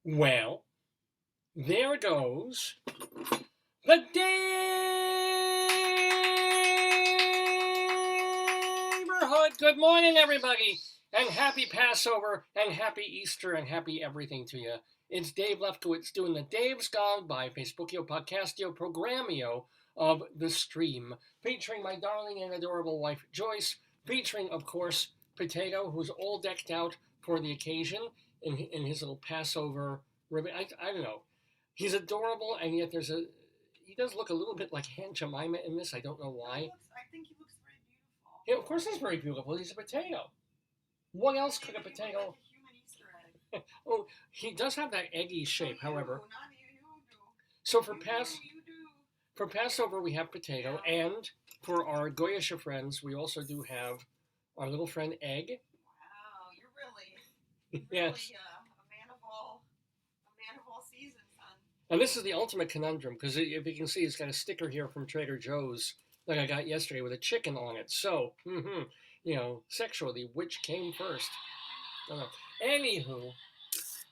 Well, there goes the Daverhood. Good morning, everybody, and happy Passover, and happy Easter, and happy everything to you. It's Dave Lefkowitz doing the Dave's Gone by Facebookio, Podcastio, Programmio of the stream, featuring my darling and adorable wife, Joyce, featuring, of course, Potato, who's all decked out for the occasion in his little Passover ribbon. I don't know. He's adorable, and yet he does look a little bit like Aunt Jemima in this. I don't know why. I think he looks very beautiful. Yeah, of course he's very beautiful. He's a potato. What else could a potato? Like a human Easter egg. Oh, he does have that eggy shape, however. Not you do. So for You do. For Passover, we have potato, and for our Goyish friends, we also do have our little friend Egg. Wow, you're really Yes. a man of all seasons, son. And this is the ultimate conundrum, because if you can see, it's got a sticker here from Trader Joe's that I got yesterday with a chicken on it. So, sexually, which came first? I don't know. Anywho,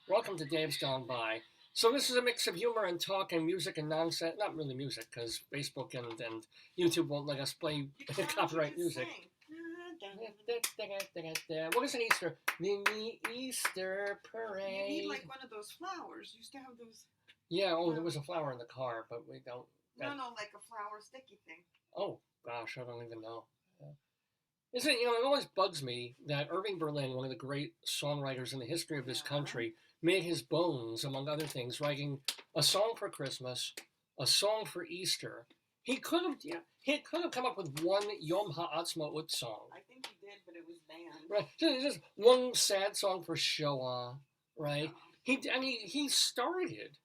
welcome to Dave's Gone By. So this is a mix of humor and talk and music and nonsense. Not really music, because Facebook and YouTube won't let us play copyright music. What is an Easter? The Easter parade. You need like one of those flowers. You used to have those. Yeah, there was a flower in the car, but we don't. No, like a flower sticky thing. Oh, gosh, I don't even know. Isn't it, it always bugs me that Irving Berlin, one of the great songwriters in the history of this country, made his bones, among other things, writing a song for Christmas, a song for Easter. He could have come up with one Yom HaAtzmaut song. I think he did, but it was banned. Right, just one sad song for Shoah, right? He started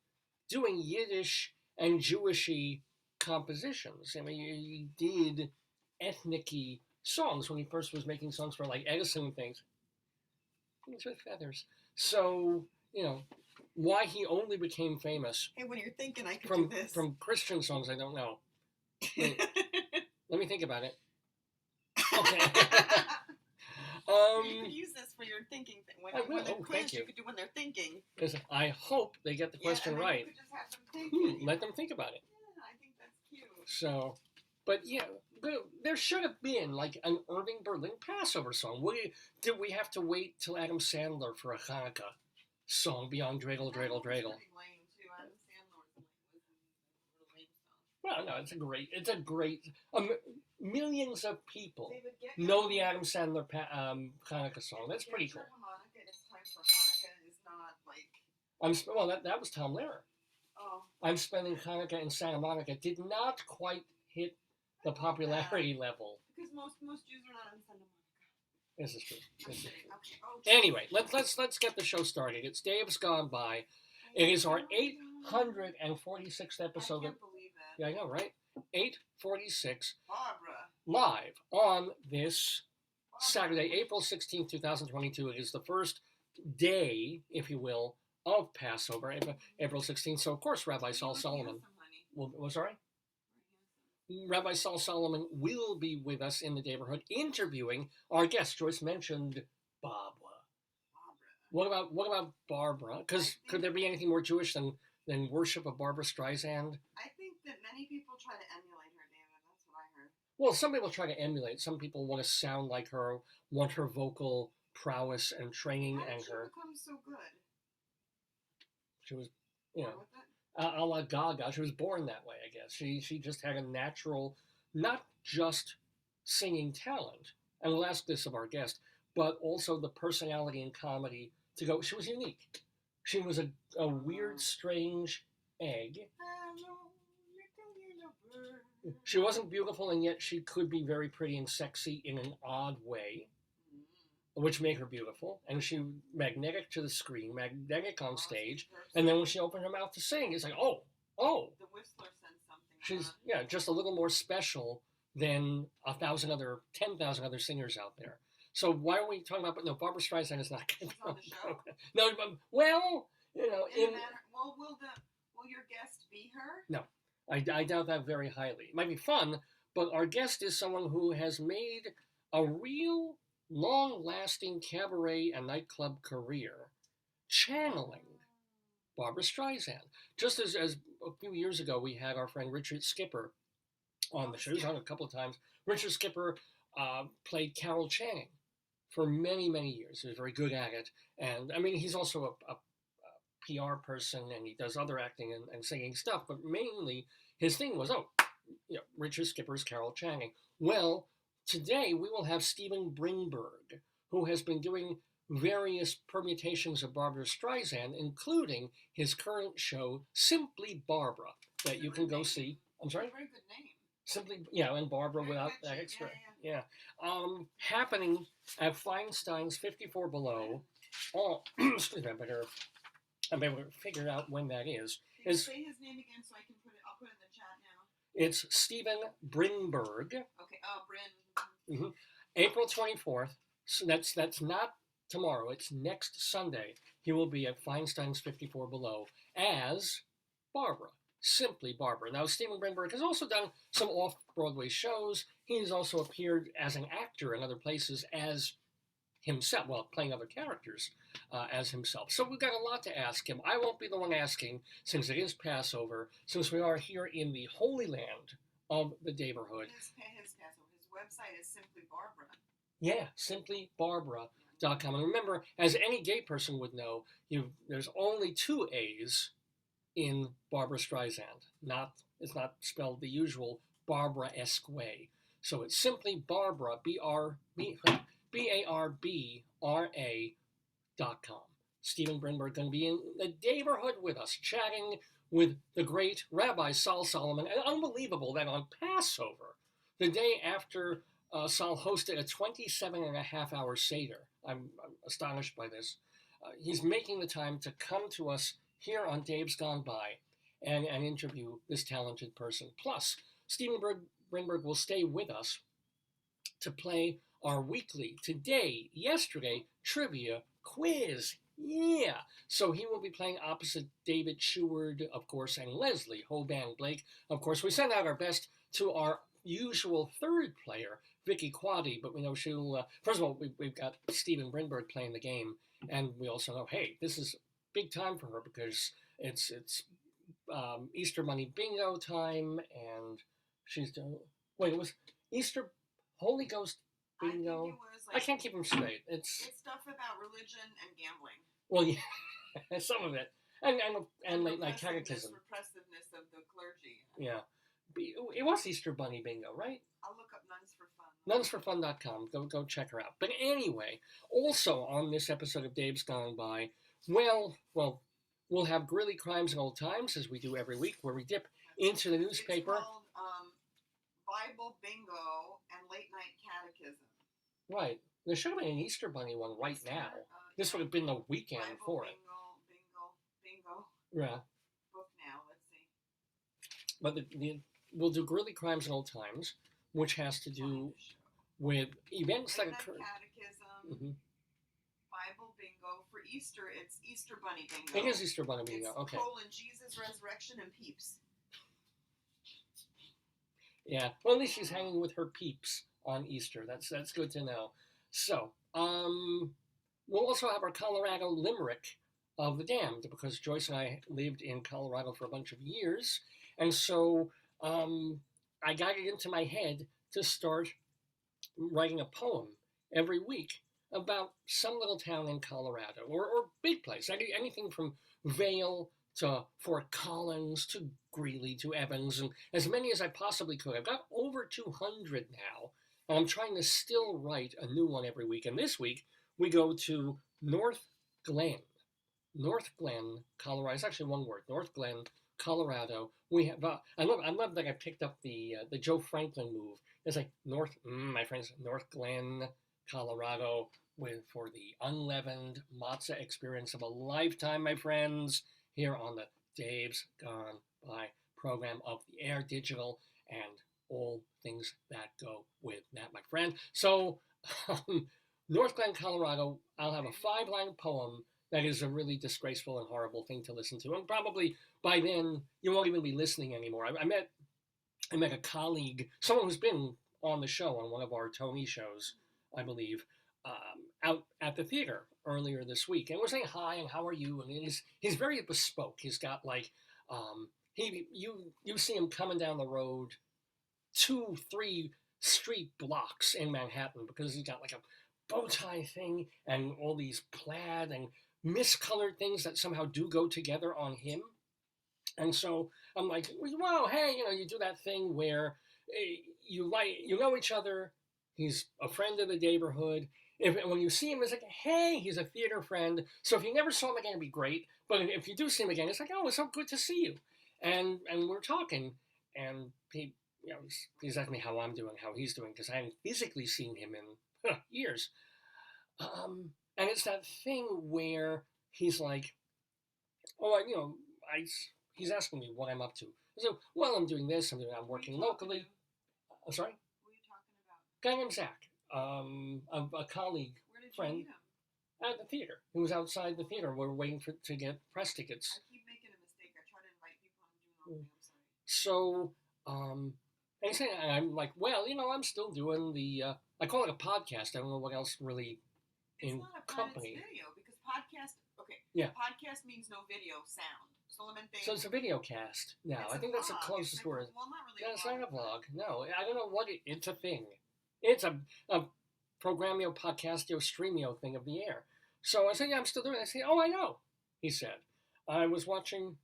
doing Yiddish and Jewishy compositions. I mean, he did ethnic-y songs when he first was making songs for like Edison and things. Things with feathers. So, why he only became famous. Hey, when you're thinking, I could do this. From Christian songs, I don't know. Let me think about it. Okay. You could use this for your thinking thing. When thank you. You could do when they're thinking. Because I hope they get the question right. You could just have them think. Let them think about it. Yeah, I think that's cute. So, but there should have been like an Irving Berlin Passover song. Did we have to wait till Adam Sandler for a Hanukkah song beyond Dreidel, Dreidel, Dreidel? Well, no, it's a great. Millions of people know the Adam Sandler Hanukkah song. That's pretty cool. Hanukkah, it's time for Hanukkah is not like. That was Tom Lehrer. Oh. I'm spending Hanukkah in Santa Monica did not quite hit the popularity level. Because most Jews are not in Santa Monica. This is true. Okay. Anyway, let's get the show started. It's Dave's Gone By. It is our 846th episode. I can't believe it. Yeah, I know, right? 846. Barbara. Live on this Saturday, April 16th, 2022. It is the first day, if you will, of Passover, April 16th. So, of course, Rabbi Saul Solomon. Sorry? Rabbi Saul Solomon will be with us in the Daverhood interviewing our guest. Joyce mentioned Barbara. What about Barbara? Because could there be anything more Jewish than worship of Barbara Streisand? I think that many people try to emulate her, David. That's what I heard. Well, some people try to emulate. Some people want to sound like her, want her vocal prowess and training. How did and she her. become so good? She was, a la Gaga. She was born that way, I guess. She just had a natural, not just singing talent, and we'll ask this of our guest, but also the personality and comedy to go. She was unique. She was a weird, strange egg. She wasn't beautiful, and yet she could be very pretty and sexy in an odd way, which made her beautiful. And she magnetic to the screen, magnetic on stage. And then when she opened her mouth to sing, it's like, oh. The Whistler said something. She's just a little more special than 10,000 other singers out there. So why are we talking about? No, Barbara Streisand is not going to be on the show. No, well, will your guest be her? No, I doubt that very highly. It might be fun, but our guest is someone who has made a real long-lasting cabaret and nightclub career, channeling Barbra Streisand. Just as a few years ago, we had our friend Richard Skipper on the show. He was on a couple of times. Richard Skipper played Carol Channing for many, many years. He was very good at it. And I mean, he's also a PR person, and he does other acting and singing stuff, but mainly his thing was, Richard Skipper's Carol Channing. Well, today we will have Steven Brinberg, who has been doing various permutations of Barbra Streisand, including his current show, Simply Barbara, that you can go see. I'm sorry? Very good name. Simply, and Barbara without that extra. Yeah. Happening at Feinstein's 54 Below. Oh, excuse me, I better figure out when that is. Can you say his name again so I can I'll put it in the chat now. It's Steven Brinberg. Okay, BRIN. Mm-hmm. April 24th. So that's not tomorrow. It's next Sunday. He will be at Feinstein's 54 Below as Barbara. Simply Barbara. Now, Steven Brinberg has also done some off-Broadway shows. He's also appeared as an actor in other places as himself, playing other characters as himself. So we've got a lot to ask him. I won't be the one asking, since it is Passover, since we are here in the Holy Land of the Daverhood. His Passover. His website is Simply Barbara. Yeah, simplybarbara.com. And remember, as any gay person would know, there's only 2 A's in Barbra Streisand. It's not spelled the usual Barbara-esque way. So it's simply Barbara, BARBRA.com. Steven Brinberg going to be in the Daverhood with us, chatting with the great Rabbi Saul Solomon. And unbelievable that on Passover, the day after Saul hosted a 27-and-a-half-hour Seder, I'm astonished by this, he's making the time to come to us here on Dave's Gone By and interview this talented person. Plus, Steven Brinberg will stay with us to play our weekly, yesterday, trivia quiz. Yeah. So he will be playing opposite David Sheward, of course, and Leslie Hoban Blake. Of course, we send out our best to our usual third player, Vicky Quaddy, but we know she'll, first of all, we've got Steven Brinberg playing the game, and we also know, hey, this is big time for her because it's Easter Bunny bingo time, and she's doing, it was Easter Holy Ghost bingo. I think it was I can't keep them straight. It's stuff about religion and gambling. Well, yeah, some of it, and late night catechism. Repressiveness of the clergy. Yeah, it was Easter Bunny bingo, right? I'll look up Nuns for Fun. Nunsforfun.com. Go check her out. But anyway, also on this episode of Dave's Gone By, we'll have Greeley Crimes and Old Times, as we do every week, where we dip into the newspaper. It's called Bible Bingo and Late Night Catechism. Right. There should have been an Easter Bunny one right now. This would have been the weekend Bible for it. Bingo. Yeah. Book now. Let's see. But we'll do Greeley Crimes and Old Times, which has to do with events that occur. Catechism. Mm-hmm. Bible Bingo. For Easter, it's Easter Bunny Bingo. It is Easter Bunny Bingo. Okay. Jesus, Resurrection, and Peeps. Yeah. Well, at least she's hanging with her peeps on Easter. That's good to know. So, we'll also have our Colorado Limerick of the Damned, because Joyce and I lived in Colorado for a bunch of years, and so I got it into my head to start writing a poem every week about some little town in Colorado, or big place, anything from Vail to Fort Collins to Greeley to Evans, and as many as I possibly could. I've got over 200 now, and I'm trying to still write a new one every week. And this week, we go to Northglenn, Colorado. It's actually one word, Northglenn, Colorado. We have, I love that I picked up the Joe Franklin move. It's like my friends, Northglenn, Colorado, for the unleavened matzah experience of a lifetime, my friends, here on the Dave's Gone By program of the Air Digital and all things that go with that, my friend. So, Northglenn, Colorado, I'll have a 5-line poem that is a really disgraceful and horrible thing to listen to. And probably by then, you won't even be listening anymore. I met a colleague, someone who's been on the show, on one of our Tony shows, I believe, out at the theater earlier this week, and we're saying hi and how are you, and he's very bespoke. He's got like you see him coming down the road 2-3 street blocks in Manhattan because he's got like a bow tie thing and all these plaid and miscolored things that somehow do go together on him. And so I'm like, wow, hey, you do that thing where you know each other. He's a friend of the Daverhood. When you see him, it's like, hey, he's a theater friend. So if you never saw him again, it'd be great. But if you do see him again, it's like, oh, it's so good to see you. And we're talking, and he's asking me how I'm doing, how he's doing, because I haven't physically seen him in years. And it's that thing where he's like, oh, he's asking me what I'm up to. So, well, I'm doing this. I'm working locally. I'm sorry. Who are you talking about? Guy named Zach, a colleague, Where did you friend meet him? at the theater. He was outside the theater. We were waiting to get press tickets. I keep making a mistake. I try to invite people and I'm doing So, all and he's saying, I'm like, well, I'm still doing the. I call it a podcast. I don't know what else really It's in not a company. It's video because podcast. Okay. Yeah. Podcast means no video, sound. Solomon thinks. So it's a video cast now. I think that's the closest word. Well, not really. Yeah, it's not a vlog. No, I don't know what it's a thing. It's a programmio, podcastio, streamio thing of the air. So I said, yeah, I'm still doing it. I said, oh, I know, he said. I was watching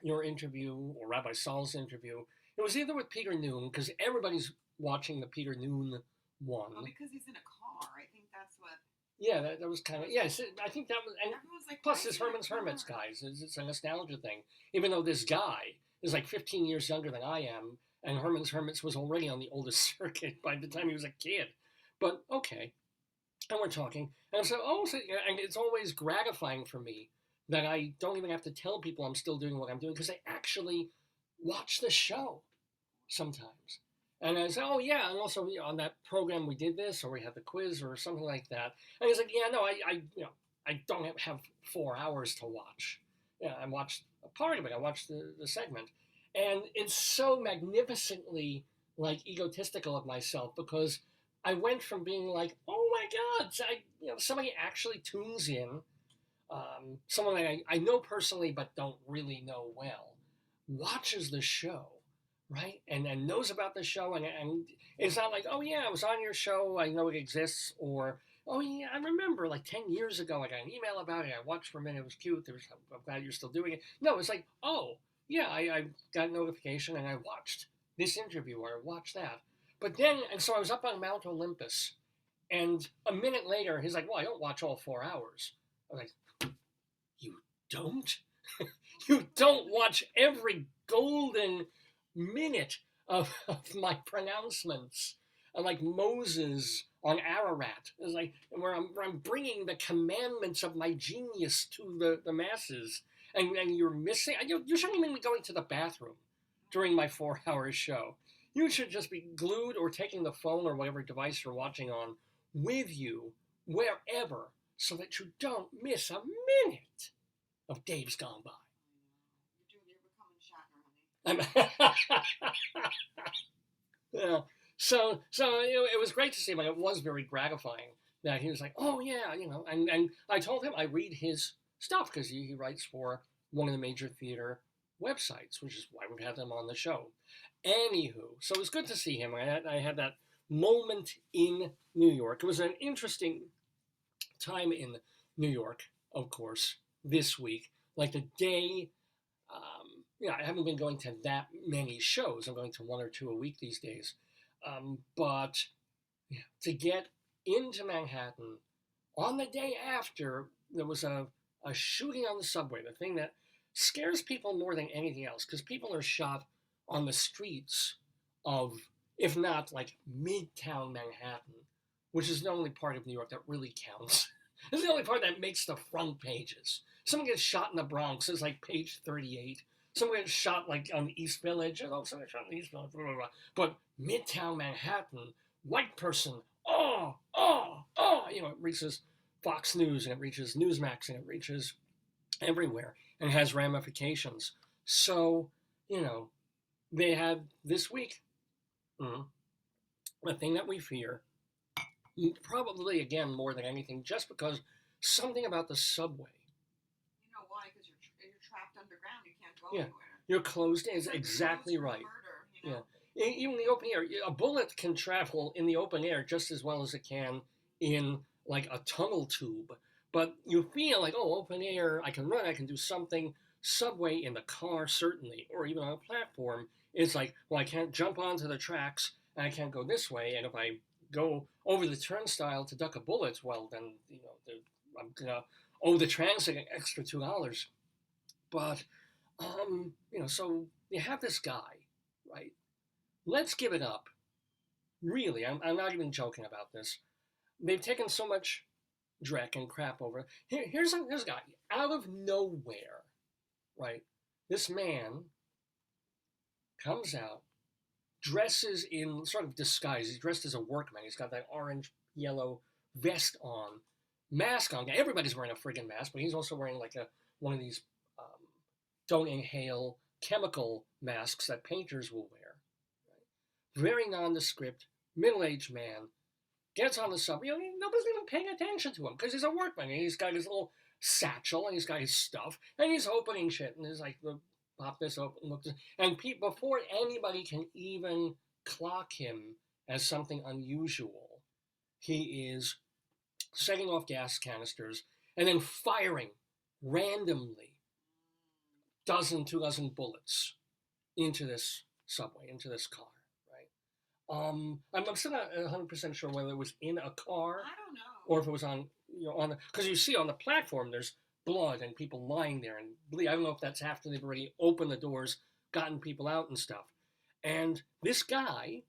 your interview, or Rabbi Saul's interview. It was either with Peter Noon, because everybody's watching the Peter Noon one. Well, because he's in a car. I think that's what. Yeah, that was kind of, yeah, I think that was, and everyone's like, plus this Herman's Hermits, guys, it's a nostalgia thing. Even though this guy is like 15 years younger than I am, and Herman's Hermits was already on the oldest circuit by the time he was a kid. But, okay. And we're talking, and so, and it's always gratifying for me that I don't even have to tell people I'm still doing what I'm doing, because they actually watch the show sometimes. And I said, oh, yeah, and also on that program we did this, or we had the quiz, or something like that. And he's like, yeah, no, I don't have 4 hours to watch. Yeah, I watched a part of it. I watched the segment. And it's so magnificently, like, egotistical of myself, because I went from being like, oh, my God, somebody actually tunes in, someone that I know personally but don't really know well, watches the show. Right? And knows about the show, and it's not like, oh yeah, I was on your show, I know it exists, or oh yeah, I remember like 10 years ago I got an email about it, I watched for a minute, it was cute, I'm glad you're still doing it. No, it's like, oh yeah, I got a notification and I watched this interview or I watched that. But then, and so I was up on Mount Olympus, and a minute later he's like, well, I don't watch all 4 hours. I was like, you don't? You don't watch every golden minute of my pronouncements, like Moses on Ararat. It's like where I'm bringing the commandments of my genius to the masses, and you're missing. You shouldn't even be going to the bathroom during my 4 hour show. You should just be glued or taking the phone or whatever device you're watching on with you wherever, so that you don't miss a minute of Dave's Gone By. Yeah. So it was great to see him, and it was very gratifying that he was like, oh yeah, and I told him I read his stuff because he writes for one of the major theater websites, which is why we've had him on the show. Anywho, so it was good to see him. I had that moment in New York. It was an interesting time in New York, of course, this week. Like the day, I haven't been going to that many shows. I'm going to 1 or 2 a week these days. But to get into Manhattan on the day after there was a shooting on the subway, the thing that scares people more than anything else, because people are shot on the streets of, if not like Midtown Manhattan, which is the only part of New York that really counts. It's the only part that makes the front pages. Someone gets shot in the Bronx, it's like page 38. Someone gets shot like on East Village, someone gets shot in East Village, blah, blah, blah. But Midtown Manhattan, white person, it reaches Fox News, and it reaches Newsmax, and it reaches everywhere, and has ramifications. So, they had this week, the thing that we fear, Probably, again, more than anything, just because something about the subway. You know why? Because you're trapped underground. You can't go Yeah. anywhere. You're closed in. It's Is like exactly closed right. Murder, Yeah. Even the open air, a bullet can travel in the open air just as well as it can in like a tunnel tube. But you feel like, oh, open air, I can run, I can do something. Subway in the car, certainly, or even on a platform, it's like, well, I can't jump onto the tracks and I can't go this way. And if I go over the turnstile to duck a bullet, well, then, I'm going to owe the transit an extra $2. But, so you have this guy, right? Let's give it up. Really, I'm not even joking about this. They've taken so much dreck and crap over. Here's a guy out of nowhere, right? This man comes out, dresses in sort of disguise. He's dressed as a workman. He's got that orange yellow vest on, mask on. Everybody's wearing a friggin' mask, but he's also wearing like one of these don't inhale chemical masks that painters will wear. Very nondescript, middle-aged man, gets on the subway. Nobody's even paying attention to him because he's a workman. And he's got his little satchel and he's got his stuff and he's opening shit and he's like, pop this open, look this. And before anybody can even clock him as something unusual, he is setting off gas canisters and then firing randomly two dozen bullets into this subway, into this car. I'm still not 100% sure whether it was in a car. I don't know. Or if it was on because you see on the platform there's blood and people lying there and bleed. I don't know if that's after they've already opened the doors, gotten people out and stuff. And this guy,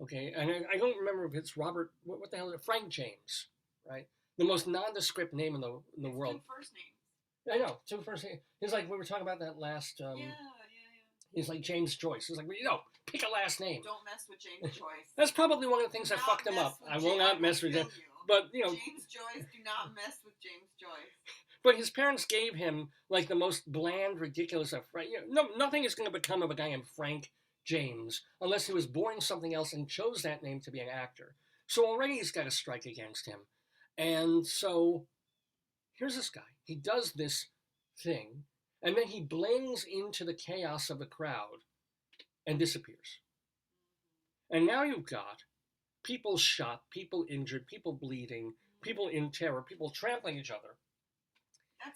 okay, and I don't remember if it's Robert, what the hell is it? Frank James, right? The most nondescript name in the world. Two first names. I know, two first names. He's like, we were talking about that last. Yeah. He's like James Joyce. He's like, pick a last name. Don't mess with James Joyce. That's probably one of the things that fucked him up. I will not mess with him. But, James Joyce, do not mess with James Joyce. But his parents gave him, like, the most bland, ridiculous of Frank. Nothing is going to become of a guy named Frank James unless he was born something else and chose that name to be an actor. So already he's got a strike against him. And so, here's this guy. He does this thing. And then he blends into the chaos of the crowd and disappears. And now you've got people shot, people injured, people bleeding, people in terror, people trampling each other.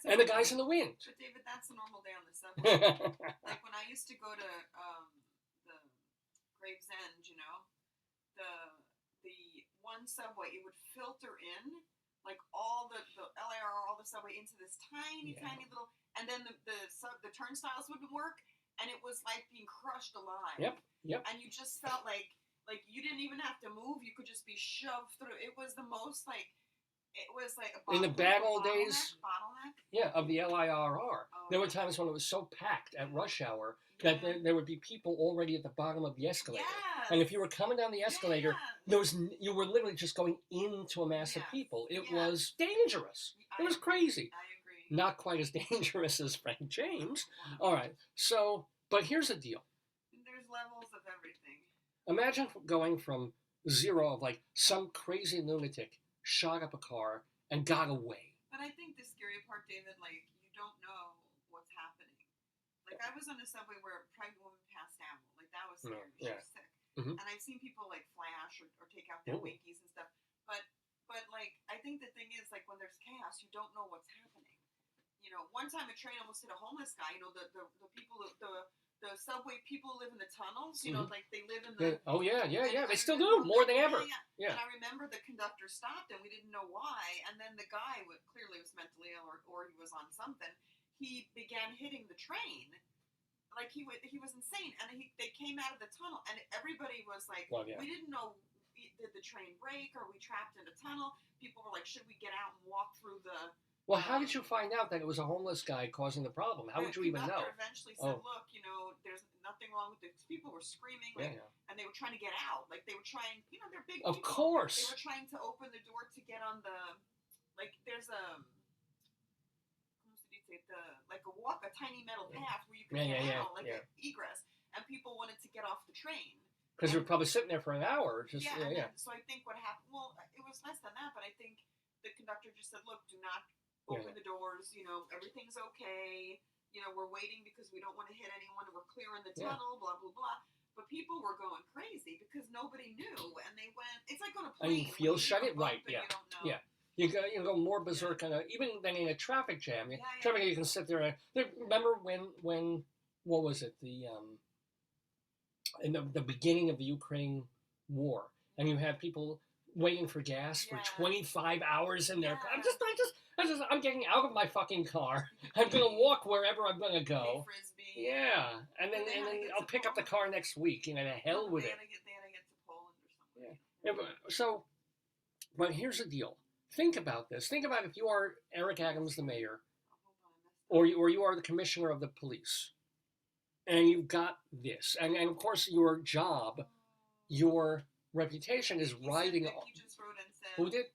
And the guy's in the wind. But David, that's a normal day on the subway. Like when I used to go to the Gravesend, the one subway, it would filter in like all the LIR, all the subway into this tiny little. And then the turnstiles wouldn't work, and it was like being crushed alive. Yep. And you just felt like you didn't even have to move; you could just be shoved through. It was the most in the bad old days. Bottleneck. Yeah, of the LIRR. There were times when it was so packed at rush hour that there would be people already at the bottom of the escalator. Yes. And if you were coming down the escalator, you were literally just going into a mass of people. It was dangerous. It was crazy. I agree. Not quite as dangerous as Frank James. All right. So, but here's the deal. There's levels of everything. Imagine going from zero of like some crazy lunatic shot up a car and got away. But I think the scary part, David, like you don't know what's happening. Like I was on a subway where a pregnant woman passed out. Like that was scary. She was sick. Mm-hmm. And I've seen people like flash or take out their winkies and stuff. But like I think the thing is like when there's chaos, you don't know what's happening. One time a train almost hit a homeless guy. The people, the subway people who live in the tunnels. Like they live in the. Oh yeah. They still do more than ever. Yeah. And I remember the conductor stopped and we didn't know why. And then the guy clearly was mentally ill or he was on something. He began hitting the train. Like he was insane. And they came out of the tunnel and everybody was like, we didn't know. Did the train break? Are we trapped in a tunnel? People were like, should we get out and walk through the. Well, how did you find out that it was a homeless guy causing the problem? How would you even know? The conductor eventually said, look, there's nothing wrong with this. People were screaming, and they were trying to get out. Like, they were trying, they're big people. Of course. They were trying to open the door to get on the, there's a, a tiny metal path where you can get out, an egress. And people wanted to get off the train. Because you were probably sitting there for an hour. Just, yeah. So I think what happened, well, it was less than that, but I think the conductor just said, look, do not open the doors, everything's okay, we're waiting because we don't want to hit anyone, we're clearing the tunnel, blah, blah, blah. But people were going crazy because nobody knew, and they went, it's like on a plane. And you feel shut it right, You don't know. Yeah. You go more berserk even than in a traffic jam. Traffic, you can sit there. Remember when what was it, in the beginning of the Ukraine war, and you had people waiting for gas for 25 hours in their car. I'm getting out of my fucking car. I'm gonna walk wherever I'm gonna go. Frisbee. Yeah, and then I'll pick up the car next week. The hell with it. They had to get to Poland or something. Yeah. So, but here's the deal. Think about this. Think about if you are Eric Adams, the mayor, or you are the commissioner of the police, and you've got this, and of course your job, your reputation is riding on. Vicky just wrote and said. Who did?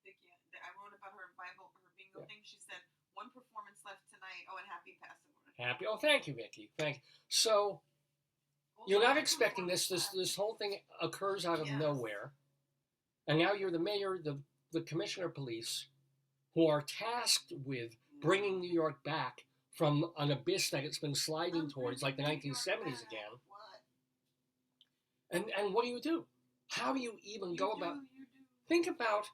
Vicky, I wrote about her Bible, her bingo thing. She said, one performance left tonight. Oh, and happy Passover. Happy. Oh, thank you, Vicky. Thank you. So, you're not expecting this. This whole thing occurs out of nowhere. And now you're the mayor, the commissioner of police, who are tasked with bringing New York back from an abyss that it's been sliding towards, like the 1970s again. And what do? How do you even go about? Think about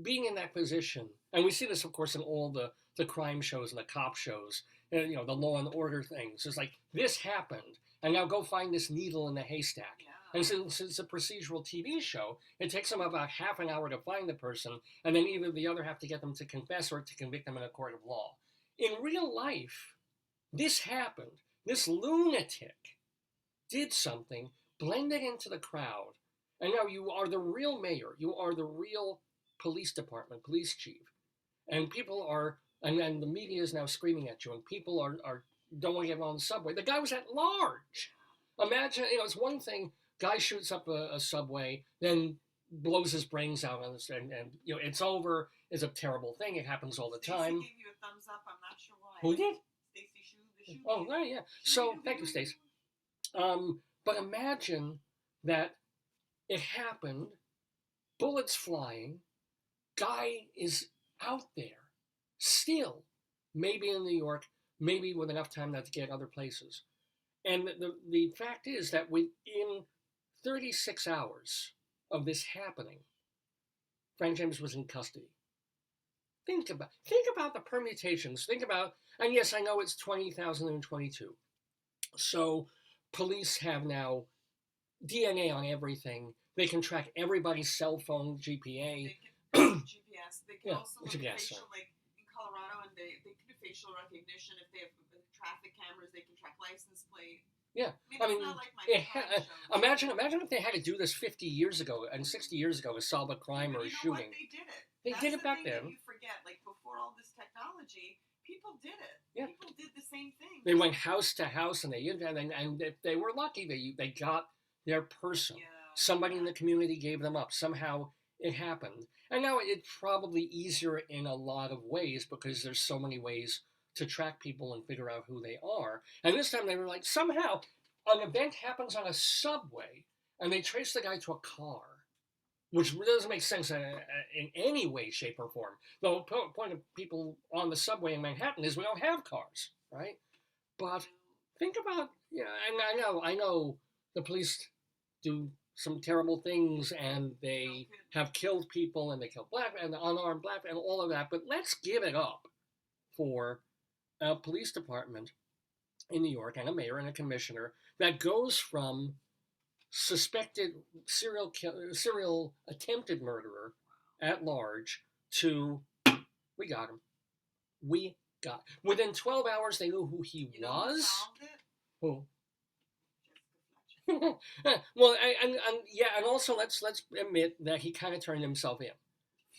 being in that position. And we see this, of course, in all the crime shows and the cop shows, the Law and Order things. It's like, this happened, and now go find this needle in the haystack. And since it's a procedural TV show, it takes them about half an hour to find the person, and then either the other have to get them to confess or to convict them in a court of law. In real life, this happened. This lunatic did something, blended into the crowd, and now you are the real mayor. You are the real police department, police chief. And people are, and the media is now screaming at you, and people are don't want to get on the subway. The guy was at large. Imagine, it's one thing, guy shoots up a subway, then blows his brains out on this, and it's over. It's a terrible thing. It happens all the time. Stacey gave you a thumbs up. I'm not sure why. Who did? Stacey Sheward. Oh, right, yeah. So, thank you, Stacey. But imagine that it happened, bullets flying, guy is out there, still, maybe in New York, maybe with enough time not to get other places. And the fact is that within 36 hours of this happening, Frank James was in custody. Think about the permutations. Think about, and yes, I know it's 2022. So police have now DNA on everything. They can track everybody's cell phone GPA. They can GPS. They can also look GPS, facial, like in Colorado, and they can do facial recognition. If they have traffic cameras, they can track license plate. Yeah, I mean, it's not like my imagine if they had to do this 50 years ago and 60 years ago to solve a crime or a shooting. What? They did it. They did it back then. That you forget, like before all this technology, people did it. Yeah. People did the same thing. They went house to house, and and if they were lucky, they got their person. Yeah. Somebody in the community gave them up. Somehow it happened. And now it's probably easier in a lot of ways because there's so many ways to track people and figure out who they are. And this time they were like, somehow an event happens on a subway and they trace the guy to a car, which doesn't make sense in any way, shape, or form. The point of people on the subway in Manhattan is we don't have cars, right? But think about, and I know the police do some terrible things and they have killed people and they kill black and unarmed black and all of that, but let's give it up for a police department in New York and a mayor and a commissioner that goes from suspected serial attempted murderer at large to we got him. Within 12 hours they knew who he was. Who? Well, and also let's admit that he kind of turned himself in.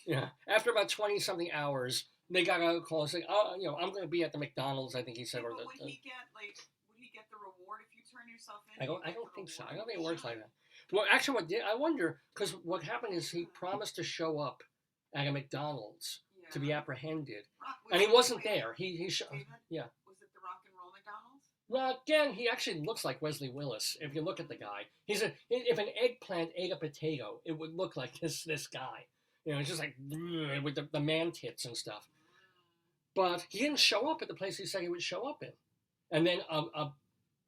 Yeah. After about 20-something hours, they got a call saying, I'm going to be at the McDonald's, I think he said. Would he get the reward if you turn yourself in? I don't think so. I don't think it works like that. Well, actually, I wonder, because what happened is he promised to show up at a McDonald's to be apprehended, and he wasn't there. He Was it the yeah. Rock and Roll McDonald's? Well, again, he actually looks like Wesley Willis. If you look at the guy, if an eggplant ate a potato, it would look like this guy. It's just like with the man tits and stuff. But he didn't show up at the place he said he would show up in. And then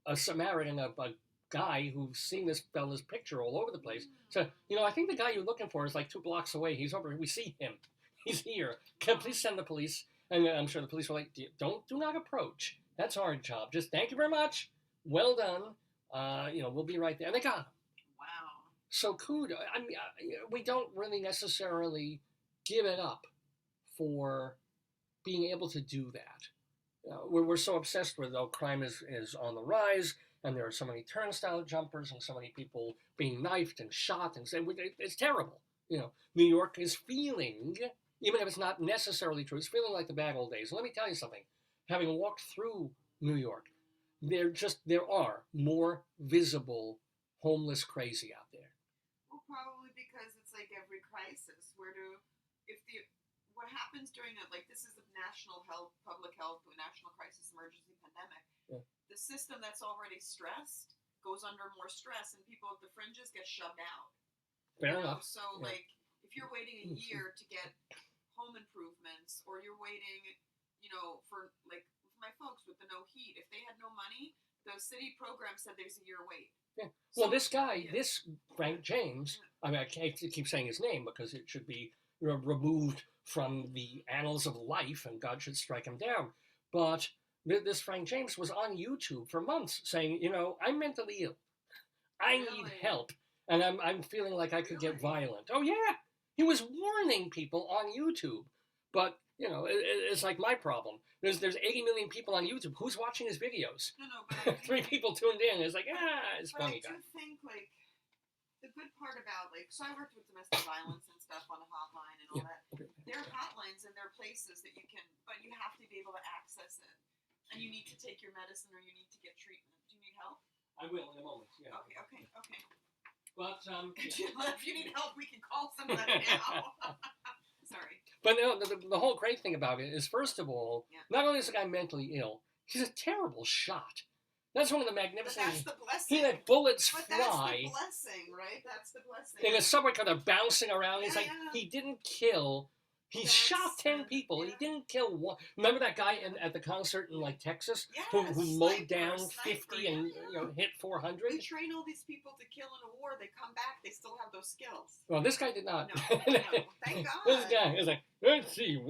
a Samaritan, a guy who's seen this fella's picture all over the place. So, I think the guy you're looking for is like 2 blocks away. He's over. We see him. He's here. Please send the police. And I'm sure the police were like, do not approach. That's our job. Just thank you very much. Well done. We'll be right there. And they got him. Wow. So kudos. I mean, we don't really necessarily give it up for being able to do that. We're so obsessed with, crime is on the rise, and there are so many turnstile jumpers and so many people being knifed and shot, and it's terrible. New York is feeling, even if it's not necessarily true, it's feeling like the bad old days. And let me tell you something. Having walked through New York, there are more visible homeless crazy out there. Well, probably because it's like every crisis. What happens during this is a national health, public health, a national crisis emergency pandemic. Yeah. The system that's already stressed goes under more stress, and people at the fringes get shoved out. Fair enough. So, if you're waiting a year to get home improvements, or you're waiting, for my folks with the no heat, if they had no money, the city program said there's a year wait. Yeah. Well, this guy, this Frank James, I mean, I can't keep saying his name because it should be removed from the annals of life, and God should strike him down. But this Frank James was on YouTube for months saying, I'm mentally ill. I need help. And I'm feeling like I could get violent. Oh, yeah. He was warning people on YouTube. But, it's like my problem. There's 80 million people on YouTube. Who's watching his videos? No, but 3 people tuned in. It's like, it's funny. I do think, the good part about, so I worked with domestic violence and stuff on a hotline and all that. Okay. There are hotlines and there are places that you can, but you have to be able to access it. And you need to take your medicine or you need to get treatment. Do you need help? I will in a moment, yeah. Okay. But, if you need help, we can call somebody now. Sorry. But the whole great thing about it is, first of all, not only is the guy mentally ill, he's a terrible shot. That's one of the magnificent. But that's the blessing. He let bullets but fly. That's the blessing, right? That's the blessing. In a subway car, they're bouncing around. He's he didn't kill. He shot 10 people. He didn't kill one. Remember that guy at the concert in Texas who mowed down 50 and hit 400? We train all these people to kill in a war. They come back. They still have those skills. Well, this guy did not. No. Thank God. This guy is let's see,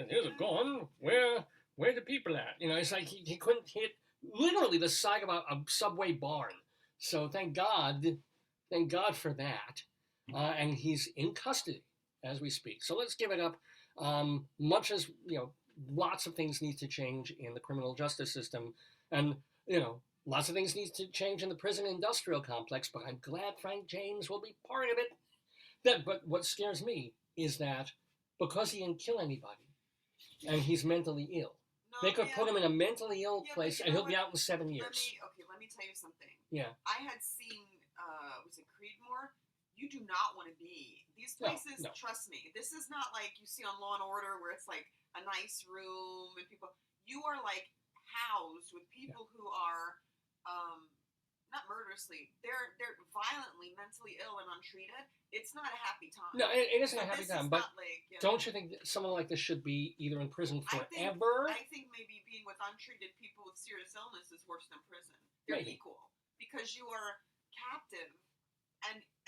here's a gun. Where the people at? It's like he couldn't hit literally the side of a subway barn. So thank God for that. And he's in custody as we speak. So let's give it up. Much as, lots of things need to change in the criminal justice system. And, lots of things need to change in the prison industrial complex, but I'm glad Frank James will be part of it. But what scares me is that because he didn't kill anybody and he's mentally ill, they could put him in a mentally ill place and he'll be out in 7 years. Let me tell you something. Yeah. I had seen, was it Creedmoor? You do not want to be. These places, no. Trust me, this is not like you see on Law & Order where it's like a nice room and people. You are housed with people who are not murderously. They're violently mentally ill and untreated. It's not a happy time. No, it isn't a happy time. But not don't you think that someone like this should be either in prison forever? I think maybe being with untreated people with serious illness is worse than prison. They're equal because you are captive.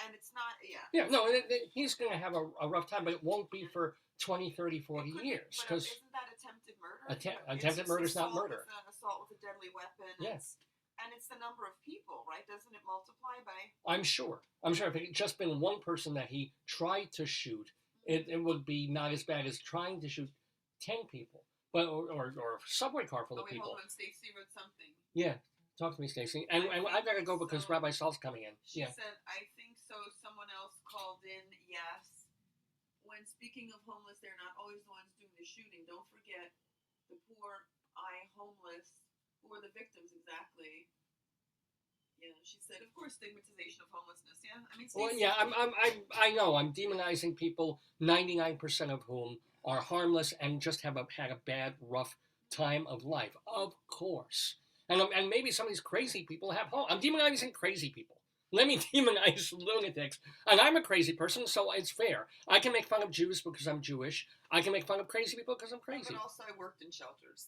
And it's not, Yeah, no, he's going to have a rough time, but it won't be for 20, 30, 40 years. But isn't that attempted murder? Attempted murder is not murder. Assault with a deadly weapon. Yes. And it's the number of people, right? Doesn't it multiply by? I'm sure. If it had just been one person that he tried to shoot, it would be not as bad as trying to shoot 10 people. But or a subway car full of people. Hold on, Stacey wrote something. Yeah. Talk to me, Stacey. And I've got to go because Rabbi Saul's coming in. She said, I think so. Someone else called in. Yes. When speaking of homeless, they're not always the ones doing the shooting. Don't forget the poor, homeless, who are the victims exactly. Yeah, she said, of course, stigmatization of homelessness. Yeah, I mean, Stacey, I know I'm demonizing people, 99% of whom are harmless and just had a bad, rough time of life. Of course. And maybe some of these crazy people have homes. I'm demonizing crazy people. Let me demonize lunatics. And I'm a crazy person, so it's fair. I can make fun of Jews because I'm Jewish. I can make fun of crazy people because I'm crazy. But also I worked in shelters,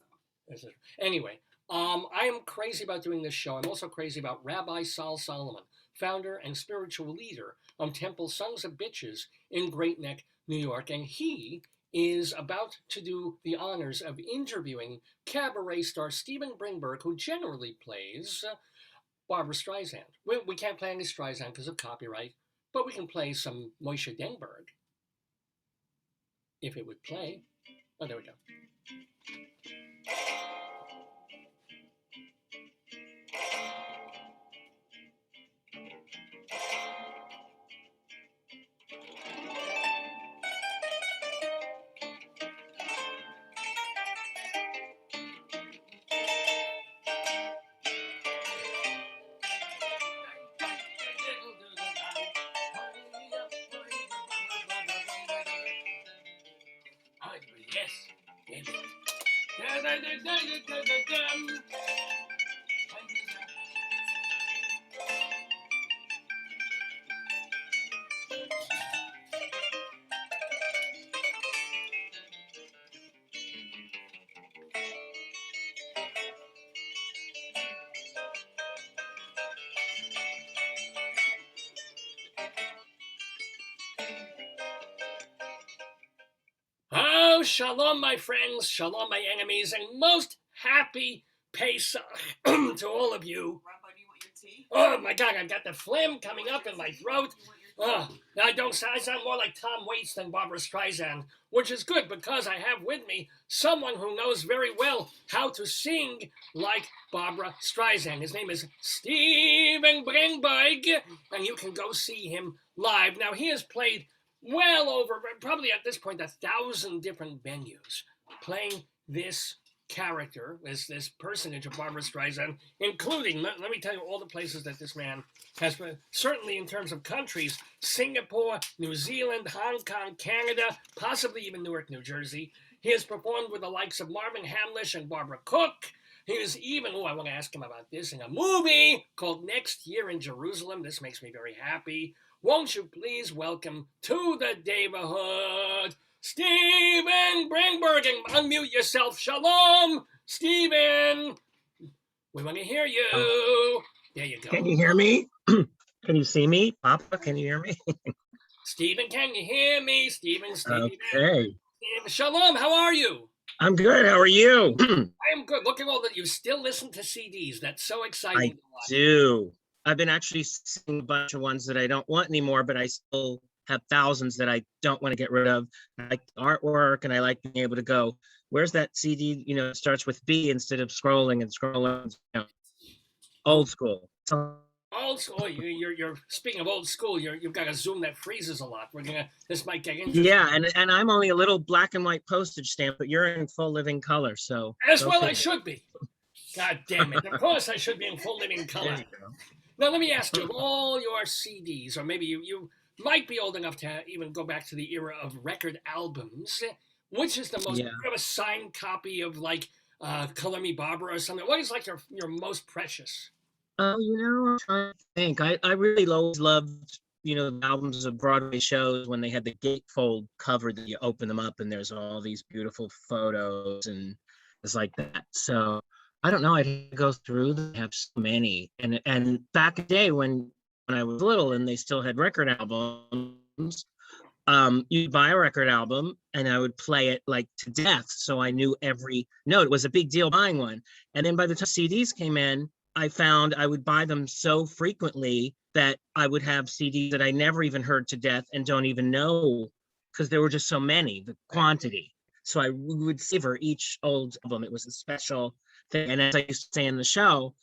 so. Anyway, I am crazy about doing this show. I'm also crazy about Rabbi Sol Solomon, founder and spiritual leader of Temple Sons of Bitches in Great Neck, New York. And he is about to do the honors of interviewing cabaret star Steven Brinberg, who generally plays Barbra Streisand. We can't play any Streisand because of copyright, but we can play some Moshe Denberg, if it would play. Oh, there we go. Oh, shalom, my friends, shalom, my enemies, and most happy Pesach to all of you. Rabbi, do you want your tea? Oh, my God, I've got the phlegm coming up in my throat. Oh, I sound more like Tom Waits than Barbra Streisand, which is good because I have with me someone who knows very well how to sing like Barbra Streisand. His name is Steven Brinberg, and you can go see him live. Now, he has played well over, probably at this point, 1,000 different venues, playing this character, this personage of Barbra Streisand, including, let me tell you all the places that this man has been, certainly in terms of countries, Singapore, New Zealand, Hong Kong, Canada, possibly even Newark, New Jersey. He has performed with the likes of Marvin Hamlish and Barbara Cook. He was even, I want to ask him about this, in a movie called Next Year in Jerusalem. This makes me very happy. Won't you please welcome to the Daverhood, Steven Brinberg, and unmute yourself. Shalom, Steven. We want to hear you. There you go. Can you hear me? Can you see me? Papa, can you hear me? Steven, can you hear me? Steven. Okay. Shalom, how are you? I'm good. How are you? I am good. Look at all that. You still listen to CDs. That's so exciting to watch. Do. I've been actually seeing a bunch of ones that I don't want anymore, but I still have thousands that I don't want to get rid of. I like the artwork and I like being able to go, where's that CD, it starts with B instead of scrolling. Old school. Old school. You're speaking of old school. You've got a Zoom that freezes a lot. This might get interesting. Yeah, and I'm only a little black and white postage stamp, but you're in full living color, so. As well I should be. God damn it. Of course I should be in full living color. Now, let me ask you, of all your CDs, or maybe you might be old enough to even go back to the era of record albums, which is the most, you have a signed copy of, like, Color Me Barbara or something? What is, like, your most precious? Oh, I'm trying to think. I really always loved, the albums of Broadway shows when they had the gatefold cover that you open them up and there's all these beautiful photos and it's like that. So I don't know. I go through them. I have so many. And back in the day when I was little and they still had record albums, you'd buy a record album and I would play it like to death. So I knew every note. It was a big deal buying one. And then by the time CDs came in, I found I would buy them so frequently that I would have CDs that I never even heard to death and don't even know because there were just so many, the quantity. So I would savor each old album. It was a special thing. And as I used to say in the show,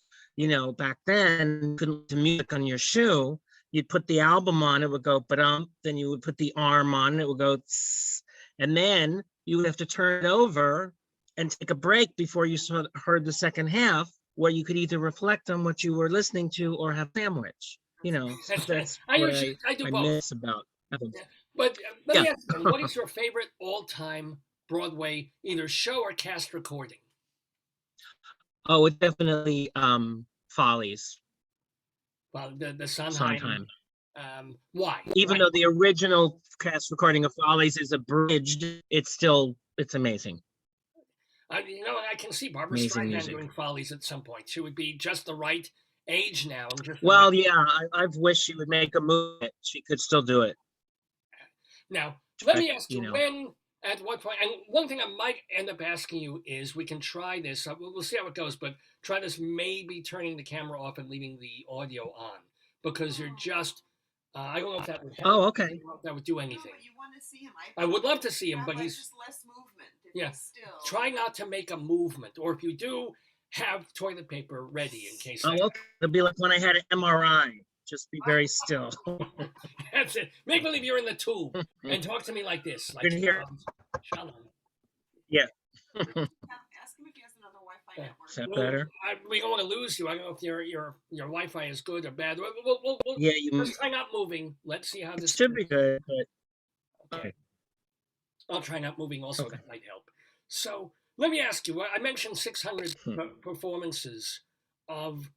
back then, you couldn't put the music on your shoe. You'd put the album on, it would go ba-dum, then you would put the arm on, it would go tss, and then you would have to turn it over and take a break before you heard the second half, where you could either reflect on what you were listening to or have a sandwich. So that's what I do both. Miss about. Yeah. But let me ask you, what is your favorite all-time Broadway either show or cast recording? Oh, it definitely Follies, Well, the Sondheim. Sondheim. Why? Even though the original cast recording of Follies is abridged, it's amazing. I can see Barbara Amazing Streisand music. doing Follies at some point. She would be just the right age now, and just Well, yeah, I've wished she would make a movie. She could still do it. Now, let me ask you, know. when, at what point, and one thing I might end up asking you is, we can try this, we'll see how it goes, but try this maybe turning the camera off and leaving the audio on, because you're just, I don't know if that would help. Oh, okay. I don't know if that would do anything. No, but you want to see him. I would love to see him, but Rabbi, he's just less movement. Yeah. Still. Try not to make a movement, or if you do, have toilet paper ready in case. Oh, okay. It'll be like when I had an MRI. Just be very still. That's it. Make believe you're in the tube and talk to me like this. Like, Here. Shalom. Yeah. Ask him if he has another Wi-Fi network. Is that better? We don't want to lose you. I don't know if your Wi-Fi is good or bad. We'll Yeah, let's try not moving. Let's see how this should be good. But okay. I'll try not moving also. Okay. That might help. So let me ask you, I mentioned 600 performances of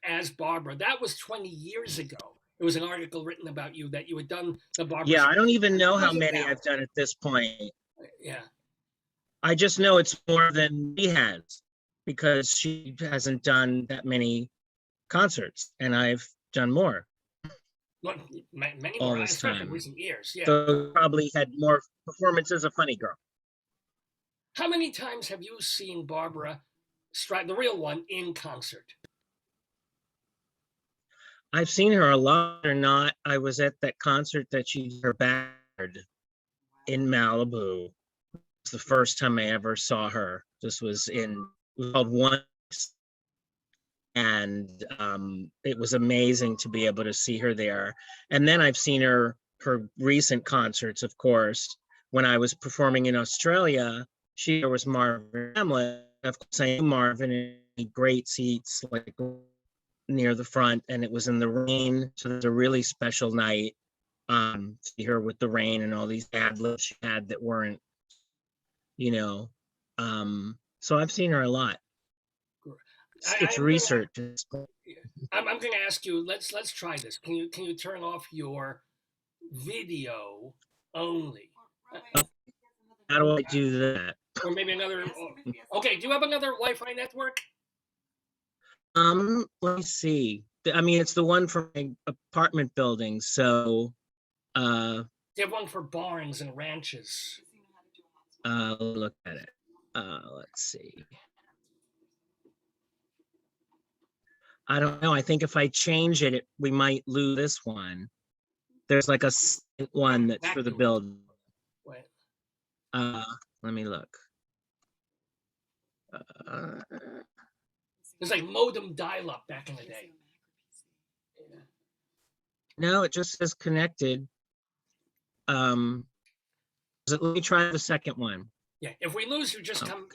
as Barbara. That was 20 years ago. There was an article written about you that you had done the Barbara. Yeah, I don't even know how many I've done at this point. Yeah. I just know it's more than she has, because she hasn't done that many concerts, and I've done more. Well, many all more, this especially time. in recent years. Yeah. So probably had more performances of Funny Girl. How many times have you seen Barbara Streisand, the real one, in concert? I've seen her a lot or not. I was at that concert that she did her band in Malibu. It's the first time I ever saw her. This was called Once. And it was amazing to be able to see her there. And then I've seen her recent concerts, of course. When I was performing in Australia, there was Marvin Hamlet. Of course, I knew Marvin in great seats, like near the front, and it was in the rain. So it was a really special night. See her with the rain and all these ad-libs she had that weren't, so I've seen her a lot. It's research. I'm going to ask you. Let's try this. Can you turn off your video only? How do I do that? Or maybe another. Okay. Do you have another Wi-Fi network? Let me see. I mean, it's the one for my apartment building. So, you have one for barns and ranches. Look at it. Let's see. I don't know. I think if I change it, we might lose this one. There's like a one that's for the building. Let me look. It's like modem dial-up back in the day. No, it just says connected. Let me try the second one. Yeah, if we lose, you just come,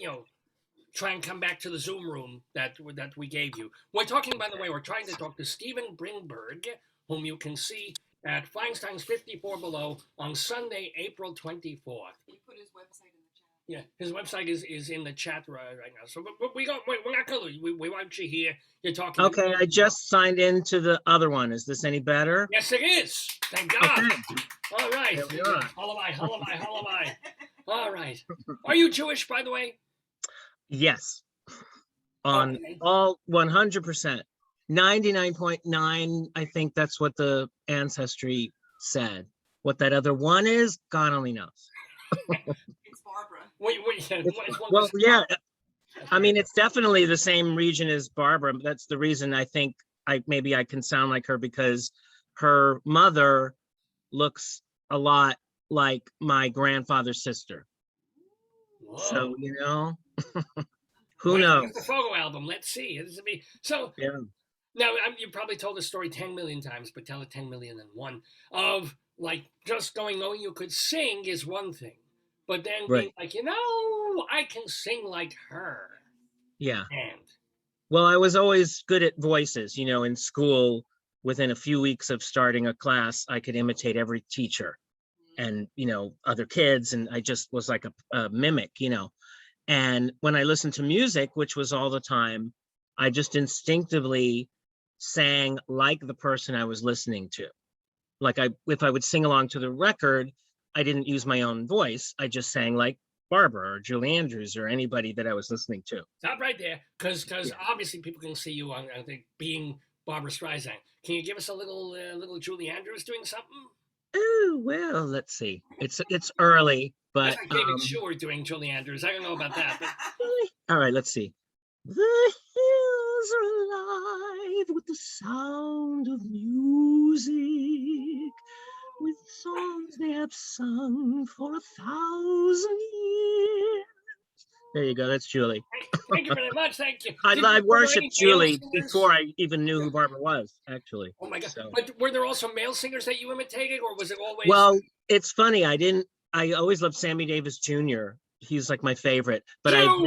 try and come back to the Zoom room that we gave you. We're talking, by the way, we're trying to talk to Steven Brinberg, whom you can see at Feinstein's 54 Below on Sunday, April 24th. He put his website in the chat. Yeah, his website is in the chat right now. So we're not going to lose. We want you here. You're talking. Okay, I just signed into the other one. Is this any better? Yes, it is. Thank God. Okay. All right. Holla. All right. Are you Jewish, by the way? Yes. On all 100%. 99.9, I think that's what the ancestry said. What that other one is, God only knows. It's Barbara. Well, yeah. I mean, it's definitely the same region as Barbara. That's the reason I think maybe I can sound like her, because her mother looks a lot like my grandfather's sister. Whoa. So, who knows? The photo album. Let's see. So, yeah. Now, you probably told the story 10 million times, but tell it 10 million and one. Of like just knowing you could sing is one thing, but then being like, I can sing like her. Yeah. And well, I was always good at voices. In school, within a few weeks of starting a class, I could imitate every teacher and other kids, and I just was like a mimic. And when I listened to music, which was all the time, I just instinctively sang like the person I was listening to. Like if I would sing along to the record, I didn't use my own voice. I just sang like Barbara or Julie Andrews or anybody that I was listening to. Stop right there, because obviously people can see you on being Barbara Streisand. Can you give us a little Julie Andrews doing something? Oh, well, let's see. It's early, but That's like David Sheward doing Julie Andrews. I don't know about that, but all right, let's see. The hills are alive with the sound of music, with songs they have sung for 1,000 years. There you go. That's Julie. Thank you very much. Thank you. I worshipped Julie before I even knew who Barbara was, actually. Oh my God. So. But were there also male singers that you imitated, or was it always? Well, it's funny. I always loved Sammy Davis Jr. He's like my favorite, but I've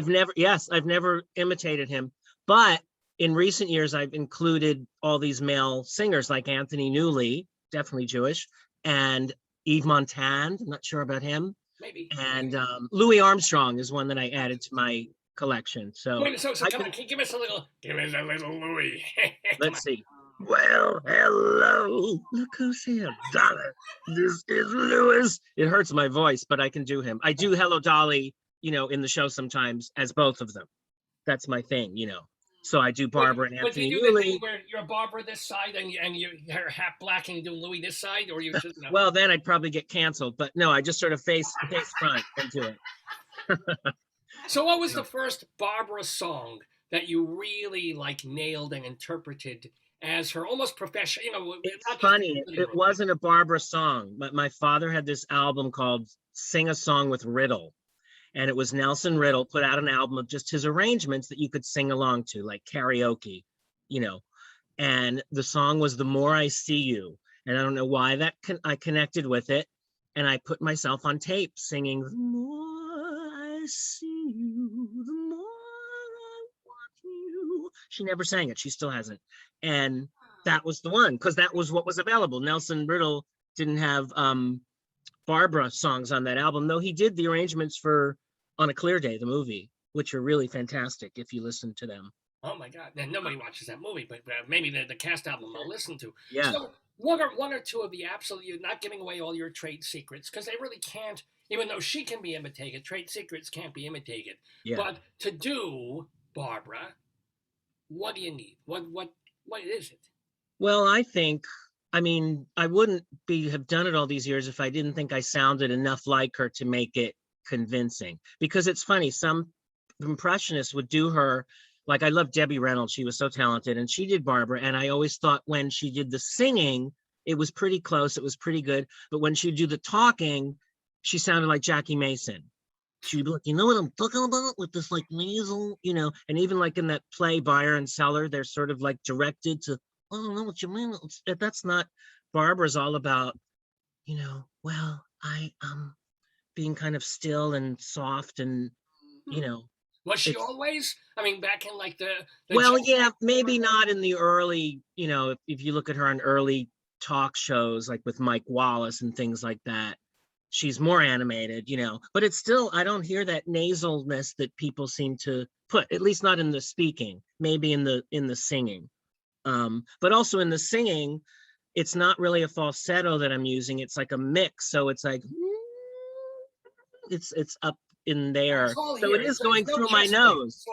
never imitated him. But in recent years, I've included all these male singers like Anthony Newley, definitely Jewish, and Yves Montand. I'm not sure about him. Maybe. And Louis Armstrong is one that I added to my collection. So, wait, so come on, can you give us a little Louis? Let's see. Well, hello. Look who's here, Dolly. This is Louis. It hurts my voice, but I can do him. I do Hello, Dolly, in the show sometimes as both of them. That's my thing, So I do Barbara and Anthony Newley. But do you do the thing Newley. where you're Barbara this side and you're half black and you do Louis this side, or you just no? Well, then I'd probably get canceled. But no, I just sort of face front and do it. So what was the first Barbara song that you really nailed and interpreted as her almost professional? It's funny. It wasn't a Barbara song, but my father had this album called Sing a Song with Riddle. And it was Nelson Riddle put out an album of just his arrangements that you could sing along to, like karaoke, And the song was The More I See You. And I don't know why I connected with it. And I put myself on tape singing, the more I see you, the more I want you. She never sang it. She still hasn't. And that was the one, because that was what was available. Nelson Riddle didn't have Barbara songs on that album, though he did the arrangements for On a Clear Day, the movie, which are really fantastic if you listen to them. Oh my God! Then nobody watches that movie, but maybe the cast album I'll listen to. Yeah. So one or two of the absolute, you're not giving away all your trade secrets, because they really can't. Even though she can be imitated, trade secrets can't be imitated. Yeah. But to do Barbara, what do you need? What is it? Well, I wouldn't have done it all these years if I didn't think I sounded enough like her to make it convincing. Because it's funny, some impressionists would do her, like I love Debbie Reynolds, she was so talented, and she did Barbara, and I always thought when she did the singing, it was pretty close, it was pretty good, but when she'd do the talking, she sounded like Jackie Mason. She'd be like, you know what I'm talking about with this nasal, and even like in that play Buyer and Seller, they're sort of directed to, I don't know what you mean. That's not, Barbara's all about, well, I being kind of still and soft and, Was she always? Back in the well, yeah, maybe not in the early, if you look at her on early talk shows, like with Mike Wallace and things like that, she's more animated, but it's still, I don't hear that nasalness that people seem to put, at least not in the speaking, maybe in the singing. But also in the singing, it's not really a falsetto that I'm using. It's like a mix. So it's like, it's up in there. So it is going through my nose.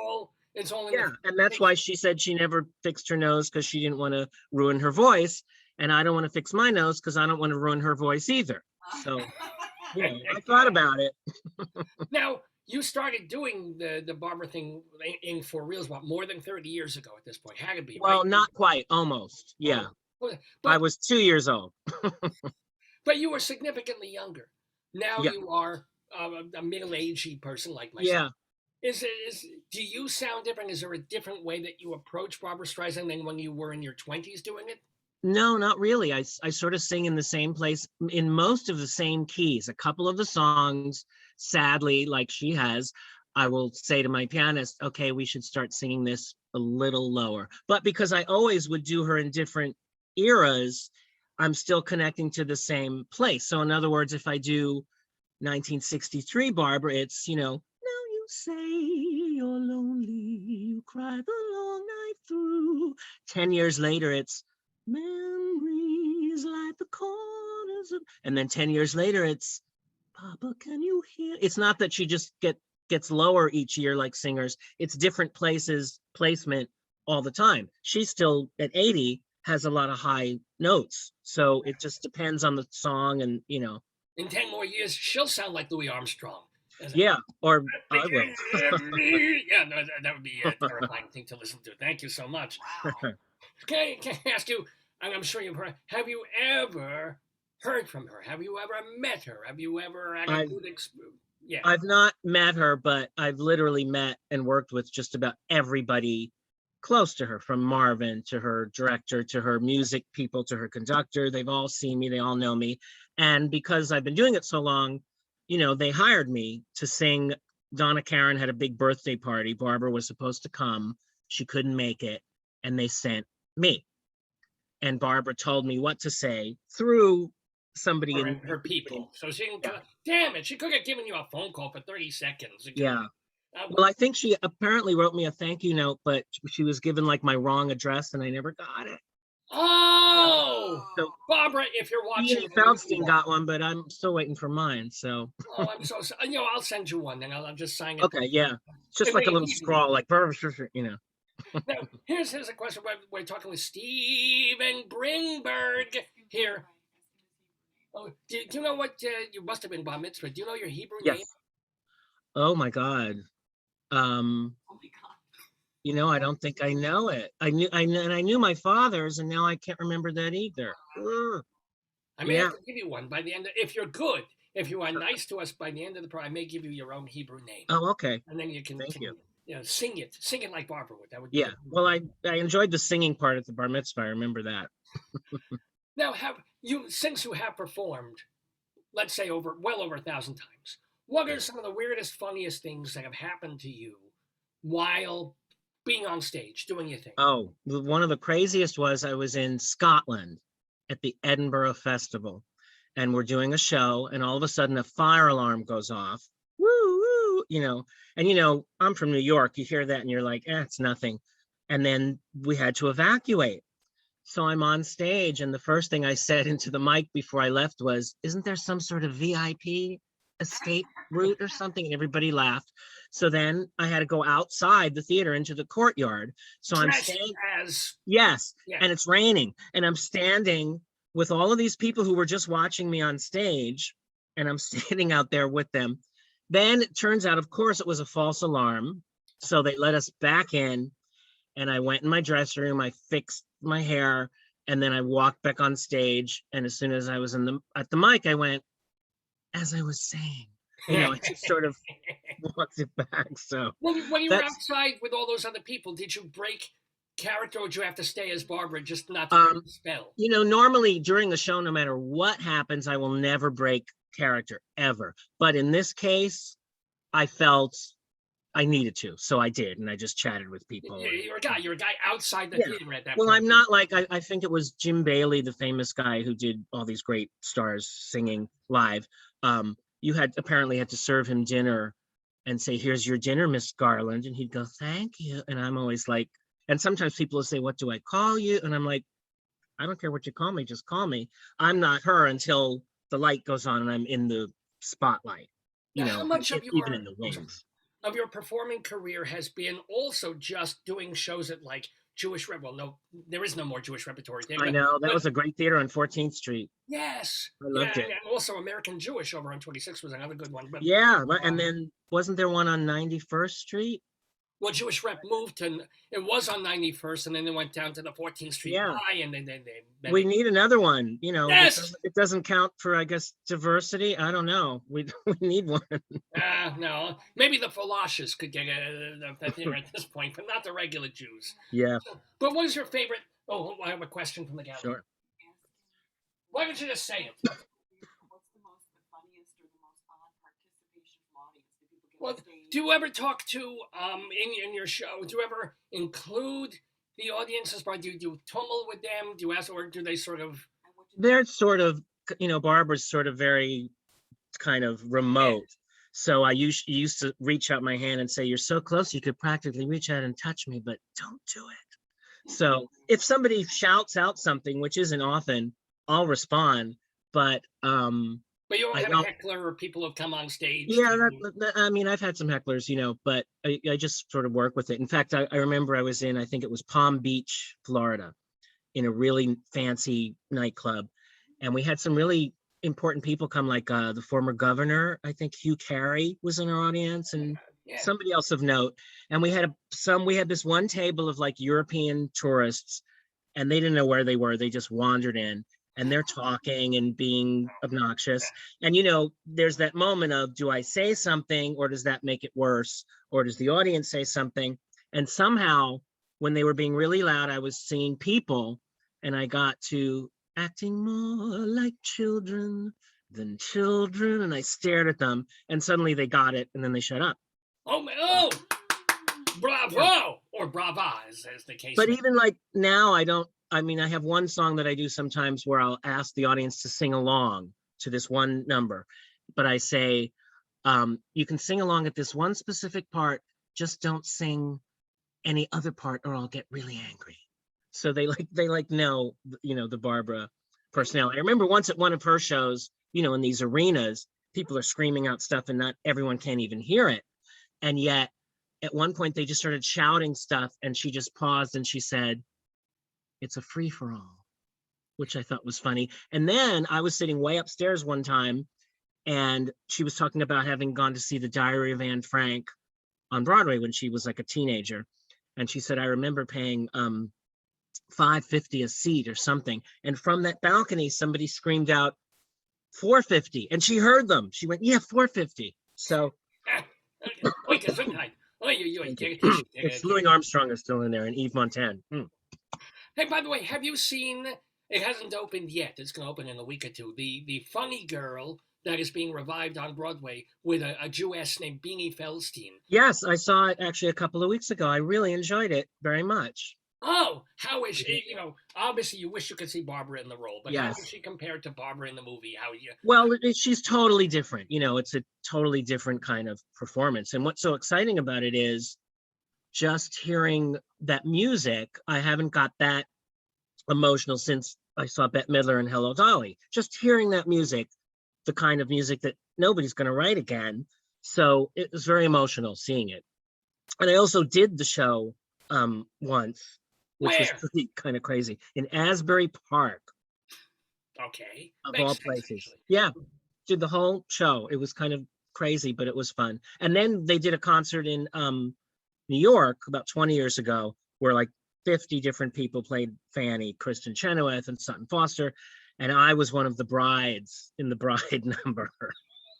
It's all yeah. And that's why she said she never fixed her nose, because she didn't want to ruin her voice. And I don't want to fix my nose because I don't want to ruin her voice either. So I thought about it. Now, you started doing the Barbara thing in for reals, more than 30 years ago at this point? Had to be, well, right? Not quite, almost, yeah. But I was 2 years old. But you were significantly younger. Now you are a middle-aged person like myself. Yeah. Do you sound different? Is there a different way that you approach Barbara Streisand than when you were in your 20s doing it? No, not really. I sort of sing in the same place, in most of the same keys. A couple of the songs, sadly, like she has, I will say to my pianist, okay, we should start singing this a little lower. But because I always would do her in different eras, I'm still connecting to the same place. So in other words, if I do 1963 Barbara, it's, no, say you're lonely, you cry the long night through. 10 years later, it's memories like the corners of, and then 10 years later, it's Papa, can you hear? It's not that she just gets lower each year like singers. It's different placement all the time. She still at 80 has a lot of high notes. So it just depends on the song and, In 10 more years, she'll sound like Louis Armstrong. Yeah, or I will. Yeah, no, that would be a terrifying thing to listen to. Thank you so much. Wow. Can I ask you, and I'm sure you've heard, have you ever heard from her? Have you ever met her? Have you ever had a good experience? Yeah. I've not met her, but I've literally met and worked with just about everybody close to her, from Marvin to her director, to her music people, to her conductor. They've all seen me. They all know me. And because I've been doing it so long, they hired me to sing. Donna Karen had a big birthday party. Barbara was supposed to come. She couldn't make it. And they sent me. And Barbara told me what to say through somebody in her people. So she can damn it, she could have given you a phone call for 30 seconds. Yeah. Well, I think she apparently wrote me a thank you note, but she was given like my wrong address and I never got it. Oh, so Barbara, if you're watching, Ian Feldstein got one, but I'm still waiting for mine. So oh, I'm so sorry. I'll send you one, and I'll just sign it. Okay, yeah, it's just like a little scrawl, like Now, here's a question. We're talking with Steven Brinberg here. Oh, do you know what you must have been bar mitzvah? Do you know your Hebrew name? Oh my God. Oh my God. I don't think I know it. I knew my father's, and now I can't remember that either. I may have to give you one by the end. If you're good, if you are nice to us by the end of the program, I may give you your own Hebrew name. Oh, okay. And then you can, sing it like Barbara would. That would. Yeah. Well, I enjoyed the singing part at the bar mitzvah. I remember that. Now, since you have performed, let's say well over 1,000 times, what are some of the weirdest, funniest things that have happened to you while being on stage, doing your thing? Oh, one of the craziest was I was in Scotland at the Edinburgh Festival, and we're doing a show, and all of a sudden a fire alarm goes off. Woo, woo, and I'm from New York. You hear that and you're like, it's nothing. And then we had to evacuate. So I'm on stage, and the first thing I said into the mic before I left was, isn't there some sort of VIP escape route or something? And everybody laughed. So then I had to go outside the theater into the courtyard. So I'm standing, and it's raining, and I'm standing with all of these people who were just watching me on stage, and I'm standing out there with them. Then it turns out, of course, it was a false alarm. So they let us back in, and I went in my dressing room, I fixed my hair, and then I walked back on stage. And as soon as I was at the mic, I went, as I was saying, I just sort of walked it back. So when you were outside with all those other people, did you break character, or did you have to stay as Barbara just not to break the spell? Normally during the show, no matter what happens, I will never break character ever. But in this case, I felt I needed to, so I did, and I just chatted with people. You're a guy outside the theater at that point. Well, I'm not like, I think it was Jim Bailey, the famous guy who did all these great stars singing live. You apparently had to serve him dinner and say, here's your dinner, Miss Garland. And he'd go, thank you. And I'm always like, and sometimes people will say, what do I call you? And I'm like, I don't care what you call me, just call me. I'm not her until the light goes on and I'm in the spotlight. How much of even in the wings of your performing career has been also just doing shows at like Jewish no, there is no more Jewish repertory theater. I know, that was a great theater on 14th Street. Yes. I loved it. And also American Jewish over on 26 was another good one. But, and then wasn't there one on 91st Street? Well, Jewish Rep moved to, it was on 91st, and then they went down to the 14th Street Y, and then we need another one. Yes! It doesn't count for, I guess, diversity. I don't know. We need one. No, maybe the Falashes could get a theater at this point, but not the regular Jews. Yeah. But what is your favorite? Oh, I have a question from the gallery. Sure. Why don't you just say it? What's the funniest or the most odd participation from audience? Do people get Well, do you ever talk to in your show? Do you ever include the audiences? Do you tumble with them? Do you ask, or do they sort of? They're sort of, Barbara's sort of very kind of remote. So I used to reach out my hand and say, "You're so close, you could practically reach out and touch me, but don't do it." So if somebody shouts out something, which isn't often, I'll respond. But But you don't I have a don't. heckler or people who have come on stage Yeah, to. I mean, I've had some hecklers, but I just sort of work with it. In fact, I remember I was in, I think it was Palm Beach, Florida, in a really fancy nightclub, and we had some really important people come, like the former governor, I think Hugh Carey was in our audience, and Yeah. somebody else of note. And we had this one table of like European tourists, and they didn't know where they were. They just wandered in, and they're talking and being obnoxious. And there's that moment of, do I say something, or does that make it worse, or does the audience say something? And somehow, when they were being really loud, I was seeing people, and I got to acting more like children than children, and I stared at them, and suddenly they got it, and then they shut up. Oh, bravo, Yeah. or brava, as the case. But even like now, I have one song that I do sometimes where I'll ask the audience to sing along to this one number, but I say, you can sing along at this one specific part, just don't sing any other part or I'll get really angry. So they know, the Barbara personality. I remember once at one of her shows, in these arenas, people are screaming out stuff and not everyone can even hear it. And yet at one point they just started shouting stuff, and she just paused and she said, "It's a free for all," which I thought was funny. And then I was sitting way upstairs one time, and she was talking about having gone to see The Diary of Anne Frank on Broadway when she was like a teenager. And she said, "I remember paying $5.50 a seat or something." And from that balcony, somebody screamed out, "$4.50." And she heard them. She went, "Yeah, $4.50." So it's Louis Armstrong is still in there, and Eve Montand. Hey, by the way, have you seen? It hasn't opened yet. It's going to open in a week or two. The Funny Girl that is being revived on Broadway with a Jewess named Beanie Feldstein. Yes, I saw it actually a couple of weeks ago. I really enjoyed it very much. Oh, how is she? Obviously you wish you could see Barbara in the role, but Yes. How is she compared to Barbara in the movie? Well, she's totally different. It's a totally different kind of performance. And what's so exciting about it is just hearing that music. I haven't got that emotional since I saw Bette Midler and Hello Dolly. Just hearing that music, the kind of music that nobody's going to write again. So it was very emotional seeing it. And I also did the show once, which was pretty kind of crazy, in Asbury Park. Okay. Of all places. Actually. Yeah. Did the whole show. It was kind of crazy, but it was fun. And then they did a concert in New York about 20 years ago where like 50 different people played Fanny, Kristen Chenoweth and Sutton Foster. And I was one of the brides in the bride number.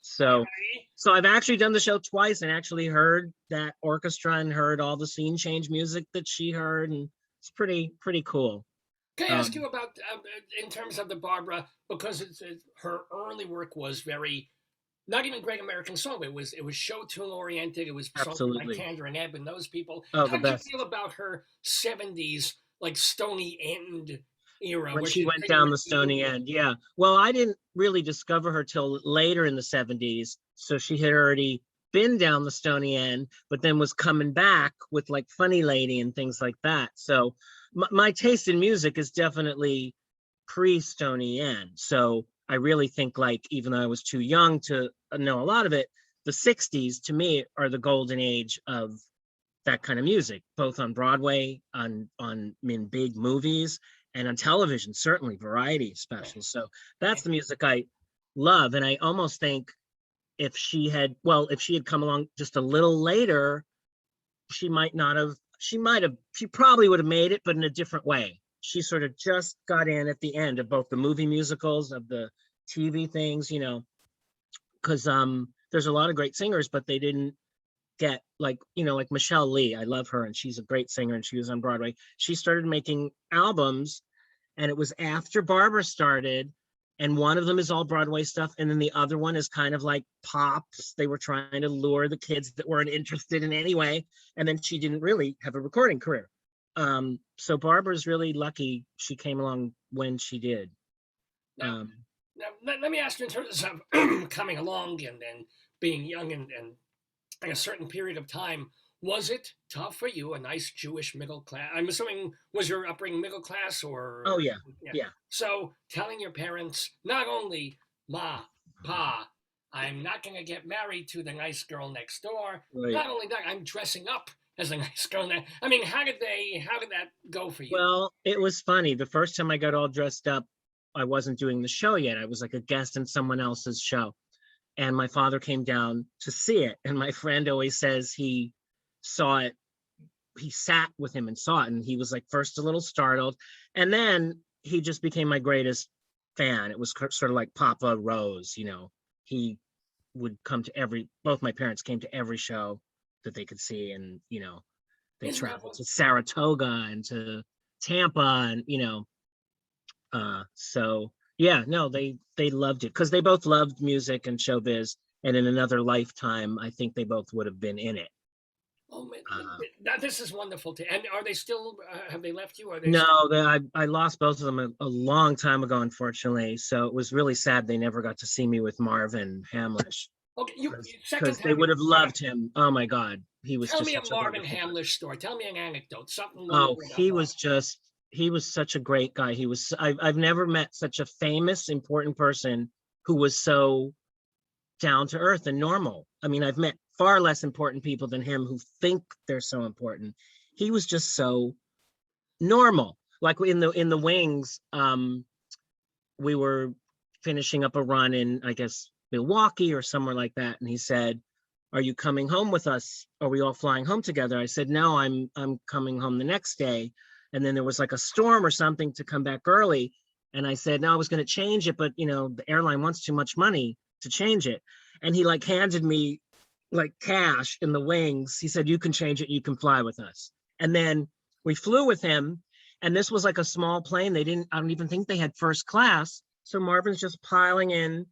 So I've actually done the show twice and actually heard that orchestra and heard all the scene change music that she heard. And it's pretty cool. Can I ask you about, in terms of the Barbara, because her early work was very, not even Great American Songbook. It was show tune oriented. It was songs like Kander and Ebb and those people. Oh, how did you feel about her 70s, like Stony End era? When she went down the Stony End, yeah. Well, I didn't really discover her till later in the 70s. So she had already been down the Stony End, but then was coming back with like Funny Lady and things like that. So my taste in music is definitely pre-Stony End. So I really think, like, even though I was too young to know a lot of it, the 60s to me are the golden age of that kind of music, both on Broadway, in big movies, and on television, certainly variety specials. So that's the music I love. And I almost think if she had come along just a little later, she probably would have made it, but in a different way. She sort of just got in at the end of both the movie musicals, of the TV things, because there's a lot of great singers, but they didn't get like Michelle Lee. I love her, and she's a great singer, and she was on Broadway. She started making albums, and it was after Barbara started, and one of them is all Broadway stuff, and then the other one is kind of like pops. They were trying to lure the kids that weren't interested in any way, and then she didn't really have a recording career. So Barbara's really lucky she came along when she did. Now, let me ask you, in terms of coming along and being young and in a certain period of time. Was it tough for you, a nice Jewish middle class? I'm assuming, was your upbringing middle class or? Oh yeah, Yeah. yeah. So telling your parents, not only, Ma, Pa, I'm not going to get married to the nice girl next door. Right. Not only that, I'm dressing up as a nice girl. I mean, how did that go for you? Well, it was funny. The first time I got all dressed up, I wasn't doing the show yet. I was like a guest in someone else's show. And my father came down to see it. And my friend always says he saw it. He sat with him and saw it. And he was like first a little startled. And then he just became my greatest fan. It was sort of like Papa Rose, you know. He would come to both my parents came to every show that they could see. And, you know, they traveled to Saratoga and to Tampa and, you know, so yeah, no, they loved it because they both loved music and showbiz. And in another lifetime, I think they both would have been in it. Oh, this is wonderful. And are they still, have they left you? Or no, I lost both of them a long time ago, unfortunately. So it was really sad they never got to see me with Marvin Hamlish. Okay, because they would have loved him. Oh my God, he was. Tell just me a Marvin Hamlish story. Tell me an anecdote. Something. Oh, he was such a great guy. I've never met such a famous, important person who was so down to earth and normal. I mean, I've met far less important people than him who think they're so important. He was just so normal. Like in the wings, we were finishing up a run in, I guess, Milwaukee or somewhere like that. And he said, "Are you coming home with us? Are we all flying home together?" I said, "No, I'm coming home the next day." And then there was like a storm or something to come back early. And I said, "No, I was going to change it, but you know, the airline wants too much money to change it." And he like handed me like cash in the wings. He said, "You can change it. You can fly with us." And then we flew with him. And this was like a small plane. I don't even think they had first class. So Marvin's just piling in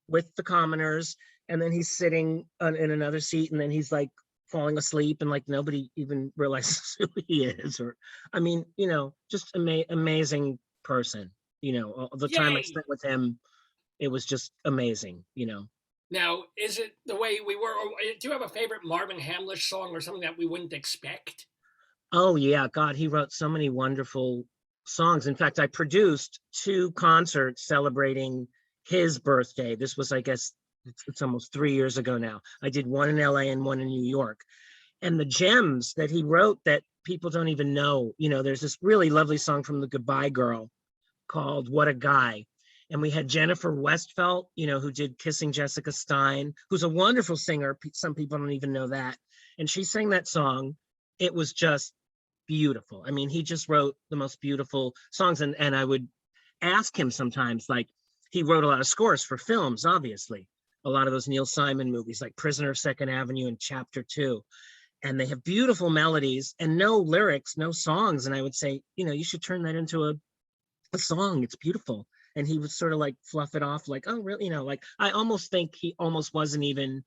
with the commoners. And then he's sitting in another seat. And then he's like falling asleep. And like nobody even realizes who he is. Or, I mean, you know, just amazing person. You know, the time I spent with him, it was just amazing, you know. Now, is it the way we were? Or do you have a favorite Marvin Hamlish song or something that we wouldn't expect? Oh, yeah. God, he wrote so many wonderful songs. In fact, I produced 2 concerts celebrating his birthday. This was, I guess, it's almost 3 years ago now. I did one in LA and one in New York. And the gems that he wrote that people don't even know, you know, there's this really lovely song from the Goodbye Girl called What a Guy. And we had Jennifer Westfeldt, you know, who did Kissing Jessica Stein, who's a wonderful singer. Some people don't even know that. And she sang that song. It was just beautiful. I mean, he just wrote the most beautiful songs. And I would ask him sometimes, like, he wrote a lot of scores for films, obviously. A lot of those Neil Simon movies, like Prisoner of Second Avenue and Chapter 2. And they have beautiful melodies and no lyrics, no songs. And I would say, you know, you should turn that into a song. It's beautiful. And he would sort of like fluff it off like, oh, really? You know, like I almost think he almost wasn't even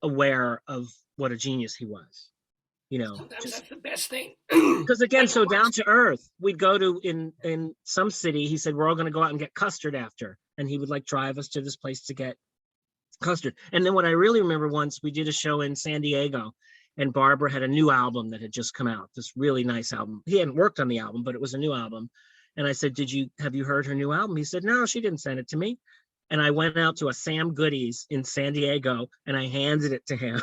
aware of what a genius he was. You know, sometimes that's the best thing. Because again, so down to earth. We'd go to in some city. He said, "We're all going to go out and get custard after," and he would like drive us to this place to get custard. And then what I really remember, once we did a show in San Diego, and Barbara had a new album that had just come out. This really nice album. He hadn't worked on the album, but it was a new album. And I said, have you heard her new album? He said, "No, she didn't send it to me." And I went out to a Sam Goodies in San Diego and I handed it to him.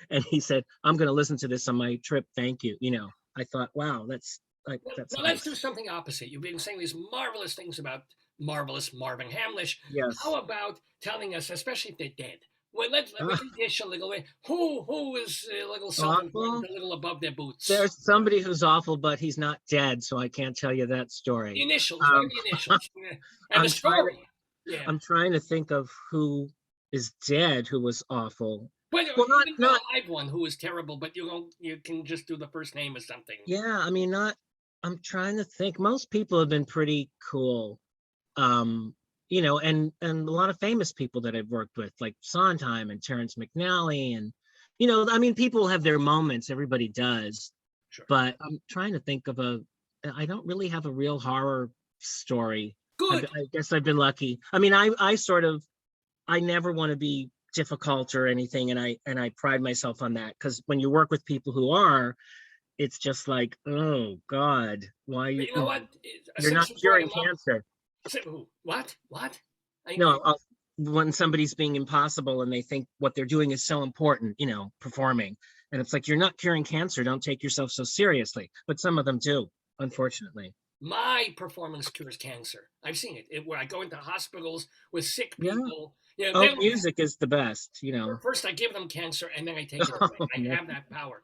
And he said, "I'm going to listen to this on my trip. Thank you." You know, I thought, wow, that's now, nice. Let's do something opposite. You've been saying these marvelous things about marvelous Marvin Hamlish. Yes. How about telling us, especially if they're dead? Well, let me dish a little bit. Who is a little self-important, a little above their boots? There's somebody who's awful, but he's not dead, so I can't tell you that story. The initials, what are the initials? And the story. I'm trying to think of who is dead who was awful. Well, even not live one who was terrible, but you can just do the first name or something. Yeah, I mean, I'm trying to think. Most people have been pretty cool. You know, and a lot of famous people that I've worked with, like Sondheim and Terrence McNally, and, you know, I mean, people have their moments, everybody does. Sure. But I'm trying to think of I don't really have a real horror story. Good. I guess I've been lucky. I mean, I never want to be difficult or anything, and I pride myself on that, because when you work with people who are, it's just like, oh God, why But you know what? you're not Since you brought curing him up, cancer. what? No, when somebody's being impossible and they think what they're doing is so important, performing, and it's like, you're not curing cancer. Don't take yourself so seriously. But some of them do, unfortunately. My performance cures cancer. I've seen it. Where I go into hospitals with sick Yeah. people. Oh, music is the best, First, I give them cancer, and then I take it away. Oh, I no. have that power.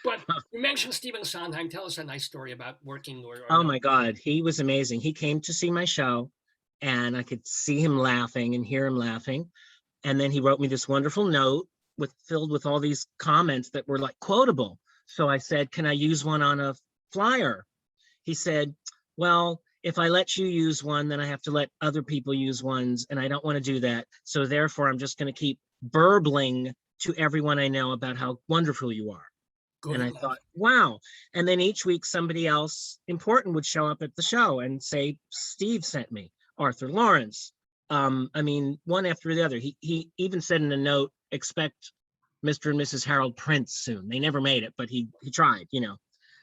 But you mentioned Stephen Sondheim. Tell us a nice story about working or Oh no. my God, he was amazing. He came to see my show, and I could see him laughing and hear him laughing. And then he wrote me this wonderful note filled with all these comments that were like quotable. So I said, "Can I use one on a flyer?" He said, "Well, if I let you use one, then I have to let other people use ones, and I don't want to do that. So therefore, I'm just going to keep burbling to everyone I know about how wonderful you are." Good And I enough. thought, wow. And then each week, somebody else important would show up at the show and say, "Steve sent me, Arthur Lawrence." One after the other. He even said in a note, "Expect Mr. and Mrs. Harold Prince soon." They never made it, but he tried,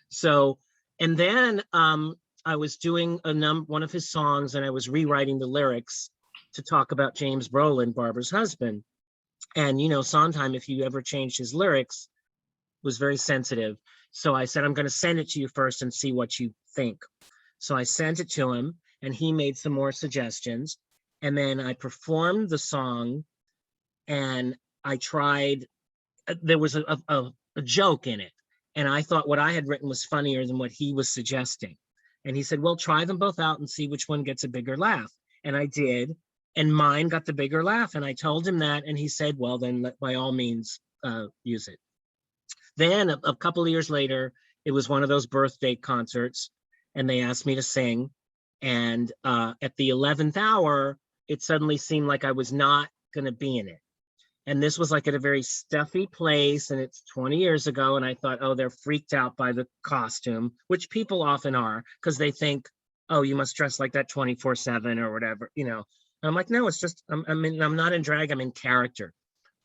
So, and then I was doing one of his songs, and I was rewriting the lyrics to talk about James Brolin, Barbara's husband. And Sondheim, if you ever changed his lyrics, was very sensitive. So I said, "I'm going to send it to you first and see what you think." So I sent it to him, and he made some more suggestions. And then I performed the song, and I tried, there was a joke in it. And I thought what I had written was funnier than what he was suggesting. And he said, "Well, try them both out and see which one gets a bigger laugh." And I did. And mine got the bigger laugh. And I told him that. And he said, "Well, then by all means, use it." Then a couple of years later, it was one of those birthday concerts, and they asked me to sing. And at the 11th hour, it suddenly seemed like I was not going to be in it. And this was like at a very stuffy place, and it's 20 years ago. And I thought, oh, they're freaked out by the costume, which people often are, because they think, oh, you must dress like that 24/7 or whatever, And I'm like, no, it's just, I'm not in drag, I'm in character,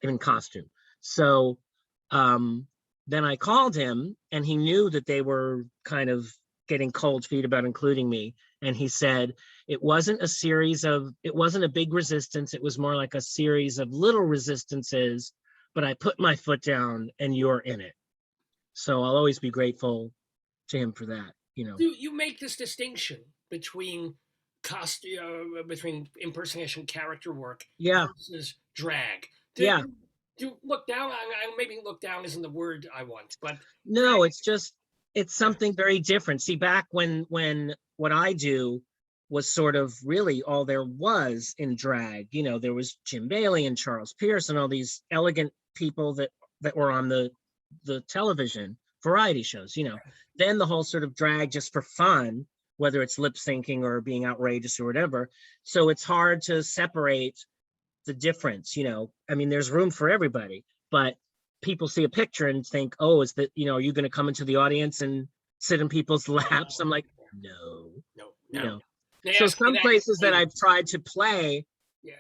I'm in costume. So then I called him, and he knew that they were kind of getting cold feet about including me. And he said, it wasn't a big resistance. It was more like a series of little resistances, but I put my foot down and you're in it. So I'll always be grateful to him for that, You make this distinction between between impersonation character work Yeah. versus drag. Yeah. Do you look down? Maybe look down isn't the word I want, but no, it's something very different. See, back when what I do was sort of really all there was in drag. There was Jim Bailey and Charles Pierce and all these elegant people that were on the television variety shows. Then the whole sort of drag just for fun, whether it's lip syncing or being outrageous or whatever. So it's hard to separate the difference. There's room for everybody, but people see a picture and think, oh, are you going to come into the audience and sit in people's laps? I'm like, no. So some places that I've tried to play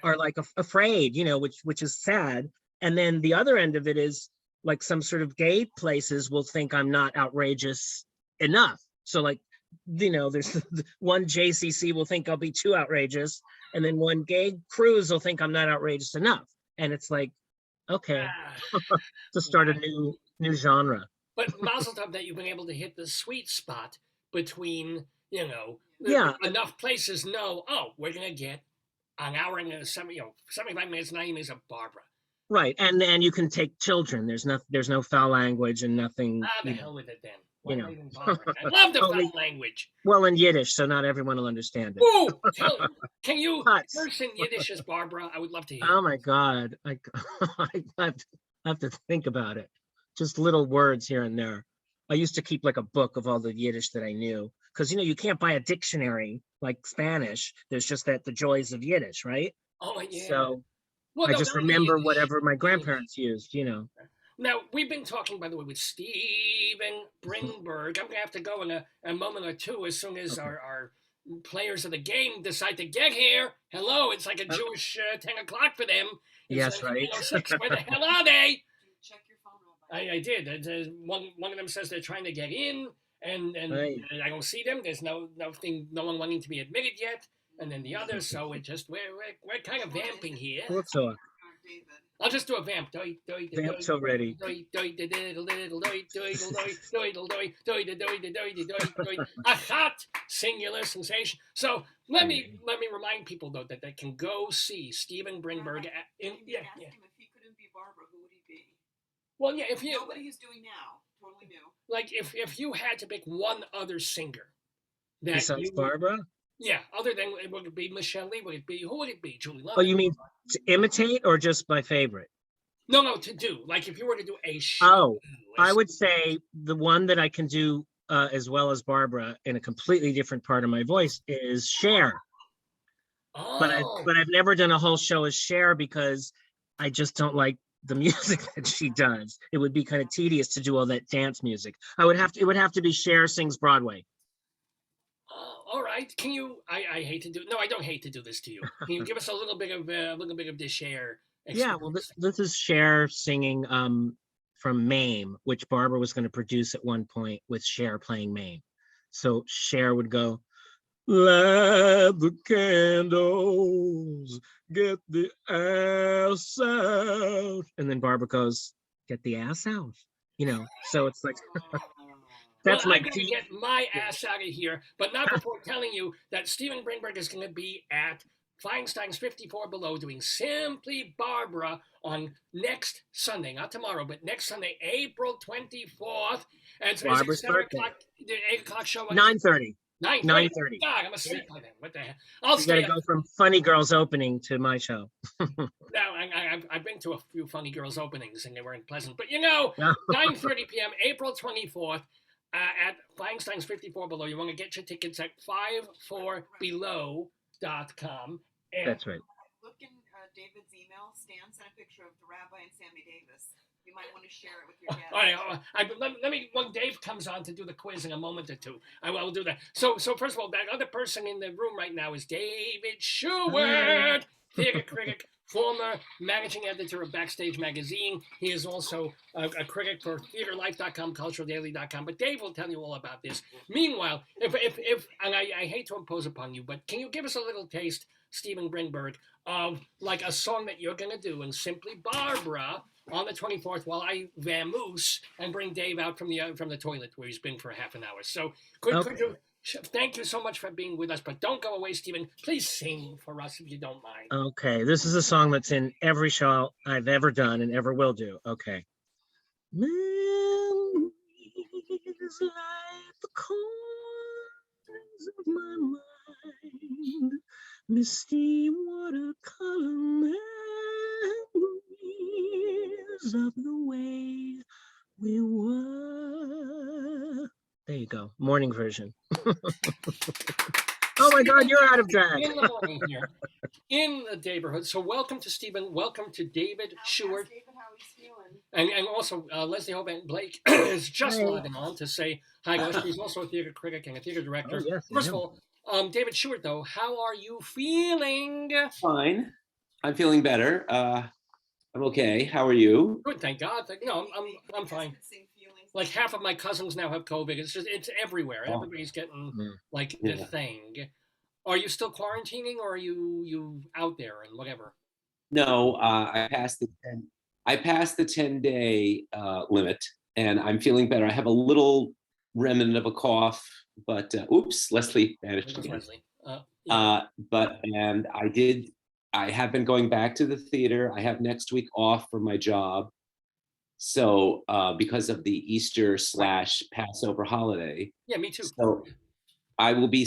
are like afraid, which is sad. And then the other end of it is like some sort of gay places will think I'm not outrageous enough. So like, there's one JCC will think I'll be too outrageous, and then one gay cruise will think I'm not outrageous enough. And it's like, okay, to start a new genre. But mazel tov that you've been able to hit the sweet spot between, enough places know, oh, we're going to get an hour and 75 minutes, 90 minutes of Barbara. Right. And you can take children. There's no foul language and nothing. The hell with it then. I love the foul language. Well, in Yiddish, so not everyone will understand it. Ooh, can you curse in Yiddish as Barbara? I would love to hear. Oh my God. I have to think about it. Just little words here and there. I used to keep like a book of all the Yiddish that I knew. Because, you can't buy a dictionary like Spanish. There's just the joys of Yiddish, right? Oh, yeah. So I just remember whatever my grandparents used, Now, we've been talking, by the way, with Steven Brinberg. I'm going to have to go in a moment or two as soon as our players of the game decide to get here, hello, it's like a Jewish 10 o'clock for them. It's Yes, right. 6. Where the hell are they? Check your phone, Rabbi. I did. One of them says they're trying to get in, and Right. I don't see them. There's no one wanting to be admitted yet. And then the others, so we're kind of vamping here. What's up? David. I'll just do a vamp. Vamp's already. A hot singular sensation. So let me remind people though that they can go see Steven Brinberg. Ask him if he couldn't be Barbara, who would he be? Well, yeah, if you Nobody he's doing now, totally new. like, if you had to pick one other singer that Besides you Barbara? yeah, other than would it be Michelle Lee? Who would it be? Julie London? Oh, you mean to imitate or just my favorite? No, to do. Like if you were to do a show. Oh, I would say the one that I can do as well as Barbara in a completely different part of my voice is Cher. Oh. But I've never done a whole show as Cher because I just don't like the music that she does. It would be kind of tedious to do all that dance music. It would have to be Cher sings Broadway. All right. Can you? I hate to do. No, I don't hate to do this to you. Can you give us a little bit of the Cher? Yeah, well, this is Cher singing from Mame, which Barbara was going to produce at one point with Cher playing Mame. So Cher would go, light the candles, get the ass out. And then Barbara goes, get the ass out. So it's like, that's well, my I'm going to get my ass out of here, but not before telling you that Steven Brinberg is going to be at Feinstein's 54 Below doing Simply Barbara on next Sunday, not tomorrow, but next Sunday, April 24th. And so Barbara's it's 7 birthday. o'clock, the 8 o'clock show. 9:30. 9:30. 9:30. God, I'm asleep by then. What the hell? I'll You stay gotta up. go from Funny Girls opening to my show. Now, I've been to a few Funny Girls openings, and they weren't pleasant. But 9:30 p.m., April 24th, at Feinstein's 54 Below. You want to get your tickets at 54below.com. That's right. Look in David's email. Stan sent a picture of the Rabbi and Sammy Davis. You might want to share it with your guests. All right, let me. When Dave comes on to do the quiz in a moment or two, I will do that. So first of all, that other person in the room right now is David Sheward, theater critic, former managing editor of Backstage Magazine. He is also a critic for TheaterLife.com, CulturalDaily.com. But Dave will tell you all about this. Meanwhile, if and I hate to impose upon you, but can you give us a little taste, Steven Brinberg, of like a song that you're going to do in Simply Barbara on the 24th while I vamoose and bring Dave out from the toilet where he's been for half an hour. So could you, thank you so much for being with us, but don't go away, Steven. Please sing for us if you don't mind. Okay, this is a song that's in every show I've ever done and ever will do. Okay. Memories like the corners of my mind, misty watercolor memories of the way we were. There you go, morning version. Oh my God, you're out of drag. In the morning here, in the Daverhood. So welcome to Steven, welcome to David Sheward. David, how he's feeling. And also Leslie Hoban Blake is just logging on to say hi, guys. She's also a theater critic and a theater director. Oh, yes, First of all, David Sheward, though, how are you feeling? Fine. I'm feeling better. I'm okay. How are you? Good, thank God. I'm fine. Like half of my cousins now have COVID. It's everywhere. Oh. Everybody's getting like the thing. Are you still quarantining, or are you out there and whatever? No, I passed the 10-day limit, and I'm feeling better. I have a little remnant of a cough, but oops, Leslie vanished again. Leslie. I have been going back to the theater. I have next week off for my job. So because of the Easter / Passover holiday. Yeah, me too. So I will be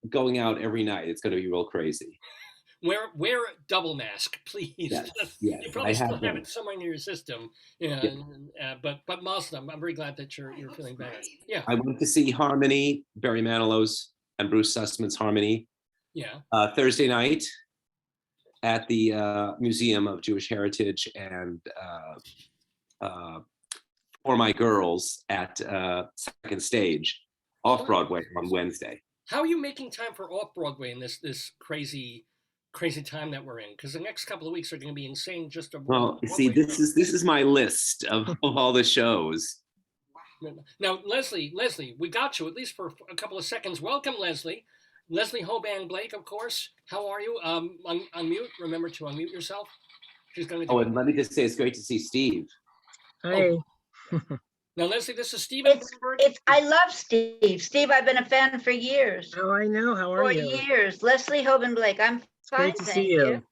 going out every night. It's going to be real crazy. Wear a double mask, please. Yes. You probably still have it somewhere in your system. Yeah. But Muslim, I'm very glad that you're feeling better. Yeah. I went to see Harmony, Barry Manilow's and Bruce Sussman's Harmony. Yeah. Thursday night at the Museum of Jewish Heritage, and For My Girls at Second Stage off Broadway on Wednesday. How are you making time for off-Broadway in this crazy time that we're in? Because the next couple of weeks are going to be insane. Just Well, you see, this is my list of all the shows. Now, Leslie, we got you at least for a couple of seconds. Welcome, Leslie. Leslie Hoban Blake, of course. How are you? Unmute. Remember to unmute yourself. She's going to. Oh, and let me just say, it's great to see Steve. Hi. Oh. Now, Leslie, this is Steven Brinberg. I love Steve. Steve, I've been a fan for years. Oh, I know. How are you? For years. Leslie Hoban Blake. I'm fine, Great to thank see you.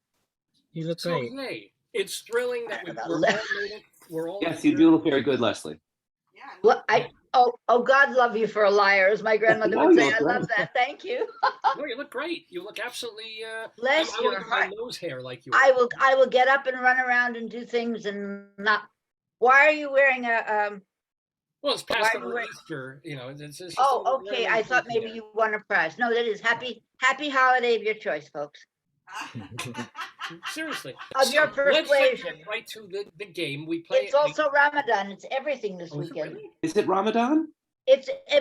You look So, great. hey, it's thrilling that we're all made it. We're all Yes, you do look very good, Leslie. Yeah. Well, God love you for a liar, as my grandmother Oh, would you say. look I love great. that. Thank you. No, you look great. You look absolutely. Bless I your look at my heart. nose hair like you. I will get up and run around and do things and not. Why are you wearing a Well, it's why past are you wearing- Easter. You know, it's just Oh, okay. I thought maybe you won a prize. No, that is happy holiday of your choice, folks. Seriously. Of your Let's get persuasion. right to the game. We play. It's also Ramadan. It's everything this Oh, is it weekend. really? Is it Ramadan?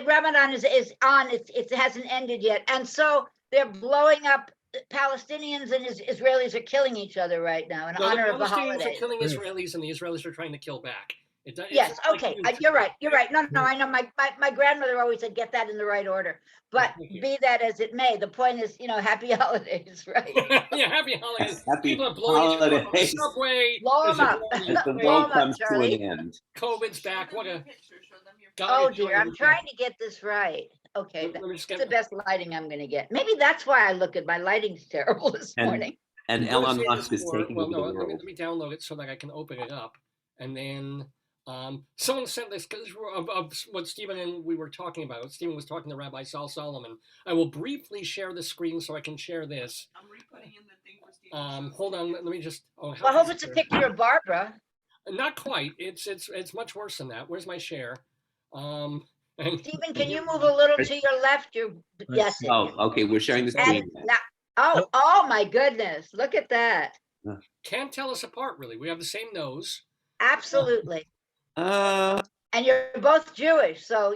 Ramadan is on. It hasn't ended yet, and so they're blowing up. Palestinians and Israelis are killing each other right now in No, honor of the Palestinians are holiday. killing Israelis, and the Israelis are trying to kill back. It's Yes, like okay, huge. you're right. No, I know. My grandmother always said get that in the right order. But Thank you. be that as it may, the point is, happy holidays, right? Yeah, happy holidays. Yes, happy People are blowing each other up on the holidays. subway. Blow 'em There's a up. war in As the Ukraine. Blow 'em world up, comes to Charlie. an end. COVID's back. What a Show them your God, Oh it's dear, showing I'm you trying to get this right. Okay, Let me just that's get- the best lighting I'm going to get. Maybe that's why I look good. My lighting's terrible this And- morning. And I'm gonna Elon say Musk this is for- taking well, over no, the let world. me download it so that I can open it up, and then someone sent this because of what Stephen and we were talking about. Stephen was talking to Rabbi Sal Solomon. I will briefly share the screen so I can share this. I'm re-putting in the thing for Steve. Hold on, let me just. Oh, Well, I hope it's a picture of Barbara. Not quite. It's much worse than that. Where's my share? And Stephen, can you move a little to your left? Yes. see. Oh, okay, we're sharing the And screen. now, oh my goodness, look at that. can't tell us apart really. We have the same nose. Absolutely. Uh, And you're both Jewish, so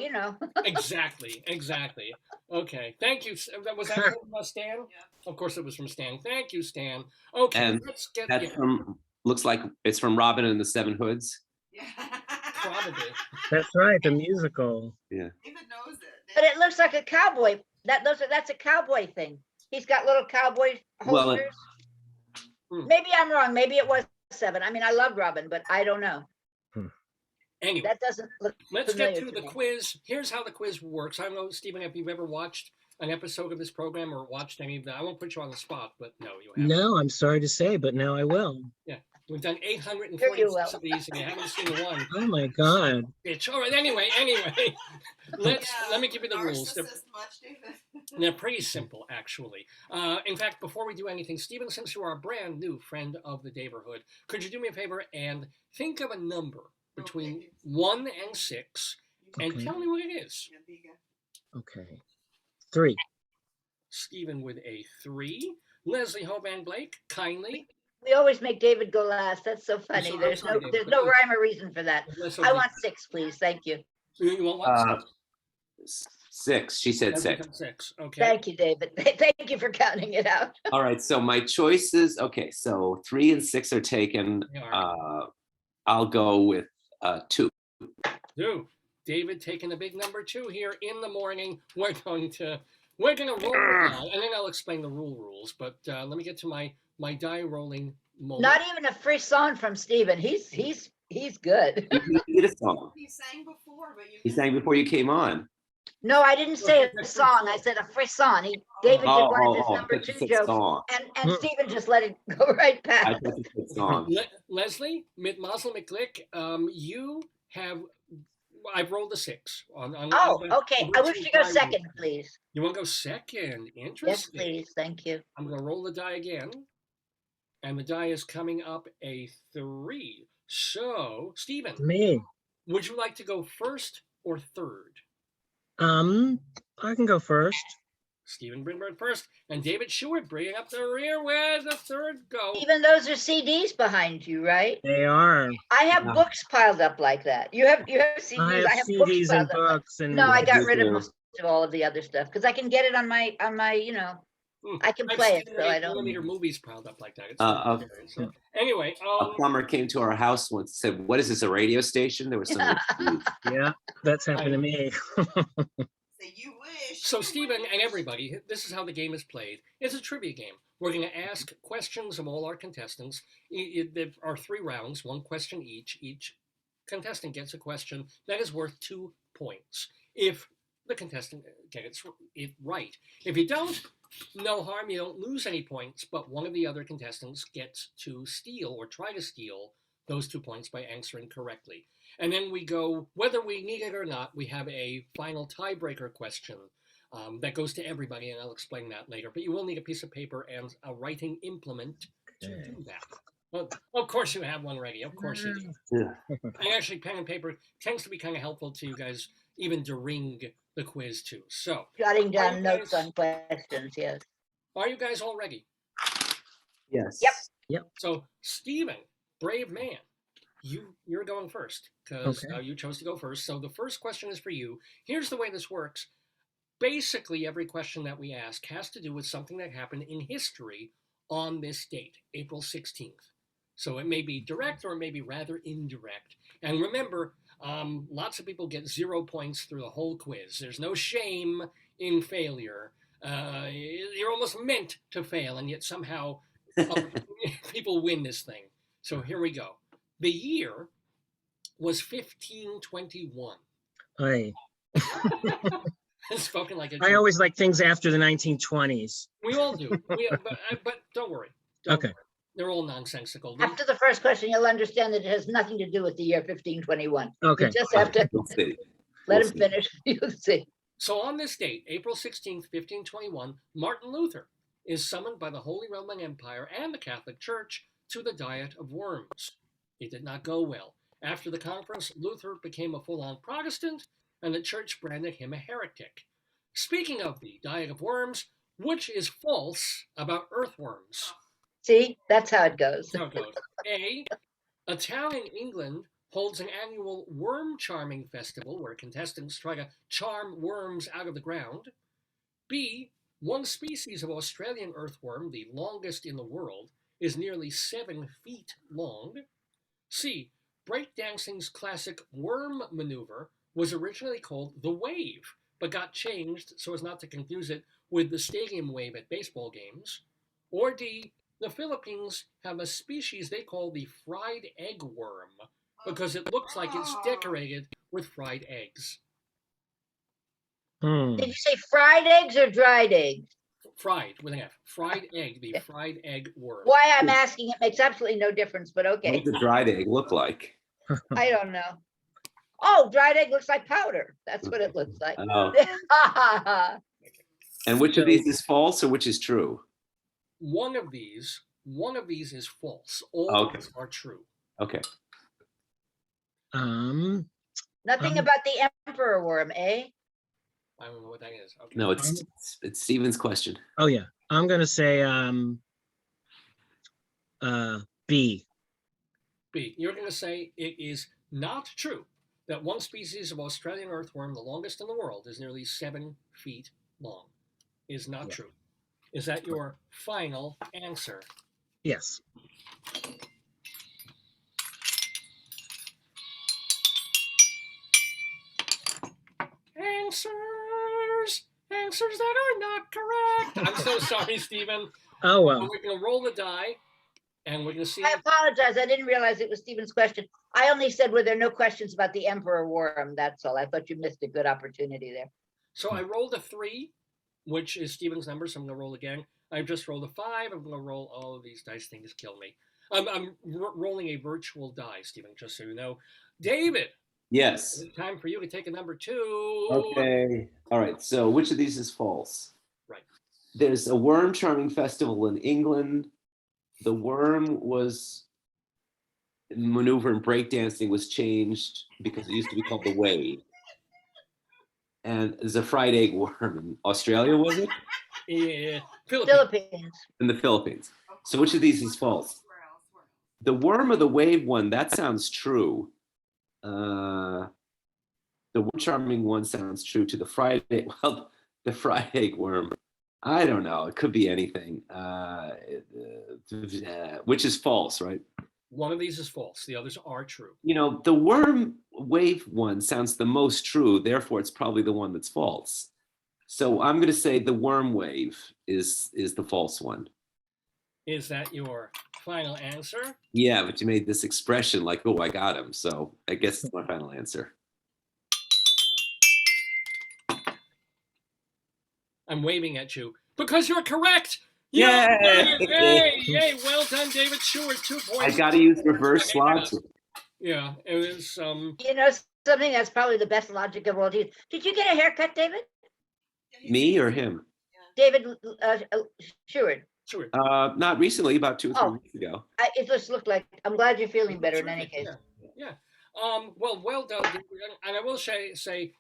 Exactly. Okay. Thank you. Was that from Stan? Yeah. Of course it was from Stan. Thank you, Stan. Okay, And let's get that's from, looks like it's from Robin and the Seven Hoods. Yeah. probably. That's right, the musical. David knows it. but it looks like a cowboy. That's a cowboy thing. He's got little cowboy Well, holsters. Hmm. Maybe I'm wrong. Maybe it was 7. I mean, I love Robin, but I don't know. Anyway, That doesn't look let's get familiar to the me. quiz. Here's how the quiz works. I don't know, Stephen, if you've ever watched an episode of this program or watched any of that. I won't put you on the spot, but no, you haven't. No, I'm sorry to say, but now I will. We've done Sure you 846 will. of these, and you haven't seen one. Oh my God. Bitch. All right. Anyway. Let me give you the rules. Narcissist much, David? They're pretty simple, actually. In fact, before we do anything, Stephen, since you are a brand new friend of the Daverhood, could you do me a favor and think of a number between Okay. 1 and 6 and Okay. tell me what it is? Yeah, there you go. Okay. 3. Stephen with a 3. Leslie Hoban Blake, kindly. We always make David go last. That's so funny. sorry, There's sorry, no David, there's but no you- rhyme or reason for that. Leslie, I want 6, please. Thank you. You want what? 6. She said 6. 6. Okay. Thank you, David. Thank you for counting it out. All right, so my choices. Okay, so 3 and 6 are taken. They are. I'll go with 2. Do. David taking a big number 2 here in the morning. We're gonna roll the die, and then I'll explain the rules. But let me get to my die rolling moment. Not even a frisson from Stephen. He's good. He did a song. He sang before, but you. He sang before you came on. No, I didn't say a song. I said a frisson. David did one of his number I thought you 2 said jokes, song. and Stephen just let it go right I past. thought you said song. Leslie, mit Mazel McGlick, you have. I've rolled a 6 on. Oh, the- okay. the I wish routine to go die roll. second, please. You want to go second? Yes, Interesting. please. Thank you. I'm going to roll the die again, and the die is coming up a 3. So, Stephen, Me. would you like to go first or third? I can go first. Stephen Brinberg first, and David Sheward bringing up the rear with the third go. Even those are CDs behind you, right? They are. I have Yeah. books piled up like that. You have CDs. I have books CDs and piled up. books and No, I got Me rid of too. most of all of the other stuff because I can get it on my I can play it, so I don't. Millimeter movies piled up like that. It's A anyway, plumber came to our house once and said, "What is this, a radio station?" There was some. Yeah, that's happened to me. Say you wish. so Stephen and everybody, this is how the game is played. It's a trivia game. We're going to ask questions of all our contestants. There are 3 rounds, 1 question each. Each contestant gets a question that is worth 2 points. If the contestant gets it right. If you don't, no harm, you don't lose any points, but one of the other contestants gets to steal or try to steal those 2 points by answering correctly. And then we go, whether we need it or not, we have a final tiebreaker question that goes to everybody, and I'll explain that later. But you will need a piece of paper and a writing implement to do that. Well, of course you have one ready. Of course you do. Yeah. And actually, pen and paper tends to be kind of helpful to you guys, even during the quiz too. So, Jotting down notes on questions, yes. are you guys all ready? Yes. Yep. So, Stephen, brave man, you're going first because you chose to go first. So the first question is for you. Here's the way this works. Basically, every question that we ask has to do with something that happened in history on this date, April 16th. So it may be direct or it may be rather indirect. And remember, lots of people get 0 points through the whole quiz. There's no shame in failure. You're almost meant to fail, and yet somehow people win this thing. So here we go. The year was 1521. Aye. Spoken like a I always like things after the 1920s. We all do. But don't worry. Don't worry. They're all nonsensical. After the first question, you'll understand that it has nothing to do with the year 1521. Okay. You just have to let him finish. You'll see. So on this date, April 16th, 1521, Martin Luther is summoned by the Holy Roman Empire and the Catholic Church to the Diet of Worms. It did not go well. After the conference, Luther became a full-on Protestant, and the church branded him a heretic. Speaking of the Diet of Worms, which is false about earthworms? See, that's how it goes. That's how it goes. A town in England holds an annual worm charming festival where contestants try to charm worms out of the ground. B, one species of Australian earthworm, the longest in the world, is nearly 7 feet long. C, breakdancing's classic worm maneuver was originally called the wave, but got changed so as not to confuse it with the stadium wave at baseball games. Or D, the Philippines have a species they call the fried egg worm because it looks like it's decorated with fried eggs. Did you say fried eggs or dried eggs? Fried, with an F. Fried egg, the fried egg worm. Why I'm asking, it makes absolutely no difference, but okay. What does the dried egg look like? I don't know. Oh, dried egg looks like powder. That's what it looks like. Oh. And which of these is false or which is true? One of these is false. All of these are true. Okay. Nothing about the emperor worm, eh? I don't know what that is. Okay. No, it's Steven's question. Oh yeah, I'm gonna say B. B. You're going to say it is not true that one species of Australian earthworm, the longest in the world, is nearly 7 feet long. Is not true. Is that your final answer? Yes. Answers that are not correct. I'm so sorry, Stephen. Oh well. We're going to roll the die, and we're going to see. I apologize. I didn't realize it was Stephen's question. I only said, were there no questions about the emperor worm? That's all. I thought you missed a good opportunity there. So I rolled a 3, which is Stephen's number, so I'm going to roll again. I've just rolled a 5. I'm going to roll all of these dice things kill me. I'm rolling a virtual die, Stephen, just so you know. David. Yes. It's time for you to take a number 2. Okay. All right. So which of these is false? Right. There's a worm charming festival in England. The worm was maneuver in breakdancing was changed because it used to be called the wave. And there's a fried egg worm in Australia, was it? Yeah. Philippines. In the Philippines. So which of these is false? The worm or the wave one, that sounds true. The worm charming one sounds true to the fried egg. Well, the fried egg worm. I don't know. It could be anything. Which is false, right? One of these is false. The others are true. You know, the worm wave one sounds the most true. Therefore, it's probably the one that's false. So I'm going to say the worm wave is the false one. Is that your final answer? Yeah, but you made this expression like, oh, I got him. So I guess it's my final answer. I'm waving at you because you're correct. Yay! Yay! Well done, David Sheward. 2 points. I got to use reverse logic. Yeah, it was. You know something that's probably the best logic of all. Did you get a haircut, David? Me or him? David Sheward. Sure. Not recently, about 2 or 3 weeks ago. It just looked like. I'm glad you're feeling better in any case. Yeah. Well done. And I will say,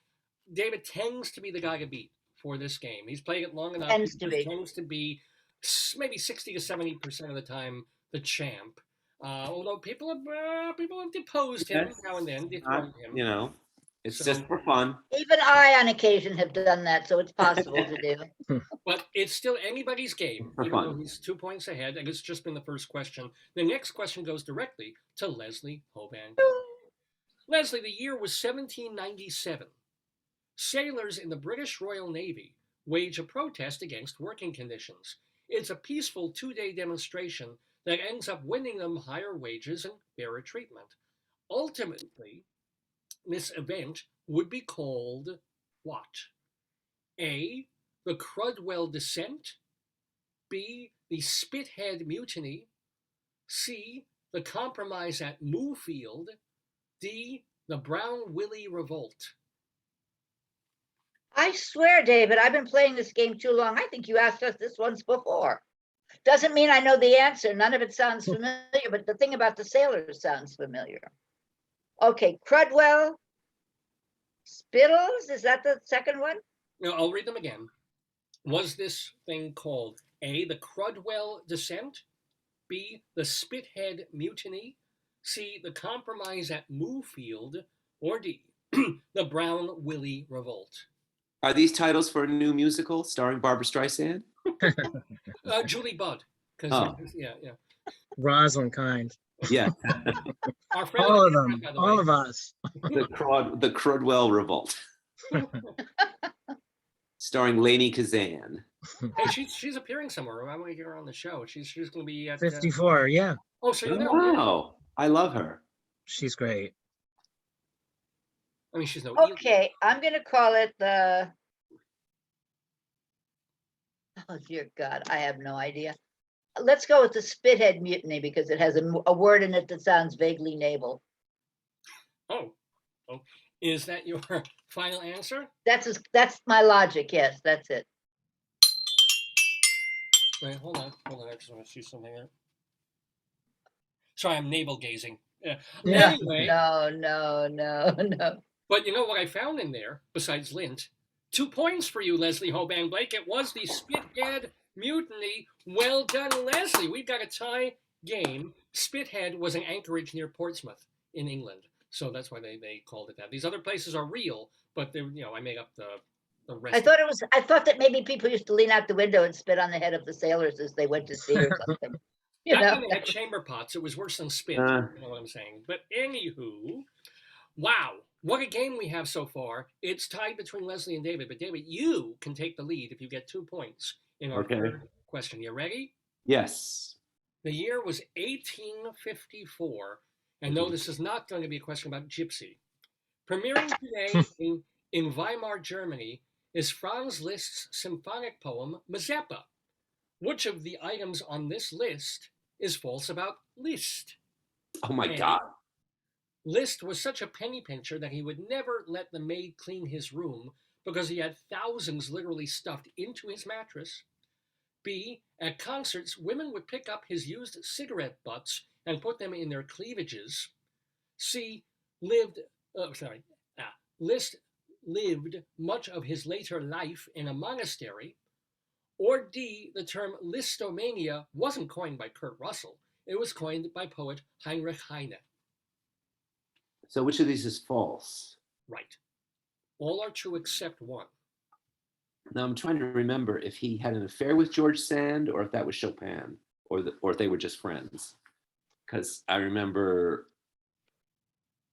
David tends to be the guy to beat for this game. He's playing it long enough. Tends to be maybe 60 to 70% of the time the champ. Although people have deposed him now and then, dethroned him. You know, it's just for fun. Even I, on occasion, have done that, so it's possible to do. But it's still anybody's game, For even fun. though he's 2 points ahead, and it's just been the first question. The next question goes directly to Leslie Hoban. Leslie, the year was 1797. Sailors in the British Royal Navy wage a protest against working conditions. It's a peaceful 2-day demonstration that ends up winning them higher wages and fairer treatment. Ultimately, this event would be called what? A, the Crudwell Descent. B, the Spithead Mutiny. C, the Compromise at Moofield. D, the Brown Willie Revolt. I swear, David, I've been playing this game too long. I think you asked us this once before. Doesn't mean I know the answer. None of it sounds familiar, but the thing about the sailors sounds familiar. Okay, Crudwell, Spittles, is that the second one? No, I'll read them again. Was this thing called A, the Crudwell Descent, B, the Spithead Mutiny, C, the Compromise at Moofield, or D, the Brown Willie Revolt? Are these titles for a new musical starring Barbara Streisand? Julie Budd. Oh. Yeah. Rosalind Kind. Yeah. Our friend All of Limerick, them. by the All way. of us. the Crudwell Revolt. Starring Lainey Kazan. Hey, she's appearing somewhere. I want to get her on the show. She's going to be at 54, yeah. Oh, so you know. Wow. I love her. She's great. I mean, she's no. Okay, I'm going to call it the. Oh, dear God, I have no idea. Let's go with the Spithead Mutiny because it has a word in it that sounds vaguely naval. Oh. Is that your final answer? That's my logic. Yes, that's it. Wait, hold on. I just want to see something there. Sorry, I'm navel gazing. Yeah. Anyway, No. but you know what I found in there besides lint? 2 points for you, Leslie Hoban Blake. It was the Spithead Mutiny. Well done, Leslie. We've got a tie game. Spithead was an anchorage near Portsmouth in England, so that's why they called it that. These other places are real, but I made up the rest. I thought that maybe people used to lean out the window and spit on the head of the sailors as they went to sea or something. You Back know? when they had chamber pots, it was worse than spit. You know what I'm saying? But anywho, wow, what a game we have so far. It's tied between Leslie and David. But David, you can take the lead if you get 2 points in our third question. You ready? Yes. The year was 1854. And no, this is not going to be a question about Gypsy. Premiering today in Weimar, Germany, is Franz Liszt's symphonic poem, Mazeppa. Which of the items on this list is false about Liszt? Oh my God. Liszt was such a penny pincher that he would never let the maid clean his room because he had thousands literally stuffed into his mattress. B, at concerts, women would pick up his used cigarette butts and put them in their cleavages. C, Liszt lived much of his later life in a monastery. Or D, the term listomania wasn't coined by Kurt Russell. It was coined by poet Heinrich Heine. So which of these is false? Right. All are true except one. Now I'm trying to remember if he had an affair with George Sand or if that was Chopin or if they were just friends. Because I remember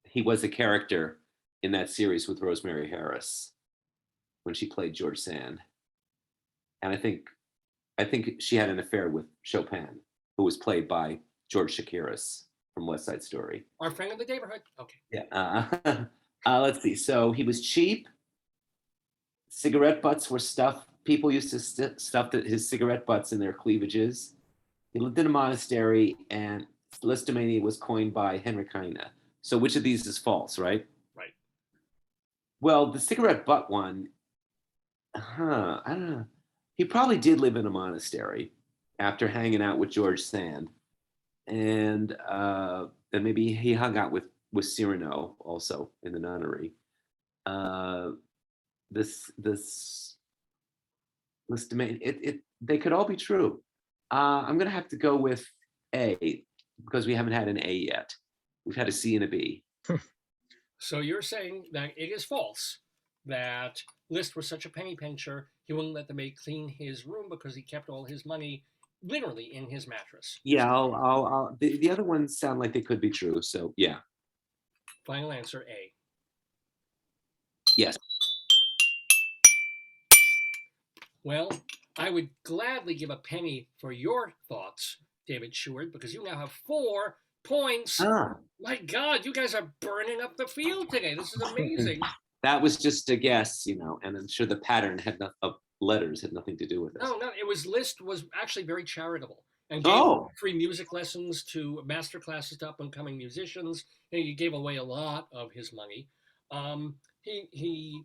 he was a character in that series with Rosemary Harris when she played George Sand. And I think she had an affair with Chopin, who was played by George Chakiris from West Side Story. Our friend of the Daverhood. Okay. Yeah. Let's see. So he was cheap. Cigarette butts were stuffed. People used to stuff his cigarette butts in their cleavages. He lived in a monastery, and listomania was coined by Henrik Heine. So which of these is false, right? Right. Well, the cigarette butt one, I don't know. He probably did live in a monastery after hanging out with George Sand. And maybe he hung out with Cyrano also in the nunnery. This listomania, they could all be true. I'm gonna have to go with A because we haven't had an A yet. We've had a C and a B. So you're saying that it is false that Liszt was such a penny pincher, he wouldn't let the maid clean his room because he kept all his money literally in his mattress. Yeah, the other ones sound like they could be true. So yeah. Final answer A. Yes. Well, I would gladly give a penny for your thoughts, David Sheward, because you now have 4 points. My God, you guys are burning up the field today. This is amazing. That was just a guess, and I'm sure the pattern of letters had nothing to do with it. No, it was Liszt was actually very charitable and gave free music lessons to master classes to up and coming musicians. And he gave away a lot of his money. He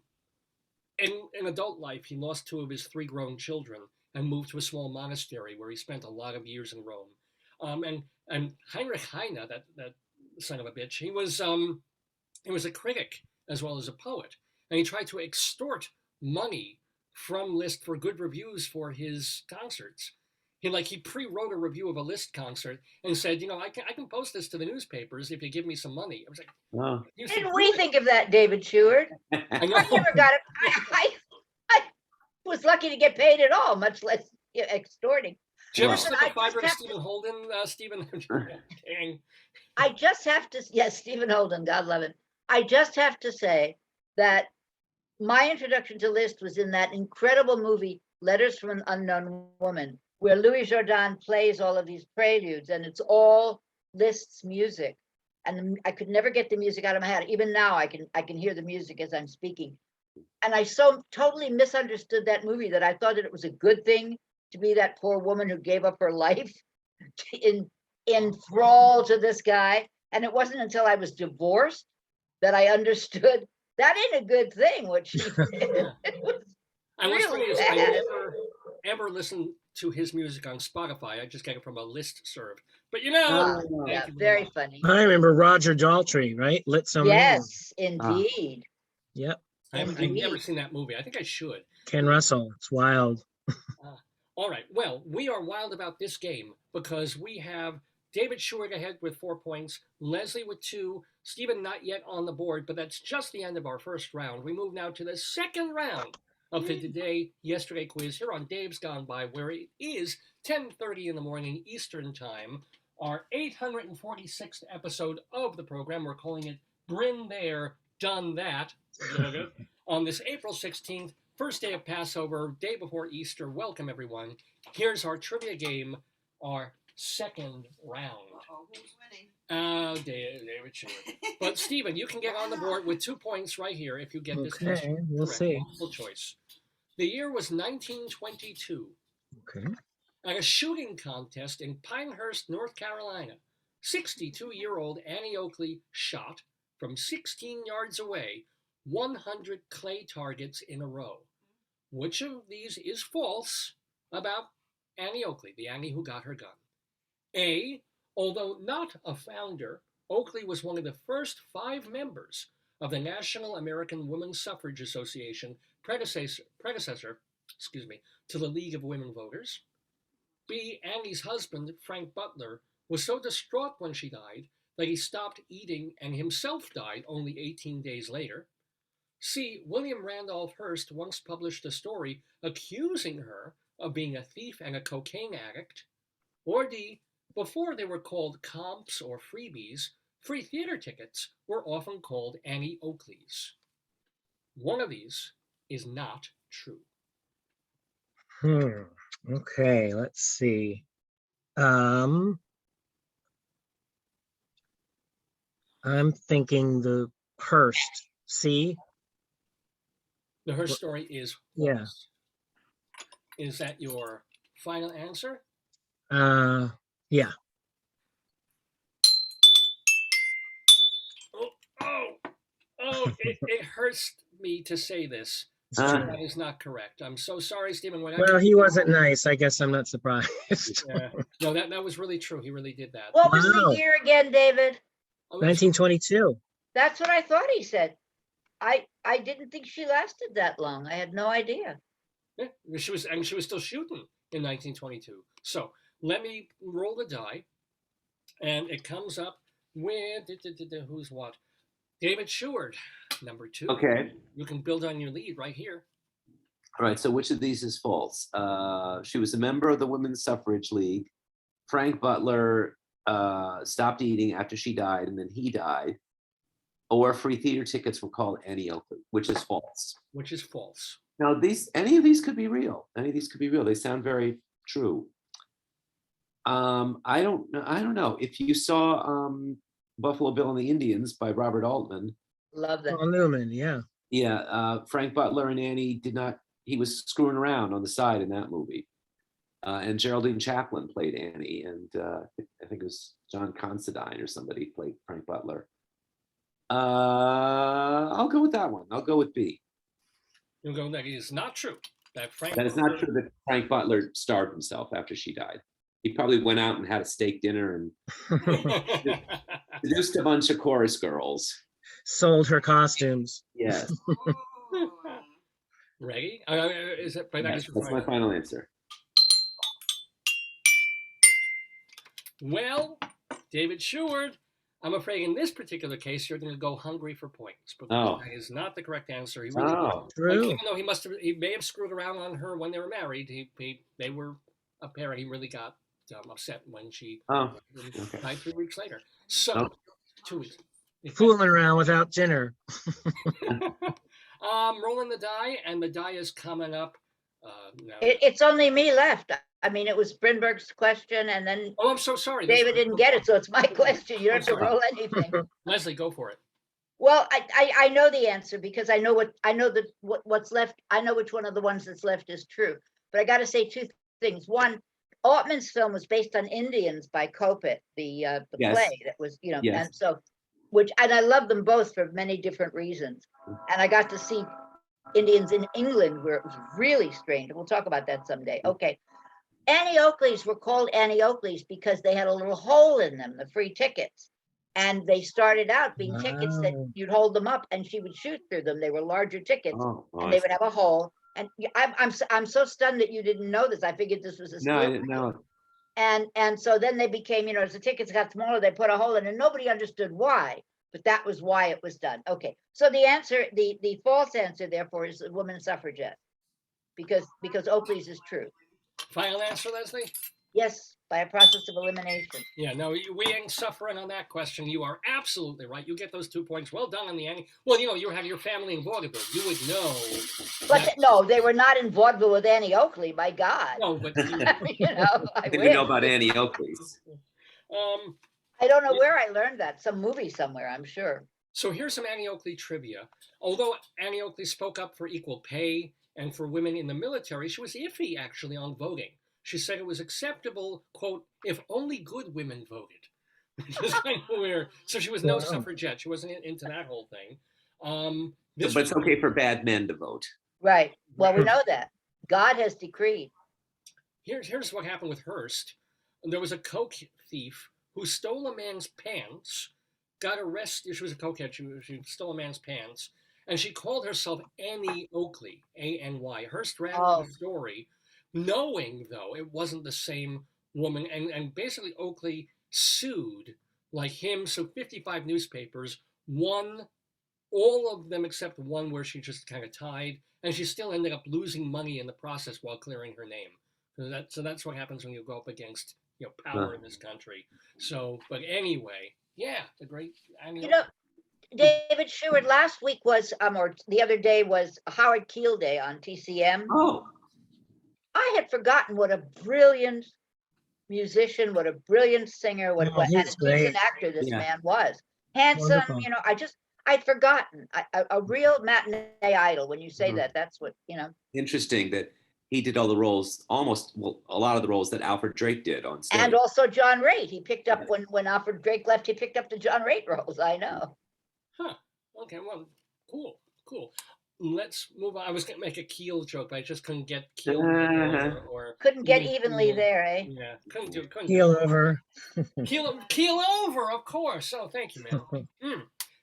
in adult life, he lost 2 of his 3 grown children and moved to a small monastery where he spent a lot of years in Rome. And Heinrich Heine, that son of a bitch, he was a critic as well as a poet, and he tried to extort money from Liszt for good reviews for his concerts. He pre-wrote a review of a Liszt concert and said, I can post this to the newspapers if you give me some money. I was like, Didn't we think of that, David Sheward? I never got it. I was lucky to get paid at all, much less extorting. Did you ever slip a fiver to Stephen Holden, Stephen? I just have to, yes, Stephen Holden, God love him. I just have to say that my introduction to Liszt was in that incredible movie, Letters from an Unknown Woman, where Louis Jordan plays all of these preludes, and it's all Liszt's music. And I could never get the music out of my head. Even now, I can hear the music as I'm speaking. And I so totally misunderstood that movie that I thought that it was a good thing to be that poor woman who gave up her life in thrall to this guy. And it wasn't until I was divorced that I understood that ain't a good thing, what she did. It was really bad. I never ever listened to his music on Spotify. I just get it from a list serve. But yeah, very funny. I remember Roger Daltrey, right? Lit Some Yes, indeed. Yep. I've never seen that movie. I think I should. Ken Russell. It's wild. All right. Well, we are wild about this game because we have David Sheward ahead with 4 points, Leslie with 2, Stephen not yet on the board, but that's just the end of our first round. We move now to the second round of the Today Yesterday quiz here on Dave's Gone By, where it is 10:30 in the morning Eastern Time. Our 846th episode of the program. We're calling it BRIN There, Done That. On this April 16th, first day of Passover, day before Easter. Welcome, everyone. Here's our trivia game, our second round. Who's winning? David Sheward. But Stephen, you can get on the board with 2 points right here if you get this question. We'll see. Multiple choice. The year was 1922. Okay. At a shooting contest in Pinehurst, North Carolina, 62-year-old Annie Oakley shot from 16 yards away 100 clay targets in a row. Which of these is false about Annie Oakley, the Annie who got her gun? A, although not a founder, Oakley was one of the first 5 members of the National American Women's Suffrage Association, predecessor to the League of Women Voters. B, Annie's husband, Frank Butler, was so distraught when she died that he stopped eating and himself died only 18 days later. C. William Randolph Hearst once published a story accusing her of being a thief and a cocaine addict. Or D. Before they were called comps or freebies, free theater tickets were often called Annie Oakleys. One of these is not true. Okay, let's see. I'm thinking the Hearst. See? The Hearst story is false. Yeah. Is that your final answer? Yeah. It hurts me to say this. That is not correct. I'm so sorry, Stephen. Well, he wasn't nice. I guess I'm not surprised. No, that was really true. He really did that. What was the year again, David? 1922. That's what I thought he said. I didn't think she lasted that long. I had no idea. Yeah, she was still shooting in 1922. So let me roll the die, and it comes up with who's what? David Sheward, number 2. Okay. You can build on your lead right here. All right. So which of these is false? She was a member of the Women's Suffrage League. Frank Butler stopped eating after she died, and then he died. Or free theater tickets were called Annie Oakley, which is false. Which is false. Now, any of these could be real. Any of these could be real. They sound very true. I don't know. If you saw Buffalo Bill and the Indians by Robert Altman. Love that. Paul Newman, yeah. Yeah, Frank Butler and Annie he was screwing around on the side in that movie. And Geraldine Chaplin played Annie, and I think it was John Considine or somebody played Frank Butler. I'll go with that one. I'll go with B. You'll go, that is not true. That is not true that Frank Butler starved himself after she died. He probably went out and had a steak dinner and seduced a bunch of chorus girls. Sold her costumes. Yes. Ready? Is it? Yes, that's my final answer. Well, David Sheward, I'm afraid in this particular case, you're going to go hungry for points, because that is not the correct answer. He really true. Even though he may have screwed around on her when they were married, they were a pair. He really got upset when she died 3 weeks later. So, 2 weeks. Fooling around without dinner. Rolling the die, and the die is coming up. Now. It's only me left. I mean, it was Brinberg's question, and then I'm so sorry. David didn't get it, so it's my question. You don't have to roll anything. Leslie, go for it. Well, I know the answer because I know what's left. I know which one of the ones that's left is true. But I got to say 2 things. One, Altman's film was based on Indians by Copit, the play that was, Yes. and so, and I love them both for many different reasons. And I got to see Indians in England where it was really strange. We'll talk about that someday. Okay. Annie Oakleys were called Annie Oakleys because they had a little hole in them, the free tickets. And they started out being tickets that you'd hold them up and she would shoot through them. They were larger tickets and they would have a hole. And I'm so stunned that you didn't know this. I figured this was a No, I didn't know. And so then they became, as the tickets got smaller, they put a hole in, and nobody understood why, but that was why it was done. Okay, so the answer, the false answer, therefore, is the woman suffragette, because Oakley's is true. Final answer, Leslie? Yes, by a process of elimination. Yeah, no, we ain't suffering on that question. You are absolutely right. You get those 2 points. Well done on the Annie. Well, you have your family in vaudeville. You would know. But no, they were not in vaudeville with Annie Oakley. My God. No, but I think we know about Annie Oakley's. I don't know where I learned that. Some movie somewhere, I'm sure. So here's some Annie Oakley trivia. Although Annie Oakley spoke up for equal pay and for women in the military, she was iffy actually on voting. She said it was acceptable, quote, if only good women voted. Which is kind of weird. So she was no suffragette. She wasn't into that whole thing. But it's okay for bad men to vote. Right. Well, we know that. God has decreed. Here's what happened with Hearst. There was a coke thief who stole a man's pants, got arrested. She was a cokehead. She stole a man's pants, and she called herself Annie Oakley, A-N-Y. Hearst ran the story, knowing, though, it wasn't the same woman. And basically, Oakley sued, like him, so 55 newspapers, won all of them except one where she just kind of tied, and she still ended up losing money in the process while clearing her name. So that's what happens when you go up against power in this country. So, but anyway, yeah, the great. David Sheward, last week was or the other day was Howard Keel Day on TCM. Oh, I had forgotten what a brilliant musician, what a brilliant singer, and a decent actor this man was. Handsome, wonderful. I'd forgotten. A real matinee idol. When you say that, that's what, Interesting that he did all the roles, a lot of the roles that Alfred Drake did on stage. And also John Raitt. He picked up, when Alfred Drake left, he picked up the John Raitt roles, I know. Huh. Okay, well, cool. Let's move on. I was going to make a Keel joke, but I just couldn't get Keel or couldn't get evenly there, eh? Yeah, couldn't do Keel over. Keel over, of course. Oh, thank you, man.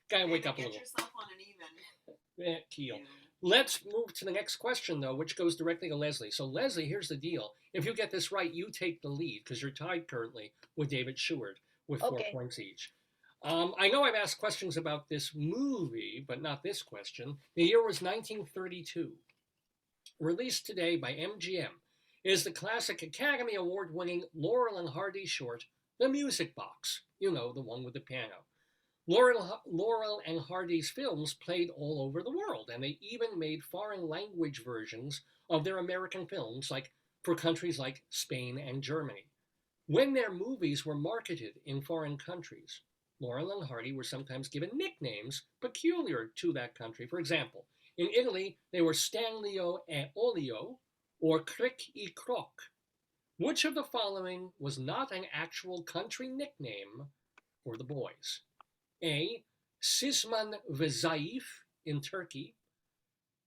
Gotta wake up a little. Get yourself on an even. Yeah, Keel. Let's move to the next question, though, which goes directly to Leslie. So, Leslie, here's the deal. If you get this right, you take the lead, because you're tied currently with David Sheward with 4 points each. I know I've asked questions about this movie, but not this question. The year was 1932. Released today by MGM is the classic Academy Award-winning Laurel and Hardy short, The Music Box. You know, the one with the piano. Laurel and Hardy's films played all over the world, and they even made foreign language versions of their American films, like for countries like Spain and Germany. When their movies were marketed in foreign countries, Laurel and Hardy were sometimes given nicknames peculiar to that country. For example, in Italy, they were Stanlio e Olio or Crick e Croc. Which of the following was not an actual country nickname for the boys? A. Sisman Vezaif in Turkey,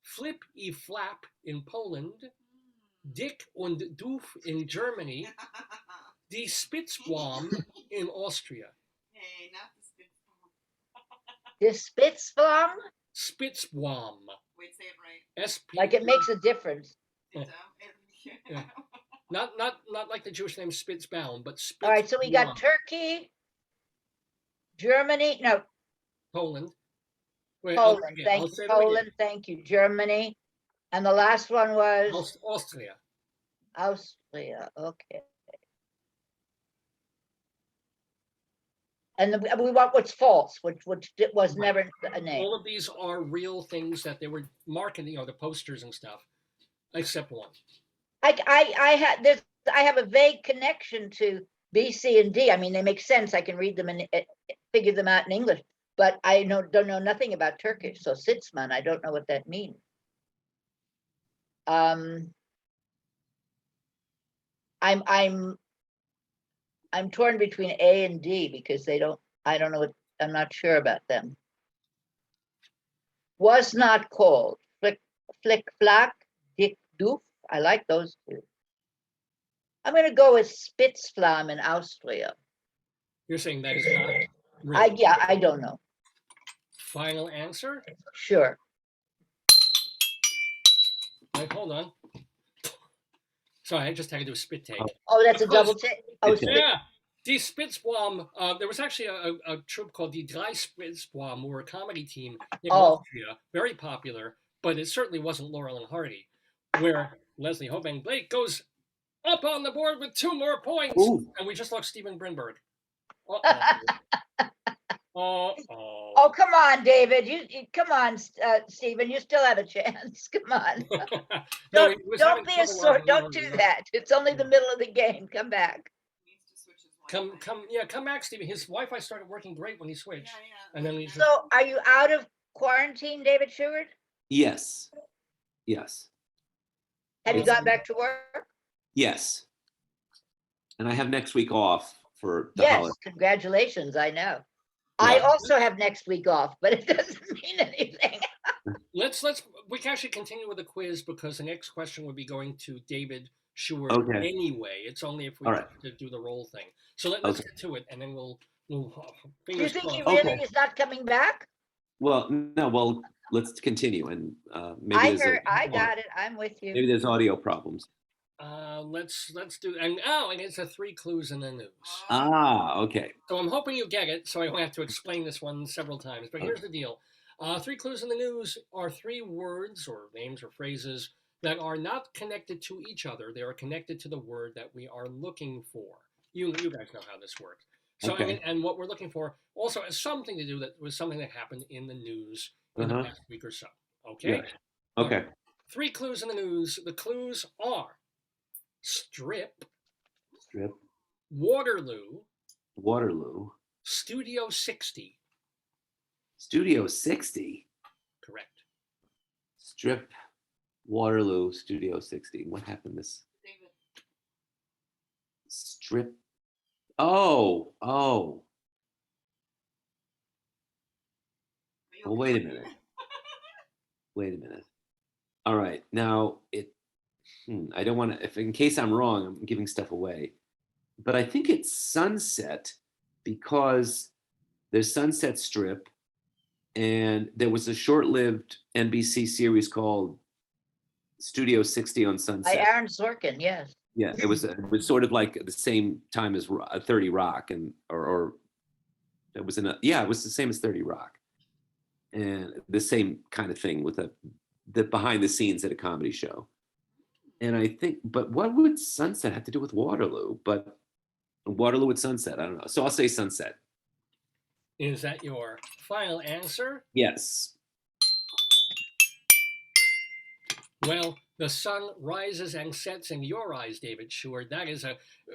Flip e Flap in Poland, Dick und Doof in Germany, Die Spitzbaum in Austria. Hey, not the Spitzbaum. The Spitzbaum? Spitzbaum. Wait, say it right. Like it makes a difference. Yeah. Not like the Jewish name Spitzbaum, but Spitzbaum. All right, so we got Turkey, Germany, no. Poland. Wait, Poland, thank you. Poland, thank you. Germany. And the last one was? Austria. Austria, okay. And we want what's false, which was never a name. All of these are real things that they were marketing, the posters and stuff, except one. I have a vague connection to B, C, and D. I mean, they make sense. I can read them and figure them out in English, but I don't know nothing about Turkish. So Sitzman, I don't know what that means. I'm torn between A and D because I don't know I'm not sure about them. Was not called. Flick Flack, Dick Doof. I like those two. I'm going to go with Spitzflam in Austria. You're saying that is not real? I don't know. Final answer? Sure. Wait, hold on. Sorry, I just had to do a spit take. Oh, that's a double take? Oh, yeah. Die Spitzbaum, there was actually a troupe called Die Drei Spitzbaum, who were a comedy team in Austria, very popular, but it certainly wasn't Laurel and Hardy, where Leslie Hoban Blake goes up on the board with 2 more points, and we just lost Steven Brinberg. Oh, come on, David. You come on, Stephen. You still have a chance. Come on. Don't be a sore. Don't do that. It's only the middle of the game. Come back. Come back, Stephen. His Wi-Fi started working great when he switched. Yeah. And then So, are you out of quarantine, David Sheward? Yes. Have you gone back to work? Yes. And I have next week off for the holiday. Holiday. Congratulations, I know. Yeah. I also have next week off, but it doesn't mean anything. We can actually continue with the quiz because the next question would be going to David Sheward anyway. It's only if we to do the roll thing. So let's get to it, and then we'll do you think he really is not coming back? Well, no. Well, let's continue, and maybe I got it. I'm with you. Maybe there's audio problems. Let's do and it's a 3 clues in the news. Okay. So I'm hoping you get it, so I won't have to explain this one several times. But here's the deal: Three clues in the news are three words or names or phrases that are not connected to each other. They are connected to the word that we are looking for. You guys know how this works. So, Okay. and what we're looking for also has something to do with something that happened in the news in the past week or so. Okay? Yeah. Okay. Right. Three clues in the news. The clues are Strip, Strip. Waterloo, Waterloo. Studio 60. Studio 60. Correct. Strip. Waterloo. Studio 60. What happened this? David. Strip. Oh. Are you Well, okay? wait a minute. Wait a minute. All right. Now I don't want to. If in case I'm wrong, I'm giving stuff away. But I think it's Sunset because there's Sunset Strip, and there was a short-lived NBC series called Studio 60 on By Sunset. Aaron Sorkin, yes. Yeah, it was sort of like the same time as 30 Rock, and or it was it was the same as 30 Rock, and the same kind of thing with the behind the scenes at a comedy show. And I think, but what would Sunset have to do with Waterloo? But Waterloo with Sunset, I don't know. So I'll say Sunset. Is that your final answer? Yes. Well, the sun rises and sets in your eyes, David Sheward. That is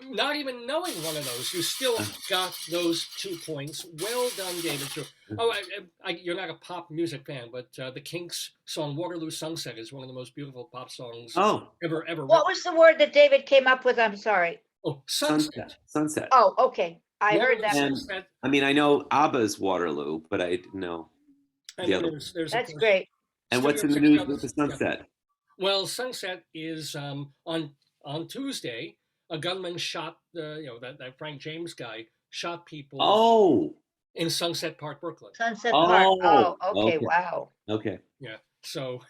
not even knowing one of those. You still got those 2 points. Well done, David Sheward. Oh, you're not a pop music fan, but the Kinks' song "Waterloo Sunset" is one of the most beautiful pop songs ever. What was the word that David came up with? I'm sorry. Oh, Sunset. Sunset. Oh, okay. I Waterloo heard that. Sunset. I mean, I know ABBA's Waterloo, but I didn't know And the then other. there's That's great. And what's in the Studio news 60 with the Sunset? Well, Sunset is on Tuesday. A gunman shot that Frank James guy shot people Oh. in Sunset Park, Brooklyn. Sunset Park. Oh, okay. Okay. Wow. Okay. Yeah. So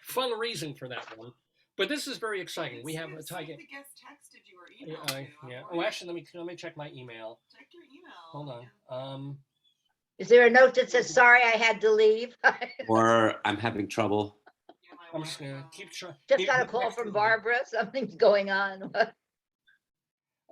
fun reason for that one. But this is very exciting. We have a tie game. The guest texted you or emailed you. Yeah. Oh, actually, let me check my email. Check your email. Hold on. Is there a note that says, sorry, I had to leave? Or I'm having trouble. I'm just gonna keep trying. Just got a call from Barbara. Something's going on.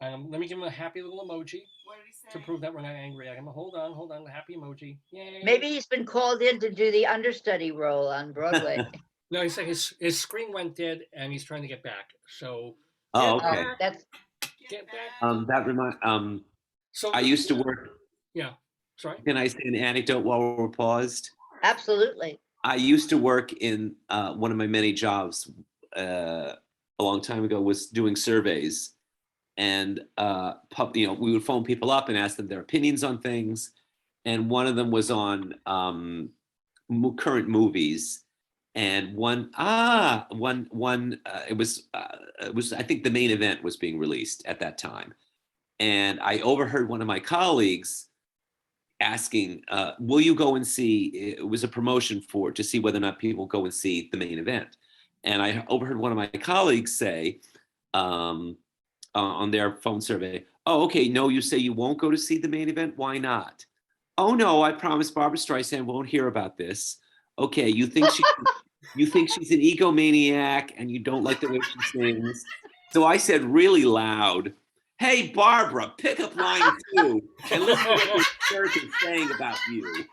Let me give him a happy little emoji What did he say? to prove that we're not angry at him. Hold on. The happy emoji. Yay. Maybe he's been called in to do the understudy role on Broadway. No, he said his screen went dead and he's trying to get back. So. Okay. That's Get back. That remind. So I used to work. Yeah. Sorry. Can I say an anecdote while we're paused? absolutely. I used to work in one of my many jobs a long time ago was doing surveys, and we would phone people up and ask them their opinions on things, and one of them was on current movies, and it was I think The Main Event was being released at that time, and I overheard one of my colleagues asking, will you go and see, it was a promotion to see whether or not people go and see The Main Event. And I overheard one of my colleagues say on their phone survey, oh, okay, no, you say you won't go to see The Main Event? Why not? Oh, no, I promise Barbara Streisand won't hear about this. Okay, you think she's an egomaniac and you don't like the way she sings. So I said really loud, hey, Barbara, pick up line 2 and listen to what the church is saying about you.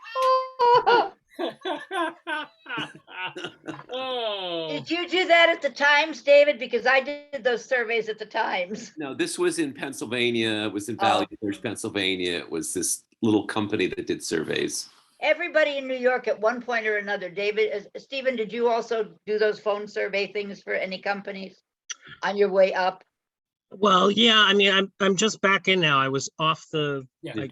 Oh. Did you do that at the Times, David? Because I did those surveys at the Times. No, this was in Pennsylvania. It was in Valley Forge, Pennsylvania. It was this little company that did surveys. Everybody in New York at one point or another. David, Stephen, did you also do those phone survey things for any companies on your way up? Well, yeah, I mean, I'm just back in now. I was off the, Yeah.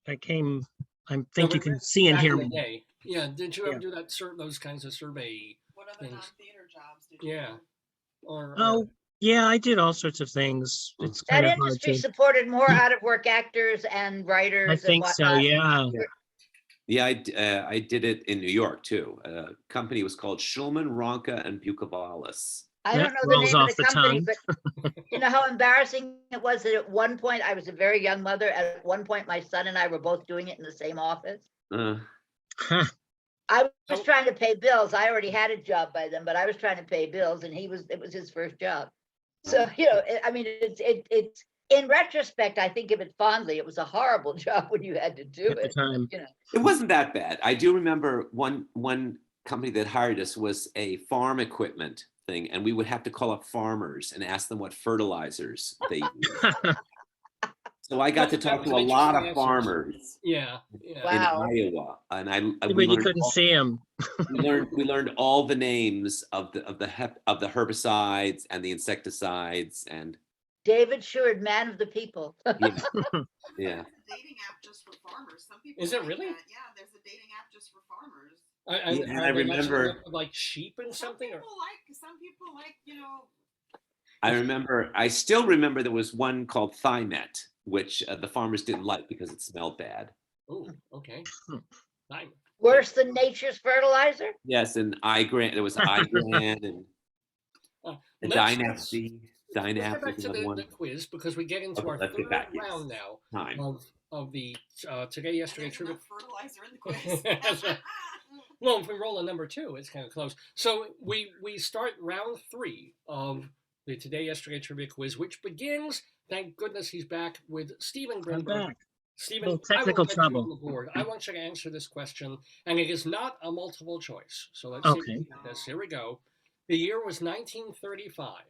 I came, I think you can see and Back hear in the me. day. Yeah. Did you ever Yeah. do that? Those kinds of survey? What other Things. non-theater jobs did you Yeah. do? Or Oh, yeah, I did all sorts of things. It's That kind of hard industry to, supported more out of work actors and writers I and think so, whatnot. yeah. Yeah, I did it in New York too. A company was called Schulman, Ronca, and Bukovalis. I That don't know the rolls name of off the the company, tongue. but you know how embarrassing it was that at one point, I was a very young mother. At one point, my son and I were both doing it in the same office. Uh, Huh. I was So- trying to pay bills. I already had a job by then, but I was trying to pay bills, and it was his first job. So, I mean, it's in retrospect, I think of it fondly. It was a horrible job when you had to do At the it. time. It wasn't that bad. I do remember one company that hired us was a farm equipment thing, and we would have to call up farmers and ask them what fertilizers they use. So I got to talk to a lot of farmers Yeah. in Wow. Iowa, and When you couldn't see him. we learned all the names of the herbicides and the insecticides, and David Sheward, man of the people. yeah. There's a dating app just for farmers. Some people Is it like really? that. Yeah, there's a dating app just for farmers. And I remember like sheep and something. Some people like, I still remember there was one called Thymet, which the farmers didn't like because it smelled bad. Oh, okay. Fine. Worse than nature's fertilizer? Yes, and Igran, there was Igran and Let's Dynapsy. get Dynap back was to another one. the quiz because we get into Okay, our let's third get back, yes. round now Time. of the today, yesterday, there's trivia. enough fertilizer in the quiz. That's right. Well, if we roll a number 2, it's kind of close. So we start round 3 of the today, yesterday trivia quiz, which begins. Thank goodness he's back with Steven I'm Brinberg. back. Steven, Little technical I will get you trouble. on the board. I want you to answer this question, and it is not a multiple choice. So let's Okay. see if we get this. Here we go. The year was 1935.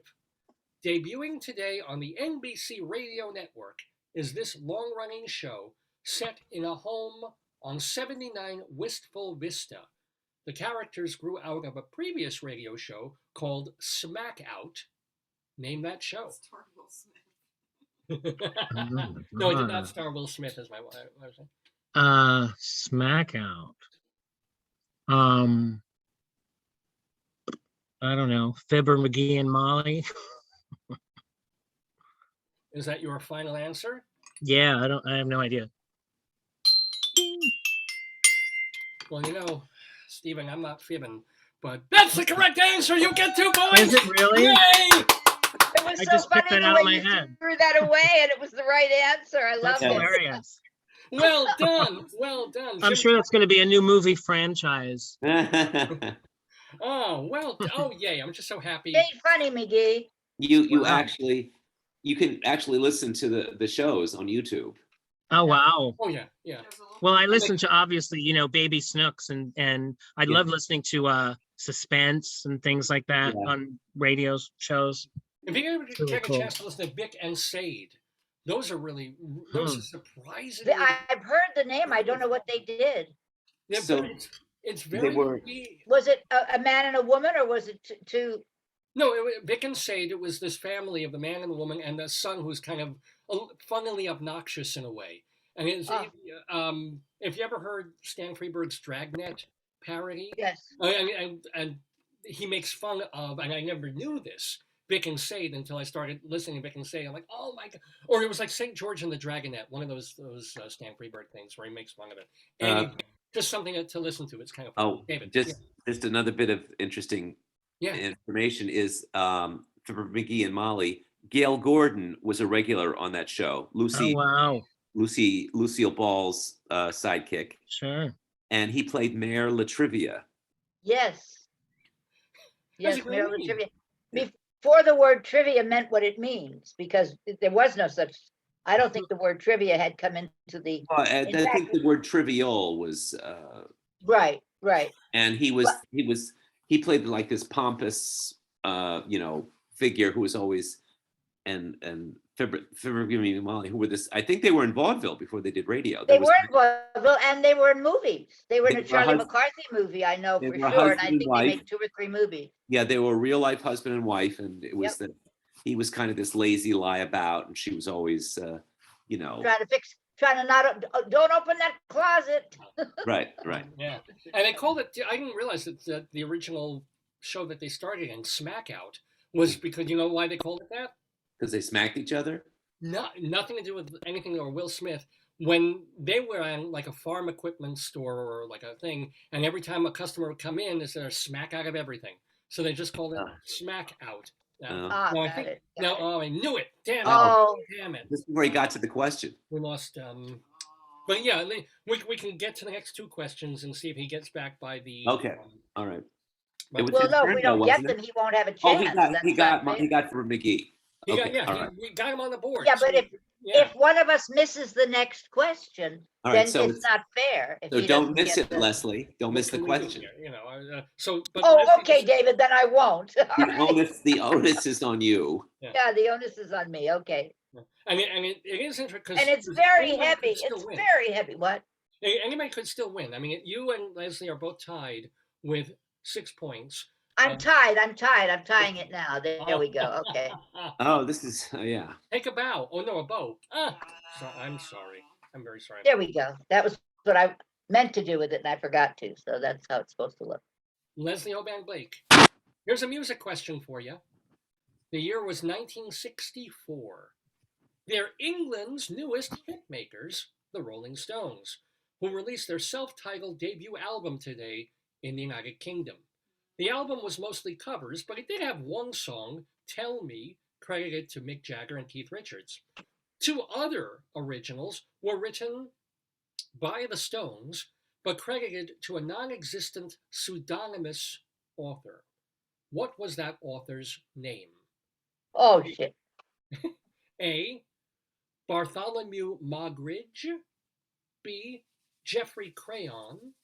Debuting today on the NBC radio network is this long-running show set in a home on 79 Wistful Vista. The characters grew out of a previous radio show called Smack Out. Name that show. Star Will Smith. No, it did not star Will Smith as my wife. Smack Out. I don't know. Fibber, McGee, and Molly. Is that your final answer? Yeah, I have no idea. Well, Stephen, I'm not fibbing, but that's the correct answer. You get 2 points. Is it really? Yay! It was I so just picked funny that the out of way my you head. threw that away, and it was the right answer. I love That's it. hilarious. Well done. Well done. I'm sure that's going to be a new movie franchise. Oh, oh, yay. I'm just so happy. Ain't funny, McGee. Wow. You can actually listen to the shows on YouTube. Oh, wow. Oh, yeah. There's a little Well, I listen to, obviously, Baby Snooks, and I Yeah. love listening to Suspense and things like that Yeah. on radio shows. If you ever Really get a cool. chance to listen to Vic and Sade, those are surprisingly. I've heard the name. I don't know what they did. Yeah, So, but it's very. Was it a man and a woman, or was it two? No, Vic and Sade, it was this family of the man and the woman and the son who's kind of funnily obnoxious in a way. And if you ever heard Stan Freberg's Dragnet parody, Yes. and he makes fun of, and I never knew this, Vic and Sade until I started listening to Vic and Sade. I'm like, oh my God. Or it was like St. George and the Dragonet, one of those Stan Freberg things where he makes fun of it. And just something to listen to. It's kind of fun. Oh, David, just another bit of interesting information is for McGee and Molly, Gail Gordon was a regular on that show. Oh, wow. Lucille Ball's sidekick. Sure. And he played Mayor Latrivia. Yes. That's Yes, a great Maryland name. trivia. Before the word trivia meant what it means, because there was no such. I don't think the word trivia had come into the. Well, I think the word trivial was. Right. And he played like this pompous, figure who was always, and forgive me, Molly, who were this. I think they were in vaudeville before they did radio. They were in vaudeville, and they were in movies. They were in They a were Charlie hus- McCarthy movie. I know they for were sure, and I husband think and they wife. made 2 or 3 movies. Yeah, they were real life husband and wife, and it was Yep. that he was kind of this lazy lie about, and she was always, Trying to not. Don't open that closet. right. Yeah, and they called it. I didn't realize that the original show that they started in, Smack Out, was because you know why they called it that? Because they smacked each other. Nothing to do with anything or Will Smith. When they were on like a farm equipment store or like a thing, and every time a customer would come in, they said smack out of everything. So they just called it Smack Out. Ah, No, I got think it. I knew it. Damn it! Oh, Damn it! This is where he got to the question. We lost. But yeah, we can get to the next two questions and see if he gets back by the. Okay. All right. But was Well, his no, if turn we though, don't get wasn't them, it? he won't have a Oh, chance. That's not fair. he got for McGee. he Okay. got, All yeah, right. we got him on the board. Yeah, so, but yeah. if one of us misses the next question, All right. then So it's not fair. If so he don't doesn't miss get it, the- Leslie. Don't miss the What can we do question. here, you know, so. But Oh, Leslie, okay, this- David, then I won't. All The right. onus is on you. Yeah, the onus is on me. Okay. I mean, it is interesting And it's very heavy. It's very heavy. What? Anybody could still win. I mean, you and Leslie are both tied with 6 points. I'm tied. I'm tying it now. There we go. Okay. Oh, this is yeah. Take a bow. Oh no, a bow. So I'm sorry. I'm very sorry. There we go. That was what I meant to do with it, and I forgot to. So that's how it's supposed to look. Leslie Hoban Blake. Here's a music question for you. The year was 1964. They're England's newest hit makers, the Rolling Stones, who released their self-titled debut album today in the United Kingdom. The album was mostly covers, but it did have one song, Tell Me, credited to Mick Jagger and Keith Richards. Two other originals were written by the Stones, but credited to a non-existent pseudonymous author. What was that author's name? Oh, shit. A. Bartholomew Mogridge. B. Geoffrey Crayon.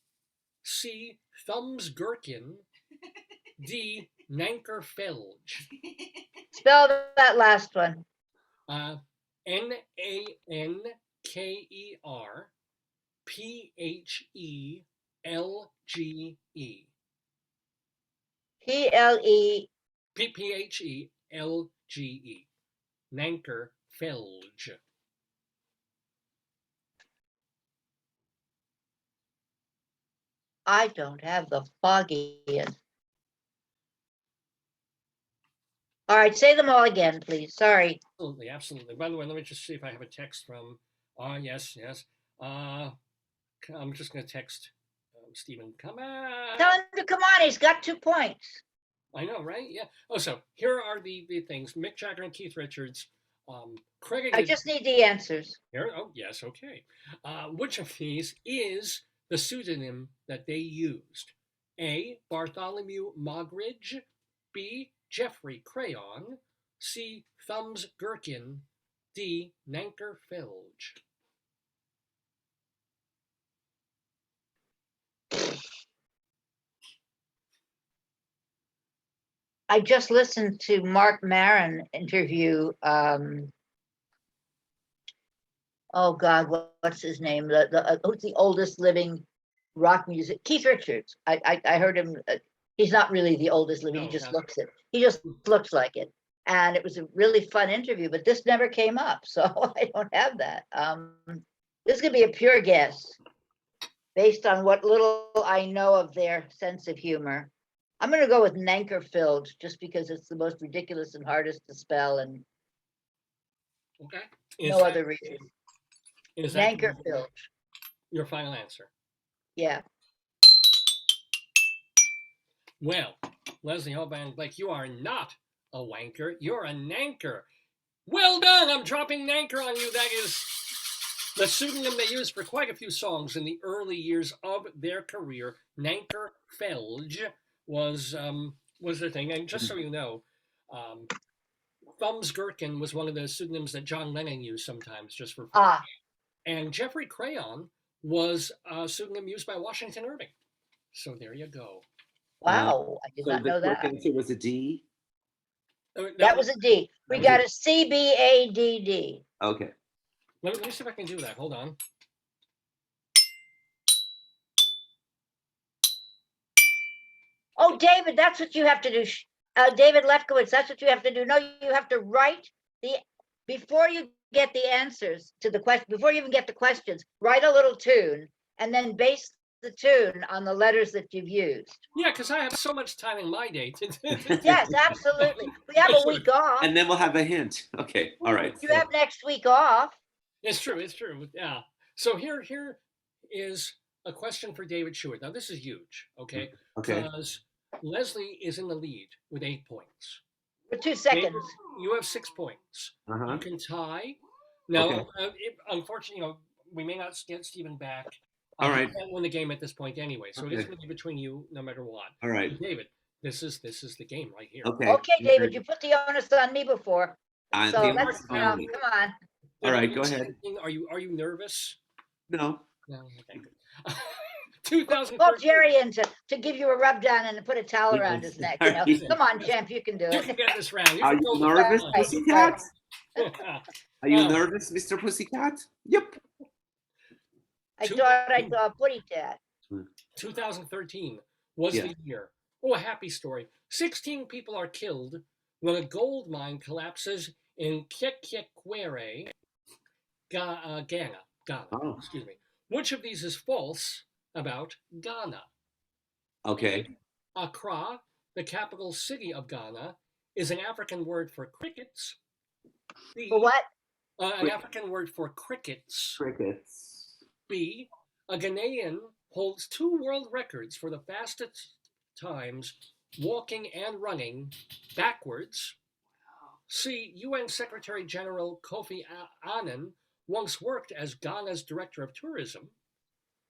C. Thumbs Gherkin. D. Nanker Felge. Spell that last one. Nanker Phelge. PLE. Phelge. Nanker Felge. I don't have the foggiest. All right, say them all again, please. Sorry. Absolutely, absolutely. By the way, let me just see if I have a text from. Yes. I'm just going to text Steven. Come on. Tell him to come on. He's got 2 points. I know, right? Yeah. Oh, so here are the things. Mick Jagger and Keith Richards. Credited. I just need the answers. Here. Oh, yes. Okay. Which of these is the pseudonym that they used? A. Bartholomew Mogridge. B. Geoffrey Crayon. C. Thumbs Gherkin. D. Nanker Felge. I just listened to Mark Maron interview. Oh God, what's his name? Who's the oldest living rock music? Keith Richards. I heard him. He's not really the oldest living. No, he just not looks it. He just looks like it. And it was a really fun interview, but this never came up, so I don't have that. This could be a pure guess based on what little I know of their sense of humor. I'm going to go with Nankerfield just because it's the most ridiculous and hardest to spell, and Okay. no other reason. Is that Nankerfield. your final answer? Yeah. Well, Leslie Hoban Blake, you are not a wanker. You're a nanker. Well done. I'm dropping nanker on you. That is the pseudonym they used for quite a few songs in the early years of their career. Nanker Felge was their thing. And just so you know, Thumbs Gherkin was one of the pseudonyms that John Lennon used sometimes just for fun. And Geoffrey Crayon was a pseudonym used by Washington Irving. So there you go. Wow, I did not know that. The answer was a D. That was a D. We got a CBADD. Okay. Let me see if I can do that. Hold on. Oh, David, that's what you have to do. David Lefkowitz, that's what you have to do. No, you have to write before you get the answers to the question, before you even get the questions, write a little tune and then base the tune on the letters that you've used. Yeah, because I have so much time in my day. Yes, absolutely. We have a week off. And then we'll have a hint. Okay. All right. You have next week off. It's true. It's true. Yeah. So here is a question for David Sheward. Now, this is huge, okay? Okay. Because Leslie is in the lead with 8 points. For 2 seconds. David, you have 6 points. Uh-huh. You can tie. Now, Okay. unfortunately, we may not get Steven back. All right. He can't win the game at this point anyway, so it is Okay. going to be between you no matter what. All right. David, this is the game right here. Okay. Okay, David, you put the onus on me before. So the let's, onus on me. come on. All right, go ahead. Are you nervous? No. No. Okay. Good. 2013. Call Jerry in to give you a rub down and to put a towel around his neck. You know? Yes. Come on, champ, you can do You can it. get this round. Are can you build the nervous, family. Pussycat? Are you Oh. nervous, Mr. Pussycat? Yep. I thought I saw a putty tat. 2013 was Yeah. the year. Oh, a happy story. 16 people are killed when a gold mine collapses in Kekwekwere, Ghana. Oh. Excuse me. Which of these is false about Ghana? Okay. Accra, the capital city of Ghana, is an African word for crickets. B, For what? an African word for crickets. Crickets. B, a Ghanaian holds 2 world records for the fastest times walking and running backwards. C, UN Secretary General Kofi Annan once worked as Ghana's Director of Tourism.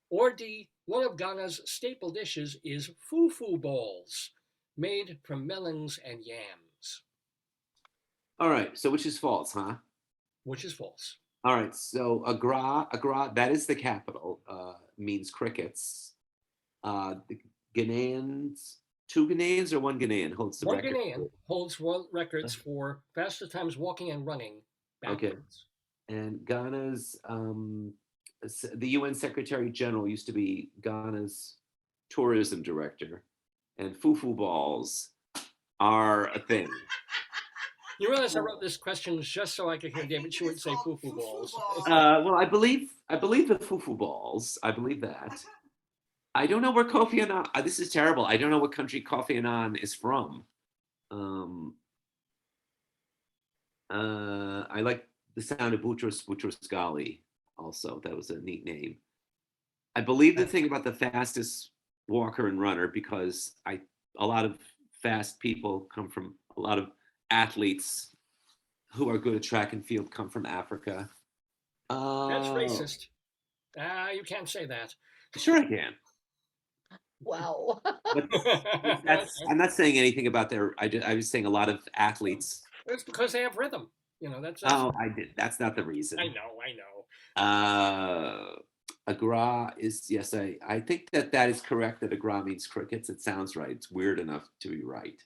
Or D, one of Ghana's staple dishes is fufu balls, made from melons and yams. All right. So which is false, huh? Which is false. All right. So Accra, that is the capital. Means crickets. The Ghanaians, 2 Ghanaians or 1 Ghanaian holds the One record. Ghanaian holds world records for fastest times walking and running backwards. And Ghana's the UN Secretary General used to be Ghana's tourism director, and fufu balls are a thing. You realize I wrote this question just so I could hear David Sheward say fufu balls. Well, I believe the fufu balls. I believe that. I don't know where Kofi Annan. This is terrible. I don't know what country Kofi Annan is from. I like the sound of Boutros Ghali. Also, that was a neat name. I believe the thing about the fastest walker and runner because a lot of fast people come from a lot of athletes who are good at track and field come from Africa. That's racist. You can't say that. Sure, I can. Wow. But I'm not saying anything about I was saying a lot of athletes. It's because they have rhythm. You know, that's Oh, I did. That's not the reason. I know. Agra is, yes, I think that is correct, that Agra means crickets. It sounds right. It's weird enough to be right.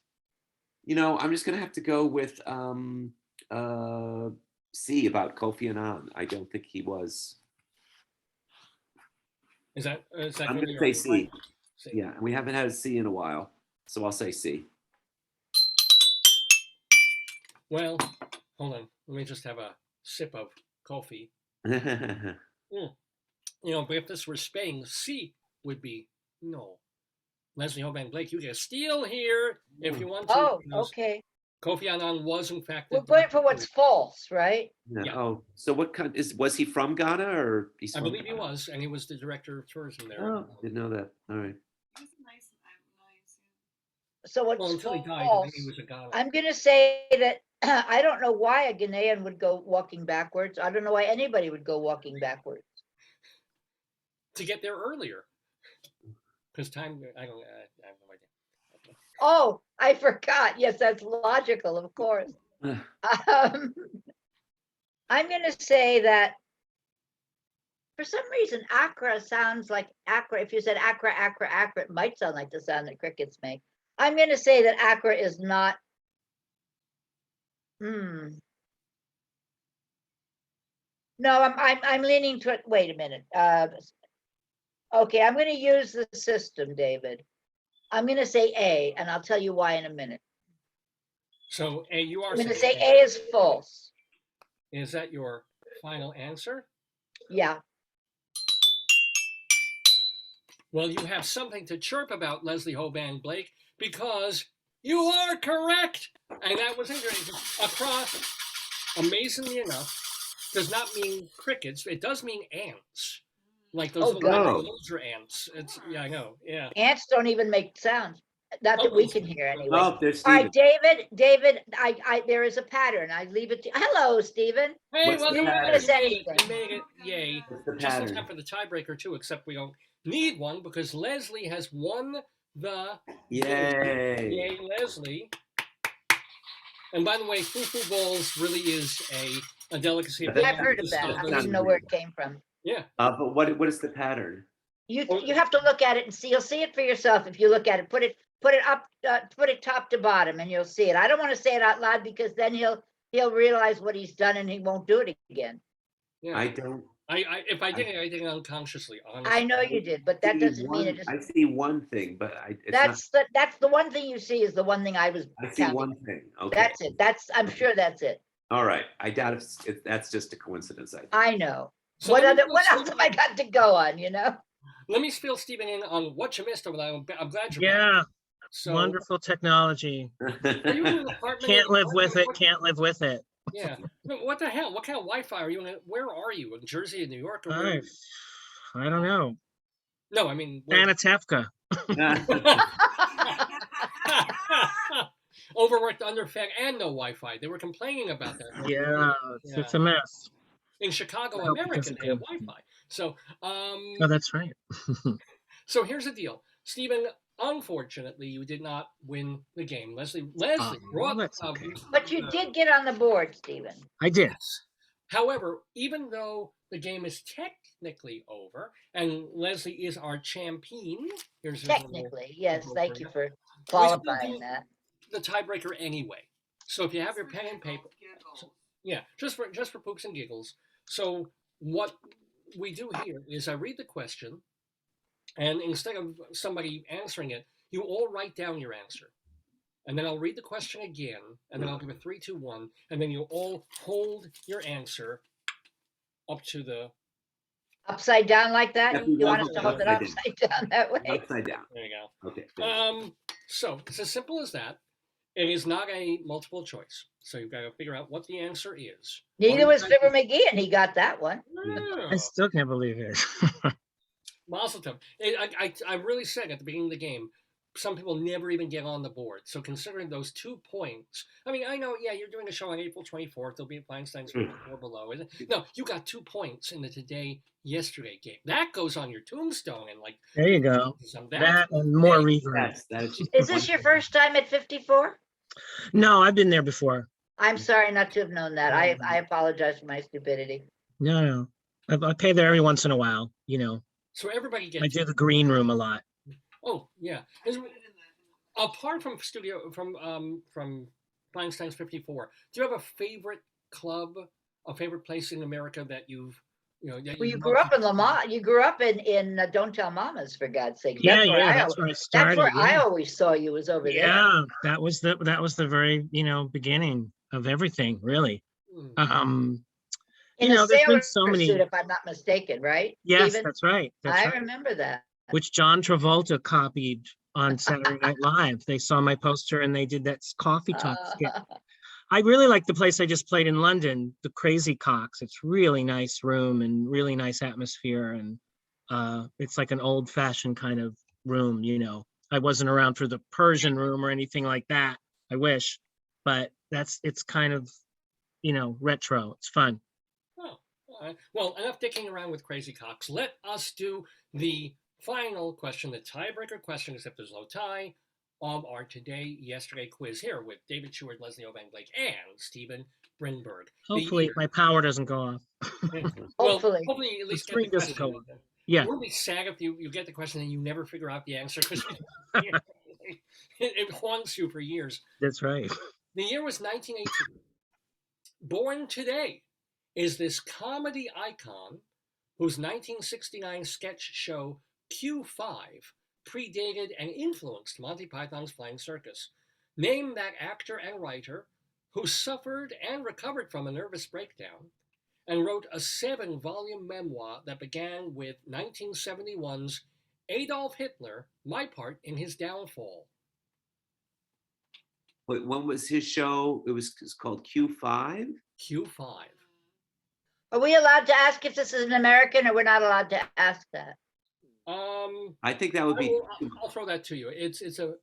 You know, I'm just going to have to go with C about Kofi Annan. I don't think he was. Is that I'm going to say C. C. Yeah, we haven't had a C in a while, so I'll say C. Well, hold on. Let me just have a sip of coffee. You know, but if this were Spain, C would be no. Leslie Hoban Blake, you get a steal here if you want to. Oh, okay. Kofi Annan was in fact. We're going for what's false, right? Yeah. Oh, so what kind was he from Ghana or? I believe he was, and he was the director of tourism there. Oh, didn't know that. All right. Nice. So what's well, until he died, false? He was a Ghana. I'm going to say that I don't know why a Ghanaian would go walking backwards. I don't know why anybody would go walking backwards. To get there earlier. Because time, I have no idea. Okay. Oh, I forgot. Yes, that's logical, of course. I'm going to say that for some reason, Accra sounds like Accra. If you said Accra, it might sound like the sound that crickets make. I'm going to say that Accra is not. No, I'm leaning toward. Wait a minute. Okay, I'm going to use the system, David. I'm going to say A, and I'll tell you why in a minute. So A, you are. I'm going to say A is false. Is that your final answer? Yeah. Well, you have something to chirp about, Leslie Hoban Blake, because you are correct. And that was interesting. Accra, amazingly enough, does not mean crickets. It does mean ants. Like those little soldier ants. Yeah, I know. Yeah. Ants don't even make sound. Not that we can hear anyway. Oh, there's All right, Steven. David, there is a pattern. I leave it to, hello, Stephen. Hey, What's the welcome pattern? back. You made it. Anything. You made it. Yay. What's the Just in pattern? time for the tiebreaker, too, except we don't need one because Leslie has won the Yay. Yay, Leslie. And by the way, fufu balls really is a delicacy. I've heard of that. I didn't know where it came from. Yeah. But what is the pattern? You have to look at it and see. You'll see it for yourself if you look at it. Put it up, put it top to bottom, and you'll see it. I don't want to say it out loud because then he'll realize what he's done and he won't do it again. Yeah. I don't. If I did it, I did it unconsciously. Honestly. I know you did, but that doesn't mean it just. I see one thing, but That's the one thing you see is the one thing I was. I see counting. one thing. Okay. That's it. I'm sure that's it. All right. I doubt if that's just a coincidence. I know. So What let me else have I got to go on? Let me fill Stephen in on what you missed over there. I'm glad you're back. Yeah, So, wonderful technology. are you in an apartment? Can't live with it. What- Can't live with it. Yeah. No, what the hell? What kind of Wi-Fi are you in? Where are you? In Jersey, in New York? Or where? I don't know. No, I mean. where- Anatevka. Overworked, underfed, and no Wi-Fi. They were complaining about that. Yeah, it's a mess. In Chicago, Well, America, because of they have COVID. Wi-Fi. So, Oh, that's right. so here's the deal, Stephen. Unfortunately, you did not win the game. Leslie brought. that's okay. But you did get on the board, Stephen. I did. However, even though the game is technically over, and Leslie is our champion, here's your little- Technically, yes. Thank you for We still qualifying do that. the tiebreaker anyway. So if you have your pen and paper, Giggles. yeah, just for poops and giggles. So what we do here is I read the question, and instead of somebody answering it, you all write down your answer. And then I'll read the question again, and then I'll give a 3, 2, 1, and then you all hold your answer up to the. Upside down like that? Yep, You want us to hold it upside upside down that way? Upside down. There you go. Okay. So it's as simple as that. It is not a multiple choice. So you've got to figure out what the answer is. Neither was Fibber McGee, and he got that one. I still can't believe it. Mazel tov. I really said at the beginning of the game, some people never even get on the board. So considering those 2 points, I mean, I know, yeah, you're doing a show on April 24th. There'll be a Feinstein's 54 below. No, you got 2 points in the today-yesterday game. That goes on your tombstone and like. There you go. That That and more reverb. Is this your first time at 54? No, I've been there before. I'm sorry not to have known that. I apologize for my stupidity. No. I pay there every once in a while, So everybody I gets. do the green room a lot. Oh yeah. Apart from from Feinstein's 54, do you have a favorite club, a favorite place in America that you've that Well, you love grew up to- in Lamont. You grew up in Don't Tell Mamas, for God's sake. Yeah, That's where I that's where I started. That's where I yeah. always saw you was over there. Yeah, that was the very, beginning of everything, really. Hmm. In a there's been sailor so many. suit, if I'm not mistaken, right? Yes, Stephen? that's right. That's I right. remember that. Which John Travolta copied on Saturday Night Live. They saw my poster and they did that coffee talk skit. I really like the place I just played in London, the Crazy Cocks. It's really nice room and really nice atmosphere. And it's like an old fashioned kind of room, I wasn't around for the Persian room or anything like that. I wish, but it's kind of, retro. It's fun. Oh, all right. Well, enough dicking around with Crazy Cocks. Let us do the final question, the tiebreaker question, except there's no tie, of our yesterday quiz here with David Sheward, Leslie Hoban Blake, and Steven Brinberg. Hopefully my power doesn't go off. Hopefully. Hopefully you at least The get the screen doesn't question. go on. Yeah. It would be sad if you get the question and you never figure out the answer because it haunts you for years. That's right. The year was 1918. Born today is this comedy icon whose 1969 sketch show Q5 predated and influenced Monty Python's Flying Circus. Name that actor and writer who suffered and recovered from a nervous breakdown and wrote a 7-volume memoir that began with 1971's Adolf Hitler, My Part in His Downfall. Wait, when was his show? It's called Q5? Q5. Are we allowed to ask if this is an American, or we're not allowed to ask that? I think that would be. I'll throw that to you. It's a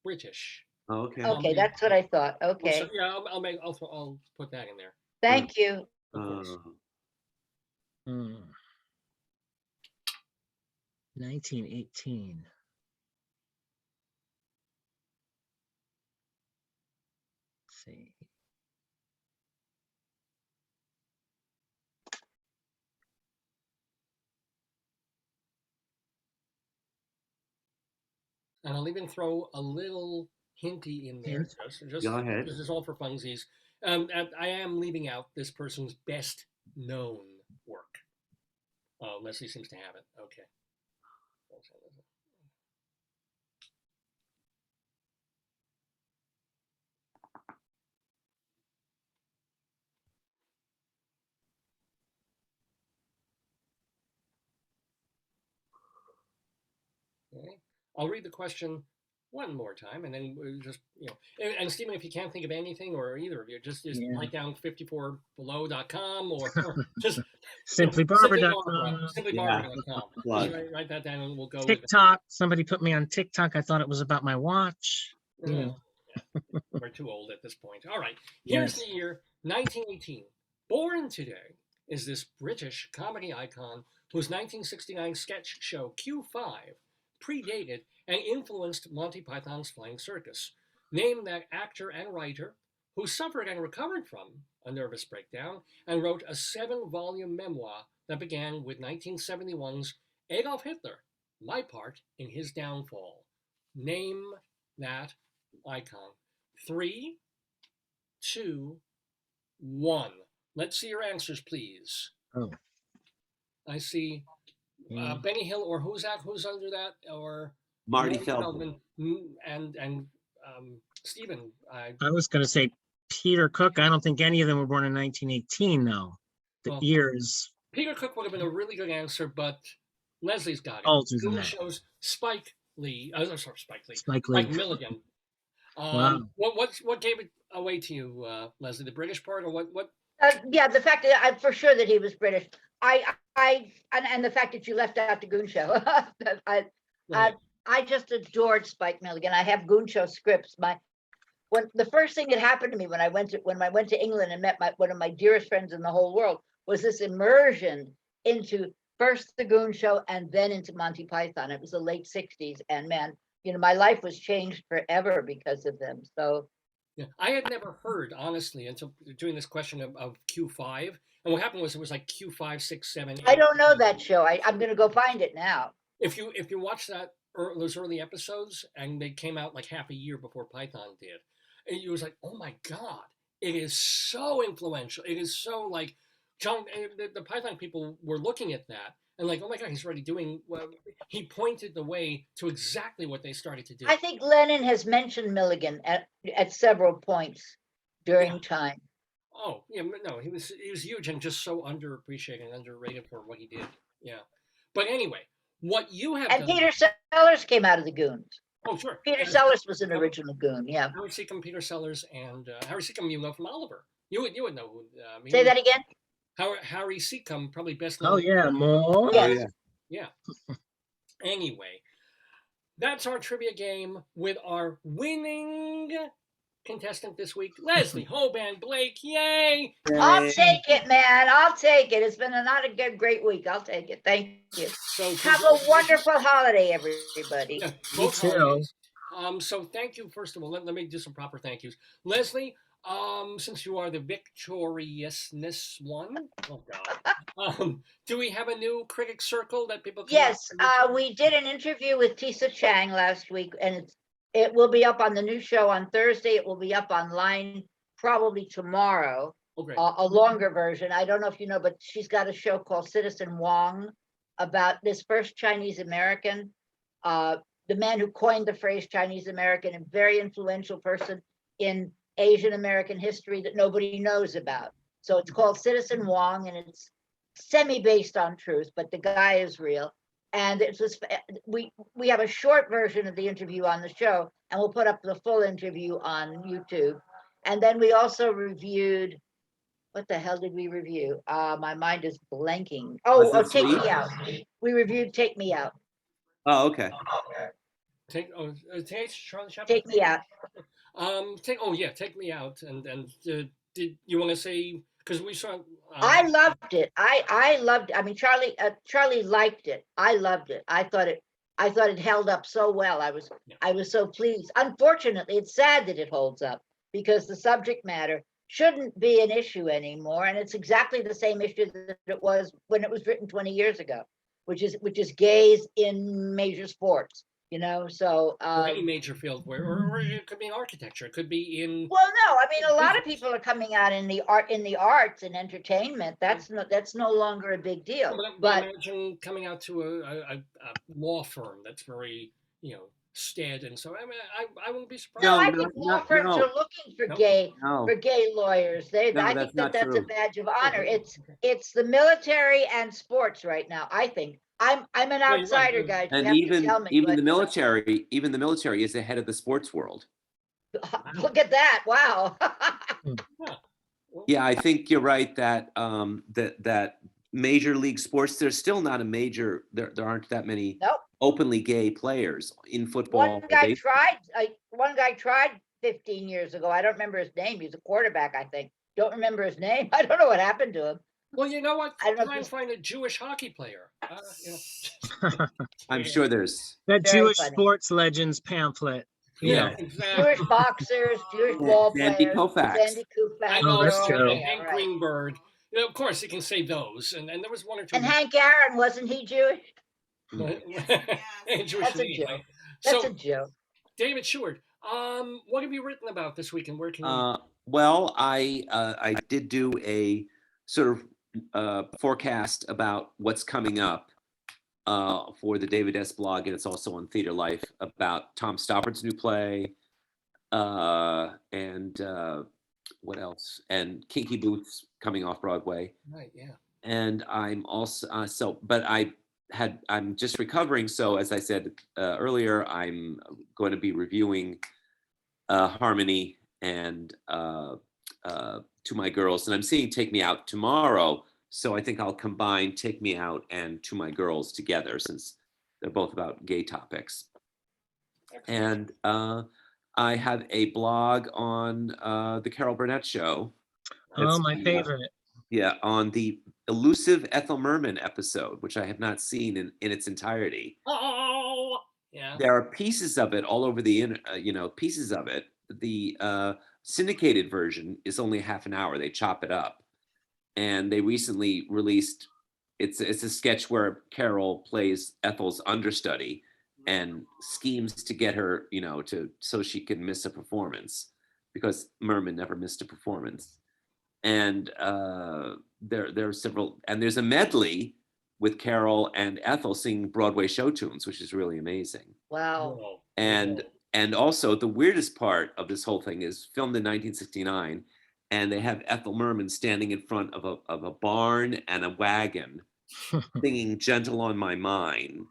Oh, British. okay. Okay, that's what I thought. Okay, So, yeah, I'll put that in there. thank you. Of course. 1918. Let's see. And I'll even throw a little hinty in there, Hint? just Go ahead. this is all for funsies. I am leaving out this person's best known work. Oh, Leslie seems to have it. Okay. Okay. I'll read the question one more time, and then we'll just, and Stephen, if you can't think of anything, or either of you, just Yeah. write down 54below.com or just Simplybarber.com. simplybarber.com. Plug. Just write that down, and we'll go TikTok. Somebody put me on TikTok. I thought it was about my watch. with You it. know. We're too old at this point. All right. Here's Yes. the year 1918. Born today is this British comedy icon whose 1969 sketch show Q5 predated and influenced Monty Python's Flying Circus. Name that actor and writer who suffered and recovered from a nervous breakdown and wrote a 7-volume memoir that began with 1971's Adolf Hitler, My Part in His Downfall. Name that icon. 3, 2, 1. Let's see your answers, please. Oh. I see Benny Hill, or who's that? Who's under that? Or Marty Feldman. and Stephen. I was going to say Peter Cook. I don't think any of them were born in 1918, though. The Well, years Peter Cook would have been a really good answer, but Leslie's got it. older than Goon that. shows Spike Lee. Sorry, Spike Lee. Spike Lee. Spike Milligan. Wow. What gave it away to you, Leslie? The British part, or what? Yeah, the fact that I'm for sure that he was British. And the fact that you left out the Goon Show. I just adored Spike Milligan. I have Goon Show scripts. When the first thing that happened to me when I went to England and met one of my dearest friends in the whole world was this immersion into first the Goon Show and then into Monty Python. It was the late 60s, and man, my life was changed forever because of them. So yeah, I had never heard, honestly, until doing this question of Q5. And what happened was it was like Q5, 6, 7, 8. I don't know that show. I'm going to go find it now. If you watch those early episodes, and they came out like half a year before Python did, and it was like, oh my God, it is so influential. It is so like John. The Python people were looking at that and like, oh my God, he's already doing. Well, he pointed the way to exactly what they started to do. I think Lennon has mentioned Milligan at several points during time. Oh yeah, no, he was huge and just so underappreciated and underrated for what he did. Yeah, but anyway, what you have and done, Peter Sellers came out of the Goons. Oh sure, Peter Sellers was an original Goon. Yeah. Harry Seacombe, Peter Sellers, and Harry Seacombe, you know from Oliver. You would know who. Say that again. Harry Seacombe, probably best known. Oh yeah, more. Yes. Yeah. Anyway, that's our trivia game with our winning contestant this week, Leslie Hoban Blake. Yay! I'll take it, man. I'll take it. It's been not a great week. I'll take it. Thank you. So have a wonderful holiday, everybody. Yeah, both holidays. So thank you. First of all, let me do some proper thank yous. Leslie, since you are the victoriousness one, oh God, do we have a new critic circle that people can? Yes, we did an interview with Tisa Chang last week, and it will be up on the new show on Thursday. It will be up online probably tomorrow. Oh, great. A longer version. I don't know if you know, but she's got a show called Citizen Wong about this first Chinese American, the man who coined the phrase Chinese American, a very influential person in Asian American history that nobody knows about. So it's called Citizen Wong, and it's semi-based on truth, but the guy is real. And it was we have a short version of the interview on the show, and we'll put up the full interview on YouTube. And then we also reviewed, what the hell did we review? My mind is blanking. Oh, Take Me Out. We reviewed Take Me Out. Oh, okay. Charlie Chaplin. Take me out. Take me out. And did you want to say, because we saw? I loved it. I loved. I mean, Charlie liked it. I loved it. I thought it held up so well. I was so pleased. Unfortunately, it's sad that it holds up because the subject matter shouldn't be an issue anymore, and it's exactly the same issue that it was when it was written 20 years ago, which is gays in major sports. So or any major field or it could be in architecture. It could be in. Well, no, I mean a lot of people are coming out in the arts and entertainment. That's no longer a big deal. But imagine coming out to a law firm that's very stead, and so I mean I won't be surprised. No, I think law firms are looking for gay lawyers. I think that's a badge of honor. It's the military and sports right now. I think. I'm an outsider, guys. And even the military is ahead of the sports world. Look at that! Wow. Yeah, I think you're right that that major league sports. There's still not a major. There aren't that many openly gay players in football. One guy tried 15 years ago. I don't remember his name. He's a quarterback, I think. Don't remember his name. I don't know what happened to him. Well, you know what? Try and find a Jewish hockey player. I'm sure there's that Jewish sports legends pamphlet. Yeah, exactly. Jewish boxers, Jewish ball players. Sandy Koufax. I know, that's true. And Greenberg. Of course, you can say those. And there was one or two. And Hank Aaron, wasn't he Jewish? Jewish That's a joke. That's a joke. David Sheward, what have you written about this week, and where can you? Well, I did do a sort of forecast about what's coming up for the David S. blog, and it's also on Theater Life, about Tom Stoppard's new play, and what else? And Kinky Boots coming off Broadway. Right, yeah. And I'm also I'm just recovering. So as I said earlier, I'm going to be reviewing Harmony and To My Girls, and I'm seeing Take Me Out tomorrow. So I think I'll combine Take Me Out and To My Girls together, since they're both about gay topics. And I have a blog on the Carol Burnett Show. Oh, my favorite. Yeah, on the elusive Ethel Merman episode, which I have not seen in its entirety. Oh, yeah. There are pieces of it all over the pieces of it. The syndicated version is only half an hour. They chop it up, and they recently released. It's a sketch where Carol plays Ethel's understudy and schemes to get her, so she can miss a performance, because Merman never missed a performance. And there are several, and there's a medley with Carol and Ethel singing Broadway show tunes, which is really amazing. Wow. And also the weirdest part of this whole thing is filmed in 1969, and they have Ethel Merman standing in front of a barn and a wagon singing Gentle on My Mind.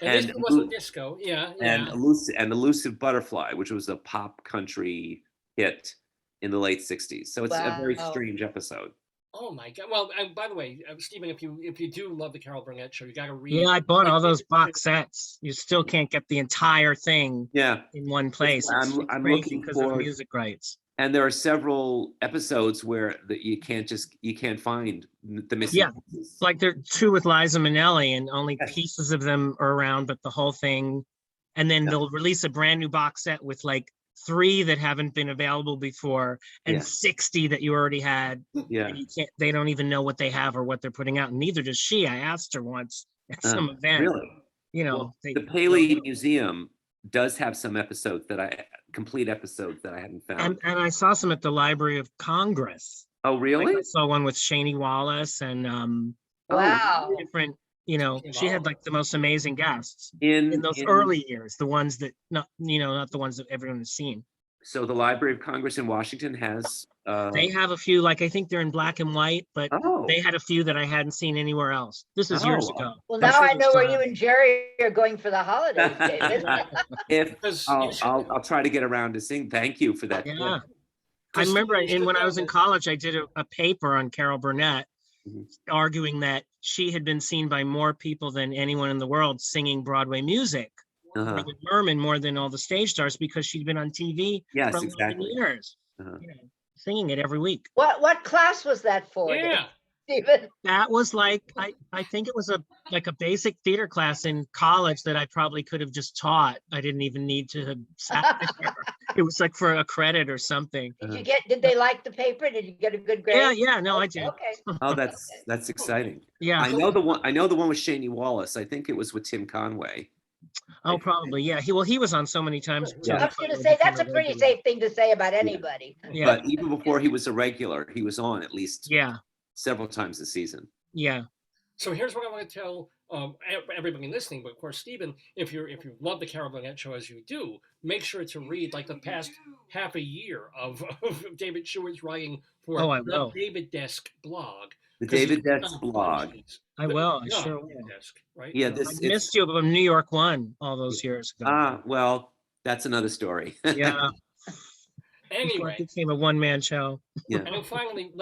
And this wasn't disco, yeah. And Elusive Butterfly, which was a pop country hit in the late 60s. So it's a very strange episode. Oh my God. Well, by the way, Stephen, if you do love the Carol Burnett Show, you got to read. Yeah, I bought all those box sets. You still can't get the entire thing in one place. I'm looking because of music rights. And there are several episodes where you can't find the missing pieces. Like there are two with Liza Minnelli, and only pieces of them are around, but the whole thing. And then they'll release a brand new box set with like 3 that haven't been available before, and 60 that you already had. Yeah. And they don't even know what they have or what they're putting out. And neither does she. I asked her once at some event. Really? The Paley Museum does have some complete episodes that I hadn't found. And I saw some at the Library of Congress. Oh, really? Like I saw one with Shani Wallace and different, she had like the most amazing guests in those early years, the ones that not the ones that everyone has seen. So the Library of Congress in Washington has they have a few, like I think they're in black and white, but they had a few that I hadn't seen anywhere else. This is years ago. Well, now I know where you and Jerry are going for the holidays, David. I'll try to get around to sing. Thank you for that. Yeah. I remember when I was in college, I did a paper on Carol Burnett, arguing that she had been seen by more people than anyone in the world singing Broadway music. Uh-huh. Brother Merman more than all the stage stars because she'd been on TV Yes, for 11 exactly. years, Uh-huh. you know, singing it every week. What class was that for, Yeah. Stephen? That was like I think it was a basic theater class in college that I probably could have just taught. I didn't even need to have sat there. It was like for a credit or something. Did they like the paper? Did you get a good grade? Yeah, no, I did. Okay. Oh, that's exciting. Yeah. I know the one with Shaney Wallace. I think it was with Tim Conway. Oh, probably. Yeah. He was on so many times. Yeah. I was going to say that's a pretty safe thing to say about anybody. Yeah. But even before he was a regular, he was on at least Yeah. several times a season. Yeah. So here's what I want to tell everybody listening, but of course, Stephen, if you love the Carol Burnett show as you do, make sure to read like the past half a year of David Sheward's writing for the David Desk blog. The David Desk blog. I will. I sure will. Desk, right? Yeah, I missed you from New York One all those years ago. Well, that's another story. Yeah. Anyway, it became a one-man show. Yeah. And finally,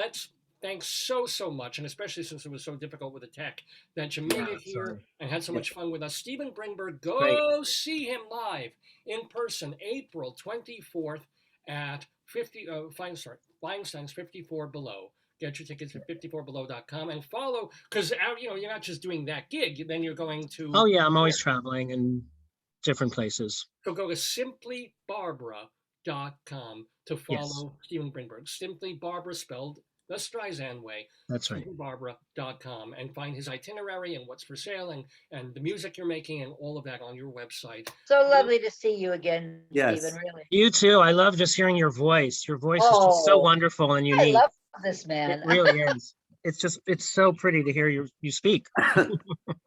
thanks so much, and especially since it was so difficult with the tech, that you made it here and had so much fun with us. Steven Brinberg, go see him live in person, April 24th at Feinstein's 54 Below. Get your tickets at 54below.com and follow, because you're not just doing that gig, then you're going to... Oh, yeah, I'm always traveling in different places. So go to simplybarbara.com to follow Steven Brinberg. Simply Barbara spelled the Streisand way. That's right. Barbara.com, and find his itinerary and what's for sale and the music you're making and all of that on your website. So lovely to see you again, Yes. Stephen, really. You too. I love just hearing your voice. Your voice is just so wonderful and unique. I love this man. It really is. It's so pretty to hear you speak.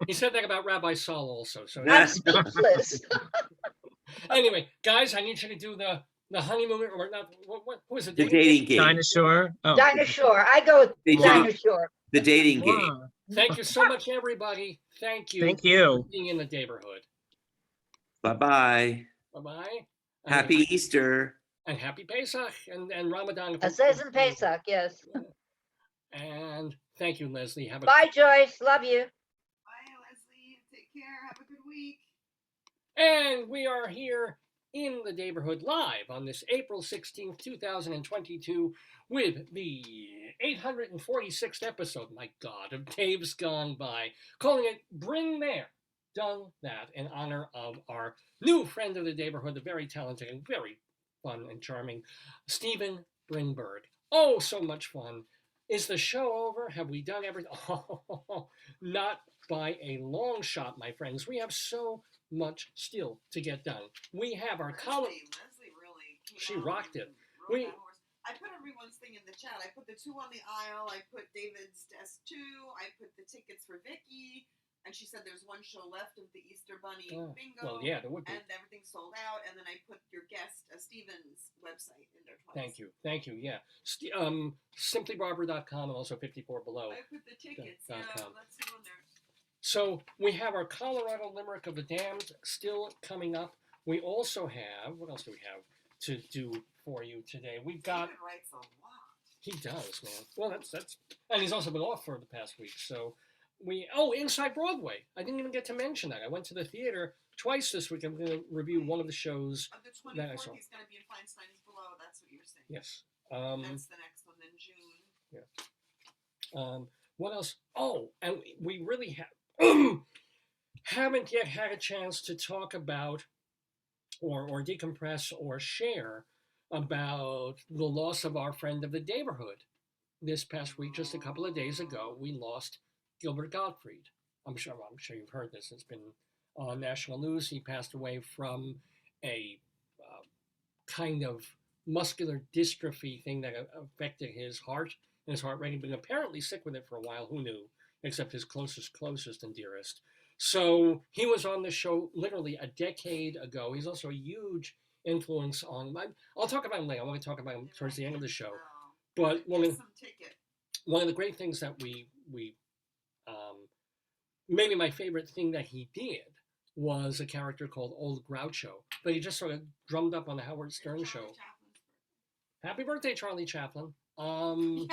He said that about Rabbi Saul also. So I'm speechless. Anyway, guys, I need you to do the honeymoon, or not, what was it? The dating game. Dinosaur. Oh. Dinosaur. I go with Dinosaur. The dating game. Thank you so much, everybody. Thank you. Thank you. For being in the Daverhood. Bye-bye. Bye-bye. Happy Easter. And happy Pesach and Ramadan. Ascezon Pesach, yes. And thank you, Leslie. Bye, Joyce. Love you. Bye, Leslie. Take care. Have a good week. And we are here in the Daverhood live on this April 16th, 2022 with the 846th episode, my God, of Dave's Gone By, calling it Bring There, Done That, in honor of our new friend of the Daverhood, the very talented and very fun and charming Steven Brinberg. Oh, so much fun. Is the show over? Have we done everything? Oh, not by a long shot, my friends. We have so much still to get done. We have our Leslie really she rocked it. I put everyone's thing in the chat. I put the 2 on the aisle. I put David's desk 2. I put the tickets for Vicky. And she said there's one show left of the Easter Bunny bingo. Well, yeah, there would be. And everything's sold out. And then I put your guest, Steven's website in there twice. Thank you, yeah. Simplybarbara.com and also 54 Below. I put the tickets. Yeah, let's see on there. So we have our Colorado Limerick of the Damned still coming up. We also have, what else do we have to do for you today? We've got... Steven writes a lot. He does, man. Well, that's and he's also been off for the past week, so... Inside Broadway. I didn't even get to mention that. I went to the theater twice this week. I'm going to review one of the shows On the 24th, that I saw. he's going to be in Feinstein's Below. That's what you were saying. Yes. That's the next one in June. Yeah. What else? Oh, and we really haven't yet had a chance to talk about or decompress or share about the loss of our friend of the Daverhood. This past week, just a couple of days ago, we lost Gilbert Gottfried. I'm sure you've heard this. It's been on national news. He passed away from a kind of muscular dystrophy thing that affected his heart and his heart rate. He'd been apparently sick with it for a while. Who knew? Except his closest and dearest. So he was on the show literally a decade ago. He's also a huge influence on... I'll talk about him later. I want to talk about him towards the end of the show. But one of the great things that we maybe my favorite thing that he did was a character called Old Groucho, but he just sort of drummed up on the Howard Stern show. Happy birthday, Charlie Chaplin. What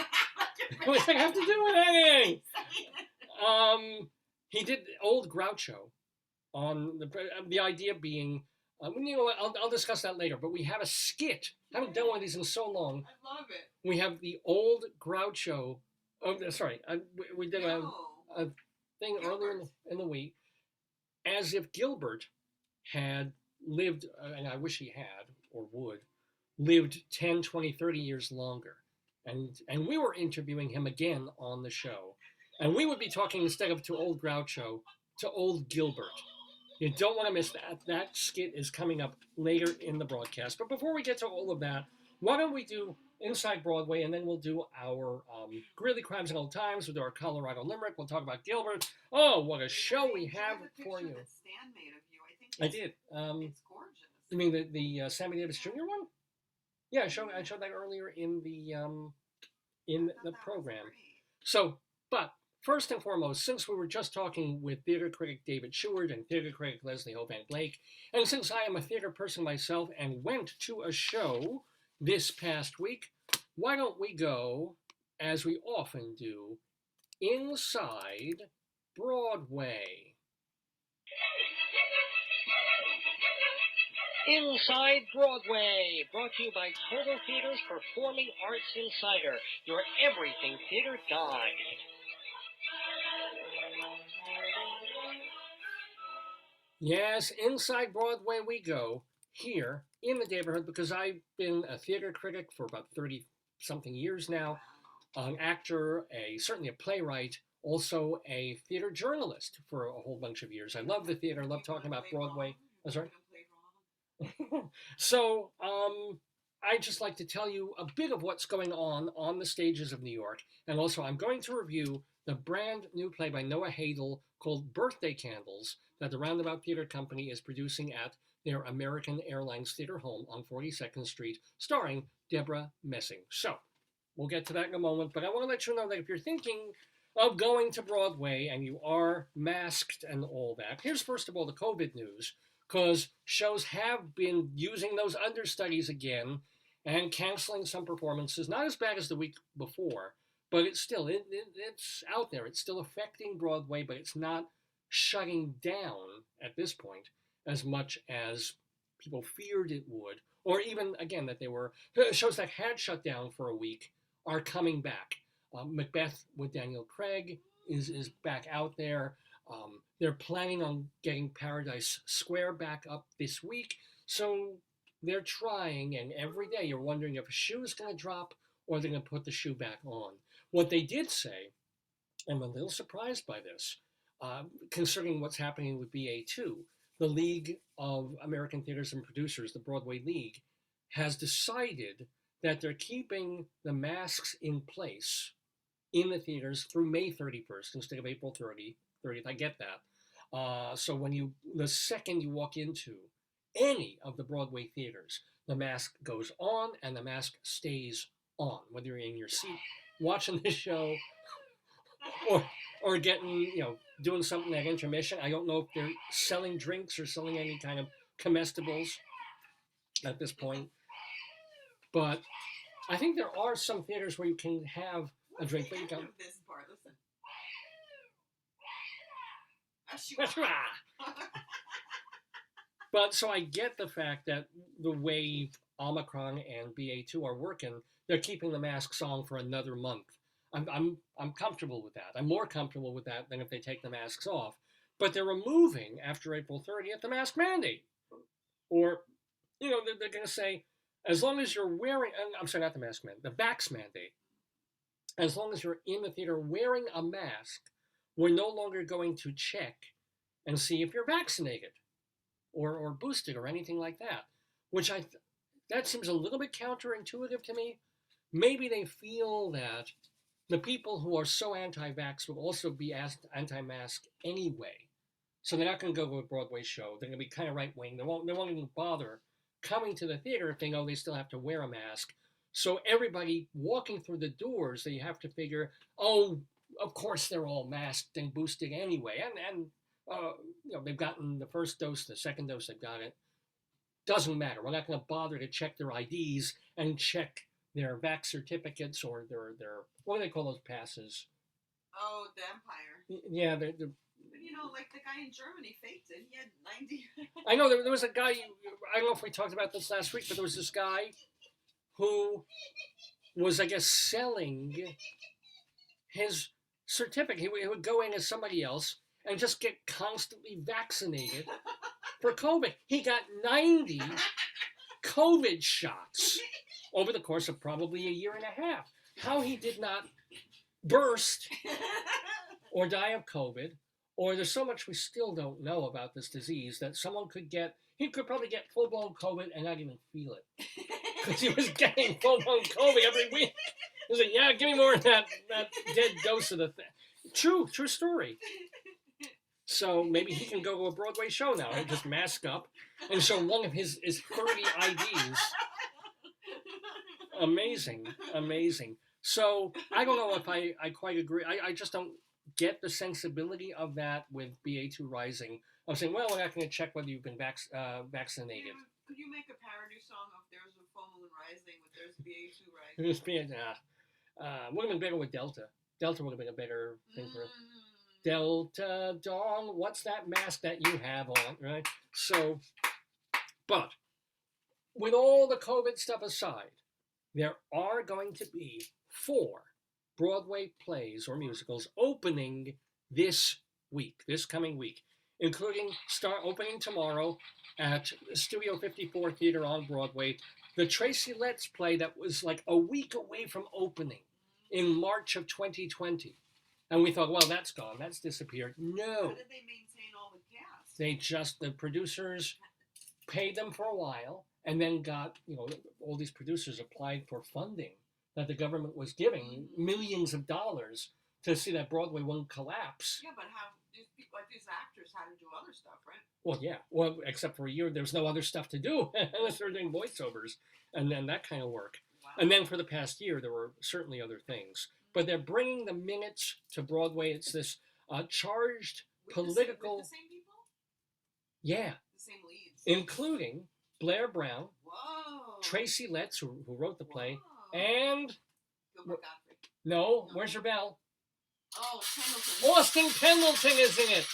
does that have to do with anything? He did Old Groucho, on the idea being, you know what, I'll discuss that later, but we have a skit. I haven't done one of these in so long. I love it. We have the old Groucho. Oh, sorry. We did a thing earlier in the week, as if Gilbert had lived, and I wish he had or would, lived 10, 20, 30 years longer. And we were interviewing him again on the show. And we would be talking, instead of to old Groucho, to old Gilbert. You don't want to miss that. That skit is coming up later in the broadcast. But before we get to all of that, why don't we do Inside Broadway, and then we'll do our Greeley Crimes and Old Times. We'll do our Colorado Limerick. We'll talk about Gilbert. Oh, what a show we have for you. That Stan made of you. I did. It's gorgeous. You mean the Sammy Davis Jr. one? Yeah, I showed that earlier in the program. So, but first and foremost, since we were just talking with theater critic David Sheward and theater critic Leslie Hoban Blake, and since I am a theater person myself and went to a show this past week, why don't we go, as we often do, inside Broadway. Inside Broadway, brought to you by Total Theater's Performing Arts Insider, your everything theater guide. Yes, inside Broadway we go, here in the Daverhood, because I've been a theater critic for about 30-something years now, an actor, certainly a playwright, also a theater journalist for a whole bunch of years. I love the theater, I love talking about Broadway. I'm sorry? So, I'd just like to tell you a bit of what's going on the stages of New York. And also, I'm going to review the brand new play by Noah Hadel called Birthday Candles that the Roundabout Theater Company is producing at their American Airlines Theater home on 42nd Street, starring Deborah Messing. So, we'll get to that in a moment, but I want to let you know that if you're thinking of going to Broadway and you are masked and all that, here's first of all the COVID news, because shows have been using those understudies again and canceling some performances, not as bad as the week before, but it's still, it's out there. It's still affecting Broadway, but it's not shutting down at this point as much as people feared it would, or even, again, that they were, shows that had shut down for a week are coming back. Macbeth with Daniel Craig is back out there. They're planning on getting Paradise Square back up this week, so they're trying, and every day you're wondering if a shoe is going to drop or they're going to put the shoe back on. What they did say, and I'm a little surprised by this, concerning what's happening with BA2, the League of American Theaters and Producers, the Broadway League, has decided that they're keeping the masks in place in the theaters through May 31st instead of April 30th. I get that. So the second you walk into any of the Broadway theaters, the mask goes on and the mask stays on, whether you're in your seat watching the show or getting, doing something at intermission. I don't know if they're selling drinks or selling any kind of comestibles at this point, but I think there are some theaters where you can have a drink. But you can. This part, listen. But so I get the fact that the way Omicron and BA2 are working, they're keeping the masks on for another month. I'm comfortable with that. I'm more comfortable with that than if they take the masks off. But they're removing, after April 30th, the mask mandate. Or, they're going to say, as long as you're wearing, I'm sorry, not the mask mandate, the vax mandate. As long as you're in the theater wearing a mask, we're no longer going to check and see if you're vaccinated or boosted or anything like that, which that seems a little bit counterintuitive to me. Maybe they feel that the people who are so anti-vax will also be anti-mask anyway. So they're not going to go to a Broadway show. They're going to be kind of right-wing. They won't even bother coming to the theater if they know they still have to wear a mask. So everybody walking through the doors, they have to figure, oh, of course they're all masked and boosted anyway. And they've gotten the first dose, the second dose, they've got it. Doesn't matter. We're not going to bother to check their IDs and check their vax certificates or their what do they call those passes? Oh, the Empire. Yeah, you know, like the guy in Germany faked it. He had 90. I know there was a guy, I don't know if we talked about this last week, but there was this guy who was, I guess, selling his certificate. He would go in as somebody else and just get constantly vaccinated for COVID. He got 90 COVID shots over the course of probably a year and a half. How he did not burst or die of COVID, or there's so much we still don't know about this disease that someone could get, he could probably get full-blown COVID and not even feel it. Because he was getting full-blown COVID every week. He was like, yeah, give me more of that dead dose of the thing. True story. So maybe he can go to a Broadway show now and just mask up and show one of his 30 IDs. Amazing. So I don't know if I quite agree. I just don't get the sensibility of that with BA2 rising. I'm saying, well, we're not going to check whether you've been vaccinated. Yeah, could you make a parody song of There's a Full Moon Rising with There's BA2 Rising? Would have been better with Delta. Delta would have been a better thing for it. Delta Dawn, what's that mask that you have on, right? So, but with all the COVID stuff aside, there are going to be 4 Broadway plays or musicals opening this coming week, including opening tomorrow at Studio 54 Theater on Broadway, the Tracy Letts play that was like a week away from opening in March of 2020. And we thought, well, that's gone, that's disappeared. No. How did they maintain all the cast? The producers paid them for a while and then got, all these producers applied for funding that the government was giving, millions of dollars to see that Broadway won't collapse. Yeah, but how these people, like these actors, had to do other stuff, right? Well, yeah. Well, except for a year, there was no other stuff to do unless they were doing voiceovers and then that kind of work. Wow. And then for the past year, there were certainly other things. But they're bringing the minutes to Broadway. It's this charged political... With the same people? Yeah. The same leads? Including Blair Brown, Whoa. Tracy Letts, who wrote the play, Whoa. and... Gilbert Gottfried. No, where's your bell? Oh, Pendleton. Austin Pendleton is in it.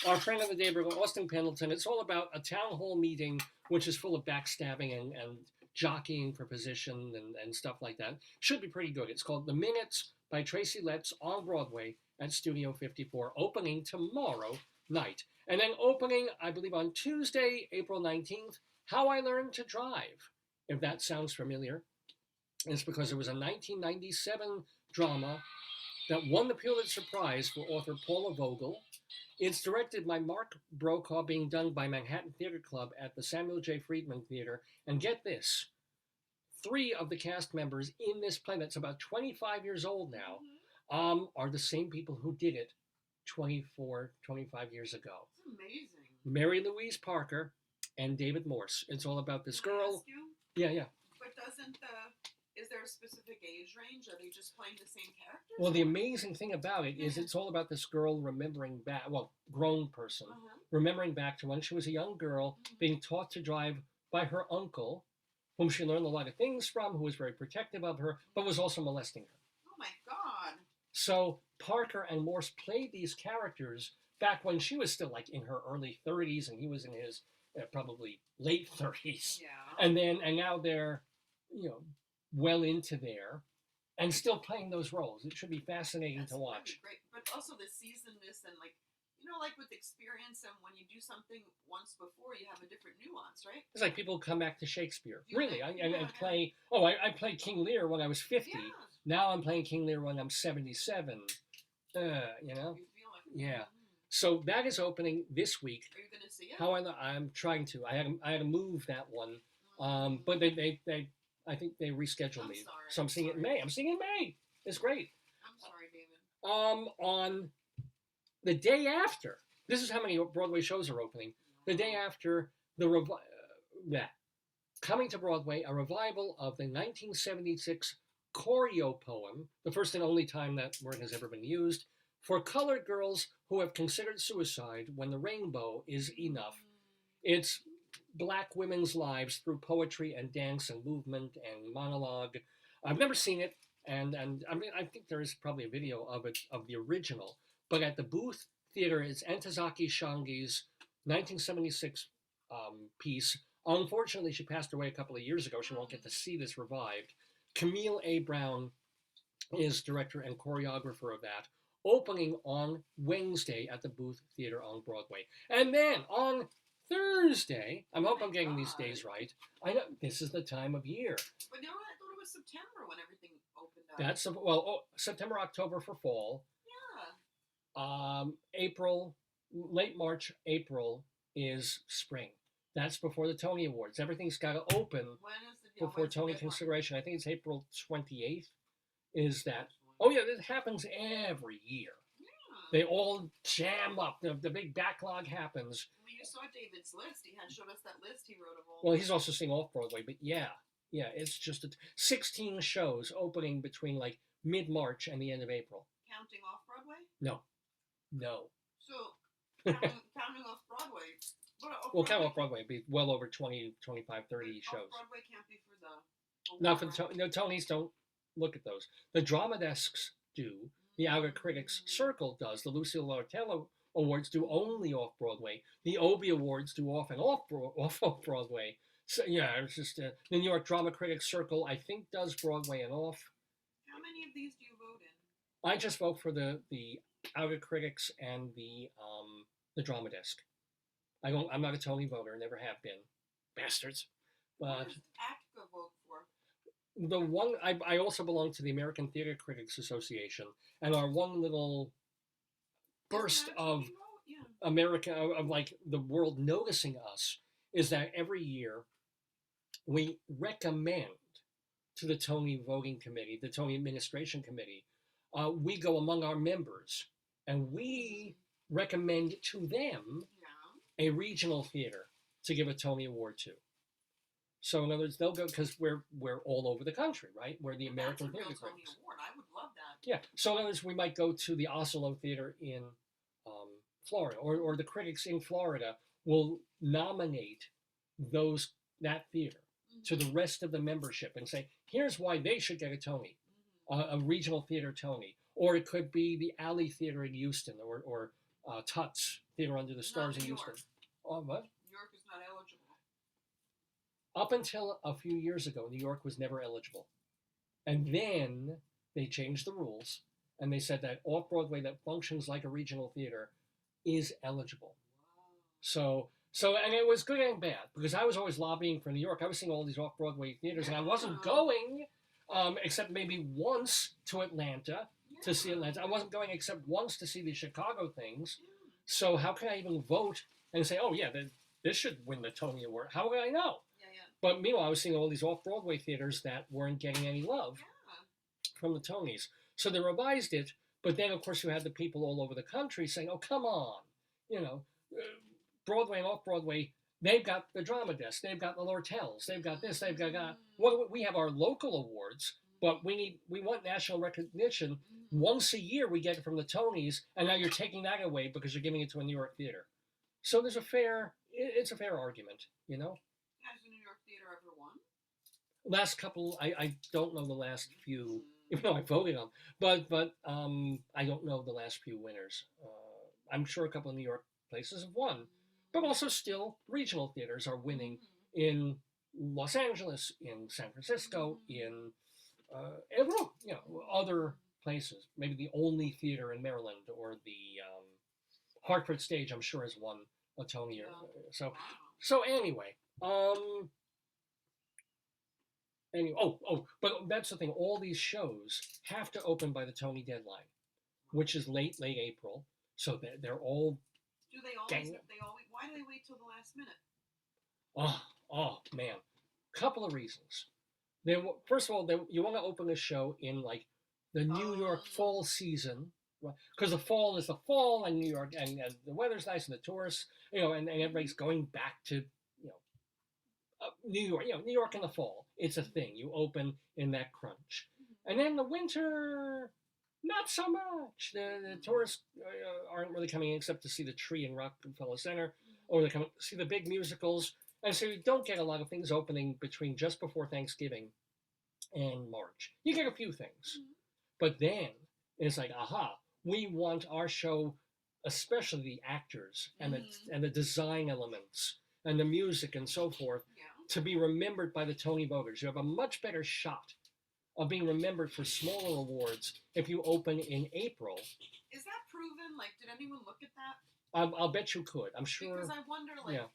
Our friend of the day, Austin Pendleton. It's all about a town hall meeting, which is full of backstabbing and jockeying for position and stuff like that. Should be pretty good. It's called The Minutes by Tracy Letts on Broadway at Studio 54, opening tomorrow night. And then opening, I believe, on Tuesday, April 19th, How I Learned to Drive, if that sounds familiar. It's because it was a 1997 drama that won the Pulitzer Prize for author Paula Vogel. It's directed by Mark Brokaw, being done by Manhattan Theater Club at the Samuel J. Friedman Theater. And get this, 3 of the cast members in this play that's about 25 years old now are the same people who did it 25 years ago. That's amazing. Mary Louise Parker and David Morse. It's all about this girl. Yeah. But is there a specific age range? Are they just playing the same characters? Well, the amazing thing about it is it's all about this girl remembering back, grown person, remembering back to when she was a young girl, being taught to drive by her uncle, whom she learned a lot of things from, who was very protective of her, but was also molesting her. Oh my God. So Parker and Morse played these characters back when she was still like in her early 30s and he was in his probably late 30s. Yeah. And now they're, well into there and still playing those roles. It should be fascinating to watch. Great. But also the seasonedness and like with experience, and when you do something once before, you have a different nuance, right? It's like people come back to Shakespeare. Yeah, Really, I yeah. play. Oh, I played King Lear when I was 50. Yeah. Now I'm playing King Lear when I'm 77. You feel Yeah. So that is opening this week. Are you going to see it? I'm trying to. I had to move that one. But they I think they rescheduled me. Sorry, So I'm seeing it in May. It's great. I'm sorry, David. On the day after, this is how many Broadway shows are opening. The day after coming to Broadway, a revival of the 1976 choreo poem, the first and only time that word has ever been used, for colored girls who have considered suicide when the rainbow is enough. It's Black women's lives through poetry and dance and movement and monologue. I've never seen it, and I mean, I think there is probably a video of it, of the original, but at the Booth theater is Entezaki Shangi's 1976 piece. Unfortunately, she passed away a couple of years ago. She won't get to see this revived. Camille A. Brown is director and choreographer of that, opening on Wednesday at the Booth Theater on Broadway. And then on Thursday, I hope I'm getting these days right. I know this is the time of year. But you know what? I thought it was September when everything opened up. That's September, October for fall. Yeah. April, late March, April is spring. That's before the Tony Awards. Everything's got to open before Tony consideration. I think it's April 28th. Is that? Oh yeah, it happens every year. Yeah. They all jam up. The big backlog happens. Well, you saw David's list. He had showed us that list he wrote of all. Well, he's also seeing off Broadway, but yeah, it's just 16 shows opening between like mid-March and the end of April. Counting off Broadway? No. So counting off Broadway. Well, count off Broadway, it'd be well over 20, 25, 30 shows. Broadway can't be for the. Not for the Tonys. Don't look at those. The drama desks do. The Outer Critics Circle does. The Lucille Lortello Awards do only off Broadway. The Obie Awards do off and off Broadway. So yeah, it's just the New York Drama Critics Circle, I think, does Broadway and off. How many of these do you vote in? I just vote for the Outer Critics and the Drama Desk. I'm not a Tony voter, never have been, bastards. What But does ACTA vote for? the one I also belong to the American Theater Critics Association, and our one little burst Isn't that of what you vote? Yeah. America of like the world noticing us is that every year we recommend to the Tony Voting Committee, the Tony Administration Committee, we go among our members and we recommend to them Yeah. a regional theater to give a Tony Award to. So in other words, they'll go because we're all over the country, right? We're the American That's a real Theater Tony Critics. Award. I would love that. Yeah. So in other words, we might go to the Oslo Theater in Florida, or the critics in Florida will nominate that theater to the rest of the membership and say, here's why they should get a Tony, a regional theater Tony. Or it could be the Alley Theater in Houston, or Tuts Theater Under the Stars in New Houston. York. Oh, what? New York is not eligible. Up until a few years ago, New York was never eligible. And then they changed the rules, and they said that off-Broadway that functions like a regional theater is eligible. So, and it was good and bad, because I was always lobbying for New York. I was seeing all these off-Broadway theaters, and I wasn't going, except maybe once to Atlanta, to see Atlanta. I wasn't going except once to see the Chicago things. So how can I even vote and say, oh yeah, this should win the Tony Award? How would I know? But meanwhile, I was seeing all these off-Broadway theaters that weren't getting any love from the Tonys. So they revised it, but then, of course, you had the people all over the country saying, oh, come on. Broadway and off-Broadway, they've got the Drama Desk, they've got the Lortels, they've got this, they've got... Well, we have our local awards, but we want national recognition. Once a year, we get it from the Tonys, and now you're taking that away because you're giving it to a New York theater. So it's a fair argument, Has the New York theater ever won? Last couple, I don't know the last few, even though I voted on, but I don't know the last few winners. I'm sure a couple of New York places have won, but also still regional theaters are winning in Los Angeles, in San Francisco, in other places. Maybe the only theater in Maryland or the Hartford Stage, I'm sure, has won a Tony. So anyway. But that's the thing. All these shows have to open by the Tony deadline, which is late April. So they're all. Do they always? Why do they wait till the last minute? Oh man, couple of reasons. First of all, you want to open a show in like the New York fall season, because the fall is the fall in New York, and the weather's nice, and the tourists, and everybody's going back to New York. New York in the fall, it's a thing. You open in that crunch, and then the winter, not so much. The tourists aren't really coming in except to see the Tree in Rockefeller Center, or they come see the big musicals. And so you don't get a lot of things opening between just before Thanksgiving and March. You get a few things. But then it's like, aha, we want our show especially the actors and the design elements and the music and so forth, to be remembered by the Tony voters. You have a much better shot of being remembered for smaller awards if you open in April. Is that proven? Like, did anyone look at that? I'll bet you could. I'm sure. Because I wonder, like, yeah.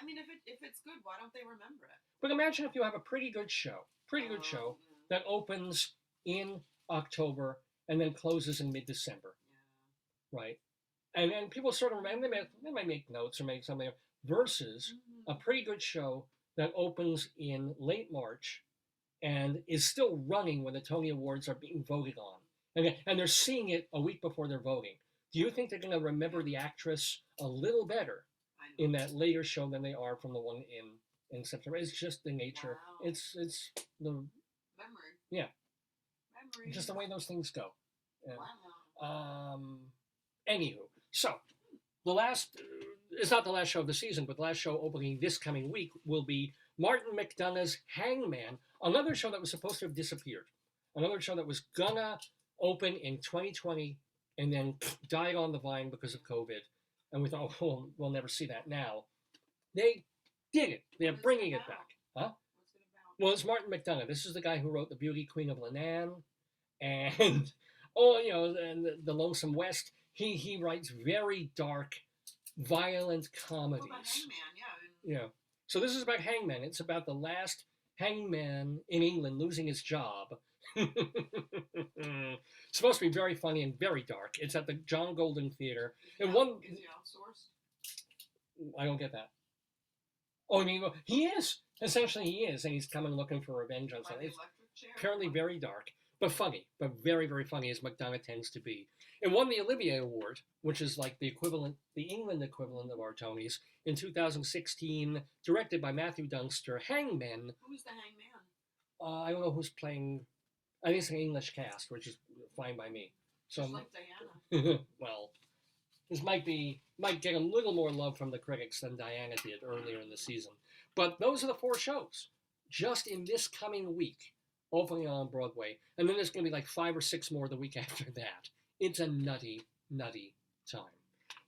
I mean, if it's good, why don't they remember it? But imagine if you have a pretty good show that opens in October and then closes in mid-December, right? And people sort of remember, they might make notes or make something, versus a pretty good show that opens in late March and is still running when the Tony Awards are being voted on. And they're seeing it a week before they're voting. Do you think they're going to remember the actress a little better in that later show than they are from the one in September? It's just the nature. Wow. It's the memory. Yeah. Memory. Just the way those things go. Wow. Anywho, so the last, it's not the last show of the season, but the last show opening this coming week will be Martin McDonagh's Hangman, another show that was supposed to have disappeared. Another show that was gonna open in 2020 and then died on the vine because of COVID. And we thought, oh, we'll never see that now. They did it. They're bringing it back. Huh? What's it about? Well, it's Martin McDonagh. This is the guy who wrote The Beauty Queen of Lenan and, and The Lonesome West. He writes very dark, violent comedies. Well, the Hangman, Yeah. So this is about Hangman. It's about the last hangman in England losing his job. It's supposed to be very funny and very dark. It's at the John Golden Theater. Is And he one, outsourced? I don't get that. Oh, I mean, he is. Essentially, he is, and he's coming looking for revenge on By the something. It's electric chair? apparently very dark, but funny, but very, very funny, as McDonough tends to be. It won the Olivier Award, which is like the England equivalent of our Tonys, in 2016, directed by Matthew Dunster. Hangman. Who's the Hangman? I don't know who's playing. I think it's an English cast, which is fine by me. So, Just like Diana. well, this might get a little more love from the critics than Diana did earlier in the season. But those are the 4 shows, just in this coming week, opening on Broadway. And then there's going to be like 5 or 6 more the week after that. It's a nutty, nutty time.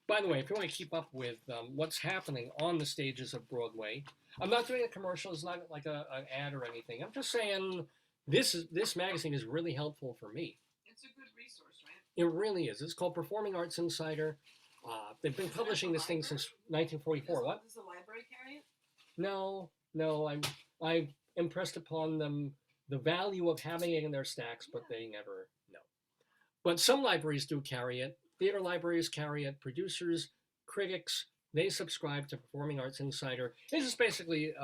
By the way, if you want to keep up with what's happening on the stages of Broadway, I'm not doing a commercial. It's not like an ad or anything. I'm just saying this magazine is really helpful for me. It's a good resource, right? It really is. It's called Performing Arts Insider. They've been publishing this thing since 1944. What? Does the library carry it? No. I've impressed upon them the value of having it in their stacks, but they never know. But some libraries do carry it. Theater libraries carry it. Producers, critics, they subscribe to Performing Arts Insider. This is basically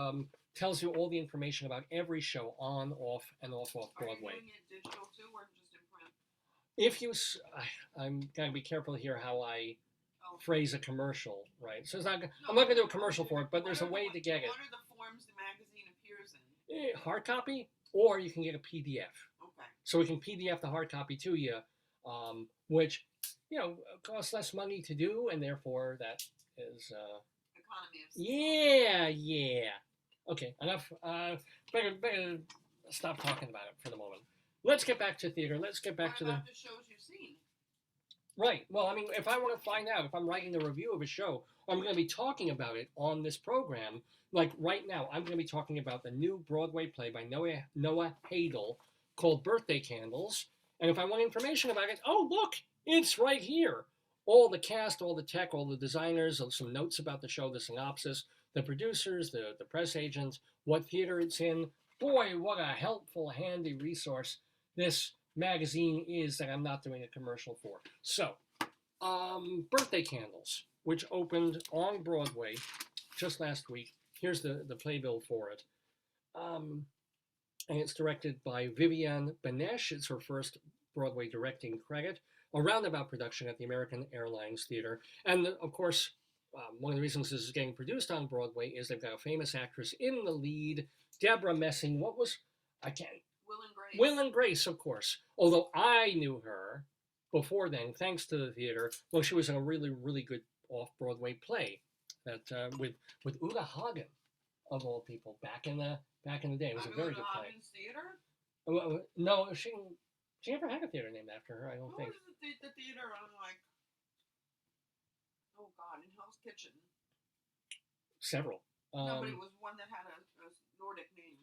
tells you all the information about every show on, off, and off Broadway. Are you doing it digital too, or just in print? If you, I'm going to be careful here how I phrase a commercial, right? So it's not, I'm not going to do a commercial for it, but there's a way to get it. What are the forms the magazine appears in? Hard copy, or you can get a PDF. Okay. So we can PDF the hard copy to you, which, costs less money to do, and therefore that is... Economy of scale. Yeah. Okay, enough. Better stop talking about it for the moment. Let's get back to theater. Let's get back to the shows you've seen. Right. Well, I mean, if I want to find out, if I'm writing a review of a show, or I'm going to be talking about it on this program, like right now, I'm going to be talking about the new Broadway play by Noah Hadel called Birthday Candles. And if I want information about it, oh, look, it's right here. All the cast, all the tech, all the designers, some notes about the show, the synopsis, the producers, the press agents, what theater it's in. Boy, what a helpful, handy resource this magazine is that I'm not doing a commercial for. So, Birthday Candles, which opened on Broadway just last week. Here's the playbill for it. And it's directed by Viviane Benesch. It's her first Broadway directing credit. A roundabout production at the American Airlines Theater. And of course, one of the reasons this is getting produced on Broadway is they've got a famous actress in the lead, Deborah Messing. Will and Grace, of course. Although I knew her before then, thanks to the theater. Well, she was in a really, really good off-Broadway play that with Uta Hagen, of all people, back in the day. It was a very good play. Theater? No, She never had a theater named after her, I don't What think. was the theater on, like, oh God, in Hell's Kitchen? Several. No, but it was one that had a Nordic name.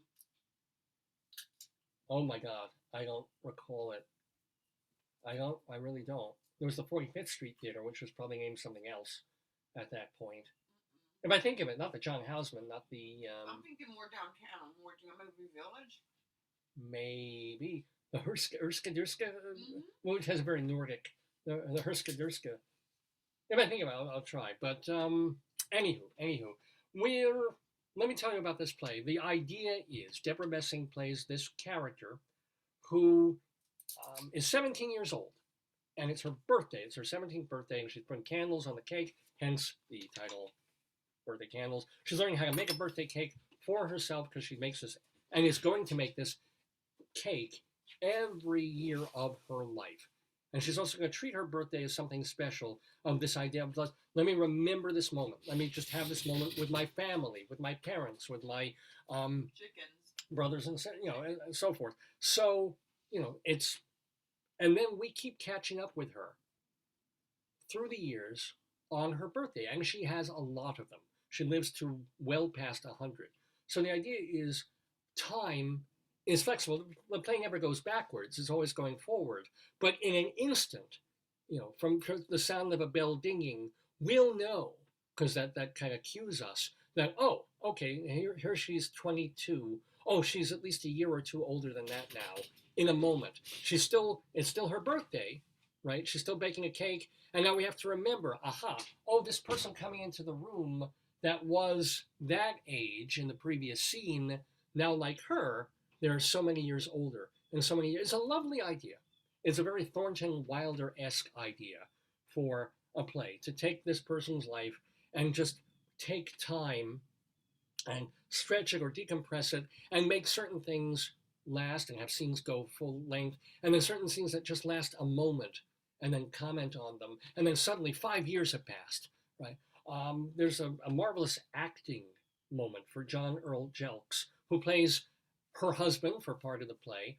Oh my God, I don't recall it. I really don't. There was the 45th Street Theater, which was probably named something else at that point. If I think of it, not the John Houseman, not the. I'm thinking more downtown, more Movie Village. Maybe the Herska Durska, which has a very Nordic. The Herska Durska. If I think about it, I'll try. But anywho, let me tell you about this play. The idea is Deborah Messing plays this character who is 17 years old, and it's her birthday. It's her 17th birthday, and she's putting candles on the cake, hence the title, Birthday Candles. She's learning how to make a birthday cake for herself because she makes this, and is going to make this cake every year of her life. And she's also going to treat her birthday as something special. This idea of, let me remember this moment. Let me just have this moment with my family, with my parents, with my Chickens. brothers and so forth. So, and then we keep catching up with her through the years on her birthday. And she has a lot of them. She lives to well past 100. So the idea is time is flexible. The play never goes backwards. It's always going forward. But in an instant, from the sound of a bell dinging, we'll know, because that kind of cues us, that, oh, okay, here she's 22. Oh, she's at least a year or two older than that now, in a moment. It's still her birthday, right? She's still baking a cake. And now we have to remember, this person coming into the room that was that age in the previous scene, now like her, they're so many years older and so many years. It's a lovely idea. It's a very Thornton Wilder-esque idea for a play, to take this person's life and just take time and stretch it or decompress it and make certain things last and have scenes go full length, and then certain scenes that just last a moment and then comment on them. And then suddenly 5 years have passed, right? There's a marvelous acting moment for John Earl Jelks, who plays her husband for part of the play,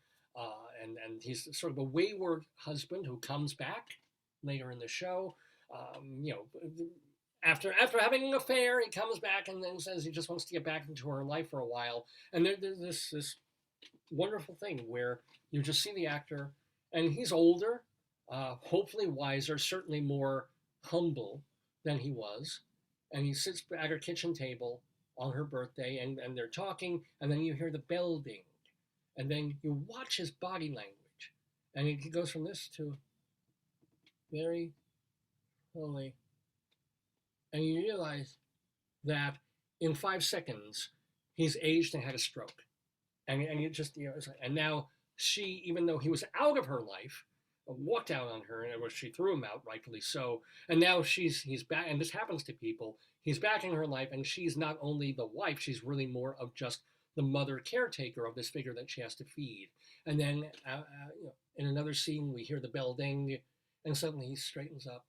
and he's sort of a wayward husband who comes back later in the show. After having an affair, he comes back and then says he just wants to get back into her life for a while. And there's this wonderful thing where you just see the actor, and he's older, hopefully wiser, certainly more humble than he was, and he sits at her kitchen table on her birthday, and they're talking, and then you hear the bell ding, and then you watch his body language, and he goes from this to very slowly, and you realize that in 5 seconds he's aged and had a stroke, and you just and now she, even though he was out of her life, walked out on her, and she threw him out, rightfully so. And now he's back, and this happens to people. He's back in her life, and she's not only the wife, she's really more of just the mother caretaker of this figure that she has to feed. And then in another scene, we hear the bell ding, and suddenly he straightens up,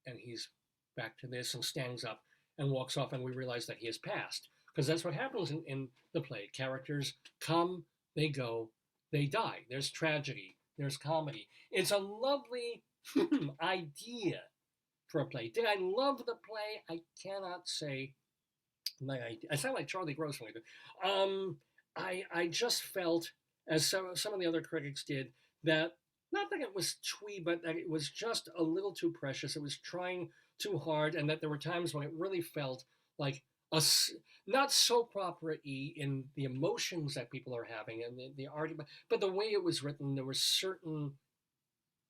and he's back to this, and stands up and walks off, and we realize that he has passed. Because that's what happens in the play. Characters come, they go, they die. There's tragedy. There's comedy. It's a lovely idea for a play. Did I love the play? I cannot say. I sound like Charlie Gross when I do. I just felt, as some of the other critics did, that not that it was twee, but that it was just a little too precious. It was trying too hard, and that there were times when it really felt like not soap opera-y in the emotions that people are having and the argument, but the way it was written, there were certain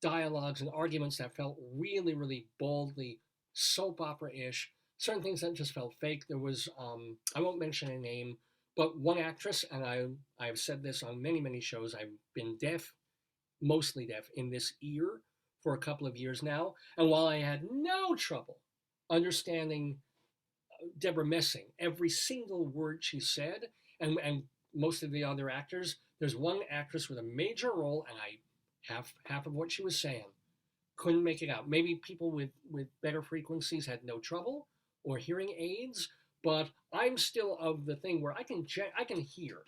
dialogues and arguments that felt really, really baldly soap opera-ish. Certain things that just felt fake. There was, I won't mention a name, but one actress, and I've said this on many, many shows, I've been deaf, mostly deaf, in this ear for a couple of years now. And while I had no trouble understanding Deborah Messing, every single word she said, and most of the other actors, there's one actress with a major role, and half of what she was saying couldn't make it out. Maybe people with better frequencies had no trouble, or hearing aids, but I'm still of the thing where I can hear.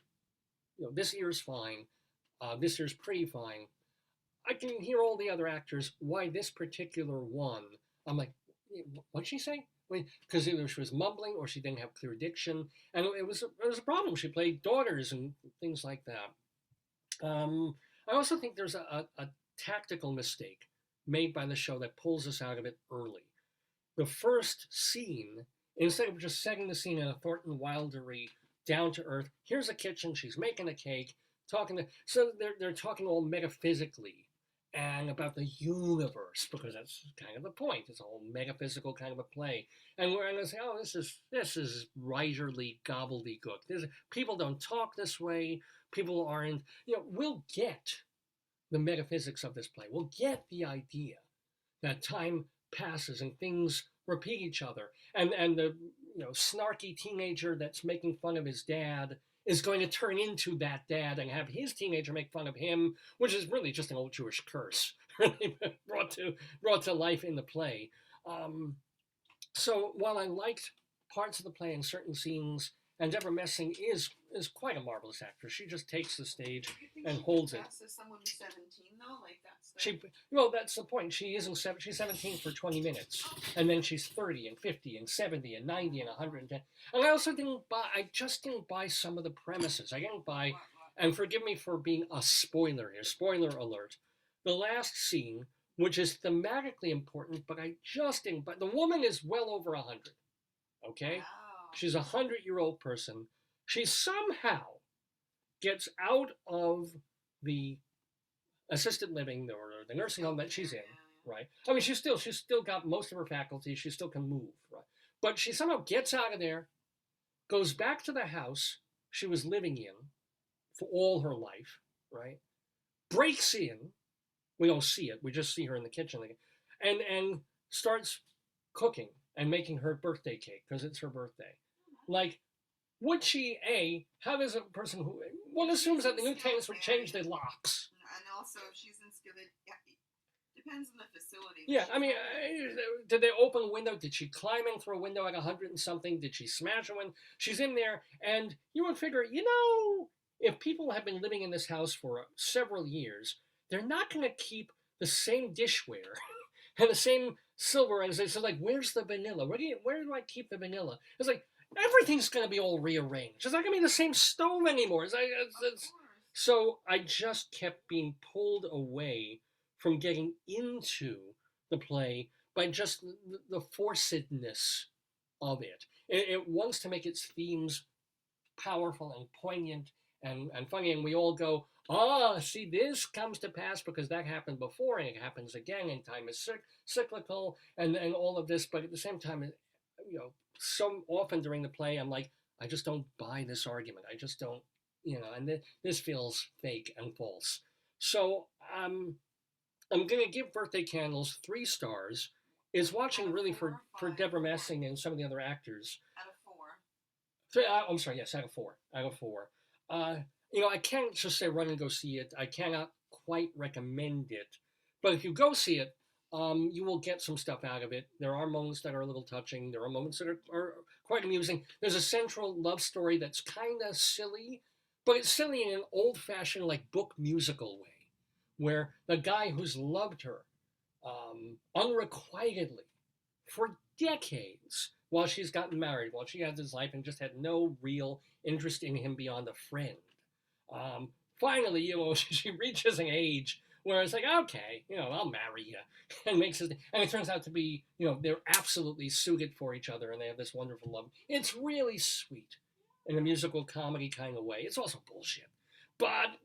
This ear's fine. This year's pretty fine. I can hear all the other actors. Why this particular one? I'm like, what'd she say? Because either she was mumbling or she didn't have clear diction, and it was a problem. She played daughters and things like that. I also think there's a tactical mistake made by the show that pulls us out of it early. The first scene, instead of just setting the scene in a Thornton Wildery, down to earth, here's a kitchen, she's making a cake, so they're talking all metaphysically and about the universe, because that's kind of the point. It's a whole metaphysical kind of a play. And we're going to say, oh, this is writerly gobbledygook. People don't talk this way. People aren't, we'll get the metaphysics of this play. We'll get the idea that time passes and things repeat each other. And the snarky teenager that's making fun of his dad is going to turn into that dad and have his teenager make fun of him, which is really just an old Jewish curse, really brought to life in the play. So while I liked parts of the play and certain scenes, and Deborah Messing is quite a marvelous actress. She just takes the stage and holds it. As someone who's 17 though, like that's the point. She isn't she's 17 for 20 minutes, and then she's 30 and 50 and 70 and 90 and 110. And I just didn't buy some of the premises. I didn't buy, and forgive me for being a spoiler here. Spoiler alert. The last scene, which is thematically important, but I just didn't. But the woman is well over 100. Okay. Wow. She's a 100-year-old person. She somehow gets out of the assisted living or the nursing home that she's in, right? I mean, she's still got most of her faculties. She still can move, right? But she somehow gets out of there, goes back to the house she was living in for all her life, right? Breaks in. We don't see it. We just see her in the kitchen again, and starts cooking and making her birthday cake because it's her birthday. Like, would she, how does a person who, one assumes that the new tenants would change their locks. And also, if she's in Skit, depends on the facility. Yeah, I mean, did they open a window? Did she climb in through a window at 100 and something? Did she smash a window? She's in there, and you would figure, if people have been living in this house for several years, they're not going to keep the same dishware and the same silver. And so like, where's the vanilla? Where do I keep the vanilla? It's like, everything's going to be all rearranged. It's not going to be the same stove anymore. So I just kept being pulled away from getting into the play by just the forcedness of it. It wants to make its themes powerful and poignant and funny, and we all go, see, this comes to pass because that happened before, and it happens again, and time is cyclical, and all of this, but at the same time, so often during the play, I'm like, I just don't buy this argument. I just don't, and this feels fake and false. So I'm going to give Birthday Candles 3 stars. Is watching really for Deborah Messing and some of the other actors. Out of 4. I'm sorry, yes, out of 4. Out of 4. I can't just say run and go see it. I cannot quite recommend it. But if you go see it, you will get some stuff out of it. There are moments that are a little touching. There are moments that are quite amusing. There's a central love story that's kind of silly, but it's silly in an old-fashioned, like, book musical way, where the guy who's loved her unrequitedly for decades while she's gotten married, while she had his life and just had no real interest in him beyond a friend. Finally, she reaches an age where it's like, okay, I'll marry you, and it turns out to be, they're absolutely suited for each other, and they have this wonderful love. It's really sweet in a musical comedy kind of way. It's also bullshit, but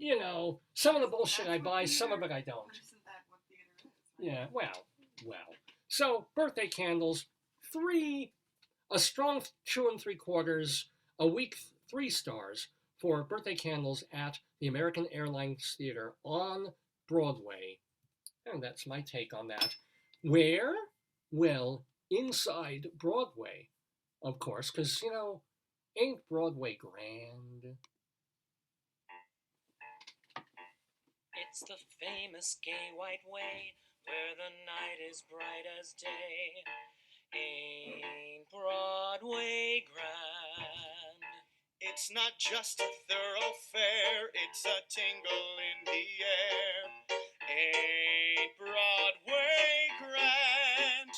some of the bullshit I buy, some of it I don't. Isn't that what theater is? Yeah, well. So, Birthday Candles, a strong 2 3/4, a weak 3 stars for Birthday Candles at the American Airlines Theater on Broadway. And that's my take on that. Where? Well, inside Broadway, of course, because, ain't Broadway grand? It's the famous gay white way, where the night is bright as day. Ain't Broadway grand? It's not just a thoroughfare, it's a tingle in the air. Ain't Broadway grand?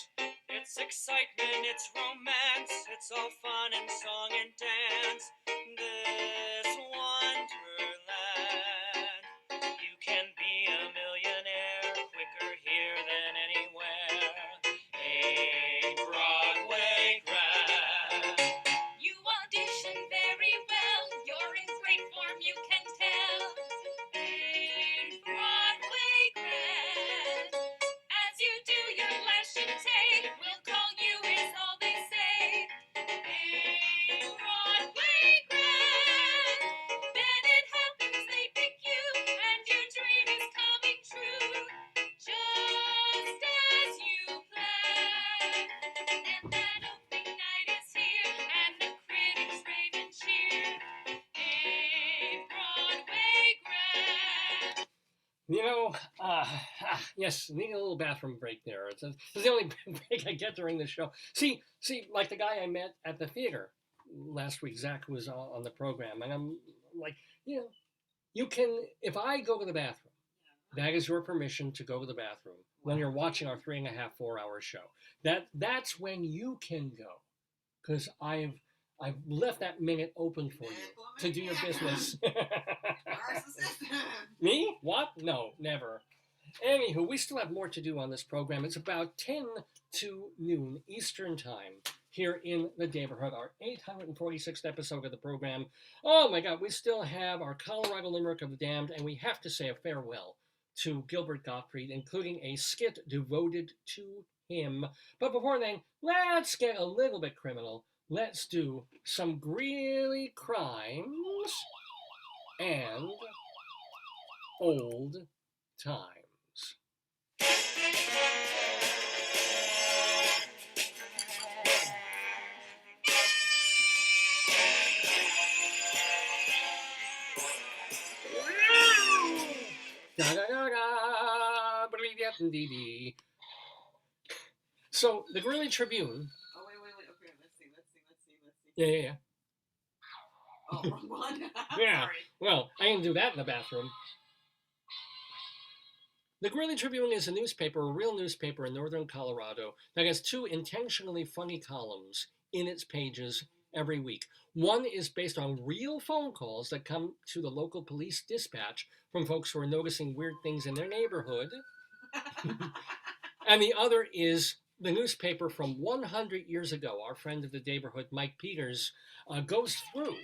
It's excitement, it's romance, it's all fun and song and dance. This wonderland. You can be a millionaire quicker here than anywhere. Ain't Broadway grand? You audition very well, you're in great form, you can tell. Ain't Broadway grand? As you do your lash and take, we'll call you is all they say. Ain't Broadway grand? Then it happens they pick you, and your dream is coming true. Just as you planned. And that opening night is here, and the critics rave and cheer. Ain't Broadway grand? Yes, need a little bathroom break there. It's the only break I get during the show. See, like the guy I met at the theater last week, Zach, was on the program, and I'm like, you can, if I go to the bathroom, that is your permission to go to the bathroom when you're watching our 3.5, 4-hour show. That's when you can go, because I've left that minute open for you to do your business. Me? What? No, never. Anywho, we still have more to do on this program. It's about 10 to noon Eastern Time here in the Daverhood, our 846th episode of the program. Oh my God, we still have our Colorado Limerick of the Damned, and we have to say a farewell to Gilbert Gottfried, including a skit devoted to him. But before then, let's get a little bit criminal. Let's do some Greeley crimes and old times. So the Greeley Tribune. Oh wait. Okay, let's see. Yeah. Oh, wrong one. Yeah. Sorry. Well, I didn't do that in the bathroom. The Greeley Tribune is a real newspaper in northern Colorado that has 2 intentionally funny columns in its pages every week. One is based on real phone calls that come to the local police dispatch from folks who are noticing weird things in their neighborhood. And the other is the newspaper from 100 years ago. Our friend of the Daverhood, Mike Peters, goes through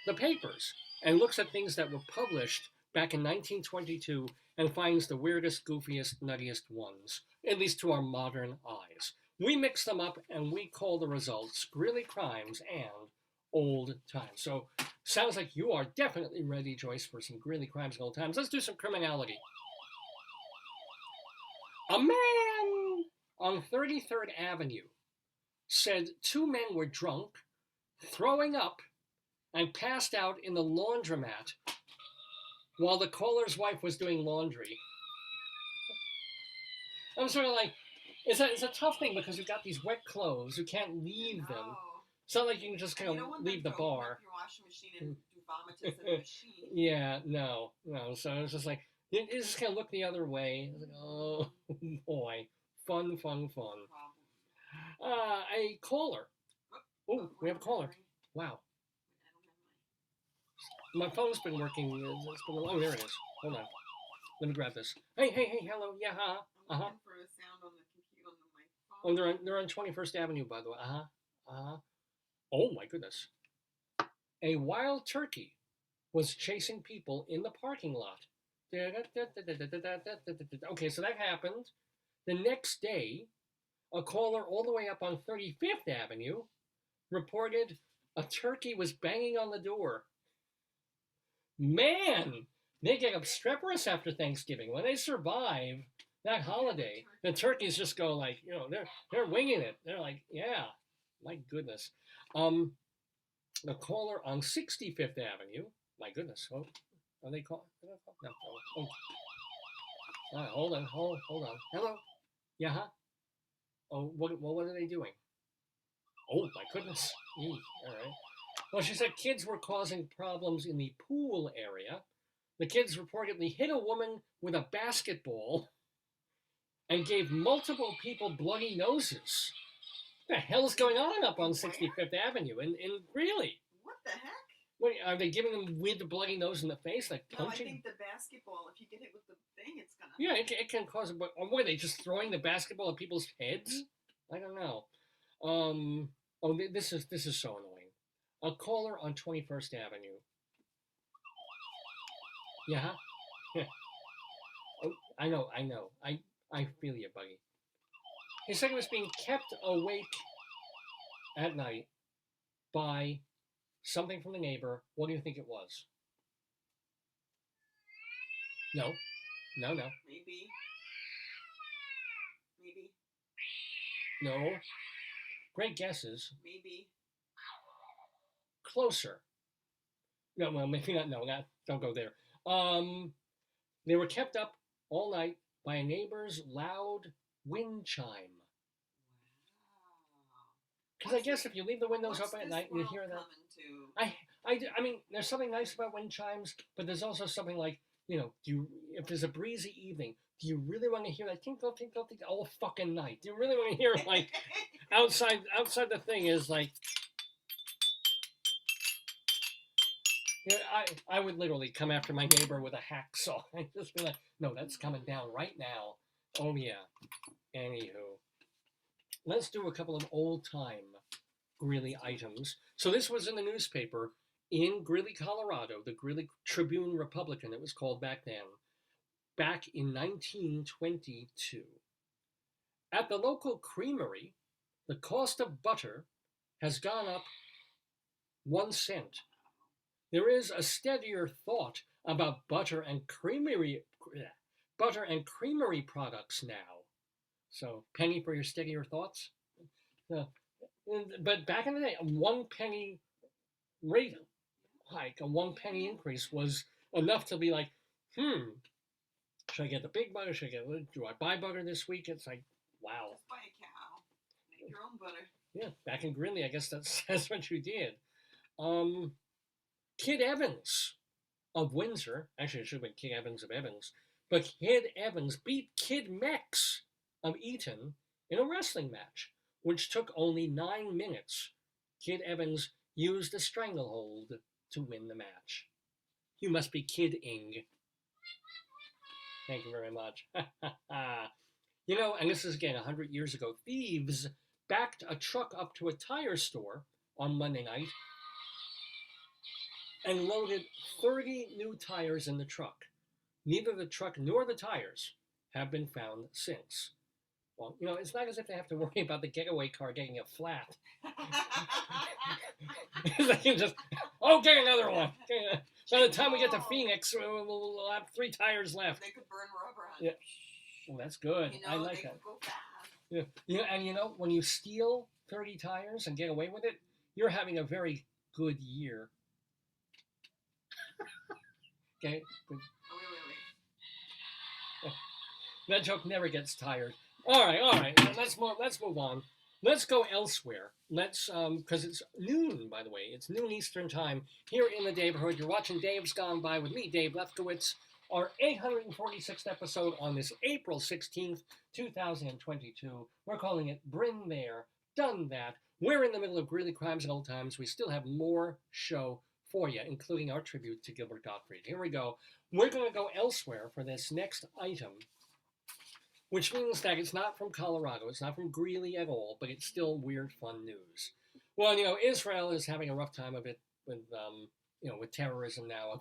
the papers and looks at things that were published back in 1922 and finds the weirdest, goofiest, nuttiest ones, at least to our modern eyes. We mix them up and we call the results Greeley Crimes and Old Times. So sounds like you are definitely ready, Joyce, for some Greeley Crimes and Old Times. Let's do some criminality. A man on 33rd Avenue said 2 men were drunk, throwing up, and passed out in the laundromat while the caller's wife was doing laundry. I'm sort of like, it's a tough thing because you've got these wet clothes. You can't leave them. It's not like you can just kind of leave the bar. Your washing machine and do vomitus in the machine. Yeah, no. So it's just like, you just kind of look the other way. Like, oh, boy. Fun. A caller. Oh, we have a caller. Wow. My phone's been working. Oh, there it is. Hold on. Let me grab this. Hey, hello. Yeah, I'm looking for a sound on the computer on my phone. Oh, they're on 21st Avenue, by the way. Oh my goodness. A wild turkey was chasing people in the parking lot. Okay, so that happened. The next day, a caller all the way up on 35th Avenue reported a turkey was banging on the door. Man, they get obstreperous after Thanksgiving. When they survive that holiday, the turkeys just go like, they're winging it. They're like, yeah, my goodness. The caller on 65th Avenue, my goodness. Oh, are they calling? No. Oh. Hold on. Hello? Yeah, huh? Oh, what are they doing? Oh, my goodness. All right. Well, she said kids were causing problems in the pool area. The kids reportedly hit a woman with a basketball and gave multiple people bloody noses. What the hell's going on up on 65th Avenue in Greeley? What the heck? What, are they giving them with the bloody nose in the face, like punching? No, I think the basketball, if you get hit with the thing, it's gonna... Yeah, it can cause... But what, are they just throwing the basketball at people's heads? I don't know. This is so annoying. A caller on 21st Avenue. Yeah? Oh, I know. I feel you, Buggy. He said he was being kept awake at night by something from the neighbor. What do you think it was? No. Maybe. No. Great guesses. Maybe. Closer. No, well, maybe not. No, don't go there. They were kept up all night by a neighbor's loud wind chime. Because I guess if you leave the windows open at night and you hear that, I mean, there's something nice about wind chimes, but there's also something like, you know, if there's a breezy evening, do you really want to hear that tinkle, tinkle, tinkle all fucking night? Do you really want to hear like outside the thing is like, you know, I would literally come after my neighbor with a hacksaw and just be like, no, that's coming down right now. Oh yeah. Anywho, let's do a couple of old-time Greeley items. So this was in the newspaper in Greeley, Colorado, the Greeley Tribune Republican, it was called back then, back in 1922. At the local creamery, the cost of butter has gone up 1 cent. There is a steadier thought about butter and creamery products now. So, penny for your steadier thoughts. But back in the day, a 1 penny rate hike, a 1 penny increase was enough to be like, should I get the big butter? Do I buy butter this week? It's like, wow. Just buy a cow. Make your own butter. Yeah, back in Greeley, I guess that's what you did. Kid Evans of Windsor, actually it should have been Kid Evans of Evans, but Kid Evans beat Kid Mex of Eaton in a wrestling match, which took only 9 minutes. Kid Evans used a stranglehold to win the match. You must be kidding. Thank you very much. You know, and this is again 100 years ago, thieves backed a truck up to a tire store on Monday night and loaded 30 new tires in the truck. Neither the truck nor the tires have been found since. Well, you know, it's not as if they have to worry about the getaway car getting a flat. They can just, get another one. By the time we get to Phoenix, we'll have 3 tires left. They could burn rubber on it. Well, that's good. You know, I like that. Could go fast. Yeah, and you know, when you steal 30 tires and get away with it, you're having a very good year. Okay. Wait. That joke never gets tired. All right. Let's move on. Let's go elsewhere. Let's because it's noon, by the way. It's noon Eastern time here in the Daverhood. You're watching Dave's Gone By with me, Dave Lefkowitz. Our 846th episode on this April 16th, 2022. We're calling it BRIN There, Done That. We're in the middle of Greeley Crimes and Old Times. We still have more show for you, including our tribute to Gilbert Gottfried. Here we go. We're going to go elsewhere for this next item, which means that it's not from Colorado, it's not from Greeley at all, but it's still weird, fun news. Well, you know, Israel is having a rough time of it with, with terrorism now.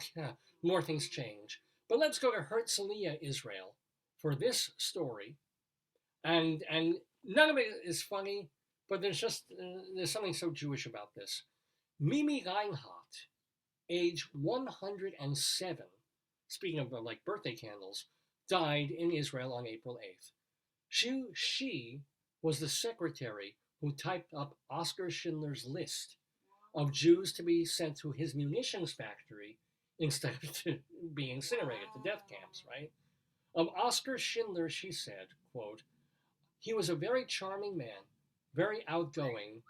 More things change. But let's go to Herzliya, Israel, for this story. And none of it is funny, but there's something so Jewish about this. Mimi Reinhardt, age 107, speaking of like birthday candles, died in Israel on April 8th. She was the secretary who typed up Oskar Schindler's list of Jews to be sent to his munitions factory instead of being incinerated to death camps, right? Of Oskar Schindler, she said, quote, "He was a very charming man, very outgoing."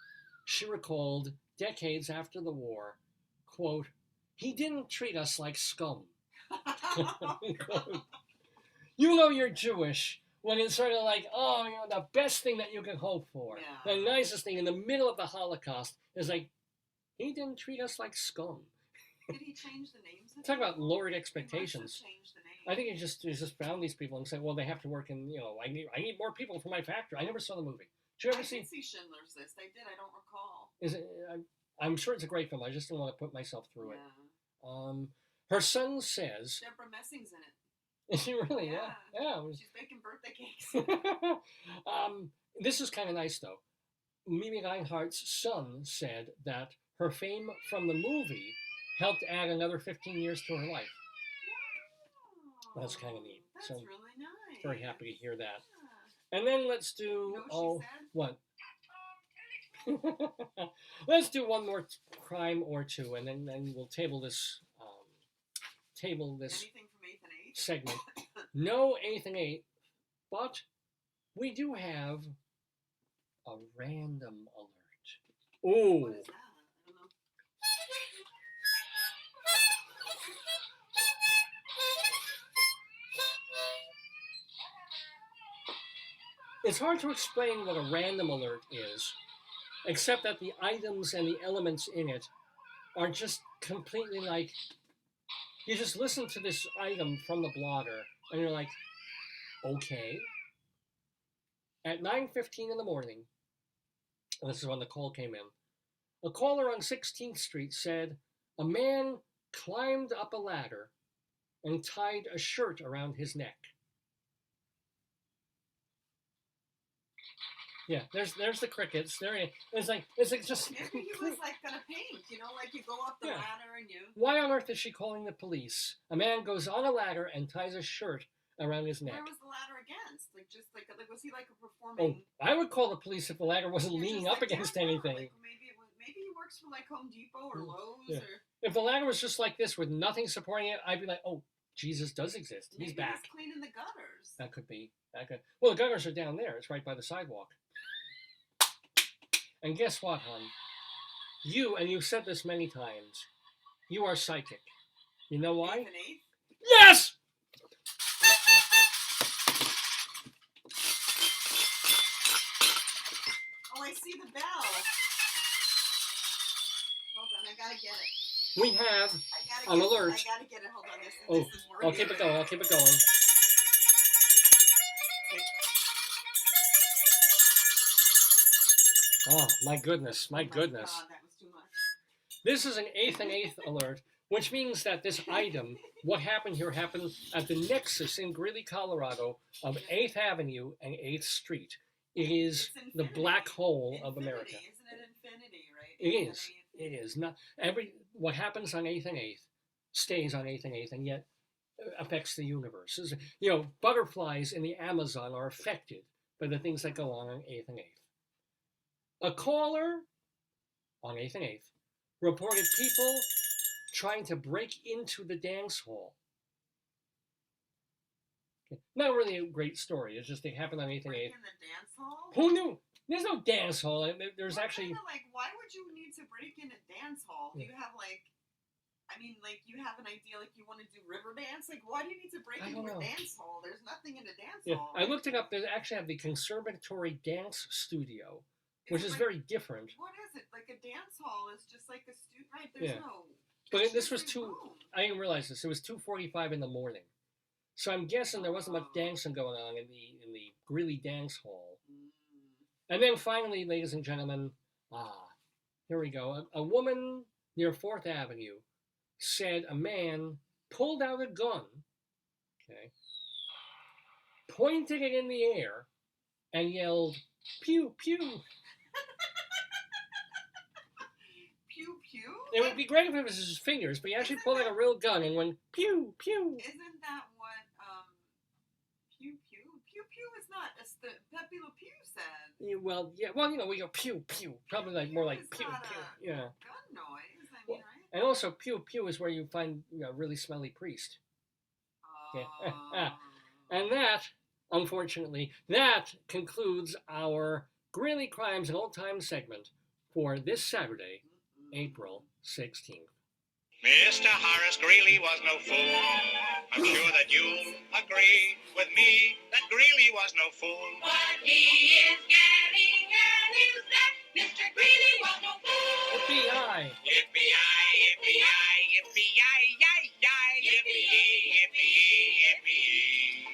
She recalled, decades after the war, quote, "He didn't treat us like scum." You know you're Jewish when it's sort of like, oh, you know, the best thing that you can hope for, the nicest thing in the middle of the Holocaust is like, he didn't treat us like scum. Did he change the names? Talk about lowered expectations. He must have changed the name. I think he just found these people and said, well, they have to work in, you know, I need more people for my factory. I never saw the movie. Did you ever see? I did see Schindler's List. I did. I don't recall. Is it? I'm sure it's a great film. I just don't want to put myself through it. Yeah. Her son says. Deborah Messing's in it. Is she really? Yeah. She's baking birthday cakes. This is kind of nice though. Mimi Reinhardt's son said that her fame from the movie helped add another 15 years to her life. Oh, that's kind of neat. That's so really nice. Very happy to hear that. Yeah. And then let's do what? What? Let's do one more crime or two, and then we'll table this Anything from 8th and 8th? segment. No 8th and 8th, but we do have a random alert. Ooh. What is that? I don't know. It's hard to explain what a random alert is, except that the items and the elements in it are just completely like, you just listen to this item from the blogger and you're like, okay. At 9:15 in the morning, and this is when the call came in, a caller on 16th Street said a man climbed up a ladder and tied a shirt around his neck. Yeah, there's the crickets. It's like just. Maybe he was like gonna paint, you know, like you go up the ladder and you. Why on earth is she calling the police? A man goes on a ladder and ties a shirt around his neck. Where was the ladder against? Like just like was he like a performing? Oh, I would call the police if the ladder wasn't leaning up against anything. Like maybe he works for like Home Depot or Lowe's Yeah. or. If the ladder was just like this with nothing supporting it, I'd be like, oh, Jesus does exist. He's back. He's cleaning the gutters. That could be. Well, the gutters are down there. It's right by the sidewalk. And guess what, hon? You've said this many times, you are psychic. You know why? 8th and 8th? Yes! Oh, I see the bell. Hold on, I gotta get it. We have I an alert. I gotta get it. Hold on, this Oh, is I'll keep it going. Oh, my goodness. Oh my God, that was too much. This is an 8th and 8th alert, which means that this item, what happened here, happened at the nexus in Greeley, Colorado of 8th Avenue and 8th Street. It is the black hole of America. Isn't it infinity, right? It is. Not what happens on 8th and 8th stays on 8th and 8th, and yet affects the universe. You know, butterflies in the Amazon are affected by the things that go on 8th and 8th. A caller on 8th and 8th reported people trying to break into the dance hall. Okay. Not really a great story. It's just it happened on 8th and 8th. In the dance hall? Who knew? There's no dance hall. There's actually. Like, why would you need to break in a dance hall? Do you have you have an idea, like you want to do river dance? Like, why do you need to break into a dance hall? There's nothing in a dance hall. I looked it up. They actually have the Conservatory Dance Studio, which is very different. What is it? Like a dance hall is just like a studio, right? There's no. But this was I didn't realize this. It was 2:45 in the morning, so I'm guessing there wasn't much dancing going on in the Greeley Dance Hall. And then finally, ladies and gentlemen, here we go. A woman near 4th Avenue said a man pulled out a gun, pointed it in the air, and yelled, "Pew, pew." Pew, pew? It would be great if it was his fingers, but he actually pulled out a real gun and went, pew, pew. Isn't that what, pew, pew? Pew, pew is not, it's the Pepe Le Pew said. Yeah, well, you know, we go pew, pew. Probably like more like pew, pew. Yeah. Gun noise, I mean, right? And also, pew, pew is where you find a really smelly priest. And that, unfortunately, that concludes our Greeley Crimes and Old Time segment for this Saturday, April 16th. Mr. Horace Greeley was no fool. I'm sure that you'll agree with me that Greeley was no fool. What he is getting at is that Mr. Greeley was no fool. Yippee-yi! Yippee-yi, yippee-yi, yippee-yi, yi-yi, yippee-yi, yippee-yi, yippee-yi.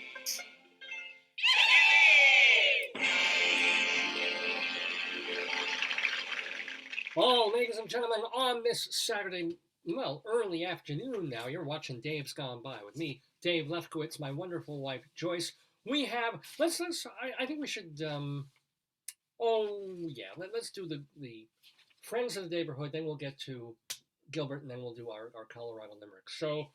Oh, ladies and gentlemen, on this Saturday, well, early afternoon now, you're watching Dave's Gone By with me, Dave Lefkowitz, my wonderful wife, Joyce. We have, I think we should, let's do the Friends of the Daverhood, then we'll get to Gilbert, and then we'll do our Colorado Limerick. So,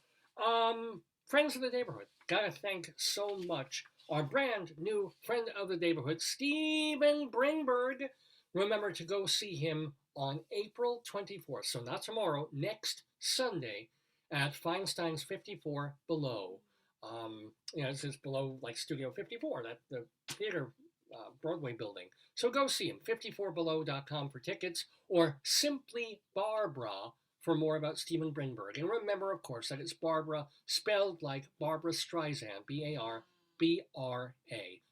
Friends of the Daverhood, gotta thank so much our brand new friend of the Daverhood, Steven Brinberg. Remember to go see him on April 24th, so not tomorrow, next Sunday at Feinstein's 54 Below. It's just below like Studio 54, that the theater Broadway building. So go see him, 54below.com for tickets, or simply Barbara for more about Steven Brinberg. And remember, of course, that it's Barbara spelled like Barbara Streisand, B-A-R-B-R-A,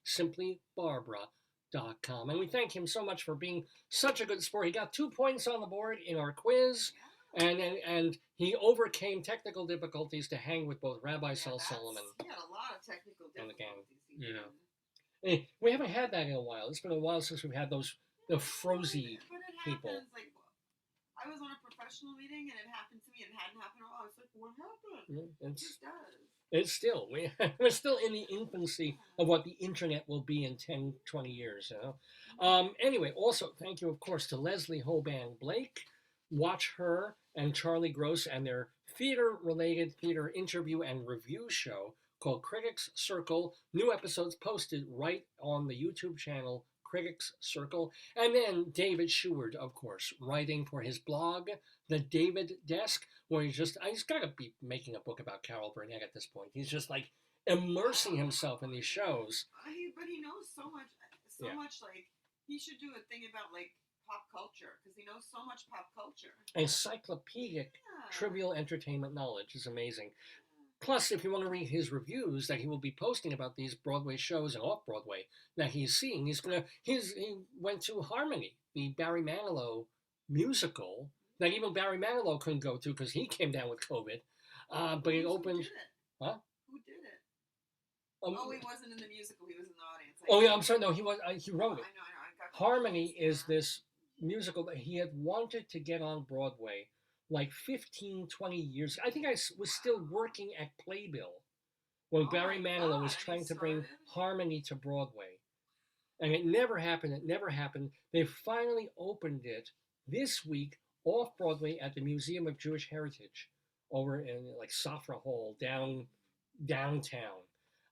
simply Barbara.com. And we thank him so much for being such a good sport. He got 2 points on the board in our quiz, and he overcame technical difficulties to hang with both Rabbi Sal Solomon. He had a lot of technical difficulties. We haven't had that in a while. It's been a while since we've had the frozy but it people. happens. Like, I was on a professional meeting and it happened to me and it hadn't happened at all. I was like, what happened? It just does. It's still, we're still in the infancy of what the internet will be in 10, 20 years. Anyway, also, thank you, of course, to Leslie Hoban Blake. Watch her and Charlie Gross and their theater-related theater interview and review show called Critics Circle. New episodes posted right on the YouTube channel, Critics Circle. And then David Sheward, of course, writing for his blog, The David Desk, where he's got to be making a book about Carol Burnett at this point. He's just like immersing himself in these shows. But he knows so much, like, he should do a thing about, like, pop culture, because he knows so much pop culture. Encyclopedic trivial entertainment knowledge is amazing. Plus, if you want to read his reviews that he will be posting about these Broadway shows and off-Broadway that he's seeing, he went to Harmony, the Barry Manilow musical that even Barry Manilow couldn't go to because he came down with COVID. But it opened... Who did it? Huh? Who did it? He wasn't in the musical. He was in the audience. I'm sorry. No, he wrote it. I know. Harmony is this musical that he had wanted to get on Broadway like 15, 20 years. I think I was still working at Playbill when Barry Manilow was trying to bring Harmony to Broadway. And it never happened. They finally opened it this week off Broadway at the Museum of Jewish Heritage over in like Safra Hall downtown.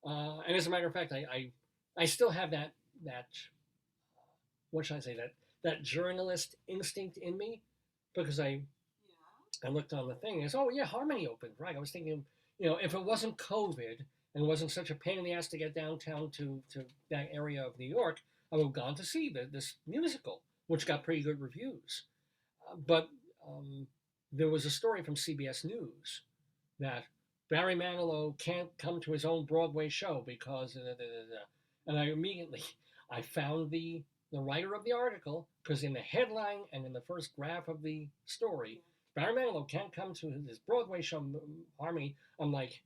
And as a matter of fact, I still have that what should I say, that journalist instinct in me, because I looked on the thing and it's, Harmony opened, right? I was thinking, if it wasn't COVID and it wasn't such a pain in the ass to get downtown to that area of New York, I would have gone to see this musical, which got pretty good reviews. But there was a story from CBS News that Barry Manilow can't come to his own Broadway show because, and I found the writer of the article, because in the headline and in the first graph of the story, Barry Manilow can't come to his Broadway show, Harmony. I'm like,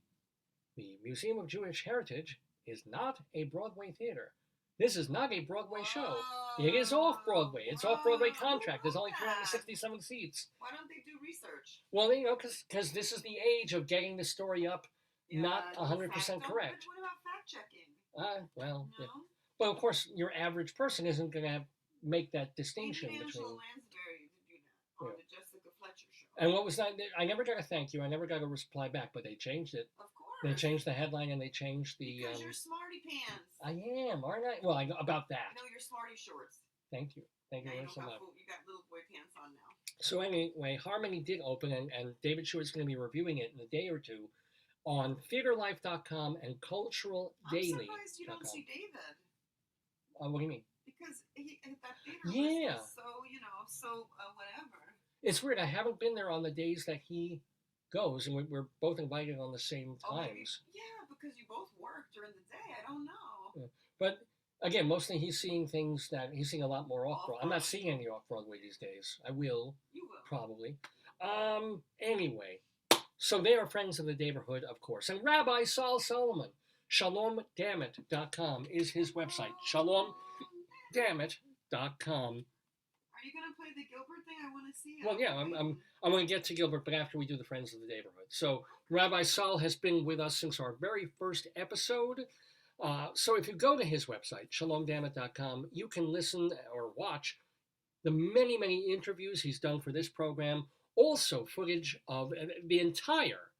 the Museum of Jewish Heritage is not a Broadway theater. This is not a Broadway show. It is off-Broadway. It's off-Broadway contract. There's only 367 seats. Why don't they do research? Well, because this is the age of getting the story up not 100% correct. What about fact-checking? Well, no? But of course, your average person isn't going to make that distinction between... Angela Lansbury did that on the Jessica Fletcher show. And what was that? I never got a thank you. I never got a reply back, but they changed it. Of course. They changed the headline and they changed the... Because you're smarty pants. I am, aren't I? Well, I know about that. I know you're smarty shorts. Thank you. Thank you very much. You got little boy pants on now. So anyway, Harmony did open, and David Sheward is going to be reviewing it in a day or two on theaterlife.com and culturaldaily.com. I'm surprised you don't see David. What do you mean? Because that theater was so, whatever. It's weird. I haven't been there on the days that he goes, and we're both invited on the same times. Yeah, because you both work during the day. I don't know. Yeah. But again, mostly he's seeing things that he's seeing a lot more off Broadway. I'm not seeing any off Broadway these days. I will. You will. Probably. Anyway, so they are friends of the Daverhood, of course. And Rabbi Saul Solomon, shalomdammit.com is his website. Shalomdammit.com. Are you gonna play the Gilbert thing? I want to see it. Well, yeah, I'm going to get to Gilbert, but after we do the Friends of the Daverhood. So Rabbi Saul has been with us since our very first episode. So if you go to his website, shalomdammit.com, you can listen or watch the many, many interviews he's done for this program. Also, footage of the entire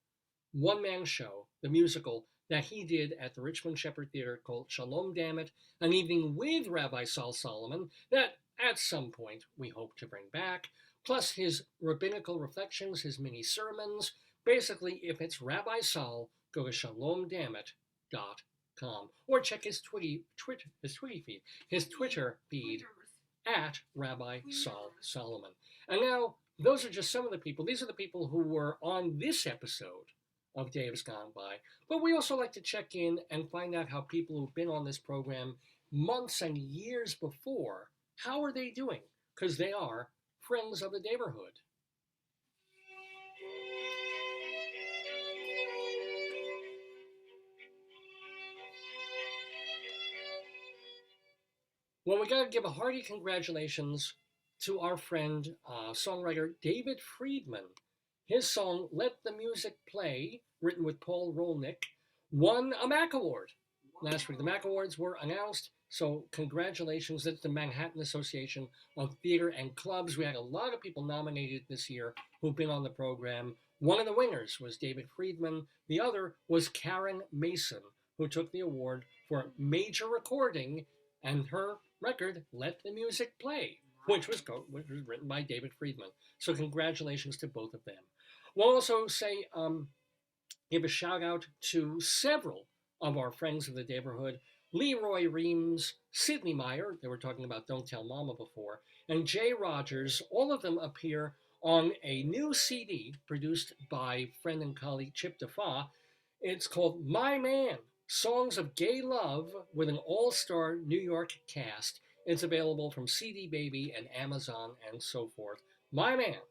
one-man show, the musical, that he did at the Richmond Shepherd Theater called Shalom Dammit, an evening with Rabbi Saul Solomon, that at some point we hope to bring back, plus his rabbinical reflections, his mini sermons. Basically, if it's Rabbi Saul, go to shalomdammit.com or check his Twitter feed at Rabbi Saul Solomon. And now, those are just some of the people. These are the people who were on this episode of Dave's Gone By. But we also like to check in and find out how people who've been on this program months and years before, how are they doing? Because they are friends of the Daverhood. Well, we got to give a hearty congratulations to our friend, songwriter David Friedman. His song, Let the Music Play, written with Paul Rolnick, won a MAC Award. Last week, the MAC Awards were announced, so congratulations. That's the Manhattan Association of Theater and Clubs. We had a lot of people nominated this year who've been on the program. One of the winners was David Friedman. The other was Karen Mason, who took the award for major recording, and her record, Let the Music Play, which was written by David Friedman. So congratulations to both of them. We'll also say, give a shout out to several of our friends of the Daverhood, Leroy Reams, Sidney Meyer, they were talking about Don't Tell Mama before, and Jay Rogers. All of them appear on a new CD produced by friend and colleague Chip DeFa. It's called My Man, Songs of Gay Love with an all-star New York cast. It's available from CD Baby and Amazon and so forth. My Man.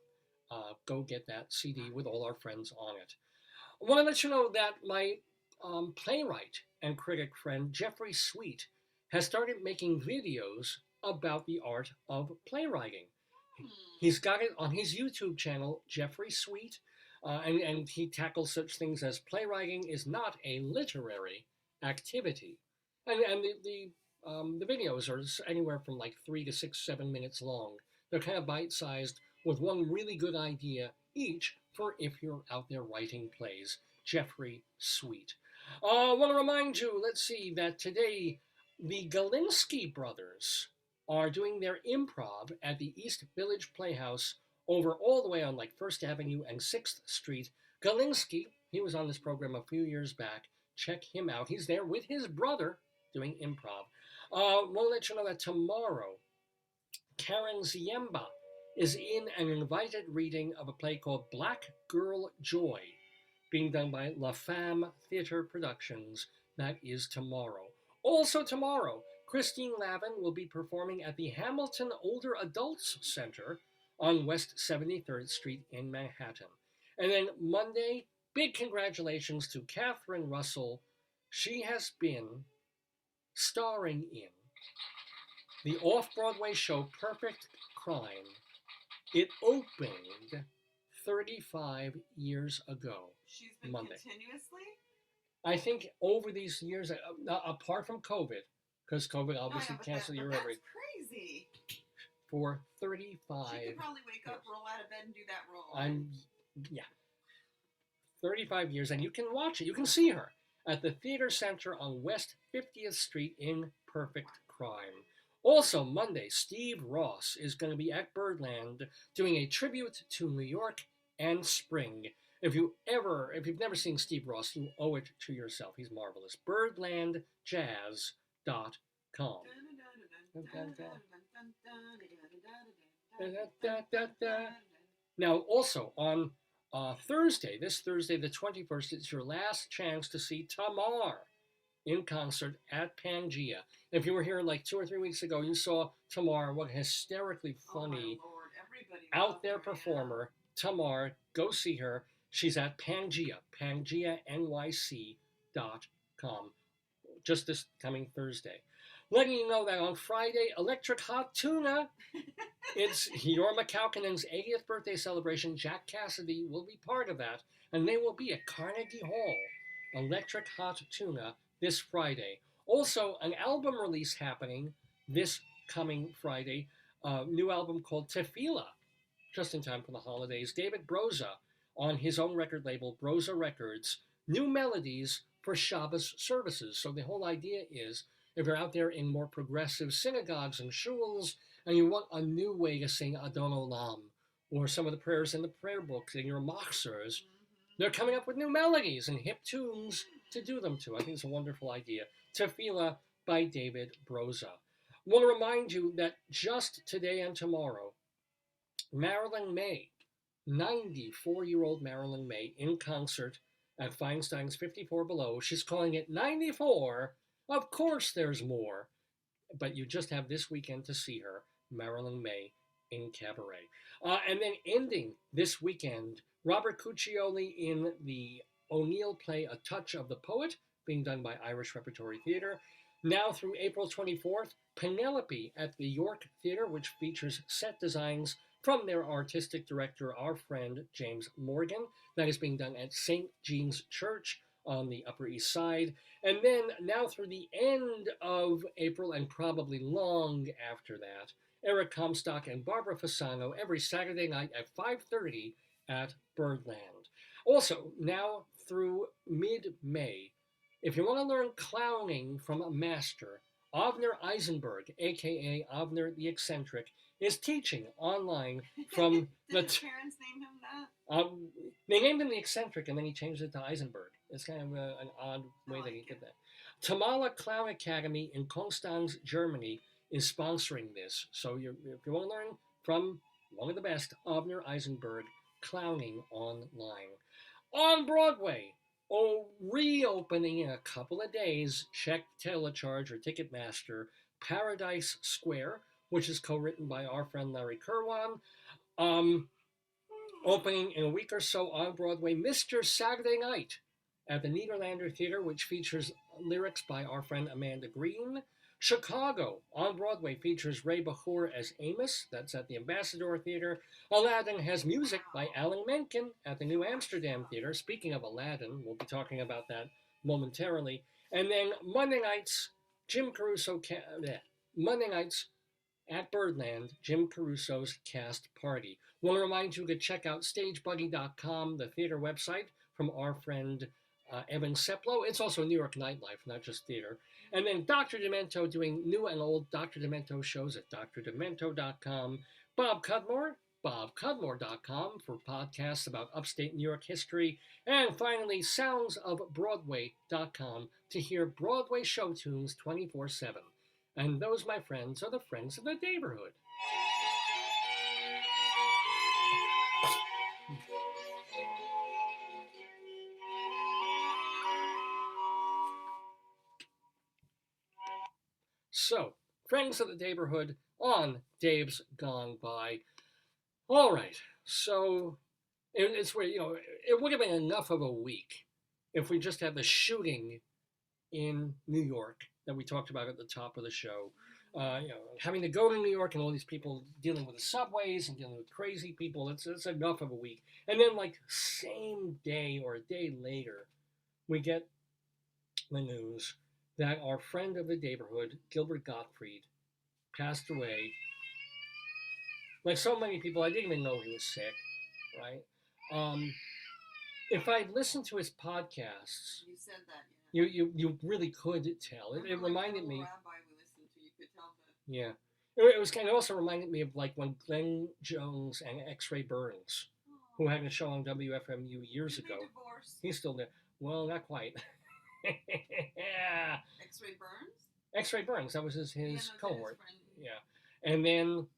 Go get that CD with all our friends on it. I want to let you know that my playwright and critic friend Jeffrey Sweet has started making videos about the art of playwriting. He's got it on his YouTube channel, Jeffrey Sweet, and he tackles such things as playwriting is not a literary activity. And the videos are anywhere from like 3 to 6, 7 minutes long. They're kind of bite-sized with one really good idea each for if you're out there writing plays. Jeffrey Sweet. I want to remind you, let's see, that today the Galinsky brothers are doing their improv at the East Village Playhouse over all the way on like 1st Avenue and 6th Street. Galinsky, he was on this program a few years back. Check him out. He's there with his brother doing improv. We'll let you know that tomorrow, Karen Ziemba is in an invited reading of a play called Black Girl Joy, being done by La Femme Theatre Productions. That is tomorrow. Also tomorrow, Christine Lavin will be performing at the Hamilton Older Adults Center on West 73rd Street in Manhattan. And then Monday, big congratulations to Catherine Russell. She has been starring in the off-Broadway show Perfect Crime. It opened 35 years ago. She's been Monday. Continuously? I think over these years, apart from COVID, because COVID obviously canceled your every. That's crazy. For 35. She could probably wake up, roll out of bed, and do that role. 35 years, and you can watch it. You can see her at the Theater Center on West 50th Street in Perfect Crime. Also, Monday, Steve Ross is going to be at Birdland doing a tribute to New York and spring. If you've never seen Steve Ross, you owe it to yourself. He's marvelous. Birdlandjazz.com. Now, also on Thursday, this Thursday, the 21st, it's your last chance to see Tamar in concert at Pangea. If you were here like 2 or 3 weeks ago, you saw Tamar, what a hysterically funny, Lord, everybody out loved there her, performer. Tamar, go see her. She's at Pangea, PangeaNYC.com, just this coming Thursday. Letting you know that on Friday, Electric Hot Tuna, it's Yorma Kaukonen's 80th birthday celebration. Jack Cassidy will be part of that, and they will be at Carnegie Hall. Electric Hot Tuna this Friday. Also, an album release happening this coming Friday. New album called Tefillah, just in time for the holidays. David Broza on his own record label, Broza Records, new melodies for Shabbos services. So the whole idea is, if you're out there in more progressive synagogues and shuls, and you want a new way to sing Adon Olam, or some of the prayers in the prayer books in your machzors, they're coming up with new melodies and hip tunes to do them to. I think it's a wonderful idea. Tefillah by David Broza. I want to remind you that just today and tomorrow, Marilyn May, 94-year-old Marilyn May, in concert at Feinstein's 54 Below. She's calling it 94. Of course there's more. But you just have this weekend to see her, Marilyn May, in Cabaret. And then ending this weekend, Robert Cuccioli in the O'Neill play A Touch of the Poet, being done by Irish Repertory Theatre. Now through April 24th, Penelope at the York Theatre, which features set designs from their artistic director, our friend James Morgan. That is being done at St. Jean's Church on the Upper East Side. And then now through the end of April, and probably long after that, Eric Comstock and Barbara Fasano every Saturday night at 5:30 at Birdland. Also, now through mid-May, if you want to learn clowning from a master, Avner Eisenberg, aka Avner the Eccentric, is teaching online from Did his parents name him that? They named him the Eccentric, and then he changed it to Eisenberg. It's kind of an odd way that he did that. Tamala Clown Academy in Konstanz, Germany, is sponsoring this. So if you want to learn from one of the best, Avner Eisenberg, clowning online. On Broadway, reopening in a couple of days, check Telecharge or Ticketmaster, Paradise Square, which is co-written by our friend Larry Kerwan. Opening in a week or so on Broadway, Mr. Saturday Night at the Nederlander Theater, which features lyrics by our friend Amanda Green. Chicago on Broadway features Ray Bachor as Amos. That's at the Ambassador Theater. Aladdin has music by Alan Menken at the New Amsterdam Theater. Speaking of Aladdin, we'll be talking about that momentarily. And then Monday nights, Monday nights at Birdland, Jim Caruso's Cast Party. Want to remind you to check out stagebuggy.com, the theater website from our friend Evan Seplow. It's also New York nightlife, not just theater. And then Dr. Demento doing new and old Dr. Demento shows at drdemento.com. Bob Cudmore, bobcudmore.com for podcasts about upstate New York history. And finally, soundsofbroadway.com to hear Broadway show tunes 24/7. And those, my friends, are the friends of the Daverhood. So, friends of the Daverhood on Dave's Gone By. All right, so it's where, it would have been enough of a week if we just had the shooting in New York that we talked about at the top of the show. Having to go to New York and all these people dealing with the subways and dealing with crazy people, it's enough of a week. And then, like, same day or a day later, we get the news that our friend of the Daverhood, Gilbert Gottfried, passed away. Like so many people, I didn't even know he was sick, right? If I'd listened to his podcasts, You said that, yeah. you really could tell. It reminded me. Rabbi we listened to, you could tell that. Yeah. It also reminded me of like when Glenn Jones and X-Ray Burns, who had a show on WFMU years ago. Divorced. He's still there. Well, not quite. Yeah. X-Ray Burns? X-Ray Burns, that was his Yeah, no, cohort. his friend. Yeah. And then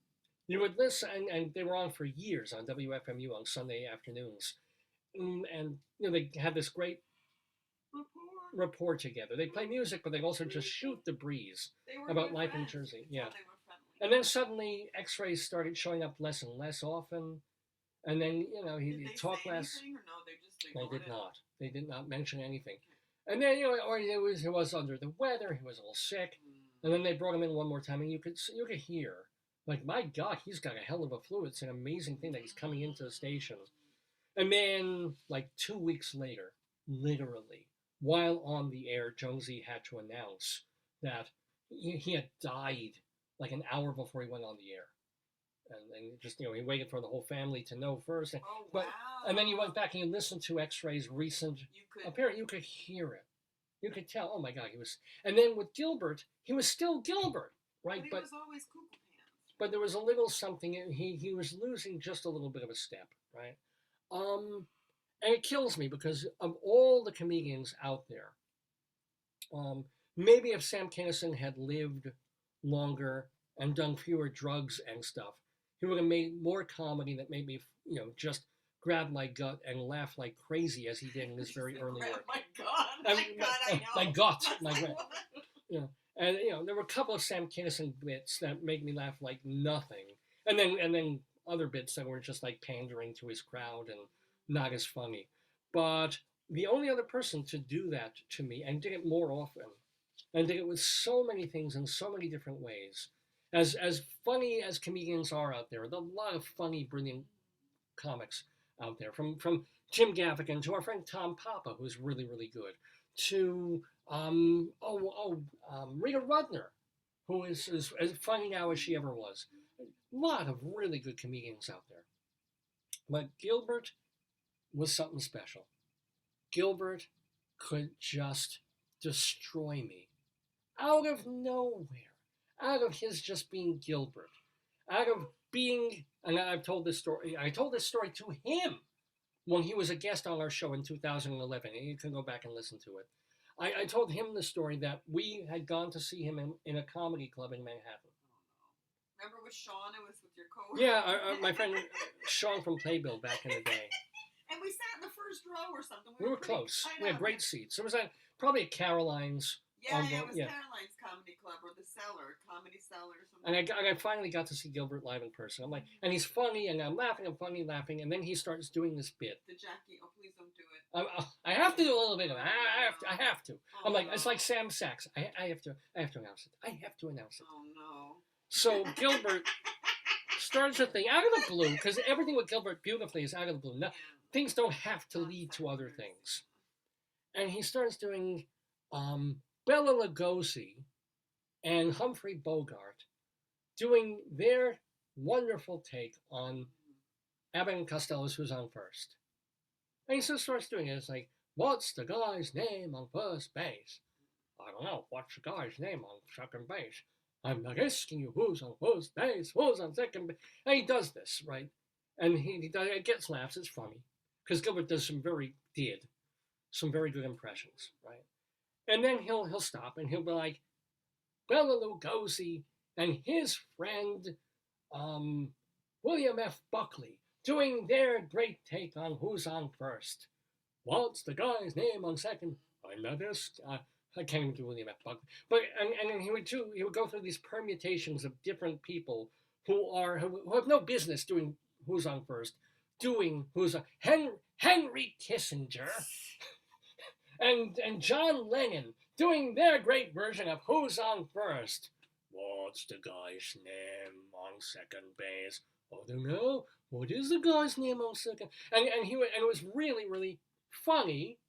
You would listen, and they were on for years on WFMU on Sunday afternoons. And they had this great rapport together. They play music, but they also just shoot the breeze about life in Jersey. Yeah. And then suddenly X-rays started showing up less and less often. And then, he talked less. They did not. They did not mention anything. And then, or he was under the weather. He was a little sick. And then they brought him in one more time, and you could hear, like, my God, he's got a hell of a flu. It's an amazing thing that he's coming into the station. And then, like 2 weeks later, literally, while on the air, Jonesy had to announce that he had died like an hour before he went on the air. And just, he waited for the whole family to know first. And then you went back and you listened to X-Ray's recent appearance. You could hear it. You could tell, oh my God, he was. And then with Gilbert, he was still Gilbert, right? But he was always cuckoo pants. But there was a little something, he was losing just a little bit of a step, right? And it kills me because of all the comedians out there, maybe if Sam Kinison had lived longer and done fewer drugs and stuff, he would have made more comedy that made me, just grab my gut and laugh like crazy as he did in his very early work. My God, I know. My gut, And there were a couple of Sam Kinison bits that made me laugh like nothing, and then other bits that were just like pandering to his crowd and not as funny. But the only other person to do that to me, and did it more often, and did it with so many things in so many different ways, as funny as comedians are out there, there's a lot of funny, brilliant comics out there, from Jim Gaffigan to our friend Tom Papa, who's really, really good, to Rita Rudner, who is as funny now as she ever was. A lot of really good comedians out there. But Gilbert was something special. Gilbert could just destroy me out of nowhere, out of his just being Gilbert, out of being, and I told this story to him when he was a guest on our show in 2011, and you can go back and listen to it. I told him the story that we had gone to see him in a comedy club in Manhattan. Remember with Sean? It was with your coworker. Yeah, my friend Sean from Playbill back in the day. And we sat in the first row or something. We were close. We had great seats. It was probably at Caroline's. It was Caroline's Comedy Club or the Cellar, Comedy Cellar or something. And I finally got to see Gilbert live in person. I'm like, and he's funny, and I'm laughing, and then he starts doing this bit. The Jackie, oh please don't do it. I have to do a little bit of it. I have to. I'm like, it's like Sam Sachs. I have to announce it. I have to announce it. Oh no. So Gilbert starts a thing out of the blue, because everything with Gilbert beautifully is out of the blue. No, things don't have to lead to other things. And he starts doing Bela Lugosi and Humphrey Bogart doing their wonderful take on Abbott and Costello's Who's on First. And he just starts doing it. It's like, what's the guy's name on first base? I don't know. What's the guy's name on second base? I'm not asking you who's on first base, who's on second base. And he does this, right? And it gets laughs. It's funny. Because Gilbert does some very good impressions, right? And then he'll stop and he'll be like, Bela Lugosi and his friend William F. Buckley doing their great take on Who's on First. What's the guy's name on second? I'm not I can't even do William F. Buckley. But and then he would go through these permutations of different people who have no business doing Who's on First, doing Who's on Henry Kissinger. And John Lennon doing their great version of Who's on First. What's the guy's name on second base? I don't know. What is the guy's name on second? And it was really, really funny.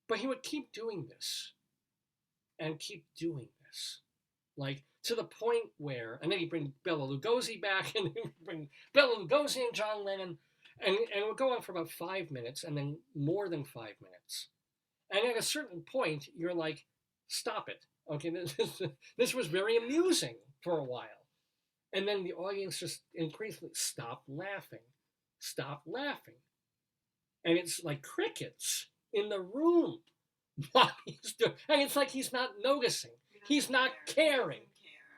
But he would keep doing this. And keep doing this. Like, to the point where, and then he'd bring Bela Lugosi back, and he'd bring Bela Lugosi and John Lennon. And it would go on for about 5 minutes, and then more than 5 minutes. And at a certain point, you're like, stop it. Okay, this was very amusing for a while. And then the audience just increasingly stopped laughing. And it's like crickets in the room. And it's like he's not noticing. He's not caring.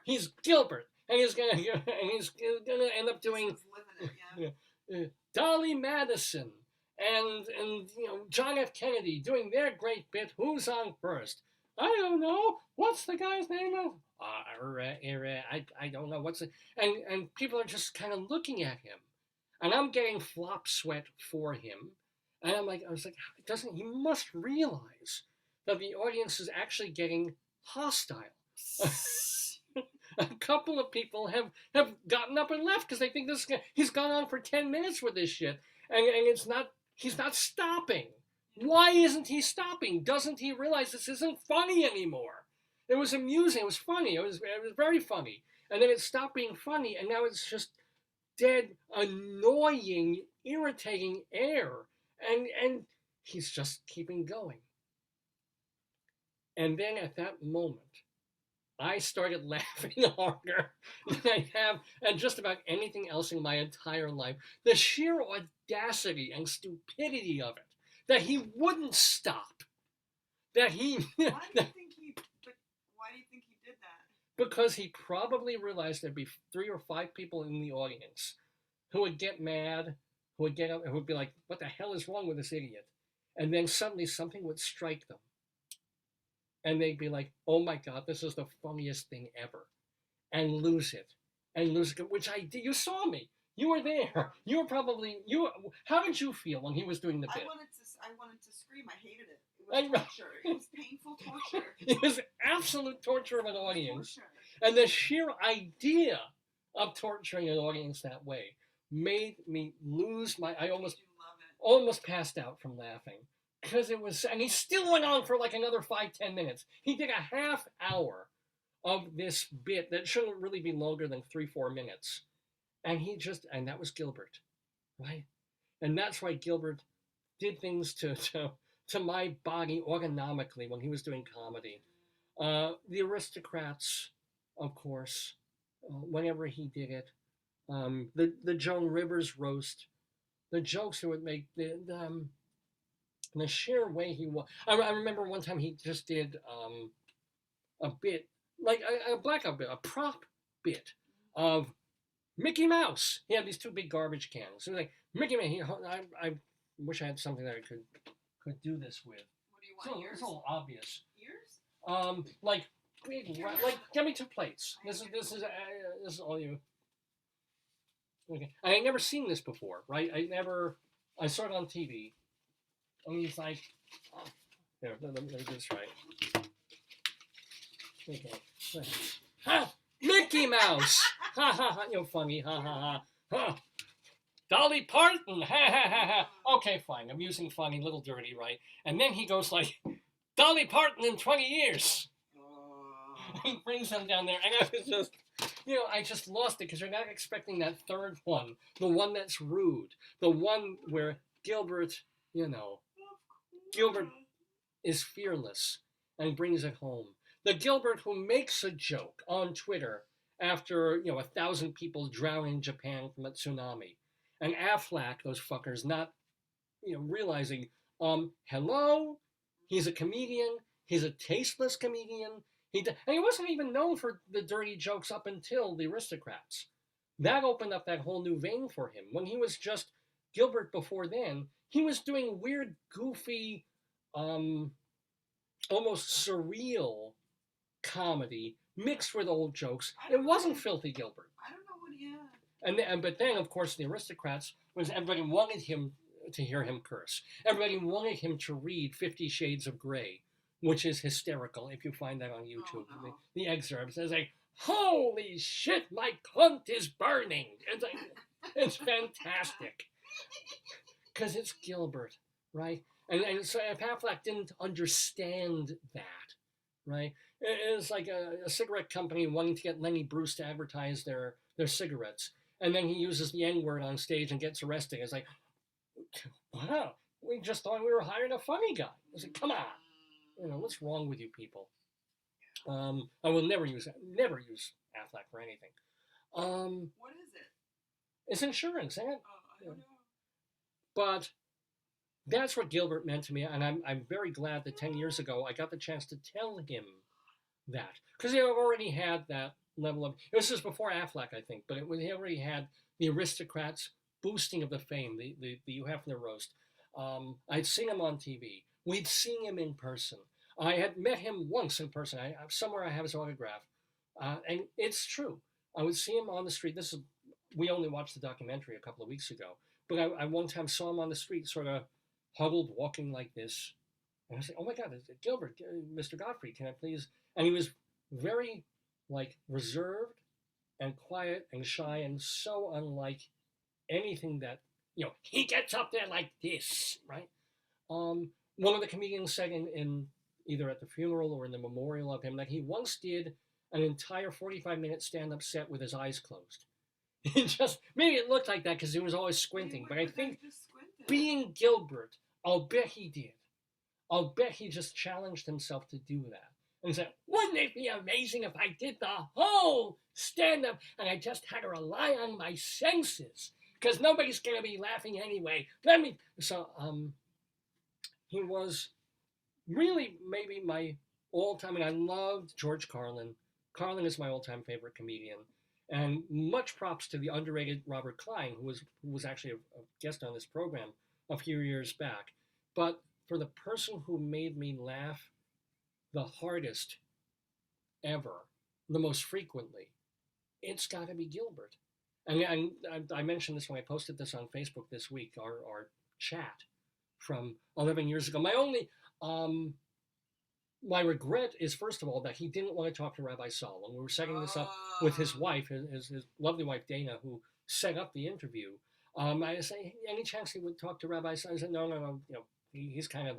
He's Gilbert. and he's gonna end up doing Just living it, yeah. Dolly Madison and John F. Kennedy doing their great bit. Who's on first? I don't know. What's the guy's name? I don't know. What's it? And people are just kind of looking at him, and I'm getting flop sweat for him. And I was like, he must realize that the audience is actually getting hostile. A couple of people have gotten up and left because they think he's gone on for 10 minutes with this shit, and he's not stopping. Why isn't he stopping? Doesn't he realize this isn't funny anymore? It was amusing. It was funny. It was very funny. And then it stopped being funny, and now it's just dead, annoying, irritating air. And he's just keeping going. And then at that moment, I started laughing harder than I have at just about anything else in my entire life. The sheer audacity and stupidity of it. That he wouldn't stop. That he... Why do you think he did that? Because he probably realized there'd be 3 or 5 people in the audience who would get mad, who would get up and who would be like, what the hell is wrong with this idiot? And then suddenly something would strike them. And they'd be like, oh my God, this is the funniest thing ever. And lose it. Which I did. You saw me. You were there. You were probably, how did you feel when he was doing the bit? I wanted to scream. I hated it. It was torture. It was painful torture. It was absolute torture of an audience. Torture. And the sheer idea of torturing an audience that way made me lose I almost passed out from laughing. Because it was, and he still went on for like another 5-10 minutes. He did a half hour of this bit that shouldn't really be longer than 3-4 minutes. And and that was Gilbert, right? And that's why Gilbert did things to my body autonomically when he was doing comedy. The Aristocrats, of course, whenever he did it. The Joan Rivers roast, the jokes he would make, the sheer way he was. I remember one time he just did a bit, like a blackout bit, a prop bit of Mickey Mouse. He had these 2 big garbage cans. So like, Mickey Mouse, I wish I had something that I could do this with. What do you want, ears? It's a little obvious. Ears? Like, big, like, give me 2 plates. This is all you. Okay. I had never seen this before, right? I saw it on TV. And he's like, oh, here, let me do this right. Okay. Ha! Mickey Mouse! Ha ha ha, you're funny, ha ha ha. Dolly Parton, ha ha ha ha. Okay, fine, I'm using funny, little dirty, right? And then he goes like, Dolly Parton in 20 years. He brings them down there, and I was just, I just lost it because you're not expecting that third one, the one that's rude, the one where Gilbert, Gilbert is fearless and brings it home. The Gilbert who makes a joke on Twitter after, 1,000 people drown in Japan from a tsunami. And Aflac, those fuckers, not, realizing, hello, he's a comedian, he's a tasteless comedian, and he wasn't even known for the dirty jokes up until the Aristocrats. That opened up that whole new vein for him. When he was just Gilbert before then, he was doing weird, goofy, almost surreal comedy mixed with old jokes. It wasn't Filthy Gilbert. I don't know what he had. But then, of course, the Aristocrats was everybody wanted him to hear him curse. Everybody wanted him to read 50 Shades of Grey, which is hysterical if you find that on YouTube. Oh, no. The excerpts. It's like, holy shit, my cunt is burning. It's like, it's fantastic. Because it's Gilbert, right? And so if Aflac didn't understand that, right? It's like a cigarette company wanting to get Lenny Bruce to advertise their cigarettes. And then he uses the N-word on stage and gets arrested. It's like, wow, we just thought we were hiring a funny guy. It's like, come on. What's wrong with you people? I will never use Aflac for anything. What is it? It's insurance, ain't it? Oh, I don't know. But that's what Gilbert meant to me, and I'm very glad that 10 years ago I got the chance to tell him that. Because he already had that level of, this was before Affleck, I think, but he already had the Aristocrats boosting of the fame the You Have the Roast. I'd seen him on TV. We'd seen him in person. I had met him once in person. Somewhere I have his autograph, and it's true. I would see him on the street. We only watched the documentary a couple of weeks ago, but I one time saw him on the street, sort of huddled, walking like this, and I was like, "Oh my God, it's Gilbert, Mr. Gottfried, can I please?" And he was very like reserved and quiet and shy and so unlike anything that he gets up there like this, right? One of the comedians said in either at the funeral or in the memorial of him that he once did an entire 45-minute stand-up set with his eyes closed. Maybe it looked like that because he was always squinting, but I think being Gilbert, I'll bet he did. I'll bet he just challenged himself to do that. And said, wouldn't it be amazing if I did the whole stand-up and I just had to rely on my senses? Because nobody's going to be laughing anyway. He was really maybe my all-time, and I loved George Carlin. Carlin is my all-time favorite comedian. And much props to the underrated Robert Klein, who was actually a guest on this program a few years back. But for the person who made me laugh the hardest ever, the most frequently, it's got to be Gilbert. And I mentioned this when I posted this on Facebook this week, our chat from 11 years ago. My regret is, first of all, that he didn't want to talk to Rabbi Saul. When we were setting this up with his wife, his lovely wife, Dana, who set up the interview, I said, hey, any chance he would talk to Rabbi Saul? I said, no. He's kind of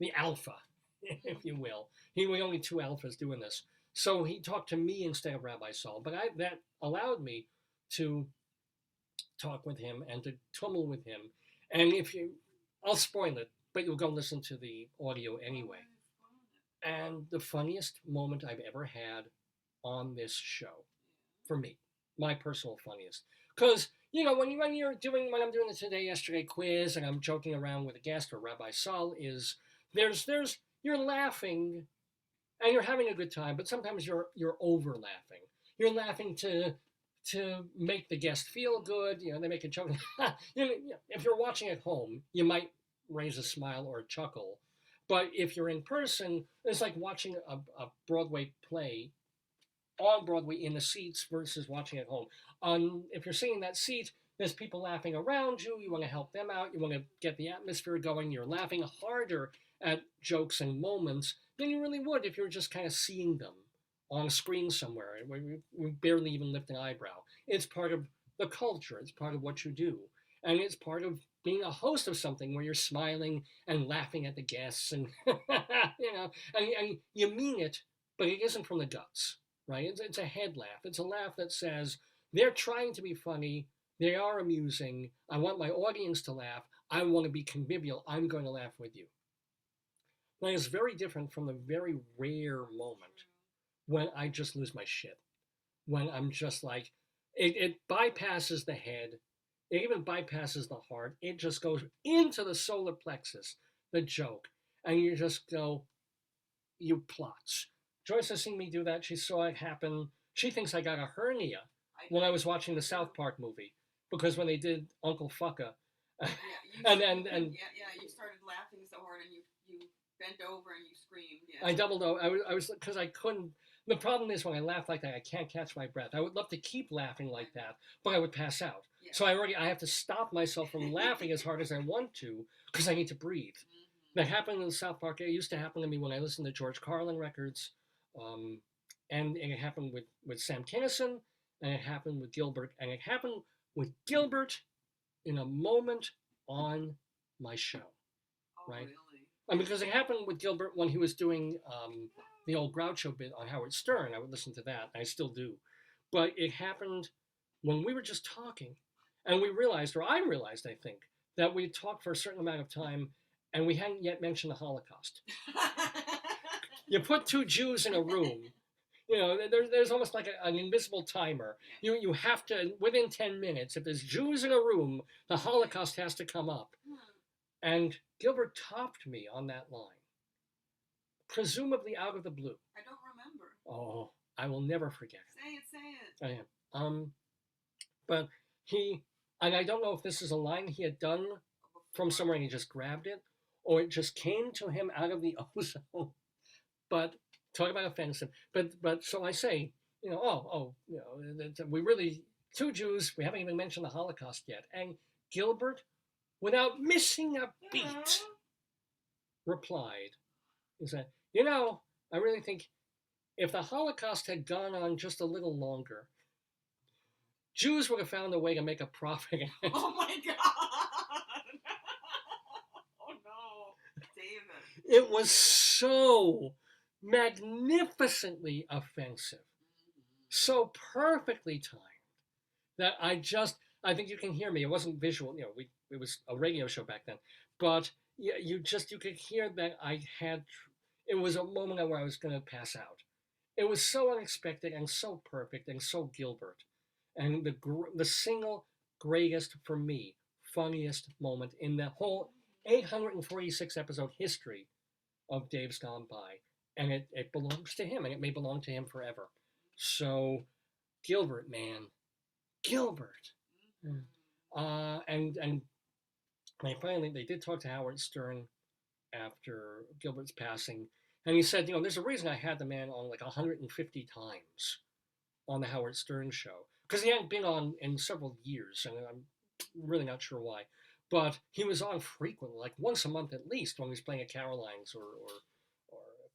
the alpha, if you will. We only two alphas doing this. So he talked to me instead of Rabbi Saul. But that allowed me to talk with him and to tummel with him. And I'll spoil it, but you'll go listen to the audio anyway. And the funniest moment I've ever had on this show, for me, my personal funniest. Because, when I'm doing the Today Yesterday quiz and I'm joking around with a guest or Rabbi Saul you're laughing and you're having a good time, but sometimes you're over laughing. You're laughing to make the guest feel good. They make a joke. If you're watching at home, you might raise a smile or a chuckle. But if you're in person, it's like watching a Broadway play on Broadway in the seats versus watching at home. If you're sitting in that seat, there's people laughing around you. You want to help them out. You want to get the atmosphere going. You're laughing harder at jokes and moments than you really would if you're just kind of seeing them on a screen somewhere. We barely even lift an eyebrow. It's part of the culture. It's part of what you do. And it's part of being a host of something where you're smiling and laughing at the guests and, and you mean it, but it isn't from the guts, right? It's a head laugh. It's a laugh that says, they're trying to be funny. They are amusing. I want my audience to laugh. I want to be convivial. I'm going to laugh with you. Now, it's very different from the very rare moment when I just lose my shit. When I'm just like, it bypasses the head. It even bypasses the heart. It just goes into the solar plexus, the joke. And you just go, you plots. Joyce has seen me do that. She saw it happen. She thinks I got a hernia when I was watching the South Park movie. Because when they did Uncle Fucka. You started laughing so hard and you bent over and you screamed. Yeah. I doubled over. I was because I couldn't. The problem is when I laugh like that, I can't catch my breath. I would love to keep laughing like that, but I would pass out. Yeah. So I have to stop myself from laughing as hard as I want to because I need to breathe. Mm-hmm. That happened in the South Park. It used to happen to me when I listened to George Carlin records, and it happened with Sam Kinison, and it happened with Gilbert, and it happened with Gilbert in a moment on my show. Oh, right? Really? And because it happened with Gilbert when he was doing the old Groucho bit on Howard Stern. I would listen to that. I still do. But it happened when we were just talking. And we realized, or I realized, I think, that we talked for a certain amount of time and we hadn't yet mentioned the Holocaust. You put two Jews in a room, there's almost like an invisible timer. You have to, within 10 minutes, if there's Jews in a room, the Holocaust has to come up. And Gilbert topped me on that line, presumably out of the blue. I don't remember. Oh, I will never forget it. Say it I am. But and I don't know if this is a line he had done from somewhere and he just grabbed it, or it just came to him out of the ozone. But talk about offensive. But so I say, we really, 2 Jews, we haven't even mentioned the Holocaust yet. And Gilbert, without missing a beat, replied, he said, I really think if the Holocaust had gone on just a little longer, Jews would have found a way to make a profit. Oh my God! Oh no, David. It was so magnificently offensive, so perfectly timed that I think you can hear me. It wasn't visual, it was a radio show back then, but you could hear that it was a moment where I was going to pass out. It was so unexpected and so perfect and so Gilbert. And the single greatest, for me, funniest moment in the whole 846 episode history of Dave's Gone By. And it belongs to him, and it may belong to him forever. So, Gilbert, man. Gilbert. And finally, they did talk to Howard Stern after Gilbert's passing. And he said, there's a reason I had the man on like 150 times on the Howard Stern show. Because he hadn't been on in several years, and I'm really not sure why. But he was on frequently, like once a month at least, when he was playing at Caroline's or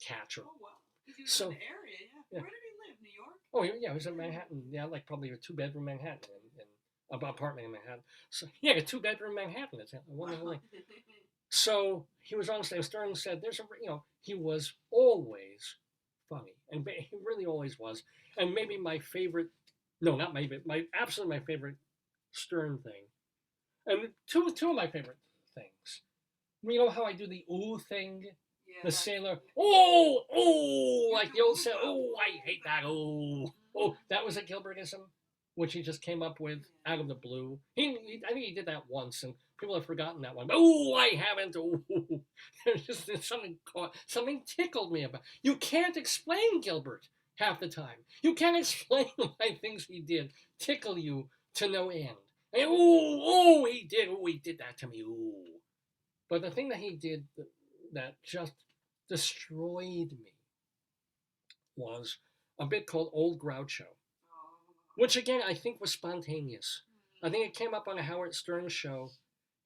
Catch. Oh, wow. He was in the area, yeah. Where did he live? New York? Oh, yeah, he was in Manhattan. Yeah, like probably a 2-bedroom Manhattan, and apartment in Manhattan. So, yeah, a 2-bedroom Manhattan. It's wonderful. So he was on stage. Stern said, he was always funny. And he really always was. And maybe my favorite, no, not maybe, absolutely my favorite Stern thing. And two of my favorite things. You know how I do the ooh thing? Yeah, the sailor, like the old sailor, I hate that, that was a Gilbertism, which he just came up with out of the blue. I think he did that once, and people have forgotten that one. But I haven't. Something tickled me about. You can't explain Gilbert half the time. You can't explain why things he did tickle you to no end. And he did that to me. But the thing that he did that just destroyed me was a bit called Old Groucho, which again I think was spontaneous. I think it came up on a Howard Stern show.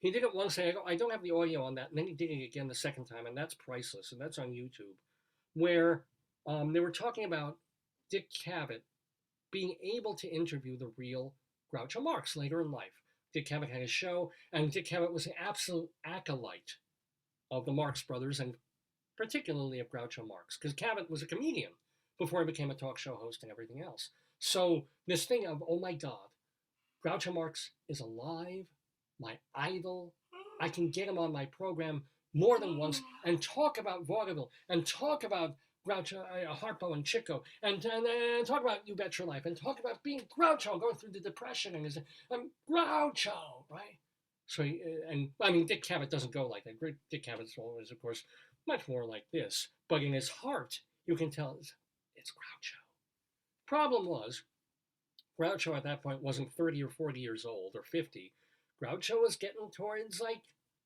He did it once, and I don't have the audio on that, and then he did it again the second time, and that's priceless, and that's on YouTube, where they were talking about Dick Cavett being able to interview the real Groucho Marx later in life. Dick Cavett had a show, and Dick Cavett was an absolute acolyte of the Marx Brothers, and particularly of Groucho Marx, because Cavett was a comedian before he became a talk show host and everything else. So this thing of, oh my God, Groucho Marx is alive, my idol. I can get him on my program more than once and talk about vaudeville and talk about Groucho, Harpo and Chico, and talk about You Bet Your Life, and talk about being Groucho, going through the Depression, and Groucho, right? So, Dick Cavett doesn't go like that. Dick Cavett's always, of course, much more like this. But in his heart, you can tell it's Groucho. Problem was, Groucho at that point wasn't 30 or 40 years old, or 50. Groucho was getting towards, like,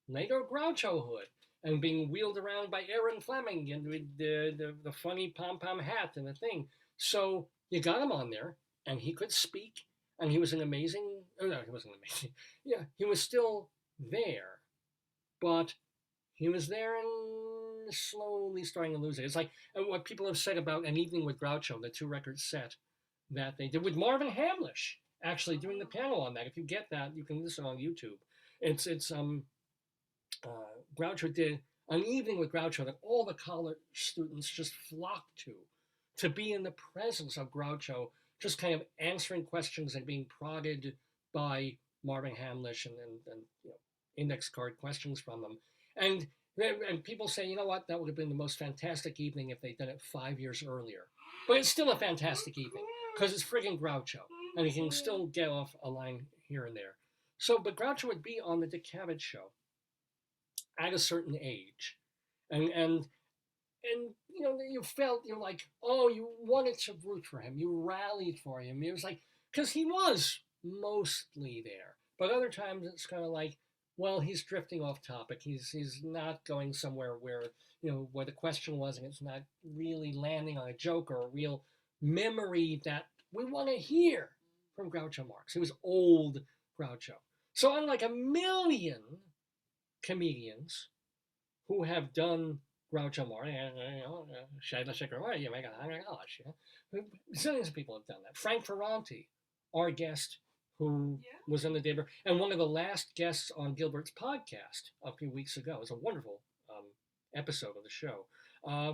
later Grouchohood, and being wheeled around by Aaron Fleming, and with the funny pom-pom hat and the thing. So you got him on there, and he could speak, and he was he wasn't amazing. Yeah, he was still there, but he was there and slowly starting to lose it. It's like what people have said about An Evening with Groucho, the 2-record set that they did with Marvin Hamlish, actually doing the panel on that. If you get that, you can listen on YouTube. It's Groucho did An Evening with Groucho that all the college students just flocked to be in the presence of Groucho, just kind of answering questions and being prodded by Marvin Hamlish and index card questions from them. And people say, you know what, that would have been the most fantastic evening if they'd done it 5 years earlier. But it's still a fantastic evening, because it's friggin' Groucho, and he can still get off a line here and there. So, but Groucho would be on the Dick Cavett show at a certain age. And you know, you felt, you're like, oh, you wanted to root for him. You rallied for him. It was like, because he was mostly there. But other times it's kind of like, well, he's drifting off topic. He's not going somewhere where, you know, where the question was, and it's not really landing on a joke or a real memory that we want to hear from Groucho Marx. He was old Groucho. So unlike a million comedians who have done Groucho Marx, zillions of people have done that. Frank Ferranti, our guest, who was in the Daverhood, and one of the last guests on Gilbert's podcast a few weeks ago. It was a wonderful episode of the show.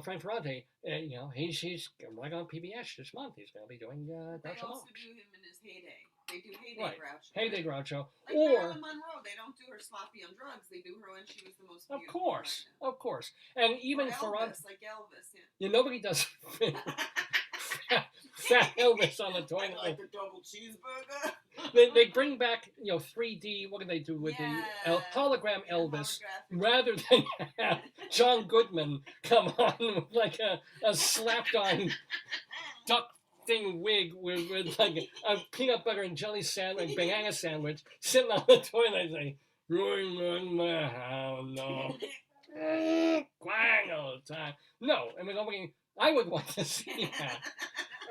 Frank Ferranti, you know, he's right on PBS this month. He's going to be doing They Groucho also Marx. do him in his heyday. They do heyday Right. Groucho. Heyday Groucho. Like Or, Marilyn Monroe, they don't do her sloppy on drugs. They do her when she was the most of beautiful. course, right now. of course. And even Or Ferranti, Elvis, like Elvis, yeah. you know, nobody does fat Elvis on the I toilet. like the double cheeseburger. They bring back, you know, 3D. What do they do with the hologram Elvis? Holographic. Rather than have John Goodman come on with like a slapped on duck thing wig with like a peanut butter and jelly sandwich, banana sandwich, sitting on the toilet and saying, "Going on my house, no." Quang all the time. No, I mean, nobody. I would want to see that.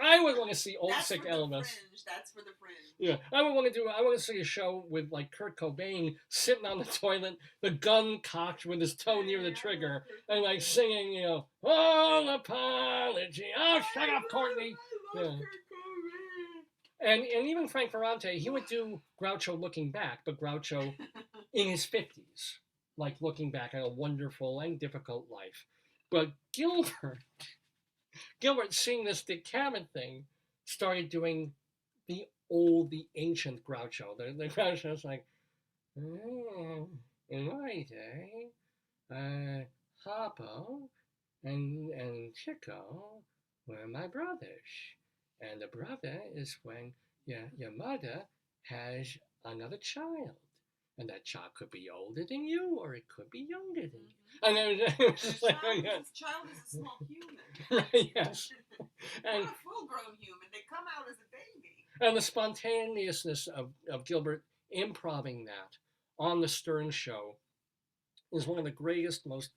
I would want to see old That's sick for the Elvis. fringe. That's for the fringe. Yeah, I want to see a show with like Kurt Cobain sitting on the toilet, the gun cocked with his toe near the trigger, and like singing, you know, "All apology." Oh, shut up, Courtney. Yeah. And even Frank Ferranti, he would do Groucho looking back, but Groucho in his 50s, like looking back at a wonderful and difficult life. But Gilbert, seeing this Dick Cavett thing, started doing the ancient Groucho. The Groucho's like, in my day, Harpo and Chico were my brothers. And a brother is when your mother has another child. And that child could be older than you, or it could be younger than you. And then it was just like, oh, yeah. This child is a small human. Right, yes. And Not a full-grown human. They come out as a baby. And the spontaneousness of Gilbert improving that on the Stern Show is one of the greatest, most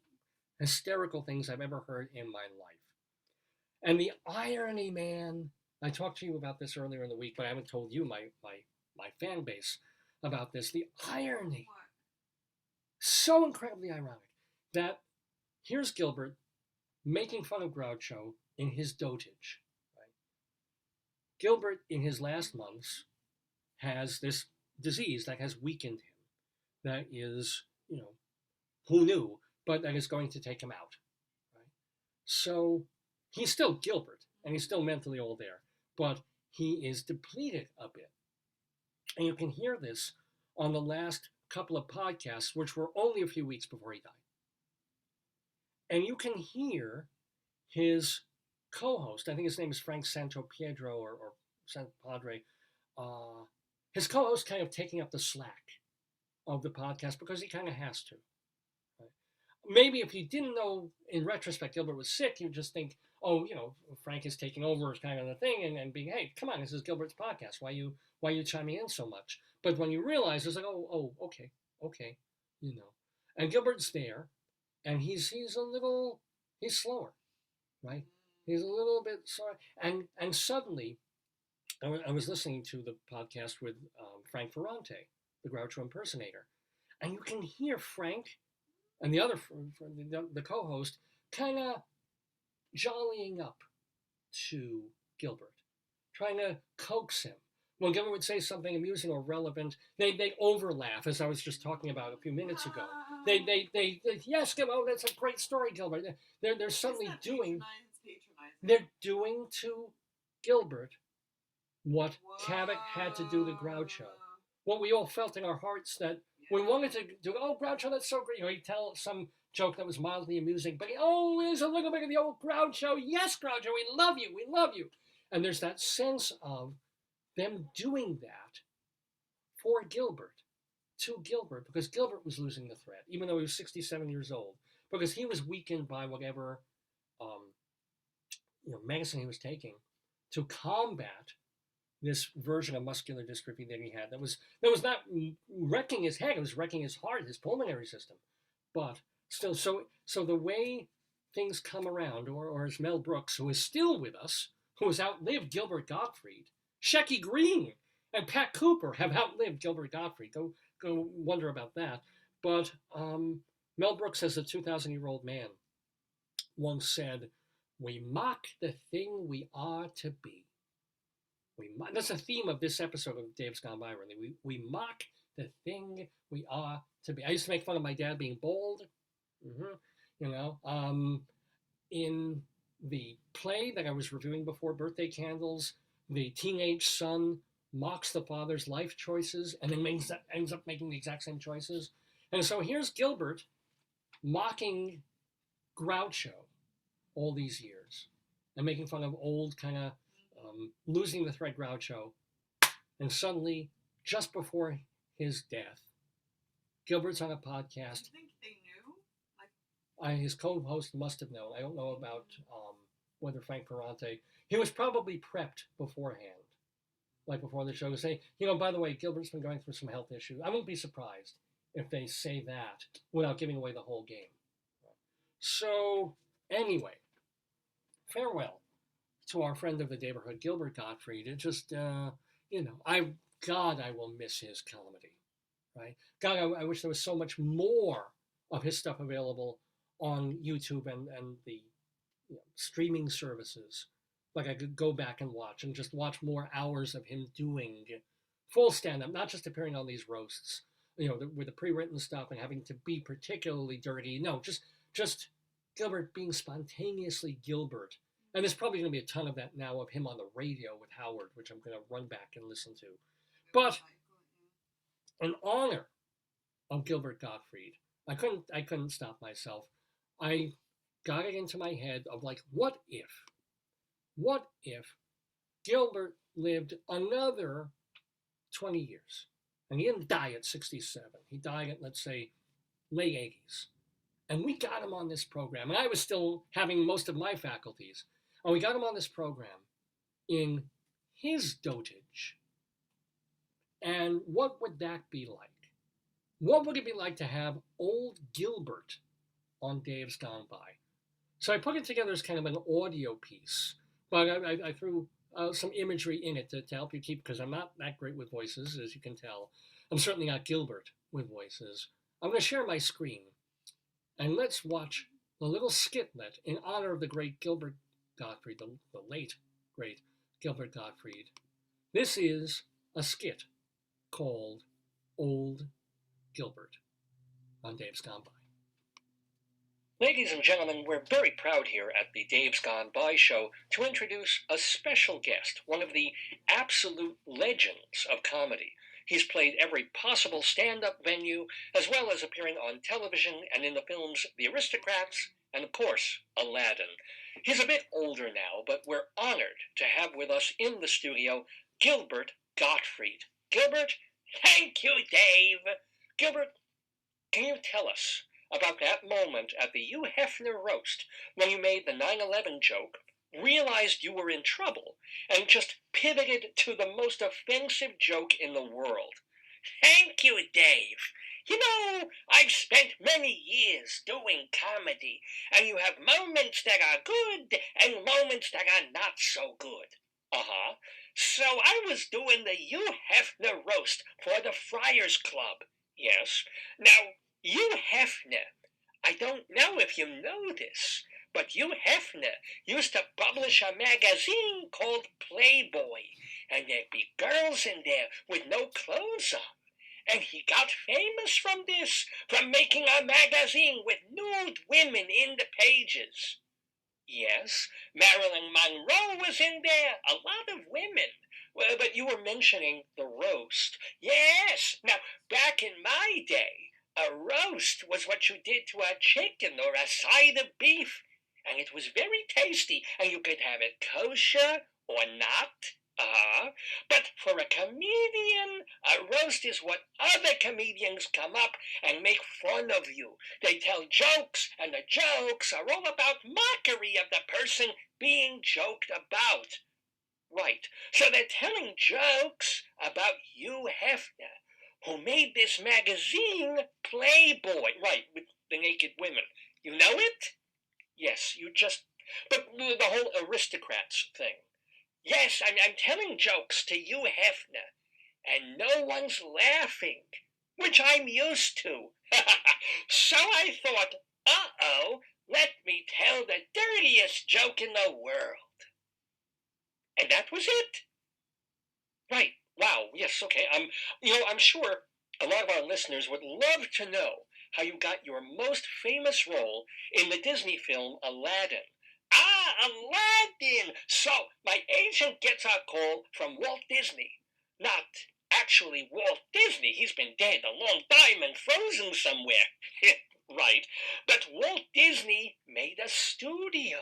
hysterical things I've ever heard in my life. And the irony, man, I talked to you about this earlier in the week, but I haven't told you my fan base about this. The irony, so incredibly ironic, that here's Gilbert making fun of Groucho in his dotage. Gilbert, in his last months, has this disease that has weakened him. That is, you know, who knew, but that is going to take him out. Right? So he's still Gilbert, and he's still mentally all there, but he is depleted a bit. And you can hear this on the last couple of podcasts, which were only a few weeks before he died. And you can hear his co-host, I think his name is Frank Santopiedro or San Padre, his co-host kind of taking up the slack of the podcast because he kind of has to. Right? Maybe if you didn't know in retrospect Gilbert was sick, you'd just think, oh, you know, Frank is taking over as kind of the thing and being, hey, come on, this is Gilbert's podcast. Why are you chiming in so much? But when you realize, it's like, oh, okay, you know. And Gilbert's there, and he's slower, right? He's a little bit sorry. And suddenly, I was listening to the podcast with Frank Ferranti, the Groucho impersonator. And you can hear Frank and the other, the co-host, kind of jollying up to Gilbert, trying to coax him. When Gilbert would say something amusing or relevant, they overlaugh, as I was just talking about a few minutes ago. They yes, Gilbert, oh, that's a great story, Gilbert. They're suddenly doing to Gilbert what Cavett had to do to Groucho. What we all felt in our hearts that we wanted to do. Oh, Groucho, that's so great. You know, he'd tell some joke that was mildly amusing, but there's a little bit of the old Groucho. Yes, Groucho, we love you. And there's that sense of them doing that for Gilbert, to Gilbert, because Gilbert was losing the thread, even though he was 67 years old, because he was weakened by whatever medicine he was taking to combat this version of muscular dystrophy that he had. That was not wrecking his head; it was wrecking his heart, his pulmonary system. But still, so the way things come around, or as Mel Brooks, who is still with us, who has outlived Gilbert Gottfried, Shecky Green, and Pat Cooper have outlived Gilbert Gottfried. Go wonder about that. But Mel Brooks, as a 2,000-year-old man, once said, "We mock the thing we are to be." That's a theme of this episode of Dave's Gone By, really. We mock the thing we are to be. I used to make fun of my dad being bald. In the play that I was reviewing before, Birthday Candles, the teenage son mocks the father's life choices and then ends up making the exact same choices. And so here's Gilbert mocking Groucho all these years and making fun of old kind of losing the thread Groucho. And suddenly, just before his death, Gilbert's on a podcast. Do you think they knew? His co-host must have known. I don't know about whether Frank Ferrante. He was probably prepped beforehand, like before the show, to say, by the way, Gilbert's been going through some health issues. I won't be surprised if they say that without giving away the whole game. So, anyway, farewell to our friend of the Daverhood, Gilbert Gottfried. It just, I will miss his comedy, right? God, I wish there was so much more of his stuff available on YouTube and the streaming services. Like I could go back and watch more hours of him doing full stand-up, not just appearing on these roasts, with the pre-written stuff and having to be particularly dirty. No, just Gilbert being spontaneously Gilbert. And there's probably going to be a ton of that now of him on the radio with Howard, which I'm going to run back and listen to. But in honor of Gilbert Gottfried, I couldn't stop myself. I got it into my head of like, what if Gilbert lived another 20 years? And he didn't die at 67. He died at, let's say, late 80s. And we got him on this program. And I was still having most of my faculties. And we got him on this program in his dotage. And what would that be like? What would it be like to have old Gilbert on Dave's Gone By? So I put it together as kind of an audio piece, but I threw some imagery in it to help you keep, because I'm not that great with voices, as you can tell. I'm certainly not Gilbert with voices. I'm going to share my screen, and let's watch the little skitlet in honor of the great Gilbert Gottfried, the late, great Gilbert Gottfried. This is a skit called Old Gilbert on Dave's Gone By. Ladies and gentlemen, we're very proud here at the Dave's Gone By show to introduce a special guest, one of the absolute legends of comedy. He's played every possible stand-up venue, as well as appearing on television and in the films The Aristocrats and, of course, Aladdin. He's a bit older now, but we're honored to have with us in the studio Gilbert Gottfried. Gilbert, thank you, Dave. Gilbert, can you tell us about that moment at the Hugh Hefner roast when you made the 9/11 joke, realized you were in trouble, and just pivoted to the most offensive joke in the world? Thank you, Dave. I've spent many years doing comedy, and you have moments that are good and moments that are not so good. So I was doing the Hugh Hefner roast for the Friars Club. Yes. Now, Hugh Hefner, I don't know if you know this, but Hugh Hefner used to publish a magazine called Playboy, and there'd be girls in there with no clothes on. And he got famous from this, from making a magazine with nude women in the pages. Yes, Marilyn Monroe was in there, a lot of women. Well, but you were mentioning the roast. Yes, now, back in my day, a roast was what you did to a chicken or a side of beef, and it was very tasty, and you could have it kosher or not. But for a comedian, a roast is what other comedians come up and make fun of you. They tell jokes, and the jokes are all about mockery of the person being joked about. Right, so they're telling jokes about Hugh Hefner, who made this magazine, Playboy, right, with the naked women. You know it? Yes, but the whole aristocrats thing. Yes, I'm telling jokes to Hugh Hefner, and no one's laughing, which I'm used to. So I thought, uh-oh, let me tell the dirtiest joke in the world. And that was it. Right. Wow. Yes. Okay. I'm sure a lot of our listeners would love to know how you got your most famous role in the Disney film Aladdin. Ah, Aladdin! So, my agent gets a call from Walt Disney. Not actually Walt Disney. He's been dead a long time and frozen somewhere. Right. But Walt Disney made a studio.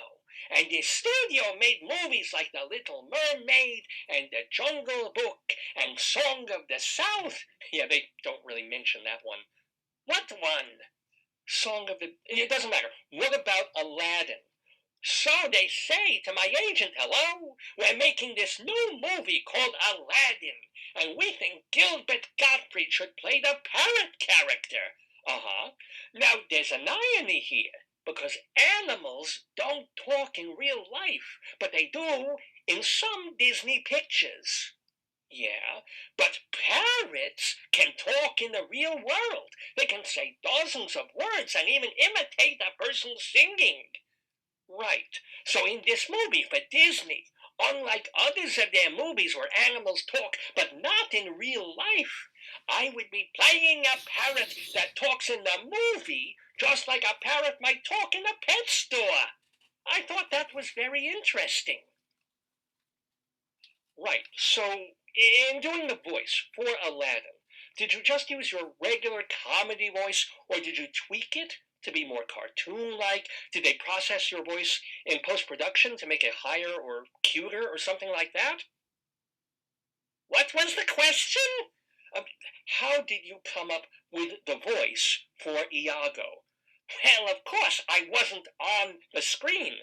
And the studio made movies like The Little Mermaid and The Jungle Book and Song of the South. Yeah, they don't really mention that one. What one? It doesn't matter. What about Aladdin? So they say to my agent, hello, we're making this new movie called Aladdin, and we think Gilbert Gottfried should play the parrot character. Now, there's an irony here, because animals don't talk in real life, but they do in some Disney pictures. Yeah, but parrots can talk in the real world. They can say dozens of words and even imitate a person singing. Right. So in this movie for Disney, unlike others of their movies where animals talk, but not in real life, I would be playing a parrot that talks in the movie, just like a parrot might talk in a pet store. I thought that was very interesting. Right. So in doing the voice for Aladdin, did you just use your regular comedy voice, or did you tweak it to be more cartoon-like? Did they process your voice in post-production to make it higher or cuter or something like that? What was the question? How did you come up with the voice for Iago? Well, of course, I wasn't on the screen.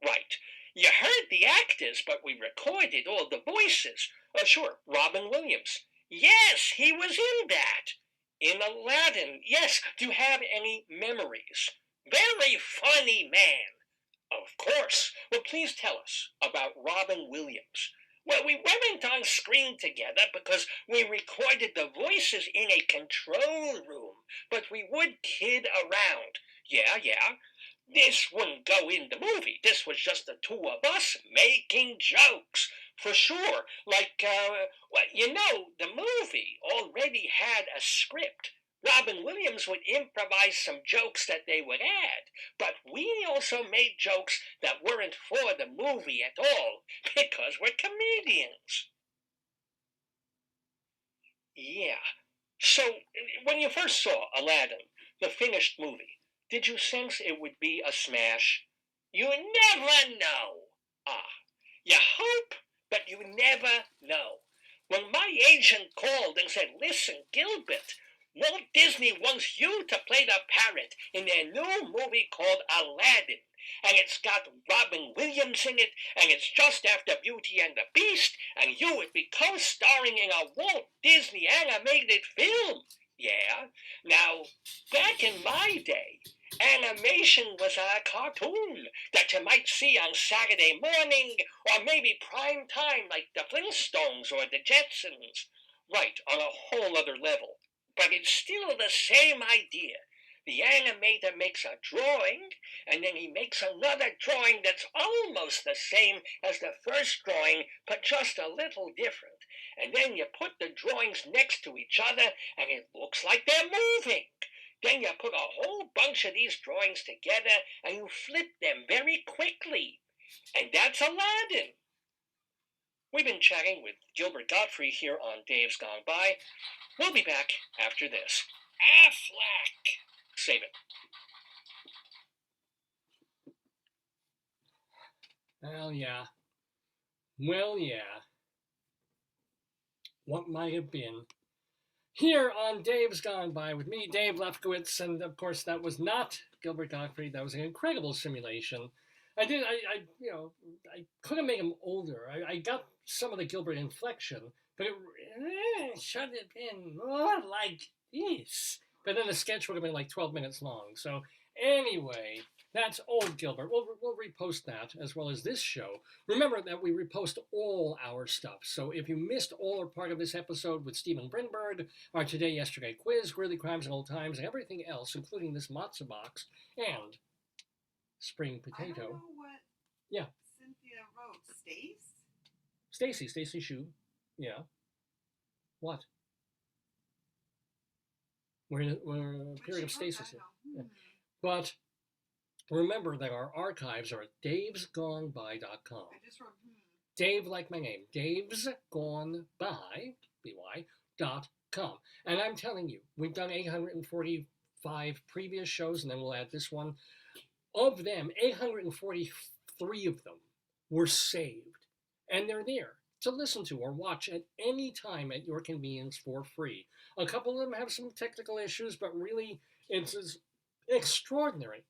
Right. You heard the actors, but we recorded all the voices. Sure, Robin Williams. Yes, he was in that. In Aladdin, yes. Do you have any memories? Very funny man. Of course. Well, please tell us about Robin Williams. Well, we weren't on screen together because we recorded the voices in a control room, but we would kid around. Yeah. This wouldn't go in the movie. This was just the two of us making jokes. For sure. The movie already had a script. Robin Williams would improvise some jokes that they would add, but we also made jokes that weren't for the movie at all, because we're comedians. Yeah. So, when you first saw Aladdin, the finished movie, did you sense it would be a smash? You never know. You hope, but you never know. When my agent called and said, listen, Gilbert, Walt Disney wants you to play the parrot in their new movie called Aladdin. And it's got Robin Williams in it, and it's just after Beauty and the Beast, and you would be co-starring in a Walt Disney animated film. Yeah. Now, back in my day, animation was a cartoon that you might see on Saturday morning, or maybe prime time like the Flintstones or the Jetsons. Right, on a whole other level. But it's still the same idea. The animator makes a drawing, and then he makes another drawing that's almost the same as the first drawing, but just a little different. And then you put the drawings next to each other, and it looks like they're moving. Then you put a whole bunch of these drawings together, and you flip them very quickly. And that's Aladdin. We've been chatting with Gilbert Gottfried here on Dave's Gone By. We'll be back after this. Affleck! Save it. Well, yeah. what might have been here on Dave's Gone By with me, Dave Lefkowitz, and of course that was not Gilbert Gottfried. That was an incredible simulation. I couldn't make him older. I got some of the Gilbert inflection, but it should have been more like this. But then the sketch would have been like 12 minutes long. So anyway, that's old Gilbert. We'll repost that as well as this show. Remember that we repost all our stuff. So if you missed all or part of this episode with Steven Brinberg, our Today Yesterday quiz, Greeley Crimes and Old Times, and everything else, including this matzo box and spring I potato. don't know what Yeah. Cynthia wrote. Stacy Shue. Yeah. What? We're in a period of stasis here. Yeah. But remember that our archives are at davesgoneby.com. I just wrote, Dave, like my name, davesgoneby, by.com. And I'm telling you, we've done 845 previous shows, and then we'll add this one. Of them, 843 of them were saved, and they're there to listen to or watch at any time at your convenience for free. A couple of them have some technical issues, but really it's extraordinary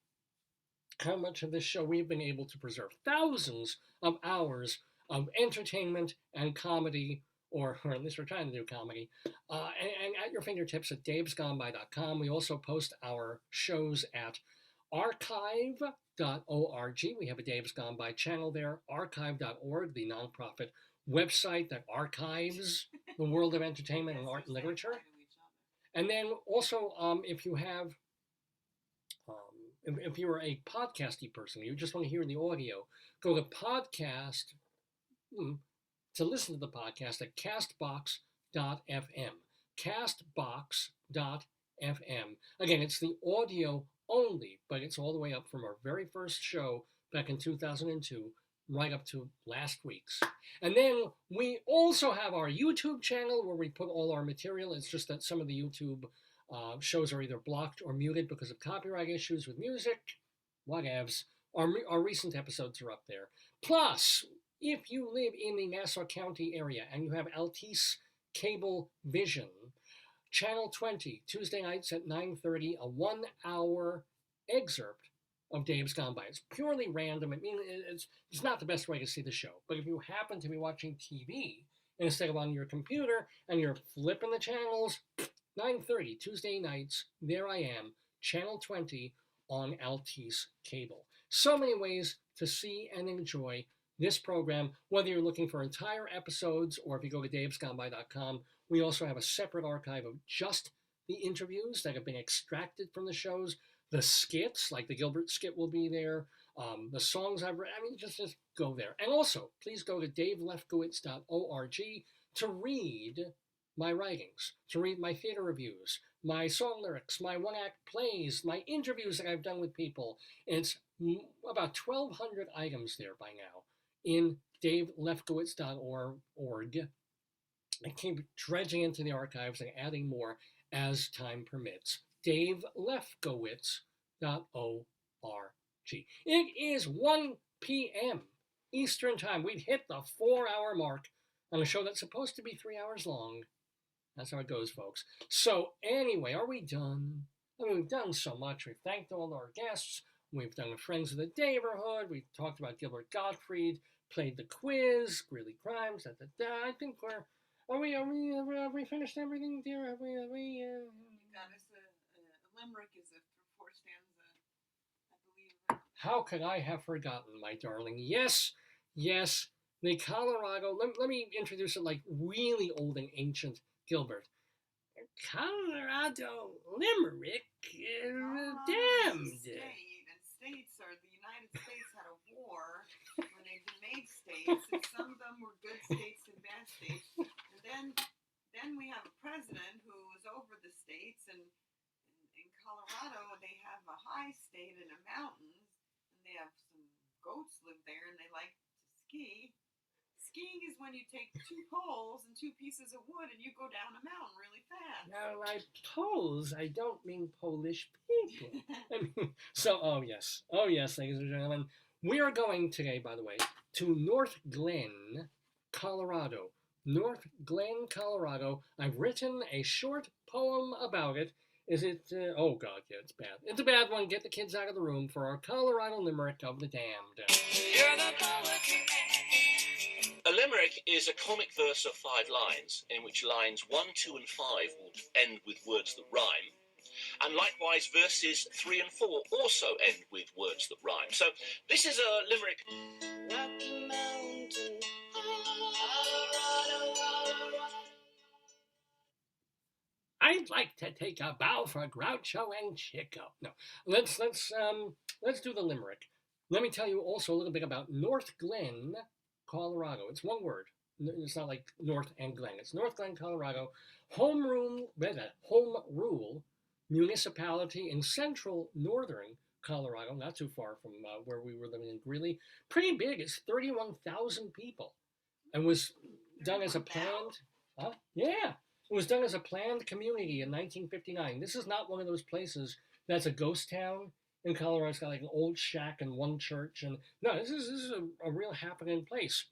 how much of this show we've been able to preserve. Thousands of hours of entertainment and comedy, or at least we're trying to do comedy, and at your fingertips at davesgoneby.com. We also post our shows at archive.org. We have a Dave's Gone By channel there, archive.org, the nonprofit website that archives the world of entertainment and art and literature. And then also, if you have, if you're a podcasty person, you just want to hear the audio, go to podcast, to listen to the podcast at castbox.fm. Castbox.fm. Again, it's the audio only, but it's all the way up from our very first show back in 2002 right up to last week's. And then we also have our YouTube channel where we put all our material. It's just that some of the YouTube shows are either blocked or muted because of copyright issues with music, whatevs. Our recent episodes are up there. Plus, if you live in the Nassau County area and you have Altice Cable Vision, Channel 20, Tuesday nights at 9:30, a 1-hour excerpt of Dave's Gone By. It's purely random. I mean, it's not the best way to see the show. But if you happen to be watching TV instead of on your computer and you're flipping the channels, 9:30, Tuesday nights, there I am, Channel 20 on Altice Cable. So many ways to see and enjoy this program, whether you're looking for entire episodes or if you go to davesgoneby.com. We also have a separate archive of just the interviews that have been extracted from the shows. The skits, like the Gilbert skit, will be there. The songs I've written, I mean, just go there. And also, please go to davelefkowitz.org to read my writings, to read my theater reviews, my song lyrics, my one-act plays, my interviews that I've done with people. And it's about 1,200 items there by now in davelefkowitz.org. I keep dredging into the archives and adding more as time permits. davelefkowitz.org. It is 1 p.m. Eastern Time. We've hit the 4-hour mark on a show that's supposed to be 3 hours long. That's how it goes, folks. So anyway, are we done? I mean, we've done so much. We've thanked all our guests. We've done Friends of the Daverhood. We've talked about Gilbert Gottfried, played the quiz, Greeley Crimes. I think have we finished everything, dear? Have we? you got us a limerick is a 4-stanza, I believe. How could I have forgotten, my darling? Yes, the Colorado, let me introduce it like really old and ancient Gilbert. Colorado limerick, damned. States are the United States had a war when they made states, and some of them were good states and bad states. And then we have a president who is over the states, and in Colorado they have a high state and a mountains, and they have some goats live there, and they like to ski. Skiing is when you take 2 poles and 2 pieces of wood and you go down a mountain really fast. Now, by poles, I don't mean Polish people. I mean, so, oh yes, ladies and gentlemen, we are going today, by the way, to Northglenn, Colorado, Northglenn, Colorado. I've written a short poem about it. Is it, oh God, yeah, it's bad. It's a bad one. Get the kids out of the room for our Colorado Limerick of the Damned. You're the poetry man. A limerick is a comic verse of 5 lines, in which lines 1, 2, and 5 will end with words that rhyme. And likewise, verses 3 and 4 also end with words that rhyme. So this is a limerick. Rocky Mountain, Colorado, Colorado. I'd like to take a bow for Groucho and Chico. No, let's do the limerick. Let me tell you also a little bit about Northglenn, Colorado. It's one word. It's not like North and Glen. It's Northglenn, Colorado. Home rule municipality in central northern Colorado, not too far from where we were living in Greeley. Pretty big. It's 31,000 people, and was done as a planned. Yeah. It was done as a planned community in 1959. This is not one of those places that's a ghost town in Colorado. It's got like an old shack and one church. And no, this is a real happening place.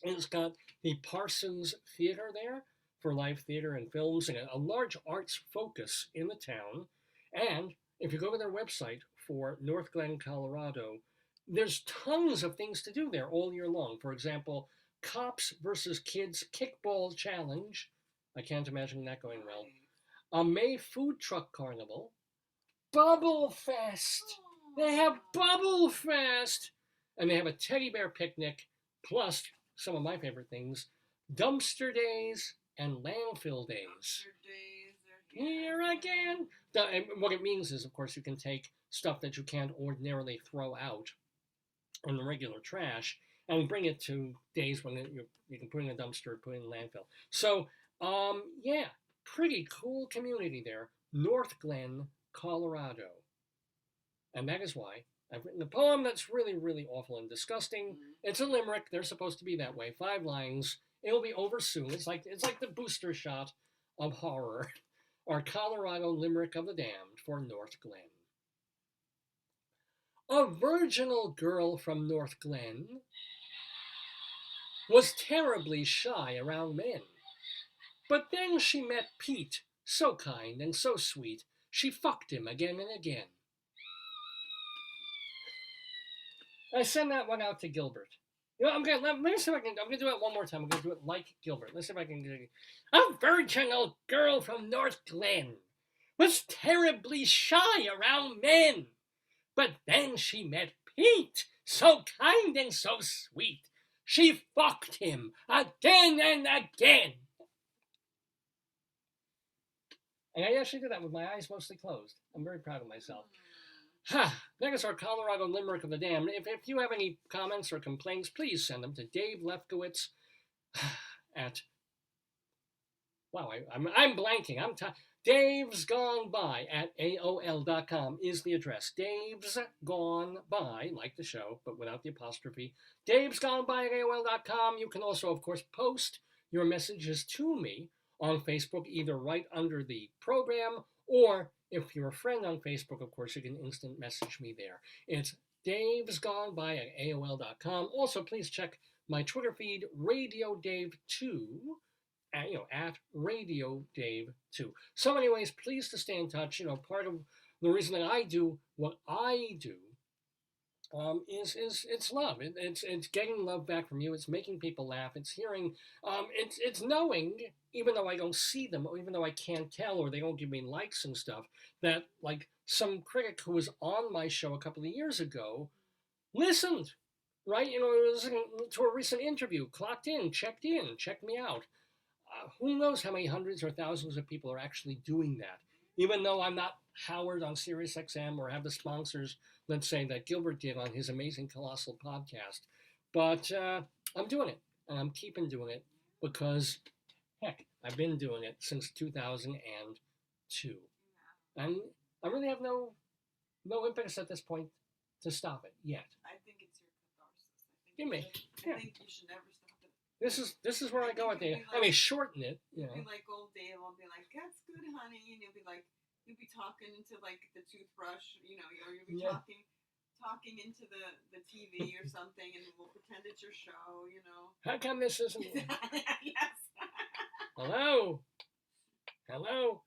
And it's got the Parsons Theater there for live theater and films, and a large arts focus in the town. And if you go to their website for Northglenn, Colorado, there's tons of things to do there all year long. For example, Cops versus Kids Kickball Challenge. I can't imagine that going well. A May food truck carnival. Bubble Fest. They have Bubble Fest. And they have a teddy bear picnic, plus some of my favorite things, dumpster days and landfill days. Dumpster days are Here again. And what it means is, of course, you can take stuff that you can't ordinarily throw out in the regular trash and bring it to days when you can put it in a dumpster, put it in a landfill. So, yeah, pretty cool community there, Northglenn, Colorado. And that is why I've written a poem that's really, really awful and disgusting. It's a limerick. They're supposed to be that way. 5 lines. It'll be over soon. It's like the booster shot of horror. Our Colorado Limerick of the Damned for Northglenn. A virginal girl from Northglenn was terribly shy around men. But then she met Pete, so kind and so sweet, she fucked him again and again. I send that one out to Gilbert. You know, let me see if I'm gonna do it one more time. I'm gonna do it like Gilbert. Let's see if I can do it. A virginal girl from Northglenn was terribly shy around men. But then she met Pete, so kind and so sweet, she fucked him again and again. And I actually did that with my eyes mostly closed. I'm very proud of myself. That is our Colorado Limerick of the Damned. If you have any comments or complaints, please send them to Dave Lefkowitz at... Wow, I'm blanking. Dave's Gone By at AOL.com is the address. Dave's Gone By, like the show, but without the apostrophe. Dave's Gone By at AOL.com. You can also, of course, post your messages to me on Facebook, either right under the program, or if you're a friend on Facebook, of course, you can instant message me there. It's Dave's Gone By at AOL.com. Also, please check my Twitter feed, Radio Dave 2, at Radio Dave 2. So anyways, please to stay in touch. Part of the reason that I do what I do is it's love. It's getting love back from you. It's making people laugh. It's hearing. It's knowing, even though I don't see them, or even though I can't tell, or they don't give me likes and stuff, that like some critic who was on my show a couple of years ago listened, right? Listening to a recent interview, clocked in, checked me out. Who knows how many hundreds or thousands of people are actually doing that? Even though I'm not Howard on SiriusXM or have the sponsors, let's say, that Gilbert did on his amazing Colossal podcast. But I'm doing it, and I'm keeping doing it because, heck, I've been doing it since 2002. And I really have no impetus at this point to stop it yet. I think it's your catharsis. I think you should never stop it. This is where I go at the. I mean, shorten it. You'll be like old Dave. I'll be like, "That's good, honey," and you'll be talking into like the toothbrush, or you'll be talking into the TV or something, and we'll pretend it's your show, you know. How come this isn't? Yes. Hello? Hello?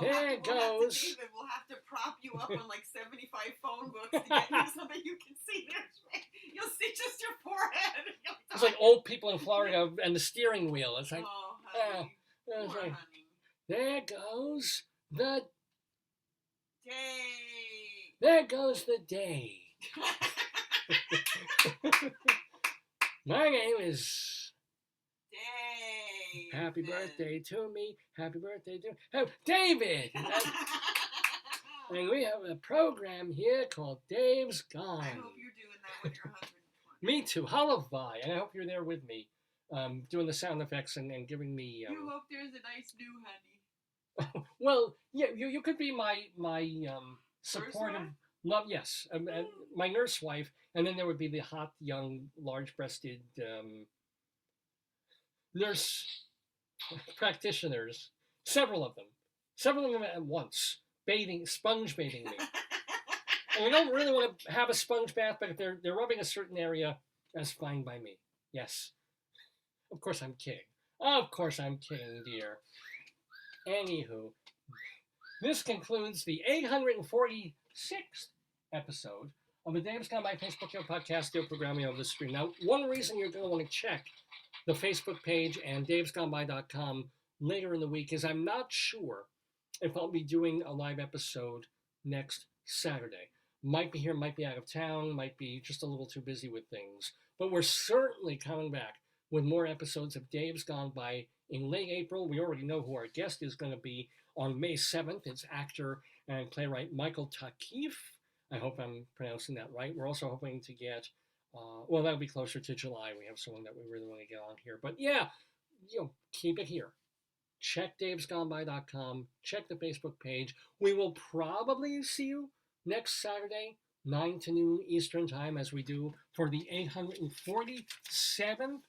There it goes. David, we'll have to prop you up on like 75 phone books to get you so that you can see this. You'll see just your forehead. It's like old people in Florida and the steering wheel. It's like, oh, honey. it's Poor like, honey. there goes the Day. there goes the day. My name is Day. Happy Birthday to me. Happy birthday to David. And we have a program here called Dave's Gone. I hope you're doing that with your husband. Me too. Halavai. And I hope you're there with me, doing the sound effects and giving me. You hope there's a nice new honey. Well, yeah, you could be my supportive love. Yes, and my nurse wife, and then there would be the hot, young, large-breasted nurse practitioners. Several of them at once, sponge bathing me. And we don't really want to have a sponge bath, but if they're rubbing a certain area, that's fine by me. Yes, of course I'm kidding. Of course I'm kidding, dear. Anywho, this concludes the 846th episode of the Dave's Gone By Facebook podcast, the programming of the stream. Now, one reason you're going to want to check the Facebook page and davesgoneby.com later in the week is I'm not sure if I'll be doing a live episode next Saturday. Might be here, might be out of town, might be just a little too busy with things. But we're certainly coming back with more episodes of Dave's Gone By in late April. We already know who our guest is going to be on May 7th. It's actor and playwright Michael Takif. I hope I'm pronouncing that right. We're also hoping to get, well, that'll be closer to July. We have someone that we really want to get on here. But yeah, keep it here. Check davesgoneby.com. Check the Facebook page. We will probably see you next Saturday, 9 to noon Eastern Time, as we do for the 847th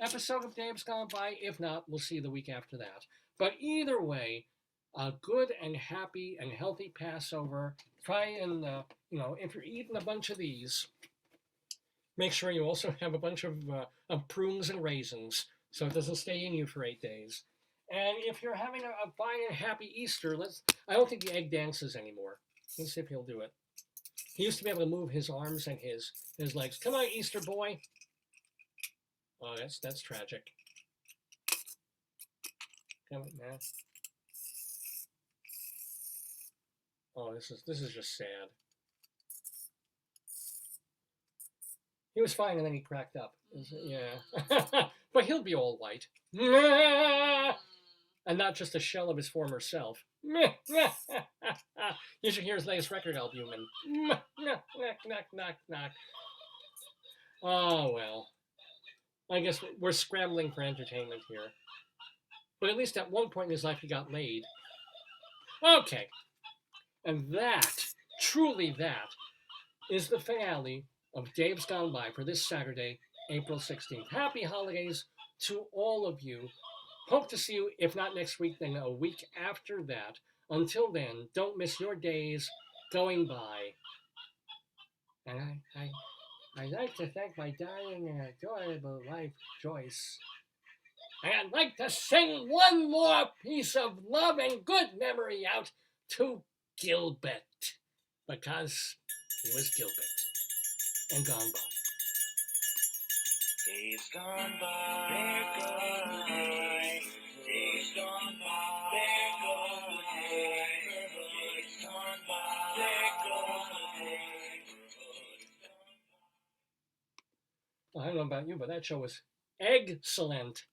episode of Dave's Gone By. If not, we'll see you the week after that. But either way, a good and happy and healthy Passover. Try and, if you're eating a bunch of these, make sure you also have a bunch of prunes and raisins so it doesn't stay in you for 8 days. And if you're having a fine and happy Easter, I don't think the egg dances anymore. Let's see if he'll do it. He used to be able to move his arms and his legs. Come on, Easter boy. Oh, that's tragic. Come on, man. Oh, this is just sad. He was fine and then he cracked up. Yeah. But he'll be all white. And not just a shell of his former self. You should hear his latest record, Albumin. Oh, well. I guess we're scrambling for entertainment here. But at least at one point in his life, he got laid. Okay. And that, truly that, is the finale of Dave's Gone By for this Saturday, April 16th. Happy holidays to all of you. Hope to see you, if not next week, then a week after that. Until then, don't miss your days going by. And I'd like to thank my darling and adorable wife, Joyce. And I'd like to sing one more piece of love and good memory out to Gilbert, because he was Gilbert and gone by. Days gone by, they're gone by. Days gone by, they're gone by. Days gone by, they're gone by. I don't know about you, but that show was excellent.